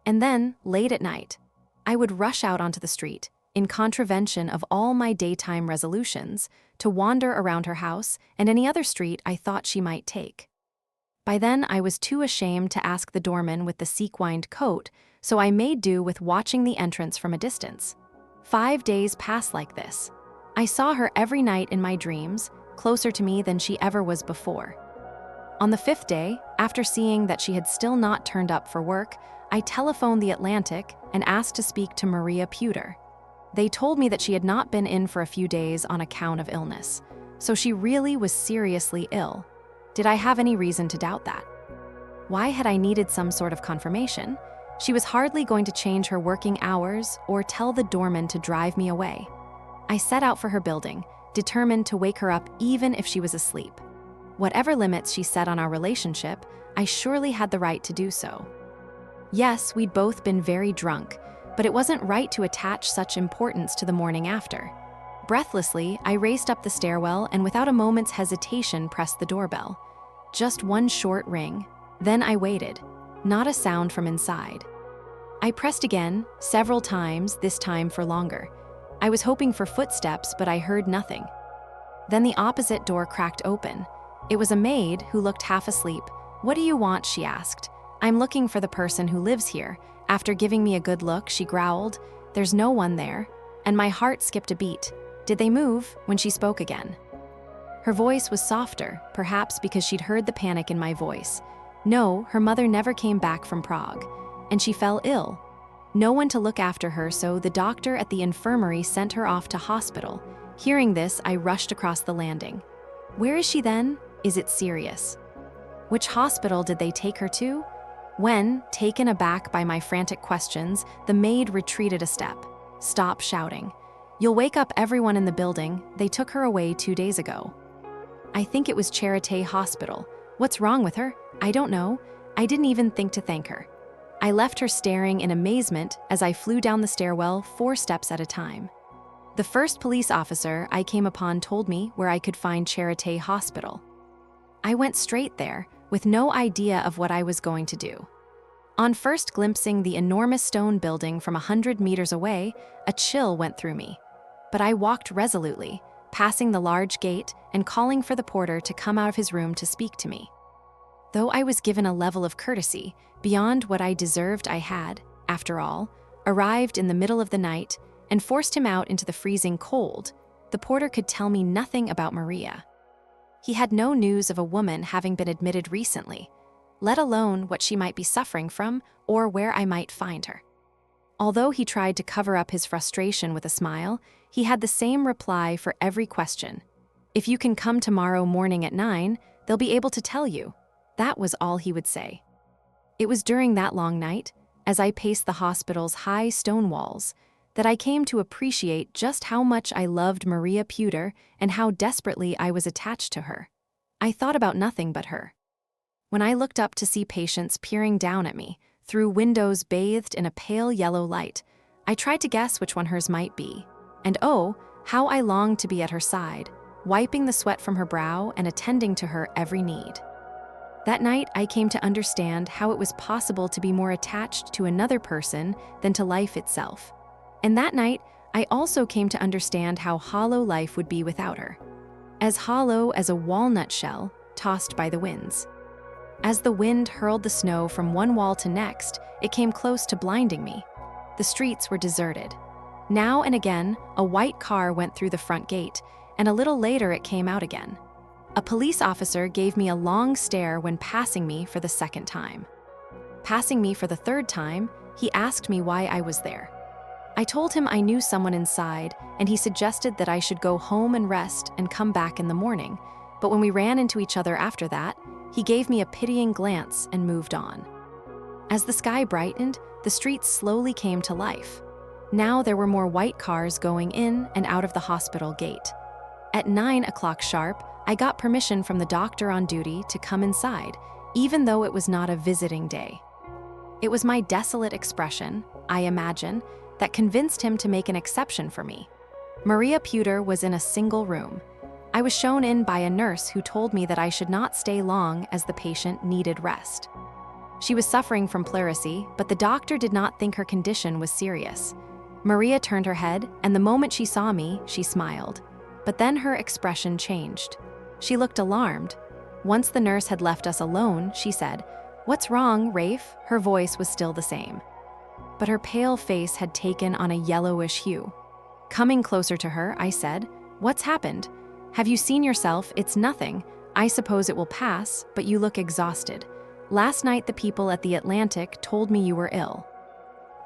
And then, late at night, I would rush out onto the street, in contravention of all my daytime resolutions, to wander around her house and any other street I thought she might take. By then, I was too ashamed to ask the doorman with the sequined coat, so I made do with watching the entrance from a distance. 5 days passed like this. I saw her every night in my dreams, closer to me than she ever was before. On the 5th day, after seeing that she had still not turned up for work, I telephoned the Atlantic and asked to speak to Maria Puder. They told me that she had not been in for a few days on account of illness, so she really was seriously ill. Did I have any reason to doubt that? Why had I needed some sort of confirmation? She was hardly going to change her working hours or tell the doorman to drive me away. I set out for her building, determined to wake her up even if she was asleep. Whatever limits she set on our relationship, I surely had the right to do so. Yes, we'd both been very drunk, but it wasn't right to attach such importance to the morning after. Breathlessly, I raced up the stairwell and without a moment's hesitation pressed the doorbell. Just one short ring. Then I waited. Not a sound from inside. I pressed again, several times, this time for longer. I was hoping for footsteps, but I heard nothing. Then the opposite door cracked open. It was a maid who looked half asleep. "What do you want?" she asked. "I'm looking for the person who lives here." After giving me a good look, she growled, "There's no one there," and my heart skipped a beat. Did they move? When she spoke again. Her voice was softer, perhaps because she'd heard the panic in my voice. No, her mother never came back from Prague, and she fell ill. No one to look after her, so the doctor at the infirmary sent her off to hospital. Hearing this, I rushed across the landing. Where is she then? Is it serious? Which hospital did they take her to? When, taken aback by my frantic questions, the maid retreated a step. "Stop shouting. You'll wake up everyone in the building. They took her away 2 days ago." "I think it was Charité Hospital. What's wrong with her?" "I don't know. I didn't even think to thank her." I left her staring in amazement as I flew down the stairwell 4 steps at a time. The first police officer I came upon told me where I could find Charité Hospital. I went straight there, with no idea of what I was going to do. On first glimpsing the enormous stone building from 100 meters away, a chill went through me. But I walked resolutely, passing the large gate and calling for the porter to come out of his room to speak to me. Though I was given a level of courtesy beyond what I deserved, I had, after all, arrived in the middle of the night and forced him out into the freezing cold. The porter could tell me nothing about Maria. He had no news of a woman having been admitted recently, let alone what she might be suffering from or where I might find her. Although he tried to cover up his frustration with a smile, he had the same reply for every question. "If you can come tomorrow morning at 9, they'll be able to tell you." That was all he would say. It was during that long night, as I paced the hospital's high stone walls, that I came to appreciate just how much I loved Maria Puder and how desperately I was attached to her. I thought about nothing but her. When I looked up to see patients peering down at me through windows bathed in a pale yellow light, I tried to guess which one hers might be. And oh, how I longed to be at her side, wiping the sweat from her brow and attending to her every need. That night, I came to understand how it was possible to be more attached to another person than to life itself. And that night, I also came to understand how hollow life would be without her. As hollow as a walnut shell tossed by the winds. As the wind hurled the snow from one wall to next, it came close to blinding me. The streets were deserted. Now and again, a white car went through the front gate, and a little later it came out again. A police officer gave me a long stare when passing me for the second time. Passing me for the third time, he asked me why I was there. I told him I knew someone inside, and he suggested that I should go home and rest and come back in the morning, but when we ran into each other after that, he gave me a pitying glance and moved on. As the sky brightened, the streets slowly came to life. Now there were more white cars going in and out of the hospital gate. At 9 o'clock sharp, I got permission from the doctor on duty to come inside, even though it was not a visiting day. It was my desolate expression, I imagine, that convinced him to make an exception for me. Maria Puder was in a single room. I was shown in by a nurse who told me that I should not stay long as the patient needed rest. She was suffering from pleurisy, but the doctor did not think her condition was serious. Maria turned her head, and the moment she saw me, she smiled. But then her expression changed. She looked alarmed. Once the nurse had left us alone, she said, "What's wrong, Rafe?" Her voice was still the same. But her pale face had taken on a yellowish hue. Coming closer to her, I said, "What's happened? Have you seen yourself? It's nothing. I suppose it will pass, but you look exhausted. Last night the people at the Atlantic told me you were ill.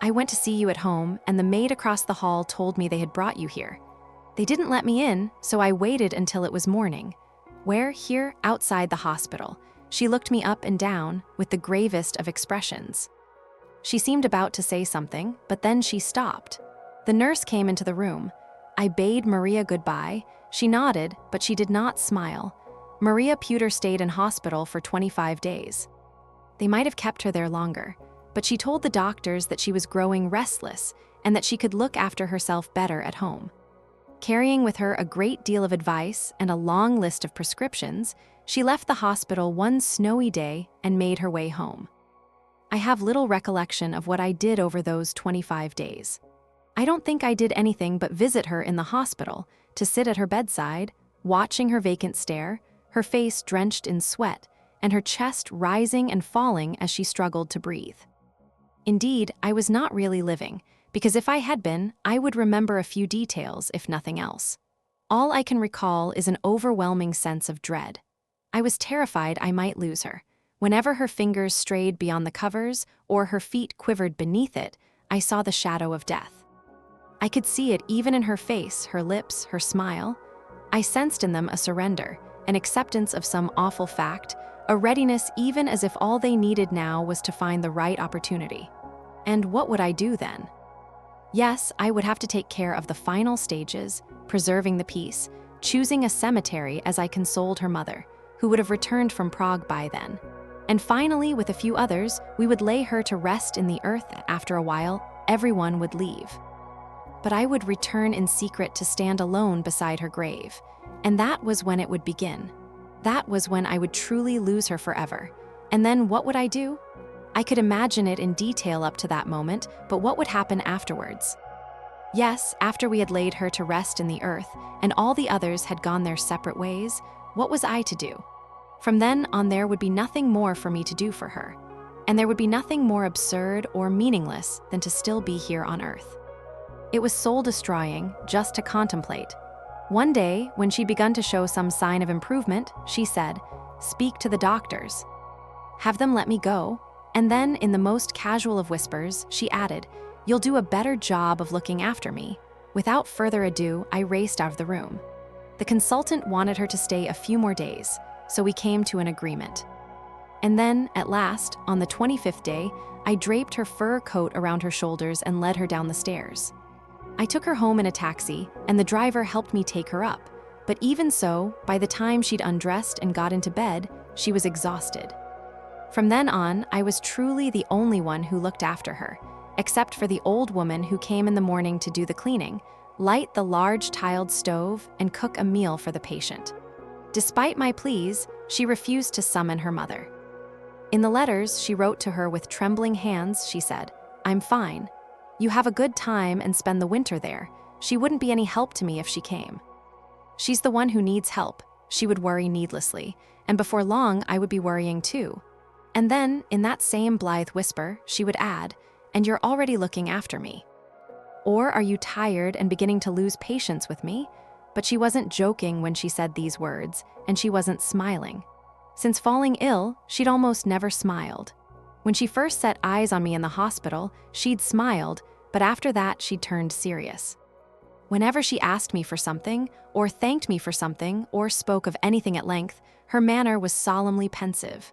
I went to see you at home, and the maid across the hall told me they had brought you here. They didn't let me in, so I waited until it was morning. Where? Here, outside the hospital." She looked me up and down with the gravest of expressions. She seemed about to say something, but then she stopped. The nurse came into the room. I bade Maria goodbye. She nodded, but she did not smile. Maria Puder stayed in hospital for 25 days. They might have kept her there longer, but she told the doctors that she was growing restless and that she could look after herself better at home. Carrying with her a great deal of advice and a long list of prescriptions, she left the hospital one snowy day and made her way home. I have little recollection of what I did over those 25 days. I don't think I did anything but visit her in the hospital, to sit at her bedside, watching her vacant stare, her face drenched in sweat, and her chest rising and falling as she struggled to breathe. Indeed, I was not really living, because if I had been, I would remember a few details, if nothing else. All I can recall is an overwhelming sense of dread. I was terrified I might lose her. Whenever her fingers strayed beyond the covers or her feet quivered beneath it, I saw the shadow of death. I could see it even in her face, her lips, her smile. I sensed in them a surrender, an acceptance of some awful fact, a readiness even as if all they needed now was to find the right opportunity. And what would I do then? Yes, I would have to take care of the final stages, preserving the peace, choosing a cemetery as I consoled her mother, who would have returned from Prague by then. And finally, with a few others, we would lay her to rest in the earth. After a while, everyone would leave. But I would return in secret to stand alone beside her grave, and that was when it would begin. That was when I would truly lose her forever. And then what would I do? I could imagine it in detail up to that moment, but what would happen afterwards? Yes, after we had laid her to rest in the earth, and all the others had gone their separate ways, what was I to do? From then on, there would be nothing more for me to do for her, and there would be nothing more absurd or meaningless than to still be here on earth. It was soul-destroying just to contemplate. One day, when she'd begun to show some sign of improvement, she said, "Speak to the doctors. Have them let me go." And then, in the most casual of whispers, she added, "You'll do a better job of looking after me." Without further ado, I raced out of the room. The consultant wanted her to stay a few more days, so we came to an agreement. And then, at last, on the 25th day, I draped her fur coat around her shoulders and led her down the stairs. I took her home in a taxi, and the driver helped me take her up. But even so, by the time she'd undressed and got into bed, she was exhausted. From then on, I was truly the only one who looked after her, except for the old woman who came in the morning to do the cleaning, light the large tiled stove, and cook a meal for the patient. Despite my pleas, she refused to summon her mother. In the letters she wrote to her with trembling hands, she said, "I'm fine. You have a good time and spend the winter there. She wouldn't be any help to me if she came. She's the one who needs help." She would worry needlessly, and before long I would be worrying too. And then, in that same blithe whisper, she would add, "And you're already looking after me. Or are you tired and beginning to lose patience with me?" But she wasn't joking when she said these words, and she wasn't smiling. Since falling ill, she'd almost never smiled. When she first set eyes on me in the hospital, she'd smiled, but after that she'd turned serious. Whenever she asked me for something, or thanked me for something, or spoke of anything at length, her manner was solemnly pensive.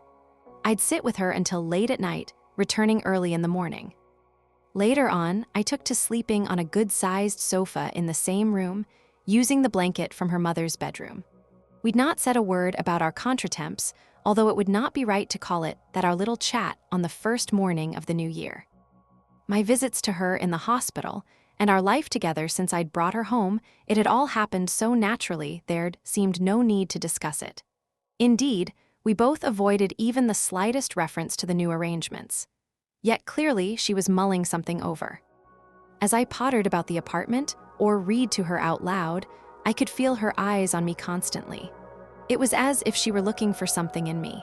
I'd sit with her until late at night, returning early in the morning. Later on, I took to sleeping on a good-sized sofa in the same room, using the blanket from her mother's bedroom. We'd not said a word about our contretemps, although it would not be right to call it that our little chat on the first morning of the new year. My visits to her in the hospital, and our life together since I'd brought her home, it had all happened so naturally there'd seemed no need to discuss it. Indeed, we both avoided even the slightest reference to the new arrangements. Yet clearly she was mulling something over. As I pottered about the apartment, or read to her out loud, I could feel her eyes on me constantly. It was as if she were looking for something in me.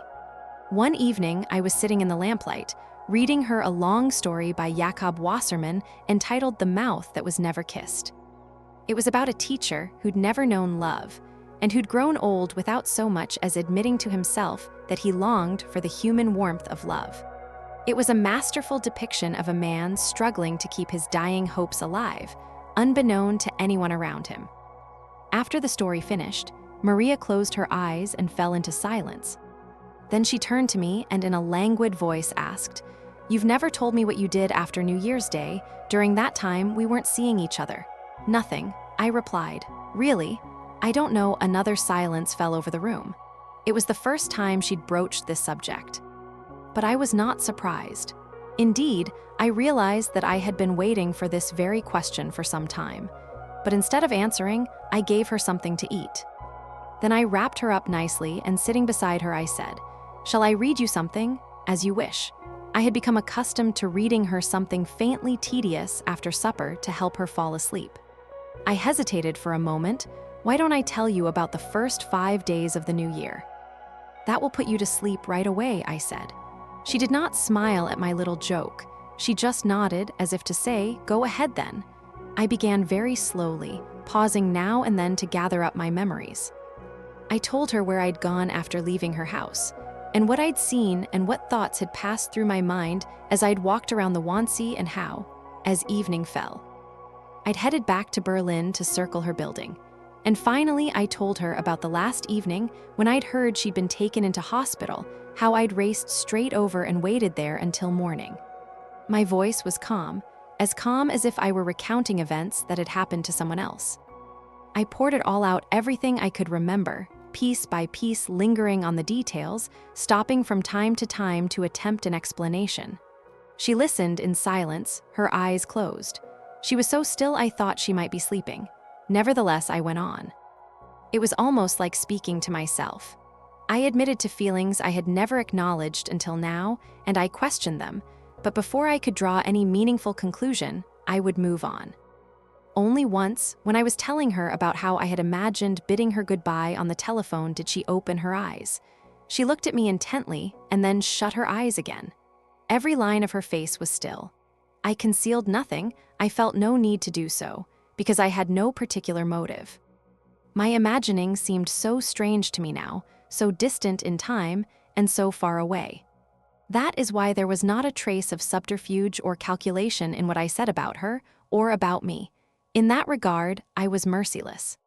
One evening, I was sitting in the lamplight, reading her a long story by Jakob Wasserman entitled The Mouth That Was Never Kissed. It was about a teacher who'd never known love, and who'd grown old without so much as admitting to himself that he longed for the human warmth of love. It was a masterful depiction of a man struggling to keep his dying hopes alive, unbeknown to anyone around him. After the story finished, Maria closed her eyes and fell into silence. Then she turned to me and in a languid voice asked, "You've never told me what you did after New Year's Day. During that time, we weren't seeing each other." "Nothing," I replied. "Really?" "I don't know." Another silence fell over the room. It was the first time she'd broached this subject. But I was not surprised. Indeed, I realized that I had been waiting for this very question for some time. But instead of answering, I gave her something to eat. Then I wrapped her up nicely, and sitting beside her I said, "Shall I read you something?" "As you wish." I had become accustomed to reading her something faintly tedious after supper to help her fall asleep. I hesitated for a moment. "Why don't I tell you about the first 5 days of the new year?" "That will put you to sleep right away," I said. She did not smile at my little joke. She just nodded as if to say, "Go ahead then." I began very slowly, pausing now and then to gather up my memories. I told her where I'd gone after leaving her house, and what I'd seen and what thoughts had passed through my mind as I'd walked around the Wannsee and how, as evening fell, I'd headed back to Berlin to circle her building. And finally, I told her about the last evening when I'd heard she'd been taken into hospital, how I'd raced straight over and waited there until morning. My voice was calm as if I were recounting events that had happened to someone else. I poured it all out, everything I could remember, piece by piece, lingering on the details, stopping from time to time to attempt an explanation. She listened in silence, her eyes closed. She was so still I thought she might be sleeping. Nevertheless, I went on. It was almost like speaking to myself. I admitted to feelings I had never acknowledged until now, and I questioned them, but before I could draw any meaningful conclusion, I would move on. Only once, when I was telling her about how I had imagined bidding her goodbye on the telephone, did she open her eyes. She looked at me intently and then shut her eyes again. Every line of her face was still. I concealed nothing. I felt no need to do so, because I had no particular motive. My imagining seemed so strange to me now, so distant in time, and so far away. That is why there was not a trace of subterfuge or calculation in what I said about her, or about me. In that regard, I was merciless.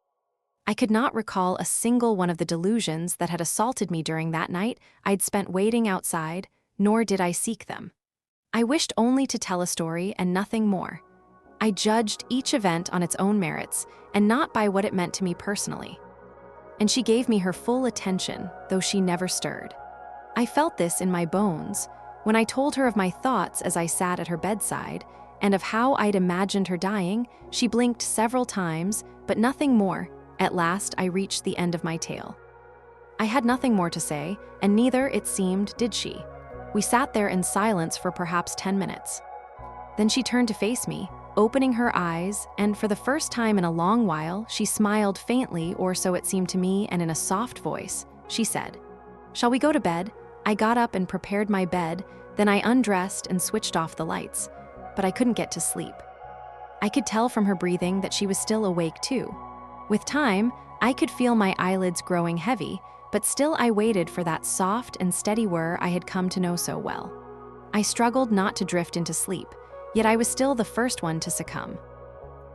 I could not recall a single one of the delusions that had assaulted me during that night I'd spent waiting outside, nor did I seek them. I wished only to tell a story and nothing more. I judged each event on its own merits, and not by what it meant to me personally. And she gave me her full attention, though she never stirred. I felt this in my bones when I told her of my thoughts as I sat at her bedside, and of how I'd imagined her dying. She blinked several times, but nothing more. At last, I reached the end of my tale. I had nothing more to say, and neither, it seemed, did she. We sat there in silence for perhaps 10 minutes. Then she turned to face me, opening her eyes, and for the first time in a long while, she smiled faintly, or so it seemed to me, and in a soft voice, she said, "Shall we go to bed?" I got up and prepared my bed, then I undressed and switched off the lights. But I couldn't get to sleep. I could tell from her breathing that she was still awake too. With time, I could feel my eyelids growing heavy, but still I waited for that soft and steady whir I had come to know so well. I struggled not to drift into sleep, yet I was still the first one to succumb.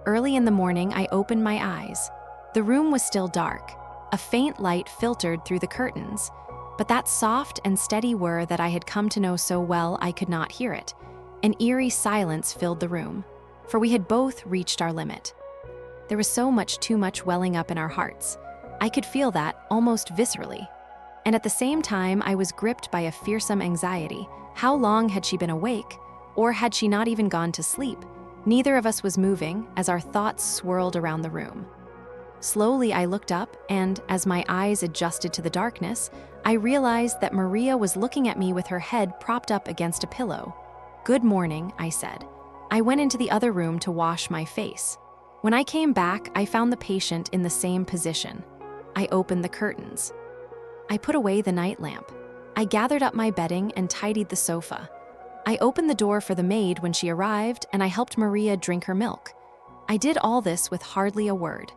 Early in the morning, I opened my eyes. The room was still dark. A faint light filtered through the curtains, but that soft and steady whir that I had come to know so well, I could not hear it. An eerie silence filled the room, for we had both reached our limit. There was so much too much welling up in our hearts. I could feel that almost viscerally. And at the same time, I was gripped by a fearsome anxiety. How long had she been awake? Or had she not even gone to sleep? Neither of us was moving as our thoughts swirled around the room. Slowly, I looked up, and as my eyes adjusted to the darkness, I realized that Maria was looking at me with her head propped up against a pillow. "Good morning," I said. I went into the other room to wash my face. When I came back, I found the patient in the same position. I opened the curtains. I put away the night lamp. I gathered up my bedding and tidied the sofa. I opened the door for the maid when she arrived, and I helped Maria drink her milk. I did all this with hardly a word.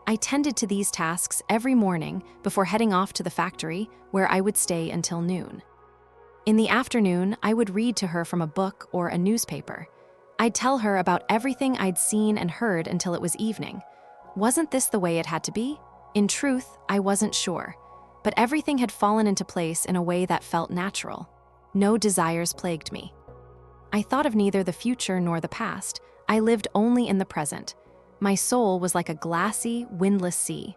I tended to these tasks every morning before heading off to the factory, where I would stay until noon. In the afternoon, I would read to her from a book or a newspaper. I'd tell her about everything I'd seen and heard until it was evening. Wasn't this the way it had to be? In truth, I wasn't sure, but everything had fallen into place in a way that felt natural. No desires plagued me. I thought of neither the future nor the past. I lived only in the present. My soul was like a glassy, windless sea.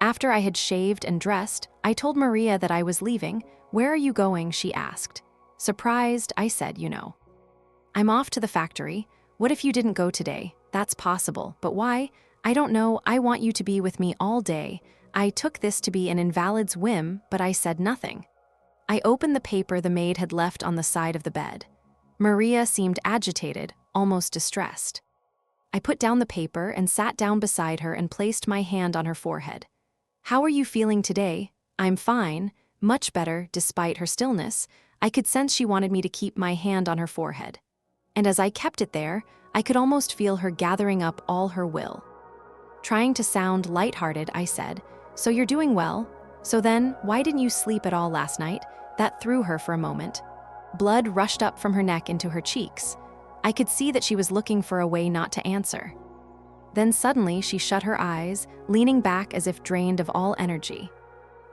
After I had shaved and dressed, I told Maria that I was leaving. "Where are you going?" she asked. Surprised, I said, "You know. I'm off to the factory. What if you didn't go today?" "That's possible, but why?" "I don't know. I want you to be with me all day." I took this to be an invalid's whim, but I said nothing. I opened the paper the maid had left on the side of the bed. Maria seemed agitated, almost distressed. I put down the paper and sat down beside her and placed my hand on her forehead. "How are you feeling today?" "I'm fine, much better," despite her stillness. I could sense she wanted me to keep my hand on her forehead. And as I kept it there, I could almost feel her gathering up all her will. Trying to sound lighthearted, I said, "So you're doing well? So then, why didn't you sleep at all last night?" That threw her for a moment. Blood rushed up from her neck into her cheeks. I could see that she was looking for a way not to answer. Then suddenly she shut her eyes, leaning back as if drained of all energy.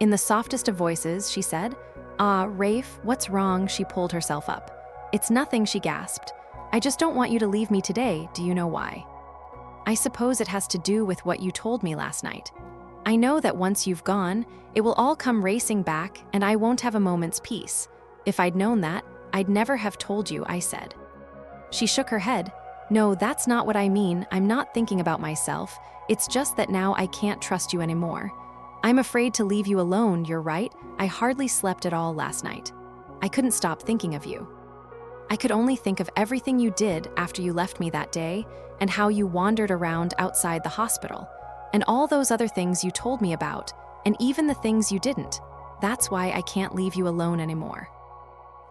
In the softest of voices, she said, Rafe, what's wrong?" She pulled herself up. "It's nothing," she gasped. "I just don't want you to leave me today. Do you know why?" "I suppose it has to do with what you told me last night. I know that once you've gone, it will all come racing back and I won't have a moment's peace. If I'd known that, I'd never have told you," I said. She shook her head. "No, that's not what I mean. I'm not thinking about myself. It's just that now I can't trust you anymore. I'm afraid to leave you alone, you're right. I hardly slept at all last night. I couldn't stop thinking of you. I could only think of everything you did after you left me that day, and how you wandered around outside the hospital, and all those other things you told me about, and even the things you didn't. That's why I can't leave you alone anymore.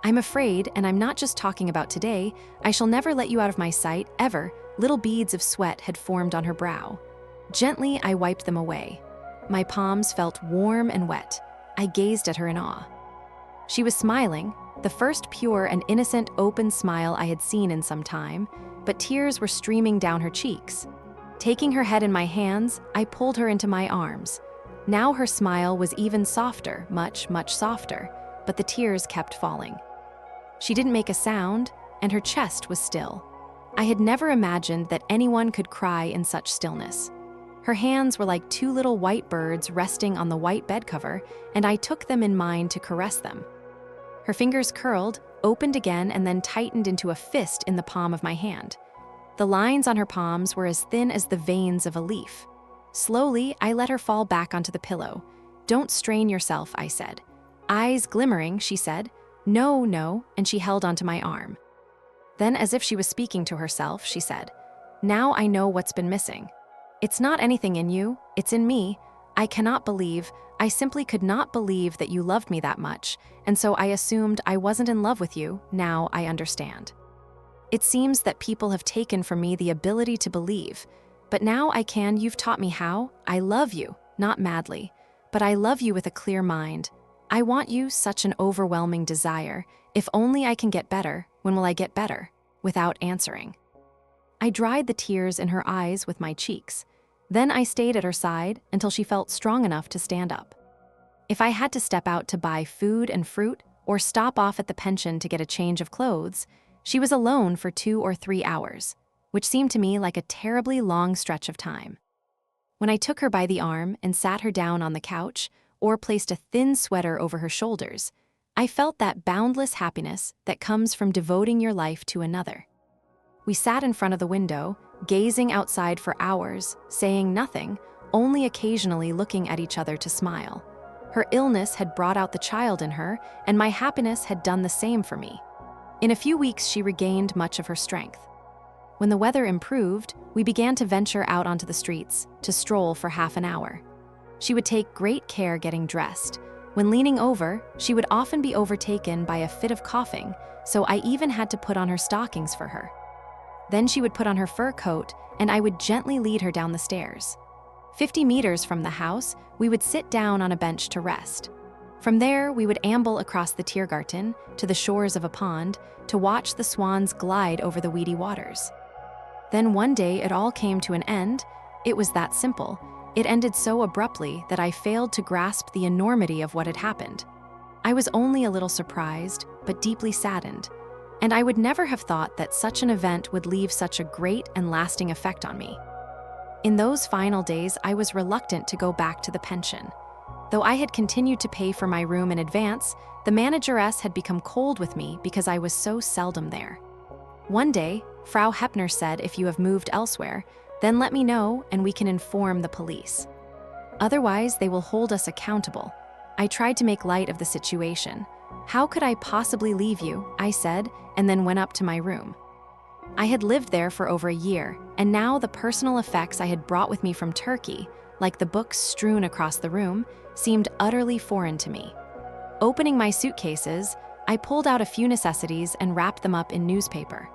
I'm afraid, and I'm not just talking about today, I shall never let you out of my sight, ever." Little beads of sweat had formed on her brow. Gently, I wiped them away. My palms felt warm and wet. I gazed at her in awe. She was smiling, the first pure and innocent open smile I had seen in some time, but tears were streaming down her cheeks. Taking her head in my hands, I pulled her into my arms. Now her smile was even softer, much, much softer, but the tears kept falling. She didn't make a sound, and her chest was still. I had never imagined that anyone could cry in such stillness. Her hands were like two little white birds resting on the white bed cover, and I took them in mine to caress them. Her fingers curled, opened again, and then tightened into a fist in the palm of my hand. The lines on her palms were as thin as the veins of a leaf. Slowly, I let her fall back onto the pillow. "Don't strain yourself," I said. Eyes glimmering, she said, "No, no," and she held onto my arm. Then, as if she was speaking to herself, she said, "Now I know what's been missing. It's not anything in you, it's in me. I simply could not believe that you loved me that much, and so I assumed I wasn't in love with you. Now I understand. It seems that people have taken from me the ability to believe, but now you've taught me how. I love you, not madly, but I love you with a clear mind. I want you, such an overwhelming desire. If only I can get better. When will I get better?" Without answering. I dried the tears in her eyes with my cheeks. Then I stayed at her side until she felt strong enough to stand up. If I had to step out to buy food and fruit or stop off at the pension to get a change of clothes, she was alone for 2 or 3 hours, which seemed to me like a terribly long stretch of time. When I took her by the arm and sat her down on the couch or placed a thin sweater over her shoulders, I felt that boundless happiness that comes from devoting your life to another. We sat in front of the window, gazing outside for hours, saying nothing, only occasionally looking at each other to smile. Her illness had brought out the child in her, and my happiness had done the same for me. In a few weeks, she regained much of her strength. When the weather improved, we began to venture out onto the streets, to stroll for half an hour. She would take great care getting dressed. When leaning over, she would often be overtaken by a fit of coughing, so I even had to put on her stockings for her. Then she would put on her fur coat, and I would gently lead her down the stairs. 50 meters from the house, we would sit down on a bench to rest. From there, we would amble across the Tiergarten to the shores of a pond to watch the swans glide over the weedy waters. Then one day it all came to an end. It was that simple. It ended so abruptly that I failed to grasp the enormity of what had happened. I was only a little surprised, but deeply saddened. And I would never have thought that such an event would leave such a great and lasting effect on me. In those final days, I was reluctant to go back to the pension. Though I had continued to pay for my room in advance, the manageress had become cold with me because I was so seldom there. One day, Frau Heppner said, "If you have moved elsewhere, then let me know and we can inform the police. Otherwise, they will hold us accountable." I tried to make light of the situation. "How could I possibly leave you?" I said, and then went up to my room. I had lived there for over a year, and now the personal effects I had brought with me from Turkey, like the books strewn across the room, seemed utterly foreign to me. Opening my suitcases, I pulled out a few necessities and wrapped them up in newspaper.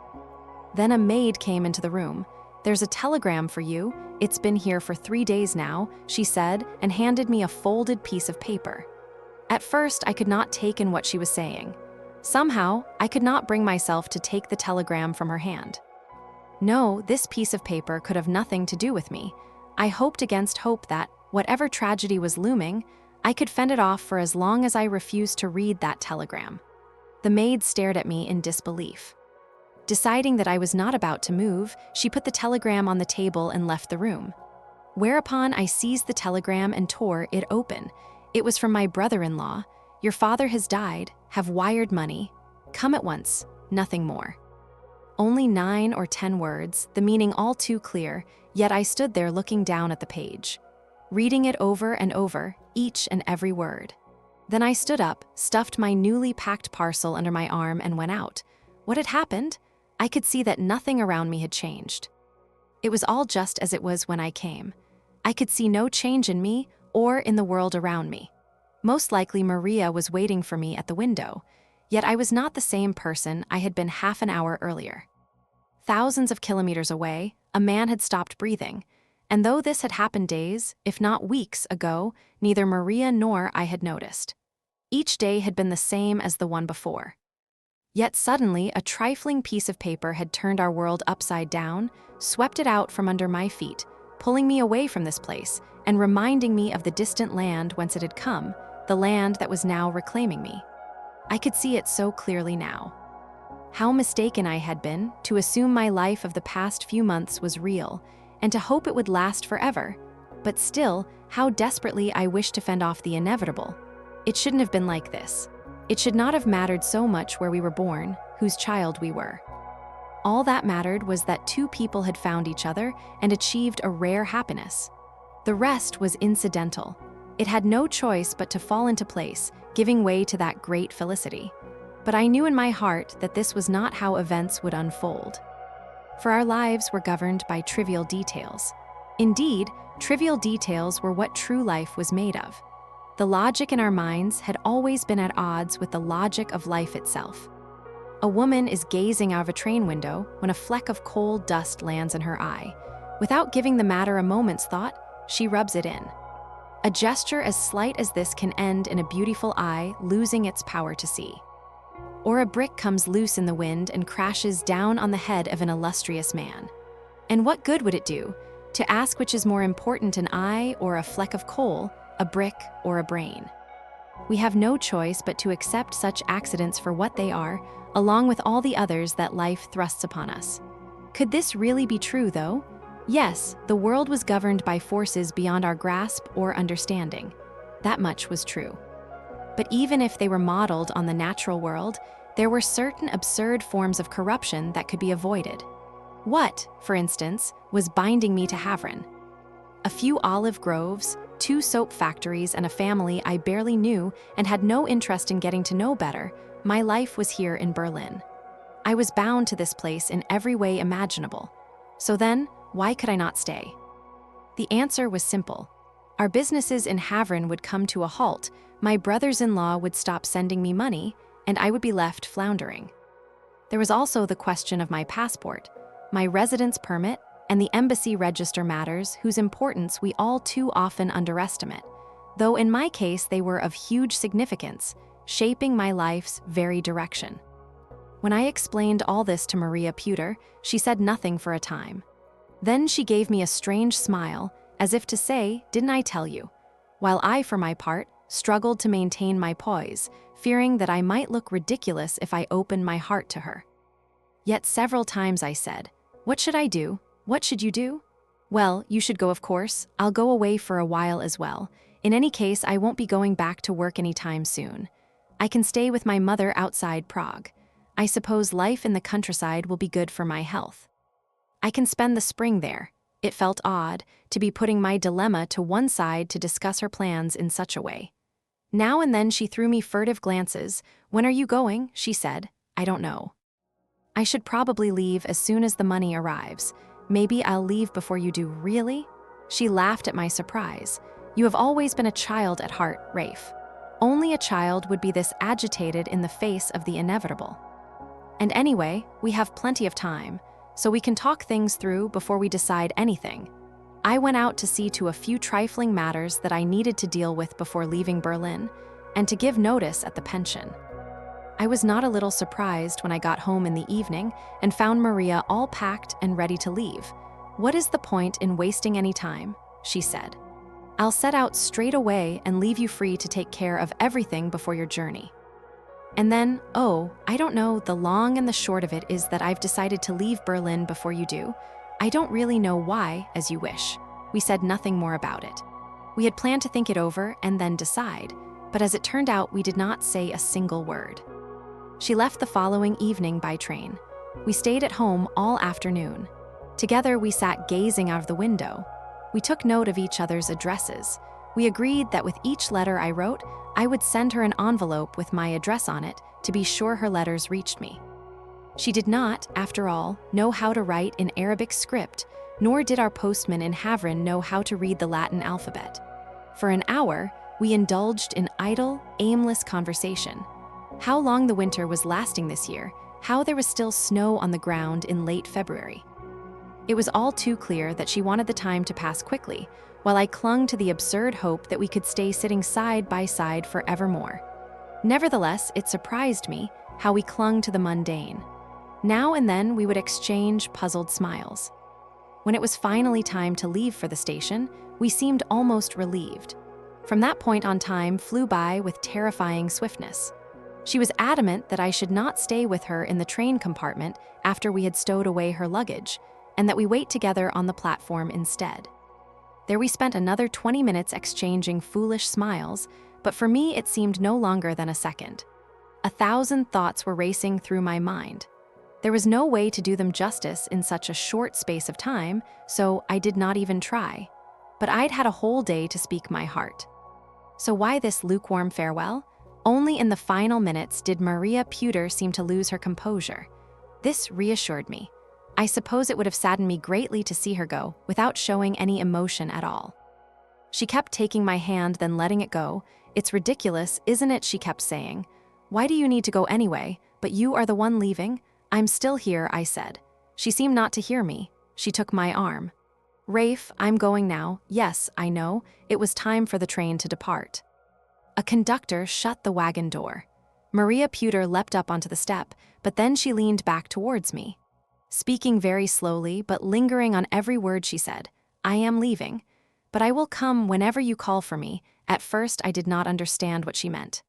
Then a maid came into the room. "There's a telegram for you. It's been here for 3 days now," she said, and handed me a folded piece of paper. At first, I could not take in what she was saying. Somehow, I could not bring myself to take the telegram from her hand. No, this piece of paper could have nothing to do with me. I hoped against hope that, whatever tragedy was looming, I could fend it off for as long as I refused to read that telegram. The maid stared at me in disbelief. Deciding that I was not about to move, she put the telegram on the table and left the room. Whereupon I seized the telegram and tore it open. It was from my brother-in-law. "Your father has died, have wired money. Come at once," nothing more. Only 9 or 10 words, the meaning all too clear, yet I stood there looking down at the page, reading it over and over, each and every word. Then I stood up, stuffed my newly packed parcel under my arm, and went out. What had happened? I could see that nothing around me had changed. It was all just as it was when I came. I could see no change in me or in the world around me. Most likely Maria was waiting for me at the window, yet I was not the same person I had been half an hour earlier. Thousands of kilometers away, a man had stopped breathing, and though this had happened days, if not weeks, ago, neither Maria nor I had noticed. Each day had been the same as the one before. Yet suddenly, a trifling piece of paper had turned our world upside down, swept it out from under my feet, pulling me away from this place, and reminding me of the distant land whence it had come, the land that was now reclaiming me. I could see it so clearly now. How mistaken I had been to assume my life of the past few months was real, and to hope it would last forever. But still, how desperately I wished to fend off the inevitable. It shouldn't have been like this. It should not have mattered so much where we were born, whose child we were. All that mattered was that 2 people had found each other and achieved a rare happiness. The rest was incidental. It had no choice but to fall into place, giving way to that great felicity. But I knew in my heart that this was not how events would unfold. For our lives were governed by trivial details. Indeed, trivial details were what true life was made of. The logic in our minds had always been at odds with the logic of life itself. A woman is gazing out of a train window when a fleck of coal dust lands in her eye. Without giving the matter a moment's thought, she rubs it in. A gesture as slight as this can end in a beautiful eye losing its power to see. Or a brick comes loose in the wind and crashes down on the head of an illustrious man. And what good would it do to ask which is more important, an eye or a fleck of coal, a brick or a brain? We have no choice but to accept such accidents for what they are, along with all the others that life thrusts upon us. Could this really be true, though? Yes, the world was governed by forces beyond our grasp or understanding. That much was true. But even if they were modeled on the natural world, there were certain absurd forms of corruption that could be avoided. What, for instance, was binding me to Havren? A few olive groves, 2 soap factories, and a family I barely knew and had no interest in getting to know better. My life was here in Berlin. I was bound to this place in every way imaginable. So then, why could I not stay? The answer was simple. Our businesses in Havren would come to a halt, my brothers-in-law would stop sending me money, and I would be left floundering. There was also the question of my passport, my residence permit, and the embassy register matters whose importance we all too often underestimate, though in my case they were of huge significance, shaping my life's very direction. When I explained all this to Maria Puder, she said nothing for a time. Then she gave me a strange smile, as if to say, "Didn't I tell you?" While I, for my part, struggled to maintain my poise, fearing that I might look ridiculous if I opened my heart to her. Yet several times I said, "What should I do? What should you do?" "Well, you should go, of course. I'll go away for a while as well. In any case, I won't be going back to work anytime soon. I can stay with my mother outside Prague. I suppose life in the countryside will be good for my health. I can spend the spring there." It felt odd to be putting my dilemma to one side to discuss her plans in such a way. Now and then she threw me furtive glances. "When are you going?" she said. "I don't know. I should probably leave as soon as the money arrives. Maybe I'll leave before you do." "Really?" She laughed at my surprise. "You have always been a child at heart, Rafe. Only a child would be this agitated in the face of the inevitable. And anyway, we have plenty of time, so we can talk things through before we decide anything." I went out to see to a few trifling matters that I needed to deal with before leaving Berlin, and to give notice at the pension. I was not a little surprised when I got home in the evening and found Maria all packed and ready to leave. "What is the point in wasting any time?" she said. "I'll set out straight away and leave you free to take care of everything before your journey." And then, I don't know, the long and the short of it is that I've decided to leave Berlin before you do. I don't really know why, as you wish. We said nothing more about it. We had planned to think it over and then decide, but as it turned out, we did not say a single word. She left the following evening by train. We stayed at home all afternoon. Together, we sat gazing out of the window. We took note of each other's addresses. We agreed that with each letter I wrote, I would send her an envelope with my address on it to be sure her letters reached me. She did not, after all, know how to write in Arabic script, nor did our postman in Havren know how to read the Latin alphabet. For an hour, we indulged in idle, aimless conversation. How long the winter was lasting this year, how there was still snow on the ground in late February. It was all too clear that she wanted the time to pass quickly, while I clung to the absurd hope that we could stay sitting side by side forevermore. Nevertheless, it surprised me how we clung to the mundane. Now and then we would exchange puzzled smiles. When it was finally time to leave for the station, we seemed almost relieved. From that point on, time flew by with terrifying swiftness. She was adamant that I should not stay with her in the train compartment after we had stowed away her luggage, and that we wait together on the platform instead. There we spent another 20 minutes exchanging foolish smiles, but for me it seemed no longer than a second. 1,000 thoughts were racing through my mind. There was no way to do them justice in such a short space of time, so I did not even try. But I'd had a whole day to speak my heart. So why this lukewarm farewell? Only in the final minutes did Maria Puder seem to lose her composure. This reassured me. I suppose it would have saddened me greatly to see her go, without showing any emotion at all. She kept taking my hand, then letting it go. "It's ridiculous, isn't it?" she kept saying. "Why do you need to go anyway? But you are the one leaving." "I'm still here," I said. She seemed not to hear me. She took my arm. "Rafe, I'm going now. Yes, I know. It was time for the train to depart." A conductor shut the wagon door. Maria Puder leapt up onto the step, but then she leaned back towards me. speaking very slowly but lingering on every word she said. "I am leaving, but I will come whenever you call for me." At first, I did not understand what she meant.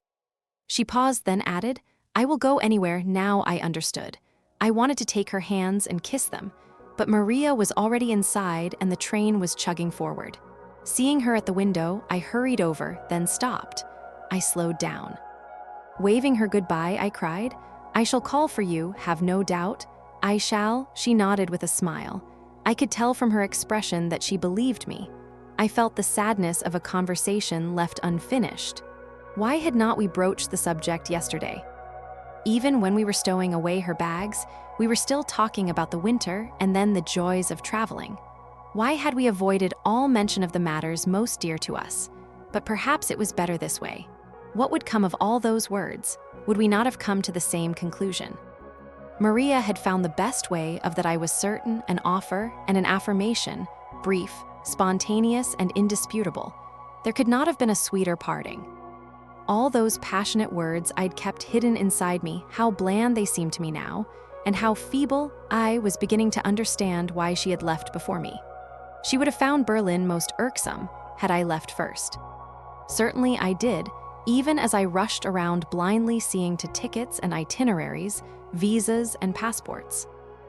She paused, then added, "I will go anywhere." Now I understood. I wanted to take her hands and kiss them, but Maria was already inside and the train was chugging forward. Seeing her at the window, I hurried over, then stopped. I slowed down. Waving her goodbye, I cried, "I shall call for you, have no doubt." "I shall," she nodded with a smile. I could tell from her expression that she believed me. I felt the sadness of a conversation left unfinished. Why had not we broached the subject yesterday? Even when we were stowing away her bags, we were still talking about the winter and then the joys of traveling. Why had we avoided all mention of the matters most dear to us? But perhaps it was better this way. What would come of all those words? Would we not have come to the same conclusion? Maria had found the best way of that I was certain, an offer and an affirmation, brief, spontaneous, and indisputable. There could not have been a sweeter parting. All those passionate words I'd kept hidden inside me, how bland they seemed to me now, and how feeble. I was beginning to understand why she had left before me. She would have found Berlin most irksome had I left first. Certainly I did, even as I rushed around blindly seeing to tickets and itineraries, visas and passports.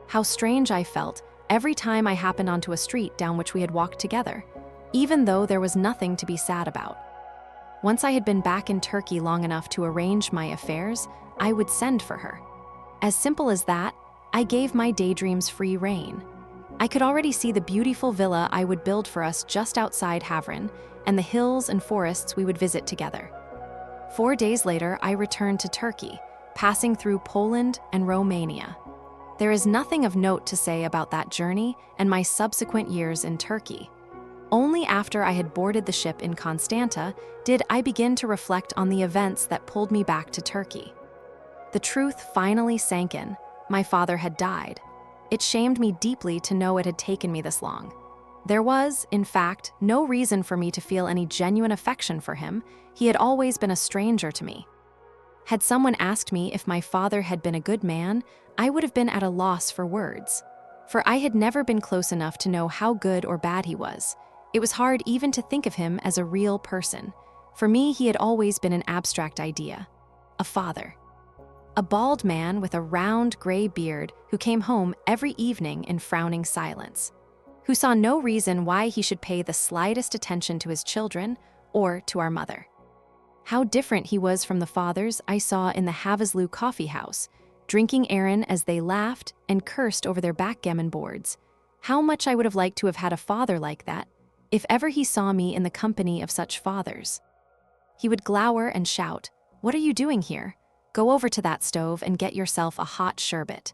How strange I felt every time I happened onto a street down which we had walked together, even though there was nothing to be sad about. Once I had been back in Turkey long enough to arrange my affairs, I would send for her. As simple as that, I gave my daydreams free rein. I could already see the beautiful villa I would build for us just outside Havrin, and the hills and forests we would visit together. 4 days later, I returned to Turkey, passing through Poland and Romania. There is nothing of note to say about that journey and my subsequent years in Turkey. Only after I had boarded the ship in Constanta did I begin to reflect on the events that pulled me back to Turkey. The truth finally sank in. My father had died. It shamed me deeply to know it had taken me this long. There was, in fact, no reason for me to feel any genuine affection for him. He had always been a stranger to me. Had someone asked me if my father had been a good man, I would have been at a loss for words. For I had never been close enough to know how good or bad he was. It was hard even to think of him as a real person. For me, he had always been an abstract idea. A father. A bald man with a round gray beard who came home every evening in frowning silence, who saw no reason why he should pay the slightest attention to his children or to our mother. How different he was from the fathers I saw in the Havasloo coffee house, drinking Aaron as they laughed and cursed over their backgammon boards. How much I would have liked to have had a father like that, if ever he saw me in the company of such fathers. He would glower and shout, "What are you doing here? Go over to that stove and get yourself a hot sherbet."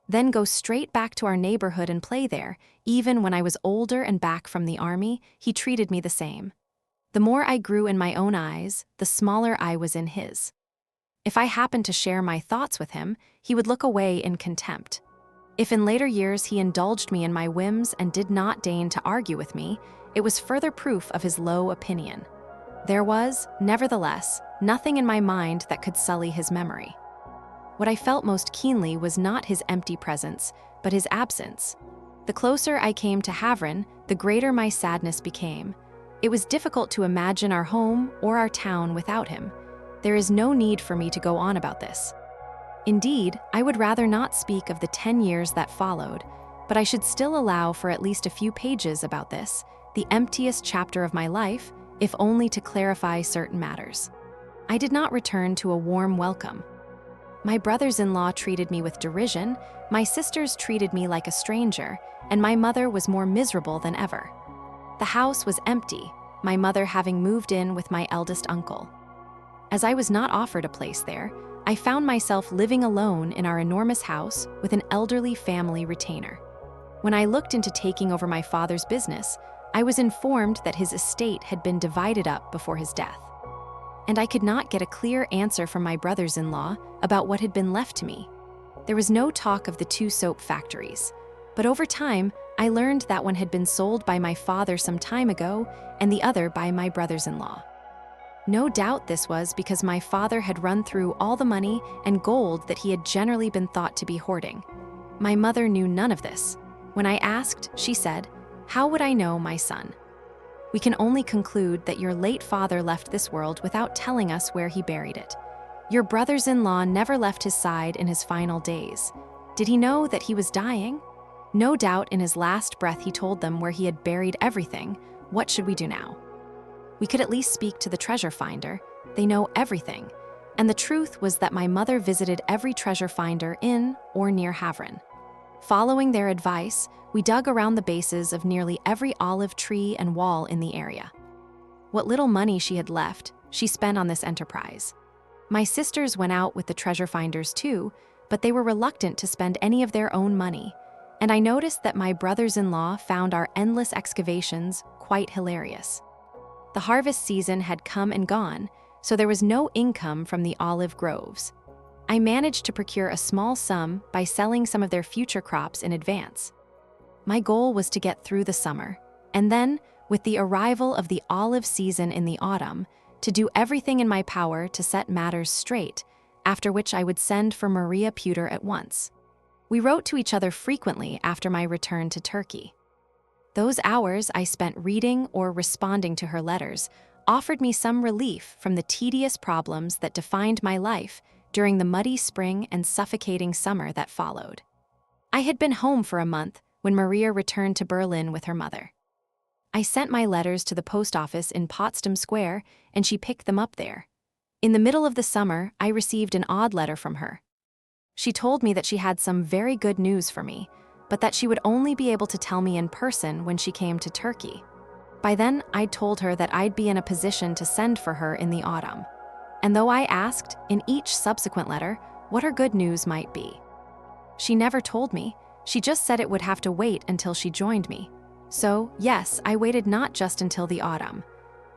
Then go straight back to our neighborhood and play there. Even when I was older and back from the army, he treated me the same. The more I grew in my own eyes, the smaller I was in his. If I happened to share my thoughts with him, he would look away in contempt. If in later years he indulged me in my whims and did not deign to argue with me, it was further proof of his low opinion. There was, nevertheless, nothing in my mind that could sully his memory. What I felt most keenly was not his empty presence, but his absence. The closer I came to Havrin, the greater my sadness became. It was difficult to imagine our home or our town without him. There is no need for me to go on about this. Indeed, I would rather not speak of the 10 years that followed, but I should still allow for at least a few pages about this, the emptiest chapter of my life, if only to clarify certain matters. I did not return to a warm welcome. My brothers-in-law treated me with derision, my sisters treated me like a stranger, and my mother was more miserable than ever. The house was empty, my mother having moved in with my eldest uncle. As I was not offered a place there, I found myself living alone in our enormous house with an elderly family retainer. When I looked into taking over my father's business, I was informed that his estate had been divided up before his death. And I could not get a clear answer from my brothers-in-law about what had been left to me. There was no talk of the 2 soap factories, but over time, I learned that one had been sold by my father some time ago and the other by my brothers-in-law. No doubt this was because my father had run through all the money and gold that he had generally been thought to be hoarding. My mother knew none of this. When I asked, she said, "How would I know, my son? We can only conclude that your late father left this world without telling us where he buried it. Your brothers-in-law never left his side in his final days. Did he know that he was dying? No doubt in his last breath he told them where he had buried everything. What should we do now? We could at least speak to the treasure finder. They know everything." And the truth was that my mother visited every treasure finder in or near Havren. Following their advice, we dug around the bases of nearly every olive tree and wall in the area. What little money she had left, she spent on this enterprise. My sisters went out with the treasure finders too, but they were reluctant to spend any of their own money, and I noticed that my brothers-in-law found our endless excavations quite hilarious. The harvest season had come and gone, so there was no income from the olive groves. I managed to procure a small sum by selling some of their future crops in advance. My goal was to get through the summer, and then, with the arrival of the olive season in the autumn, to do everything in my power to set matters straight, after which I would send for Maria Pewter at once. We wrote to each other frequently after my return to Turkey. Those hours I spent reading or responding to her letters offered me some relief from the tedious problems that defined my life during the muddy spring and suffocating summer that followed. I had been home for a month when Maria returned to Berlin with her mother. I sent my letters to the post office in Potsdam Square, and she picked them up there. In the middle of the summer, I received an odd letter from her. She told me that she had some very good news for me, but that she would only be able to tell me in person when she came to Turkey. By then, I'd told her that I'd be in a position to send for her in the autumn. And though I asked, in each subsequent letter, what her good news might be, she never told me. She just said it would have to wait until she joined me. So, yes, I waited not just until the autumn.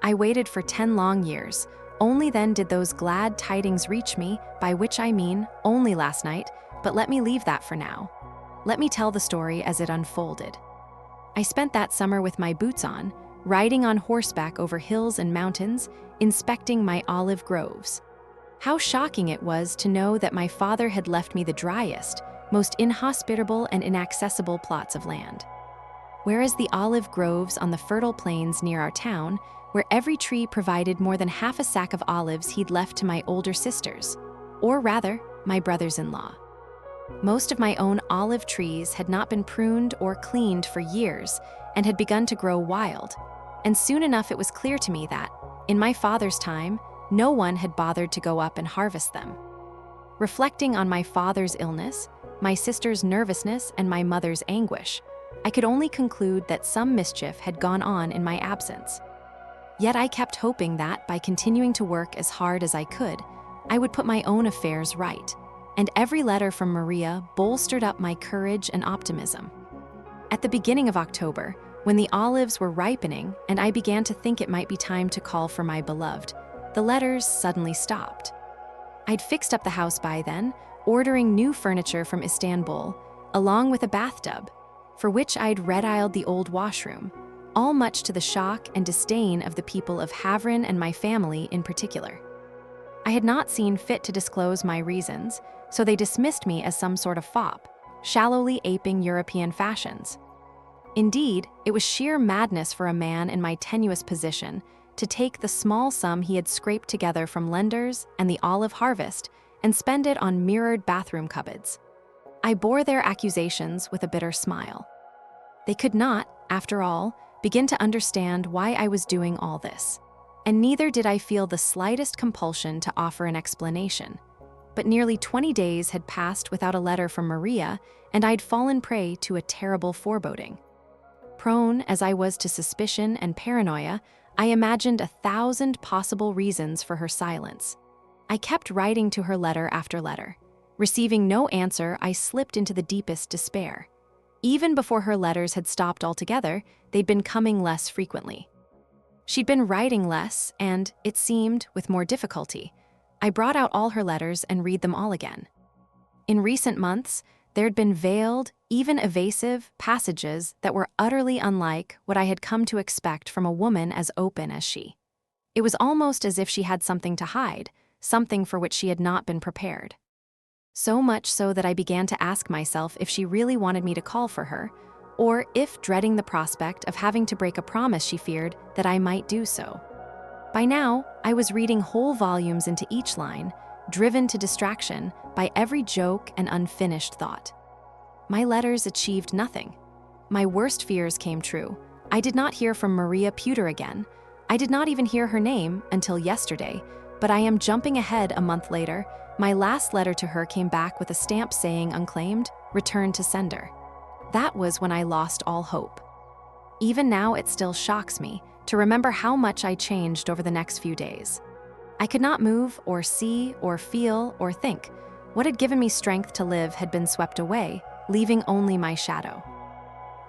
I waited for 10 long years. Only then did those glad tidings reach me, by which I mean only last night, but let me leave that for now. Let me tell the story as it unfolded. I spent that summer with my boots on, riding on horseback over hills and mountains, inspecting my olive groves. How shocking it was to know that my father had left me the driest, most inhospitable and inaccessible plots of land. Whereas the olive groves on the fertile plains near our town, where every tree provided more than half a sack of olives he'd left to my older sisters, or rather, my brothers-in-law. Most of my own olive trees had not been pruned or cleaned for years and had begun to grow wild, and soon enough it was clear to me that, in my father's time, no one had bothered to go up and harvest them. Reflecting on my father's illness, my sister's nervousness, and my mother's anguish, I could only conclude that some mischief had gone on in my absence. Yet I kept hoping that, by continuing to work as hard as I could, I would put my own affairs right, and every letter from Maria bolstered up my courage and optimism. At the beginning of October, when the olives were ripening and I began to think it might be time to call for my beloved, the letters suddenly stopped. I'd fixed up the house by then, ordering new furniture from Istanbul, along with a bathtub, for which I'd red-eyed the old washroom, all much to the shock and disdain of the people of Havren and my family in particular. I had not seen fit to disclose my reasons, so they dismissed me as some sort of fop, shallowly aping European fashions. Indeed, it was sheer madness for a man in my tenuous position to take the small sum he had scraped together from lenders and the olive harvest and spend it on mirrored bathroom cupboards. I bore their accusations with a bitter smile. They could not, after all, begin to understand why I was doing all this, and neither did I feel the slightest compulsion to offer an explanation. But nearly 20 days had passed without a letter from Maria, and I'd fallen prey to a terrible foreboding. Prone as I was to suspicion and paranoia, I imagined 1,000 possible reasons for her silence. I kept writing to her letter after letter. Receiving no answer, I slipped into the deepest despair. Even before her letters had stopped altogether, they'd been coming less frequently. She'd been writing less, and, it seemed, with more difficulty. I brought out all her letters and read them all again. In recent months, there'd been veiled, even evasive, passages that were utterly unlike what I had come to expect from a woman as open as she. It was almost as if she had something to hide, something for which she had not been prepared. So much so that I began to ask myself if she really wanted me to call for her, or if, dreading the prospect of having to break a promise she feared, that I might do so. By now, I was reading whole volumes into each line, driven to distraction by every joke and unfinished thought. My letters achieved nothing. My worst fears came true. I did not hear from Maria Pewter again. I did not even hear her name until yesterday, but I am jumping ahead a month later. My last letter to her came back with a stamp saying unclaimed, returned to sender. That was when I lost all hope. Even now, it still shocks me to remember how much I changed over the next few days. I could not move or see or feel or think. What had given me strength to live had been swept away, leaving only my shadow.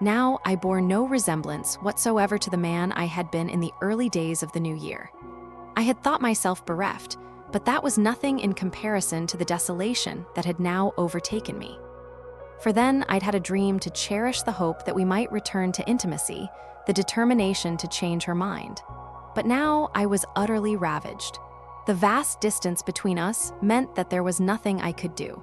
Now I bore no resemblance whatsoever to the man I had been in the early days of the new year. I had thought myself bereft, but that was nothing in comparison to the desolation that had now overtaken me. For then I'd had a dream to cherish the hope that we might return to intimacy, the determination to change her mind. But now I was utterly ravaged. The vast distance between us meant that there was nothing I could do.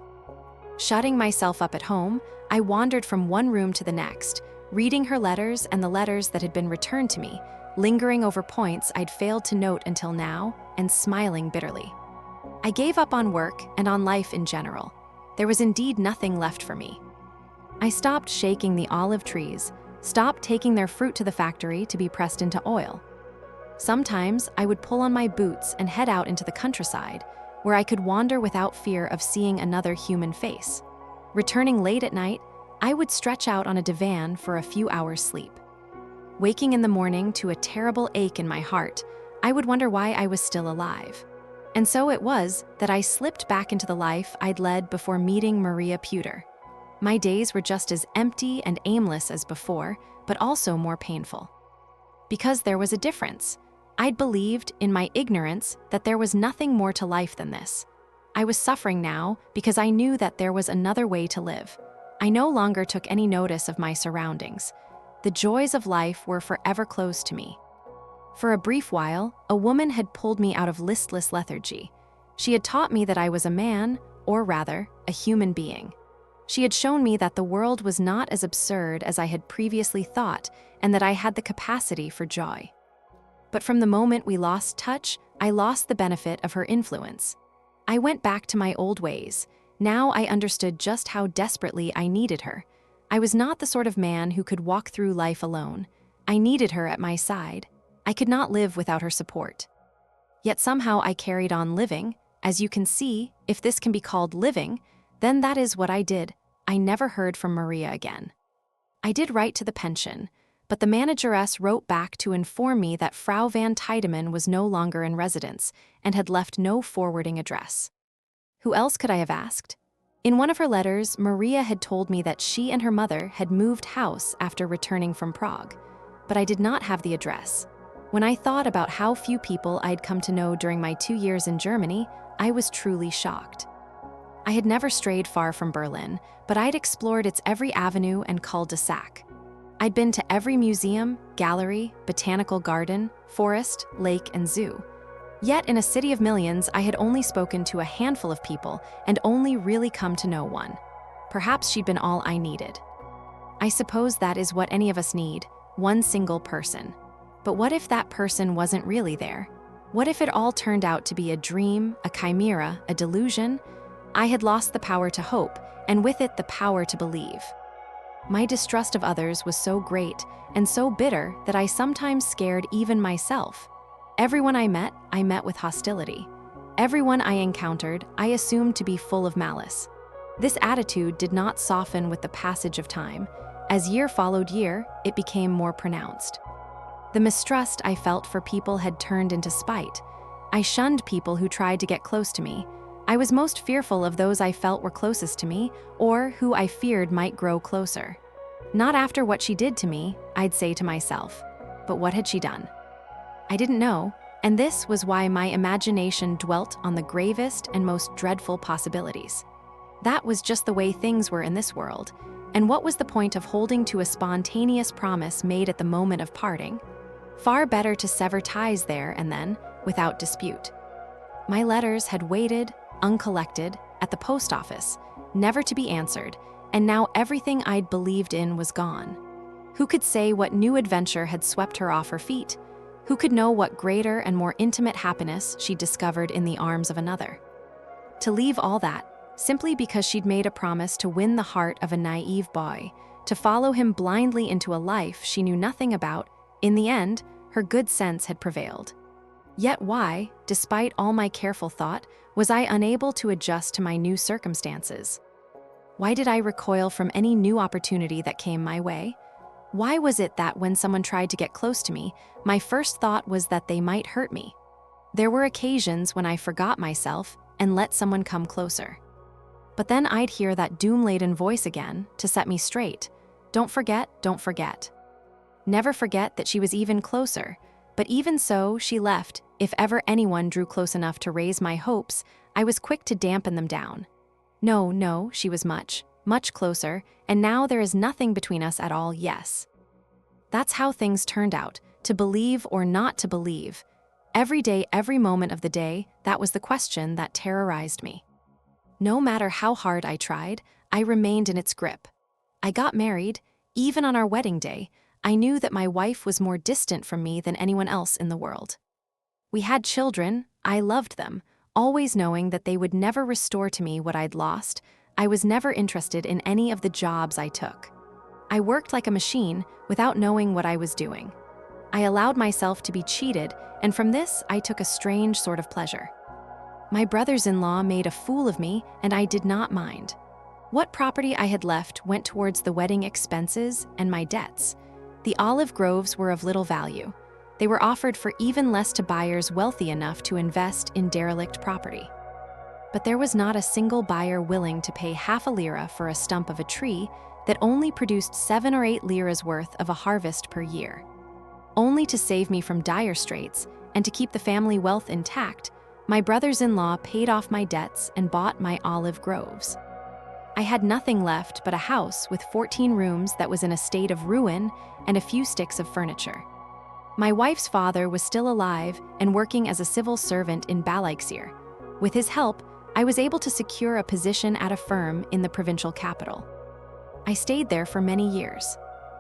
Shutting myself up at home, I wandered from one room to the next, reading her letters and the letters that had been returned to me, lingering over points I'd failed to note until now, and smiling bitterly. I gave up on work and on life in general. There was indeed nothing left for me. I stopped shaking the olive trees, stopped taking their fruit to the factory to be pressed into oil. Sometimes I would pull on my boots and head out into the countryside, where I could wander without fear of seeing another human face. Returning late at night, I would stretch out on a divan for a few hours' sleep. Waking in the morning to a terrible ache in my heart, I would wonder why I was still alive. And so it was that I slipped back into the life I'd led before meeting Maria Pewter. My days were just as empty and aimless as before, but also more painful. Because there was a difference. I'd believed, in my ignorance, that there was nothing more to life than this. I was suffering now because I knew that there was another way to live. I no longer took any notice of my surroundings. The joys of life were forever closed to me. For a brief while, a woman had pulled me out of listless lethargy. She had taught me that I was a man, or rather, a human being. She had shown me that the world was not as absurd as I had previously thought, and that I had the capacity for joy. But from the moment we lost touch, I lost the benefit of her influence. I went back to my old ways. Now I understood just how desperately I needed her. I was not the sort of man who could walk through life alone. I needed her at my side. I could not live without her support. Yet somehow I carried on living. As you can see, if this can be called living, then that is what I did. I never heard from Maria again. I did write to the pension, but the manageress wrote back to inform me that Frau van Tiedemann was no longer in residence and had left no forwarding address. Who else could I have asked? In one of her letters, Maria had told me that she and her mother had moved house after returning from Prague, but I did not have the address. When I thought about how few people I'd come to know during my 2 years in Germany, I was truly shocked. I had never strayed far from Berlin, but I'd explored its every avenue and cul-de-sac. I'd been to every museum, gallery, botanical garden, forest, lake, and zoo. Yet in a city of millions, I had only spoken to a handful of people and only really come to know one. Perhaps she'd been all I needed. I suppose that is what any of us need, one single person. But what if that person wasn't really there? What if it all turned out to be a dream, a chimera, a delusion? I had lost the power to hope, and with it the power to believe. My distrust of others was so great and so bitter that I sometimes scared even myself. Everyone I met with hostility. Everyone I encountered, I assumed to be full of malice. This attitude did not soften with the passage of time. As year followed year, it became more pronounced. The mistrust I felt for people had turned into spite. I shunned people who tried to get close to me. I was most fearful of those I felt were closest to me, or who I feared might grow closer. Not after what she did to me, I'd say to myself, but what had she done? I didn't know, and this was why my imagination dwelt on the gravest and most dreadful possibilities. That was just the way things were in this world, and what was the point of holding to a spontaneous promise made at the moment of parting? Far better to sever ties there and then, without dispute. My letters had waited, uncollected, at the post office, never to be answered, and now everything I'd believed in was gone. Who could say what new adventure had swept her off her feet? Who could know what greater and more intimate happiness she'd discovered in the arms of another? To leave all that, simply because she'd made a promise to win the heart of a naive boy, to follow him blindly into a life she knew nothing about, in the end, her good sense had prevailed. Yet why, despite all my careful thought, was I unable to adjust to my new circumstances? Why did I recoil from any new opportunity that came my way? Why was it that when someone tried to get close to me, my first thought was that they might hurt me? There were occasions when I forgot myself and let someone come closer. But then I'd hear that doom-laden voice again to set me straight. Don't forget, don't forget. Never forget that she was even closer, but even so, she left. If ever anyone drew close enough to raise my hopes, I was quick to dampen them down. No, she was much closer, and now there is nothing between us at all, yes. That's how things turned out, to believe or not to believe. Every day, every moment of the day, that was the question that terrorized me. No matter how hard I tried, I remained in its grip. I got married. Even on our wedding day, I knew that my wife was more distant from me than anyone else in the world. We had children. I loved them, always knowing that they would never restore to me what I'd lost. I was never interested in any of the jobs I took. I worked like a machine without knowing what I was doing. I allowed myself to be cheated, and from this I took a strange sort of pleasure. My brothers-in-law made a fool of me, and I did not mind. What property I had left went towards the wedding expenses and my debts. The olive groves were of little value. They were offered for even less to buyers wealthy enough to invest in derelict property. But there was not a single buyer willing to pay half a lira for a stump of a tree that only produced 7 or 8 liras worth of a harvest per year. Only to save me from dire straits and to keep the family wealth intact, my brothers-in-law paid off my debts and bought my olive groves. I had nothing left but a house with 14 rooms that was in a state of ruin and a few sticks of furniture. My wife's father was still alive and working as a civil servant in Balıkesir. With his help, I was able to secure a position at a firm in the provincial capital. I stayed there for many years.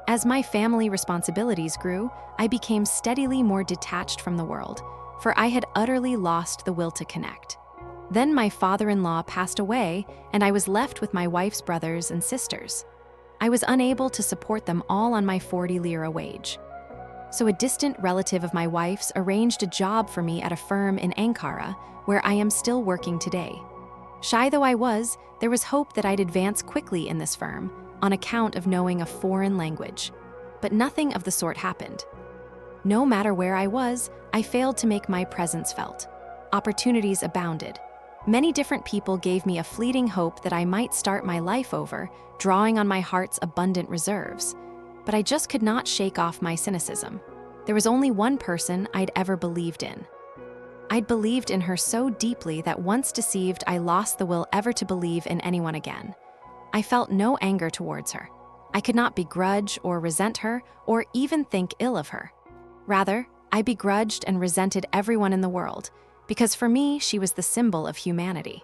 As my family responsibilities grew, I became steadily more detached from the world, for I had utterly lost the will to connect. Then my father-in-law passed away, and I was left with my wife's brothers and sisters. I was unable to support them all on my 40 lira wage. So a distant relative of my wife's arranged a job for me at a firm in Ankara, where I am still working today. Shy though I was, there was hope that I'd advance quickly in this firm, on account of knowing a foreign language. But nothing of the sort happened. No matter where I was, I failed to make my presence felt. Opportunities abounded. Many different people gave me a fleeting hope that I might start my life over, drawing on my heart's abundant reserves. But I just could not shake off my cynicism. There was only one person I'd ever believed in. I'd believed in her so deeply that once deceived, I lost the will ever to believe in anyone again. I felt no anger towards her. I could not begrudge or resent her, or even think ill of her. Rather, I begrudged and resented everyone in the world, because for me, she was the symbol of humanity.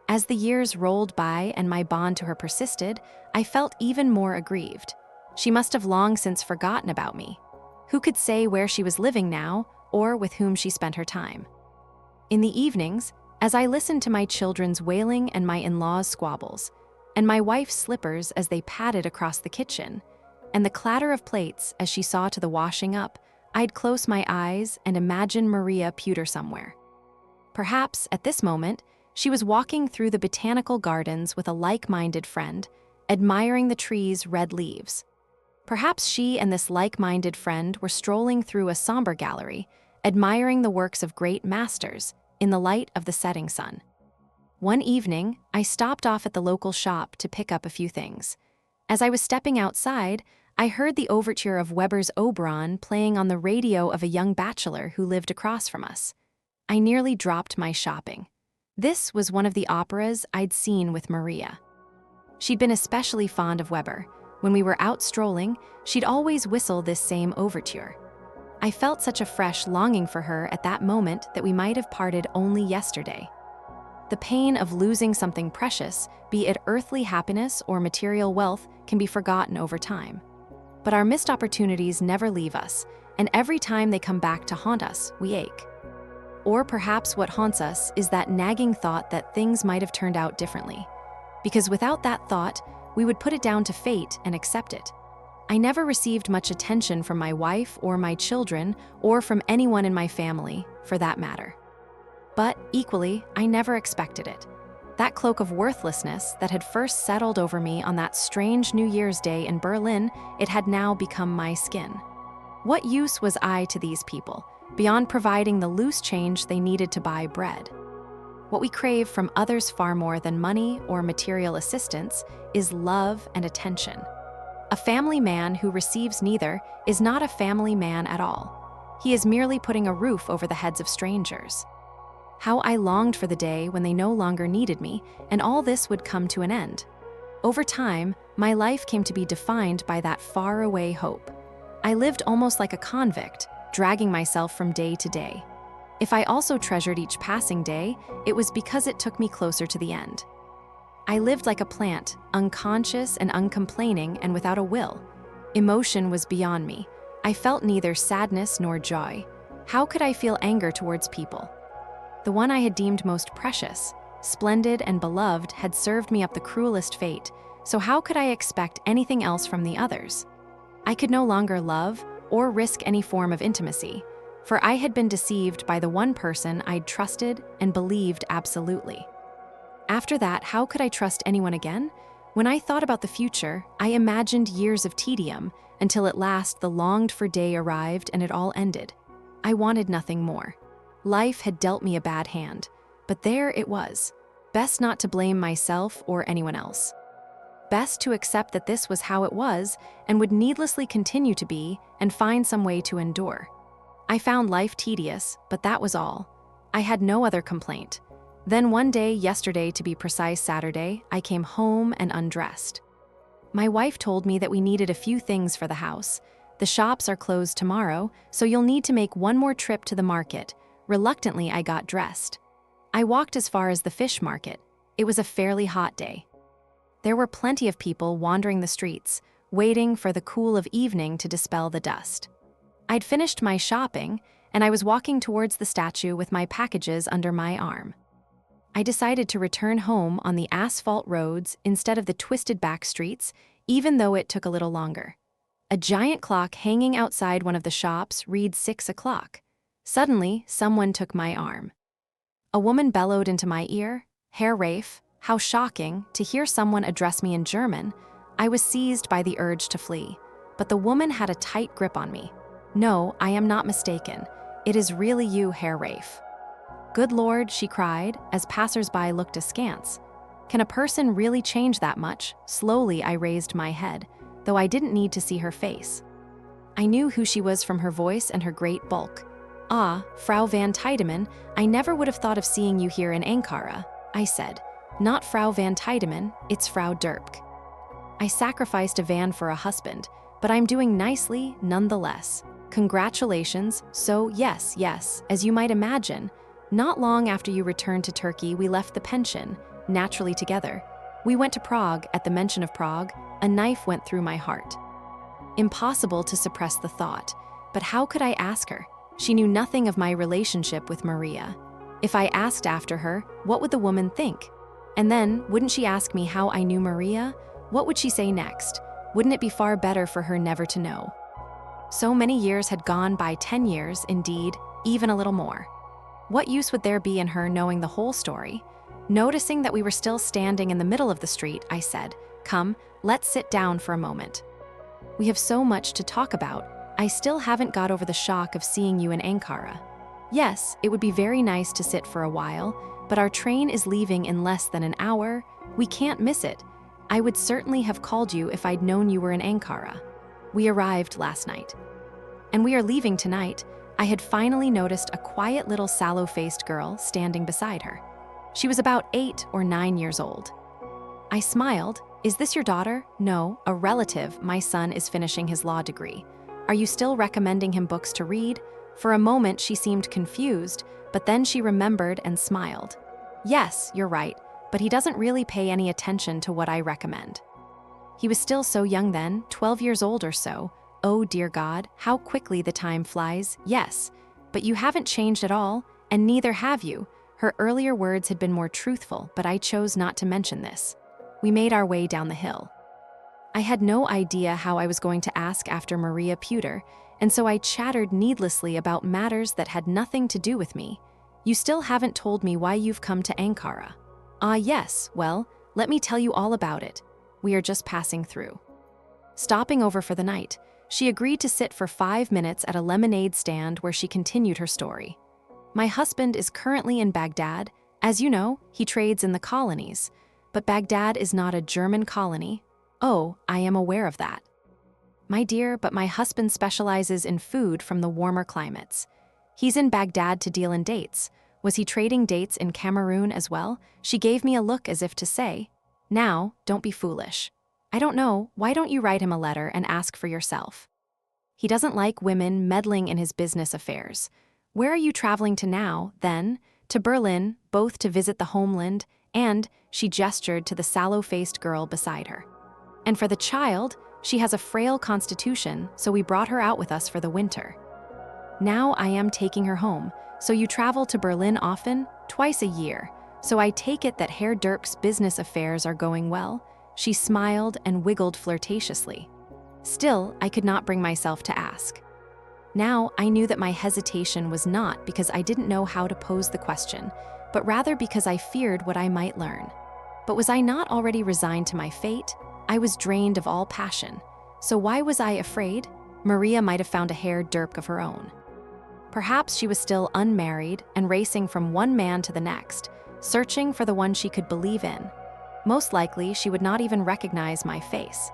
As the years rolled by and my bond to her persisted, I felt even more aggrieved. She must have long since forgotten about me. Who could say where she was living now, or with whom she spent her time? In the evenings, as I listened to my children's wailing and my in-laws' squabbles, and my wife's slippers as they padded across the kitchen, and the clatter of plates as she saw to the washing up, I'd close my eyes and imagine Maria Pewter somewhere. Perhaps, at this moment, she was walking through the botanical gardens with a like-minded friend, admiring the trees' red leaves. Perhaps she and this like-minded friend were strolling through a somber gallery, admiring the works of great masters in the light of the setting sun. One evening, I stopped off at the local shop to pick up a few things. As I was stepping outside, I heard the overture of Weber's Oberon playing on the radio of a young bachelor who lived across from us. I nearly dropped my shopping. This was one of the operas I'd seen with Maria. She'd been especially fond of Weber. When we were out strolling, she'd always whistle this same overture. I felt such a fresh longing for her at that moment that we might have parted only yesterday. The pain of losing something precious, be it earthly happiness or material wealth, can be forgotten over time. But our missed opportunities never leave us, and every time they come back to haunt us, we ache. Or perhaps what haunts us is that nagging thought that things might have turned out differently. Because without that thought, we would put it down to fate and accept it. I never received much attention from my wife or my children or from anyone in my family, for that matter. But equally, I never expected it. That cloak of worthlessness that had first settled over me on that strange New Year's Day in Berlin, it had now become my skin. What use was I to these people, beyond providing the loose change they needed to buy bread? What we crave from others far more than money or material assistance is love and attention. A family man who receives neither is not a family man at all. He is merely putting a roof over the heads of strangers. How I longed for the day when they no longer needed me, and all this would come to an end. Over time, my life came to be defined by that faraway hope. I lived almost like a convict, dragging myself from day to day. If I also treasured each passing day, it was because it took me closer to the end. I lived like a plant, unconscious and uncomplaining and without a will. Emotion was beyond me. I felt neither sadness nor joy. How could I feel anger towards people? The one I had deemed most precious, splendid and beloved, had served me up the cruelest fate, so how could I expect anything else from the others? I could no longer love or risk any form of intimacy, for I had been deceived by the one person I'd trusted and believed absolutely. After that, how could I trust anyone again? When I thought about the future, I imagined years of tedium, until at last the longed-for day arrived and it all ended. I wanted nothing more. Life had dealt me a bad hand, but there it was. Best not to blame myself or anyone else. Best to accept that this was how it was and would needlessly continue to be and find some way to endure. I found life tedious, but that was all. I had no other complaint. Then one day, yesterday to be precise, Saturday, I came home and undressed. My wife told me that we needed a few things for the house. The shops are closed tomorrow, so you'll need to make one more trip to the market. Reluctantly, I got dressed. I walked as far as the fish market. It was a fairly hot day. There were plenty of people wandering the streets, waiting for the cool of evening to dispel the dust. I'd finished my shopping, and I was walking towards the statue with my packages under my arm. I decided to return home on the asphalt roads instead of the twisted back streets, even though it took a little longer. A giant clock hanging outside one of the shops read 6 o'clock. Suddenly, someone took my arm. A woman bellowed into my ear, "Herr Rafe," how shocking to hear someone address me in German. I was seized by the urge to flee, but the woman had a tight grip on me. "No, I am not mistaken. It is really you, Herr Rafe." "Good Lord," she cried, as passers-by looked askance. "Can a person really change that much?" Slowly, I raised my head, though I didn't need to see her face. I knew who she was from her voice and her great bulk. "Ah, Frau van Tiedemann, I never would have thought of seeing you here in Ankara," I said. "Not Frau van Tiedemann, it's Frau Derpk. I sacrificed a van for a husband, but I'm doing nicely nonetheless. Congratulations." "So, yes, as you might imagine. Not long after you returned to Turkey, we left the pension, naturally together. We went to Prague. At the mention of Prague, a knife went through my heart. Impossible to suppress the thought, but how could I ask her? She knew nothing of my relationship with Maria. If I asked after her, what would the woman think? And then, wouldn't she ask me how I knew Maria? What would she say next? Wouldn't it be far better for her never to know? So many years had gone by, 10 years, indeed, even a little more. What use would there be in her knowing the whole story? Noticing that we were still standing in the middle of the street, I said, "Come, let's sit down for a moment. We have so much to talk about. I still haven't got over the shock of seeing you in Ankara. Yes, it would be very nice to sit for a while, but our train is leaving in less than an hour. We can't miss it. I would certainly have called you if I'd known you were in Ankara. We arrived last night. And we are leaving tonight." I had finally noticed a quiet little sallow-faced girl standing beside her. She was about 8 or 9 years old. I smiled. "Is this your daughter?" "No, a relative. My son is finishing his law degree. Are you still recommending him books to read?" For a moment she seemed confused, but then she remembered and smiled. Yes, you're right, but he doesn't really pay any attention to what I recommend. He was still so young then, 12 years old or so. Oh dear God, how quickly the time flies. Yes, but you haven't changed at all, and neither have you. Her earlier words had been more truthful, but I chose not to mention this. We made our way down the hill. I had no idea how I was going to ask after Maria Pewter, and so I chattered needlessly about matters that had nothing to do with me. You still haven't told me why you've come to Ankara. Ah yes, well, let me tell you all about it. We are just passing through. Stopping over for the night, she agreed to sit for 5 minutes at a lemonade stand where she continued her story. My husband is currently in Baghdad. As you know, he trades in the colonies. But Baghdad is not a German colony. Oh, I am aware of that. My dear, but my husband specializes in food from the warmer climates. He's in Baghdad to deal in dates. Was he trading dates in Cameroon as well? She gave me a look as if to say, now, don't be foolish. I don't know, why don't you write him a letter and ask for yourself? He doesn't like women meddling in his business affairs. Where are you traveling to now, then? To Berlin, both to visit the homeland, and, she gestured to the sallow-faced girl beside her. And for the child, she has a frail constitution, so we brought her out with us for the winter. Now I am taking her home, so you travel to Berlin often? Twice a year. So I take it that Herr Dirk's business affairs are going well? She smiled and wiggled flirtatiously. Still, I could not bring myself to ask. Now, I knew that my hesitation was not because I didn't know how to pose the question, but rather because I feared what I might learn. But was I not already resigned to my fate? I was drained of all passion. So why was I afraid? Maria might have found a Herr Dirk of her own. Perhaps she was still unmarried and racing from one man to the next, searching for the one she could believe in. Most likely, she would not even recognize my face.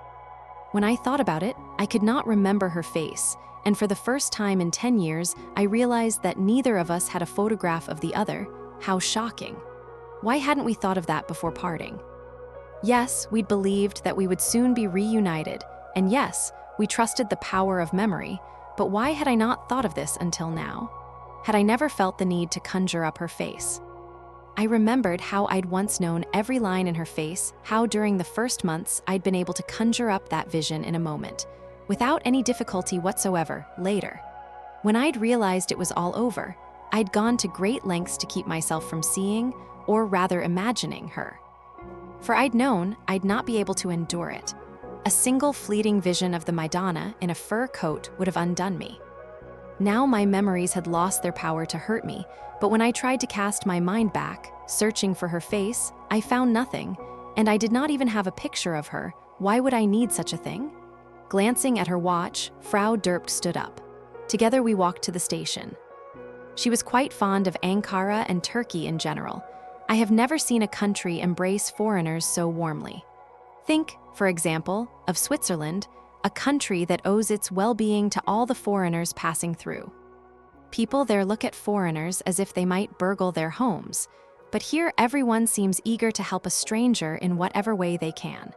When I thought about it, I could not remember her face, and for the first time in 10 years, I realized that neither of us had a photograph of the other. How shocking. Why hadn't we thought of that before parting? Yes, we'd believed that we would soon be reunited, and yes, we trusted the power of memory, but why had I not thought of this until now? Had I never felt the need to conjure up her face? I remembered how I'd once known every line in her face, how during the first months I'd been able to conjure up that vision in a moment, without any difficulty whatsoever, later. When I'd realized it was all over, I'd gone to great lengths to keep myself from seeing, or rather imagining, her. For I'd known I'd not be able to endure it. A single fleeting vision of the Madonna in a fur coat would have undone me. Now my memories had lost their power to hurt me, but when I tried to cast my mind back, searching for her face, I found nothing, and I did not even have a picture of her. Why would I need such a thing? Glancing at her watch, Frau Dirk stood up. Together we walked to the station. She was quite fond of Ankara and Turkey in general. I have never seen a country embrace foreigners so warmly. Think, for example, of Switzerland, a country that owes its well-being to all the foreigners passing through. People there look at foreigners as if they might burgle their homes, but here everyone seems eager to help a stranger in whatever way they can.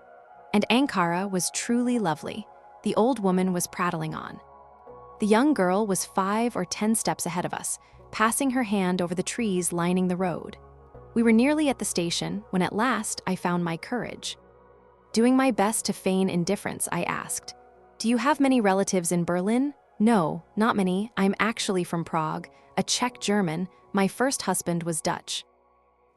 And Ankara was truly lovely. The old woman was prattling on. The young girl was 5 or 10 steps ahead of us, passing her hand over the trees lining the road. We were nearly at the station when at last I found my courage. Doing my best to feign indifference, I asked, "Do you have many relatives in Berlin?" "No, not many. I'm actually from Prague, a Czech German. My first husband was Dutch."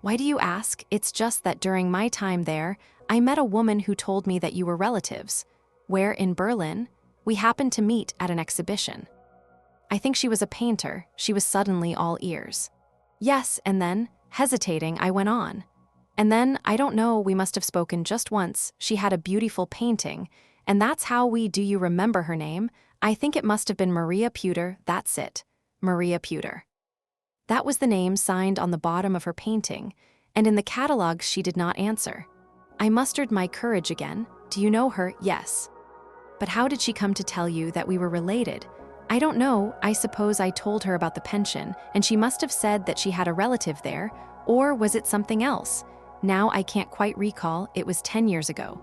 "Why do you ask? It's just that during my time there, I met a woman who told me that you were relatives. Where in Berlin? We happened to meet at an exhibition." I think she was a painter. She was suddenly all ears. "Yes, and then, hesitating, I went on. And then, I don't know, we must have spoken just once. She had a beautiful painting, and that's how do you remember her name? I think it must have been Maria Pewter, that's it. Maria Pewter. That was the name signed on the bottom of her painting, and in the catalogues she did not answer. I mustered my courage again. "Do you know her?" "Yes." "But how did she come to tell you that we were related?" "I don't know. I suppose I told her about the pension, and she must have said that she had a relative there, or was it something else? Now I can't quite recall. It was 10 years ago."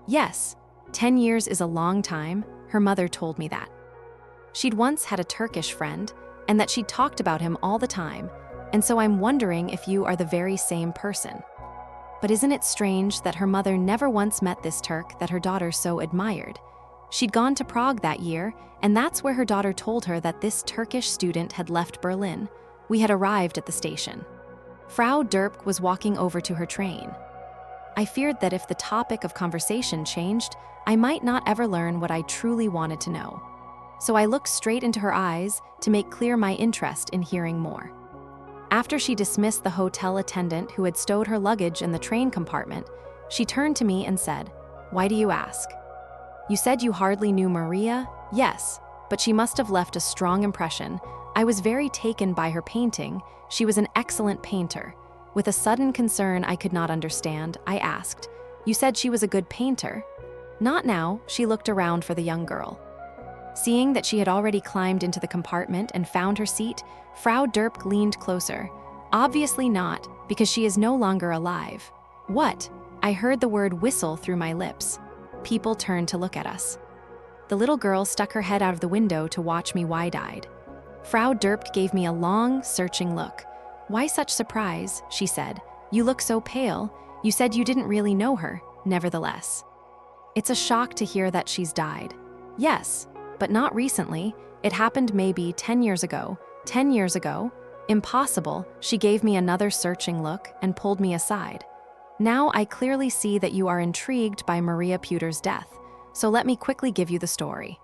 "Yes, 10 years is a long time. Her mother told me that. She'd once had a Turkish friend, and that she'd talked about him all the time. and so I'm wondering if you are the very same person." But isn't it strange that her mother never once met this Turk that her daughter so admired? She'd gone to Prague that year, and that's where her daughter told her that this Turkish student had left Berlin. We had arrived at the station. Frau Derp was walking over to her train. I feared that if the topic of conversation changed, I might not ever learn what I truly wanted to know. So I looked straight into her eyes to make clear my interest in hearing more. After she dismissed the hotel attendant who had stowed her luggage in the train compartment, she turned to me and said, "Why do you ask? You said you hardly knew Maria?" "Yes, but she must have left a strong impression. I was very taken by her painting. She was an excellent painter." With a sudden concern I could not understand, I asked, "You said she was a good painter?" "Not now." She looked around for the young girl. Seeing that she had already climbed into the compartment and found her seat, Frau Derp leaned closer. "Obviously not, because she is no longer alive." "What?" I heard the word whistle through my lips. People turned to look at us. The little girl stuck her head out of the window to watch me wide-eyed. Frau Derp gave me a long, searching look. "Why such surprise?" she said. "You look so pale. You said you didn't really know her." "Nevertheless, it's a shock to hear that she's died." "Yes, but not recently. It happened maybe 10 years ago." 10 years ago? Impossible." She gave me another searching look and pulled me aside. "Now I clearly see that you are intrigued by Maria Puter's death, so let me quickly give you the story.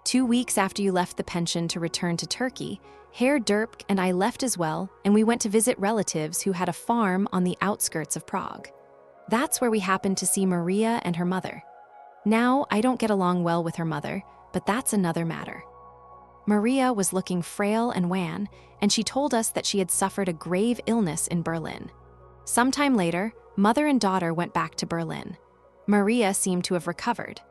2 weeks after you left the pension to return to Turkey, Herr Derp and I left as well, and we went to visit relatives who had a farm on the outskirts of Prague. That's where we happened to see Maria and her mother. Now, I don't get along well with her mother, but that's another matter. Maria was looking frail and wan, and she told us that she had suffered a grave illness in Berlin. Sometime later, mother and daughter went back to Berlin. Maria seemed to have recovered.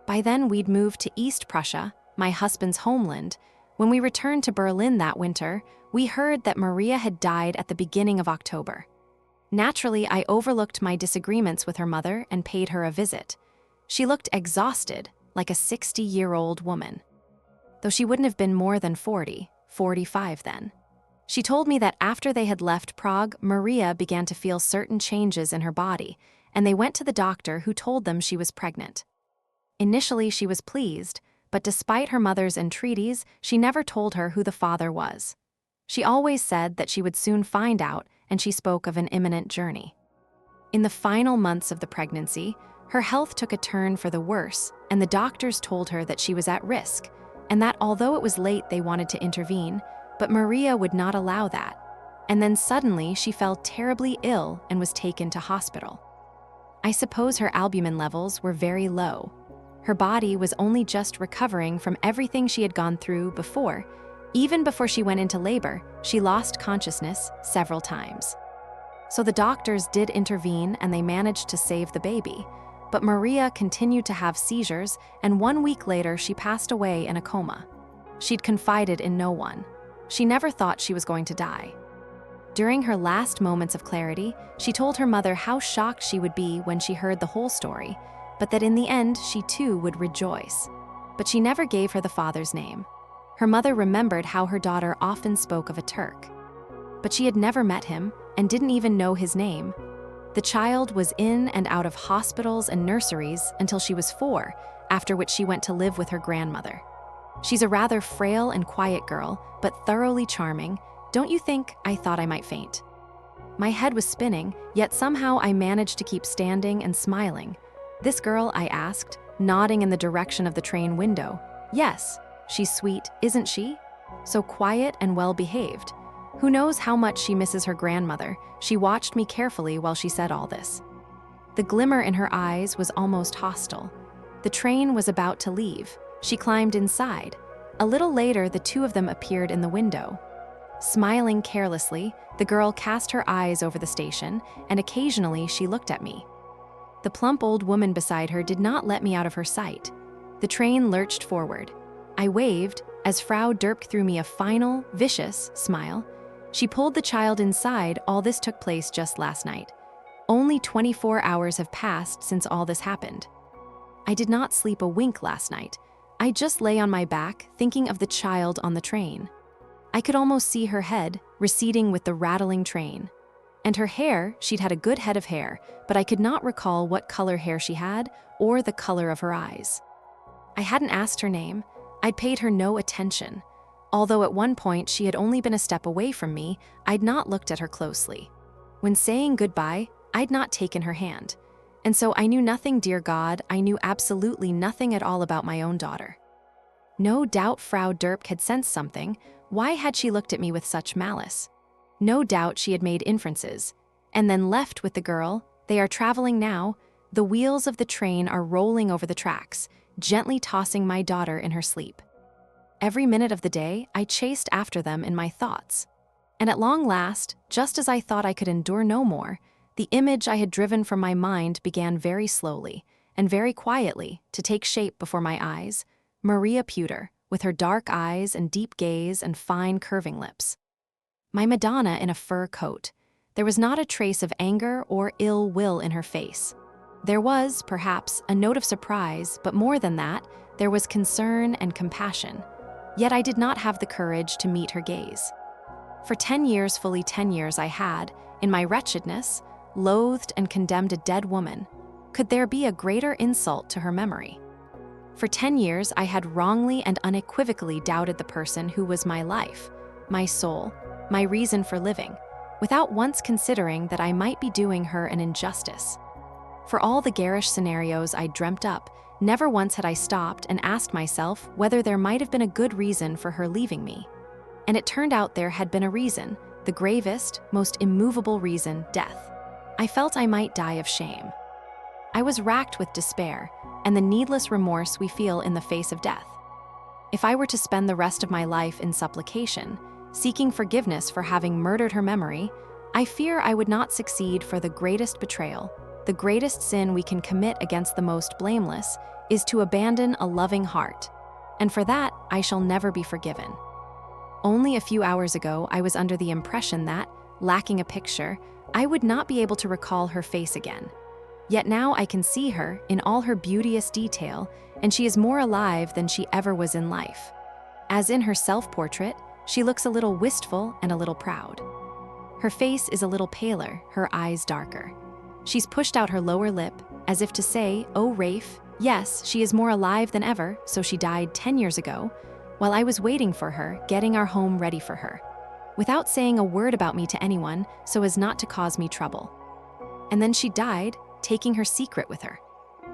By then, we'd moved to East Prussia, my husband's homeland. When we returned to Berlin that winter, we heard that Maria had died at the beginning of October. Naturally, I overlooked my disagreements with her mother and paid her a visit. She looked exhausted, like a 60-year-old woman. Though she wouldn't have been more than 40, 45 then. She told me that after they had left Prague, Maria began to feel certain changes in her body, and they went to the doctor who told them she was pregnant. Initially, she was pleased, but despite her mother's entreaties, she never told her who the father was. She always said that she would soon find out, and she spoke of an imminent journey. In the final months of the pregnancy, her health took a turn for the worse, and the doctors told her that she was at risk, and that although it was late they wanted to intervene, but Maria would not allow that. And then suddenly she fell terribly ill and was taken to hospital. I suppose her albumin levels were very low. Her body was only just recovering from everything she had gone through before. Even before she went into labor, she lost consciousness several times. So the doctors did intervene and they managed to save the baby. But Maria continued to have seizures, and 1 week later she passed away in a coma. She'd confided in no one. She never thought she was going to die. During her last moments of clarity, she told her mother how shocked she would be when she heard the whole story, but that in the end she too would rejoice. But she never gave her the father's name. Her mother remembered how her daughter often spoke of a Turk. But she had never met him and didn't even know his name. The child was in and out of hospitals and nurseries until she was 4, after which she went to live with her grandmother. She's a rather frail and quiet girl, but thoroughly charming. Don't you think I thought I might faint? My head was spinning, yet somehow I managed to keep standing and smiling. "This girl?" I asked, nodding in the direction of the train window. "Yes, she's sweet, isn't she? So quiet and well-behaved. Who knows how much she misses her grandmother?" She watched me carefully while she said all this. The glimmer in her eyes was almost hostile. The train was about to leave. She climbed inside. A little later, the two of them appeared in the window. Smiling carelessly, the girl cast her eyes over the station, and occasionally she looked at me. The plump old woman beside her did not let me out of her sight. The train lurched forward. I waved as Frau Derp threw me a final, vicious smile. She pulled the child inside. All this took place just last night. Only 24 hours have passed since all this happened. I did not sleep a wink last night. I just lay on my back, thinking of the child on the train. I could almost see her head, receding with the rattling train. And her hair, she'd had a good head of hair, but I could not recall what color hair she had or the color of her eyes. I hadn't asked her name. I'd paid her no attention. Although at one point she had only been a step away from me, I'd not looked at her closely. When saying goodbye, I'd not taken her hand. And so I knew nothing, dear God, I knew absolutely nothing at all about my own daughter. No doubt Frau Derp had sensed something. Why had she looked at me with such malice? No doubt she had made inferences. And then left with the girl. They are traveling now. The wheels of the train are rolling over the tracks, gently tossing my daughter in her sleep. Every minute of the day, I chased after them in my thoughts. And at long last, just as I thought I could endure no more, the image I had driven from my mind began very slowly and very quietly to take shape before my eyes. Maria Pewter, with her dark eyes and deep gaze and fine curving lips. My Madonna in a fur coat. There was not a trace of anger or ill will in her face. There was, perhaps, a note of surprise, but more than that, there was concern and compassion. Yet I did not have the courage to meet her gaze. For 10 years, fully 10 years, I had, in my wretchedness, loathed and condemned a dead woman. Could there be a greater insult to her memory? For 10 years, I had wrongly and unequivocally doubted the person who was my life, my soul, my reason for living, without once considering that I might be doing her an injustice. For all the garish scenarios I dreamt up, never once had I stopped and asked myself whether there might have been a good reason for her leaving me. And it turned out there had been a reason, the gravest, most immovable reason, death. I felt I might die of shame. I was racked with despair and the needless remorse we feel in the face of death. If I were to spend the rest of my life in supplication, seeking forgiveness for having murdered her memory, I fear I would not succeed, for the greatest betrayal, the greatest sin we can commit against the most blameless, is to abandon a loving heart. And for that, I shall never be forgiven. Only a few hours ago, I was under the impression that, lacking a picture, I would not be able to recall her face again. Yet now I can see her in all her beauteous detail, and she is more alive than she ever was in life. As in her self-portrait, she looks a little wistful and a little proud. Her face is a little paler, her eyes darker. She's pushed out her lower lip, as if to say, "Oh, Rafe, yes, she is more alive than ever, so she died 10 years ago, while I was waiting for her, getting our home ready for her, without saying a word about me to anyone so as not to cause me trouble. And then she died, taking her secret with her.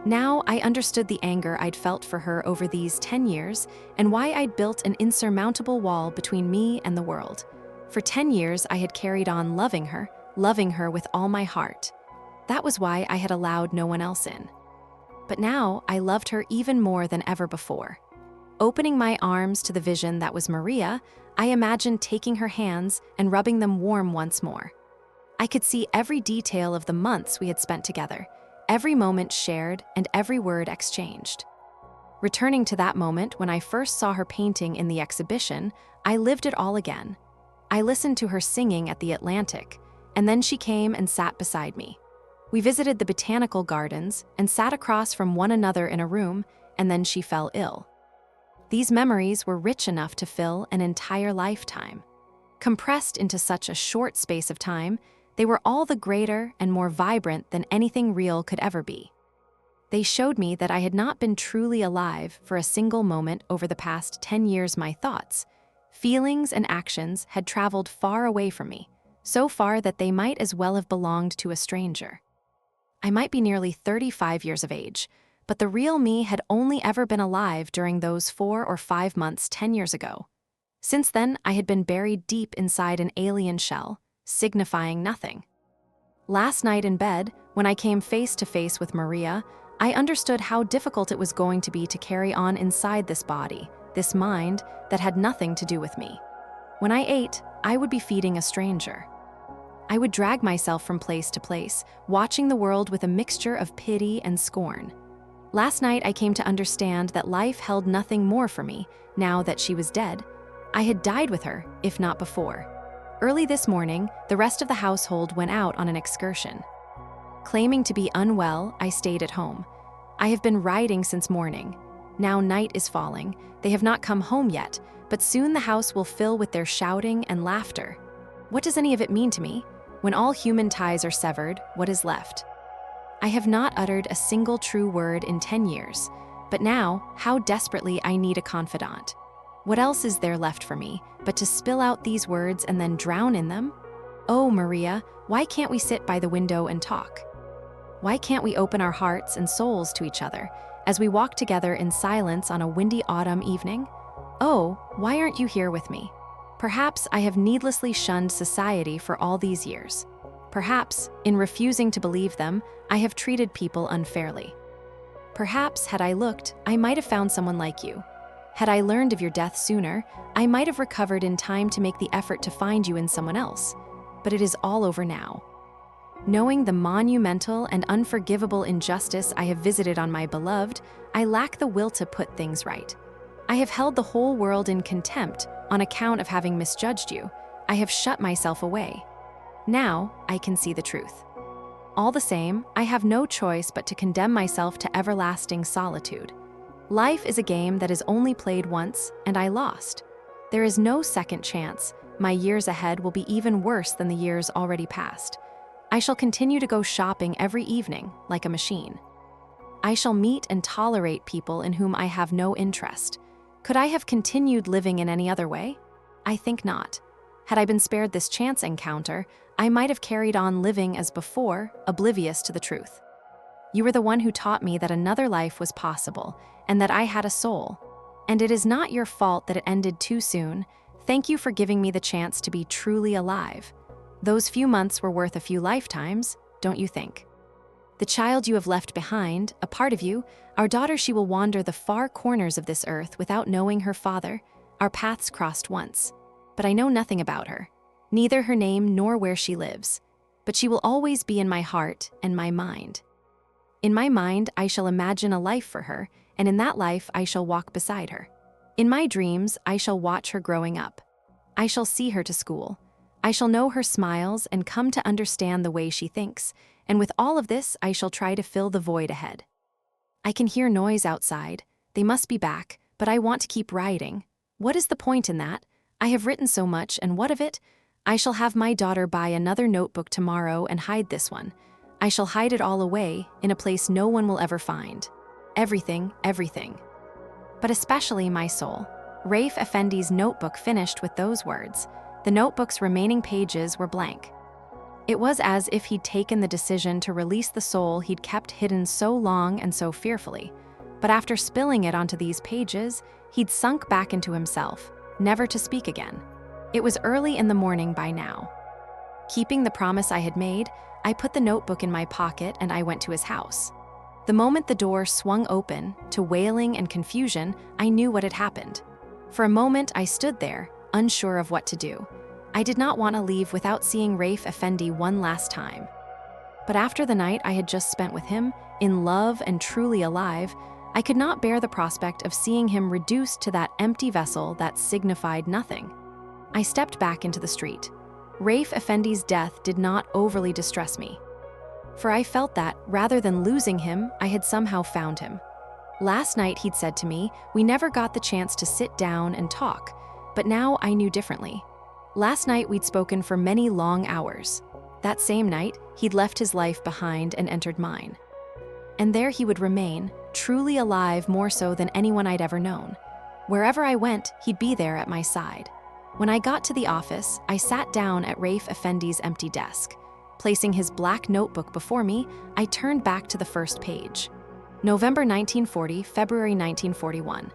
Now I understood the anger I'd felt for her over these 10 years and why I'd built an insurmountable wall between me and the world. For 10 years I had carried on loving her with all my heart. That was why I had allowed no one else in. But now I loved her even more than ever before. Opening my arms to the vision that was Maria, I imagined taking her hands and rubbing them warm once more. I could see every detail of the months we had spent together, every moment shared and every word exchanged. Returning to that moment when I first saw her painting in the exhibition, I lived it all again. I listened to her singing at the Atlantic, and then she came and sat beside me. We visited the botanical gardens and sat across from one another in a room, and then she fell ill. These memories were rich enough to fill an entire lifetime. Compressed into such a short space of time, they were all the greater and more vibrant than anything real could ever be. They showed me that I had not been truly alive for a single moment over the past 10 years. My thoughts, feelings, and actions had traveled far away from me, so far that they might as well have belonged to a stranger. I might be nearly 35 years of age, but the real me had only ever been alive during those 4 or 5 months 10 years ago. Since then, I had been buried deep inside an alien shell, signifying nothing. Last night in bed, when I came face to face with Maria, I understood how difficult it was going to be to carry on inside this body, this mind that had nothing to do with me. When I ate, I would be feeding a stranger. I would drag myself from place to place, watching the world with a mixture of pity and scorn. Last night I came to understand that life held nothing more for me, now that she was dead. I had died with her, if not before. Early this morning, the rest of the household went out on an excursion. Claiming to be unwell, I stayed at home. I have been riding since morning. Now night is falling. They have not come home yet, but soon the house will fill with their shouting and laughter. What does any of it mean to me? When all human ties are severed, what is left? I have not uttered a single true word in 10 years, but now, how desperately I need a confidant. What else is there left for me but to spill out these words and then drown in them? Oh, Maria, why can't we sit by the window and talk? Why can't we open our hearts and souls to each other as we walk together in silence on a windy autumn evening? Oh, why aren't you here with me? Perhaps I have needlessly shunned society for all these years. Perhaps, in refusing to believe them, I have treated people unfairly. Perhaps, had I looked, I might have found someone like you. Had I learned of your death sooner, I might have recovered in time to make the effort to find you in someone else. But it is all over now. Knowing the monumental and unforgivable injustice I have visited on my beloved, I lack the will to put things right. I have held the whole world in contempt on account of having misjudged you. I have shut myself away. Now, I can see the truth. All the same, I have no choice but to condemn myself to everlasting solitude. Life is a game that is only played once, and I lost. There is no second chance. My years ahead will be even worse than the years already past. I shall continue to go shopping every evening, like a machine. I shall meet and tolerate people in whom I have no interest. Could I have continued living in any other way? I think not. Had I been spared this chance encounter, I might have carried on living as before, oblivious to the truth. You were the one who taught me that another life was possible, and that I had a soul. And it is not your fault that it ended too soon. Thank you for giving me the chance to be truly alive. Those few months were worth a few lifetimes, don't you think? The child you have left behind, a part of you, our daughter, she will wander the far corners of this earth without knowing her father. Our paths crossed once, but I know nothing about her, neither her name nor where she lives. But she will always be in my heart and my mind. In my mind, I shall imagine a life for her, and in that life I shall walk beside her. In my dreams, I shall watch her growing up. I shall see her to school. I shall know her smiles and come to understand the way she thinks, and with all of this, I shall try to fill the void ahead. I can hear noise outside. They must be back, but I want to keep writing. What is the point in that? I have written so much, and what of it? I shall have my daughter buy another notebook tomorrow and hide this one. I shall hide it all away in a place no one will ever find. Everything, everything. But especially my soul. Rafe Effendi's notebook finished with those words. The notebook's remaining pages were blank. It was as if he'd taken the decision to release the soul he'd kept hidden so long and so fearfully. But after spilling it onto these pages, he'd sunk back into himself, never to speak again. It was early in the morning by now. Keeping the promise I had made, I put the notebook in my pocket and I went to his house. The moment the door swung open, to wailing and confusion, I knew what had happened. For a moment, I stood there, unsure of what to do. I did not want to leave without seeing Rafe Effendi one last time. But after the night I had just spent with him, in love and truly alive, I could not bear the prospect of seeing him reduced to that empty vessel that signified nothing. I stepped back into the street. Rafe Effendi's death did not overly distress me, for I felt that, rather than losing him, I had somehow found him. Last night he'd said to me, we never got the chance to sit down and talk, but now I knew differently. Last night we'd spoken for many long hours. That same night, he'd left his life behind and entered mine. And there he would remain, truly alive more so than anyone I'd ever known. Wherever I went, he'd be there at my side. When I got to the office, I sat down at Rafe Effendi's empty desk. Placing his black notebook before me, I turned back to the first page. November 1940, February 1941.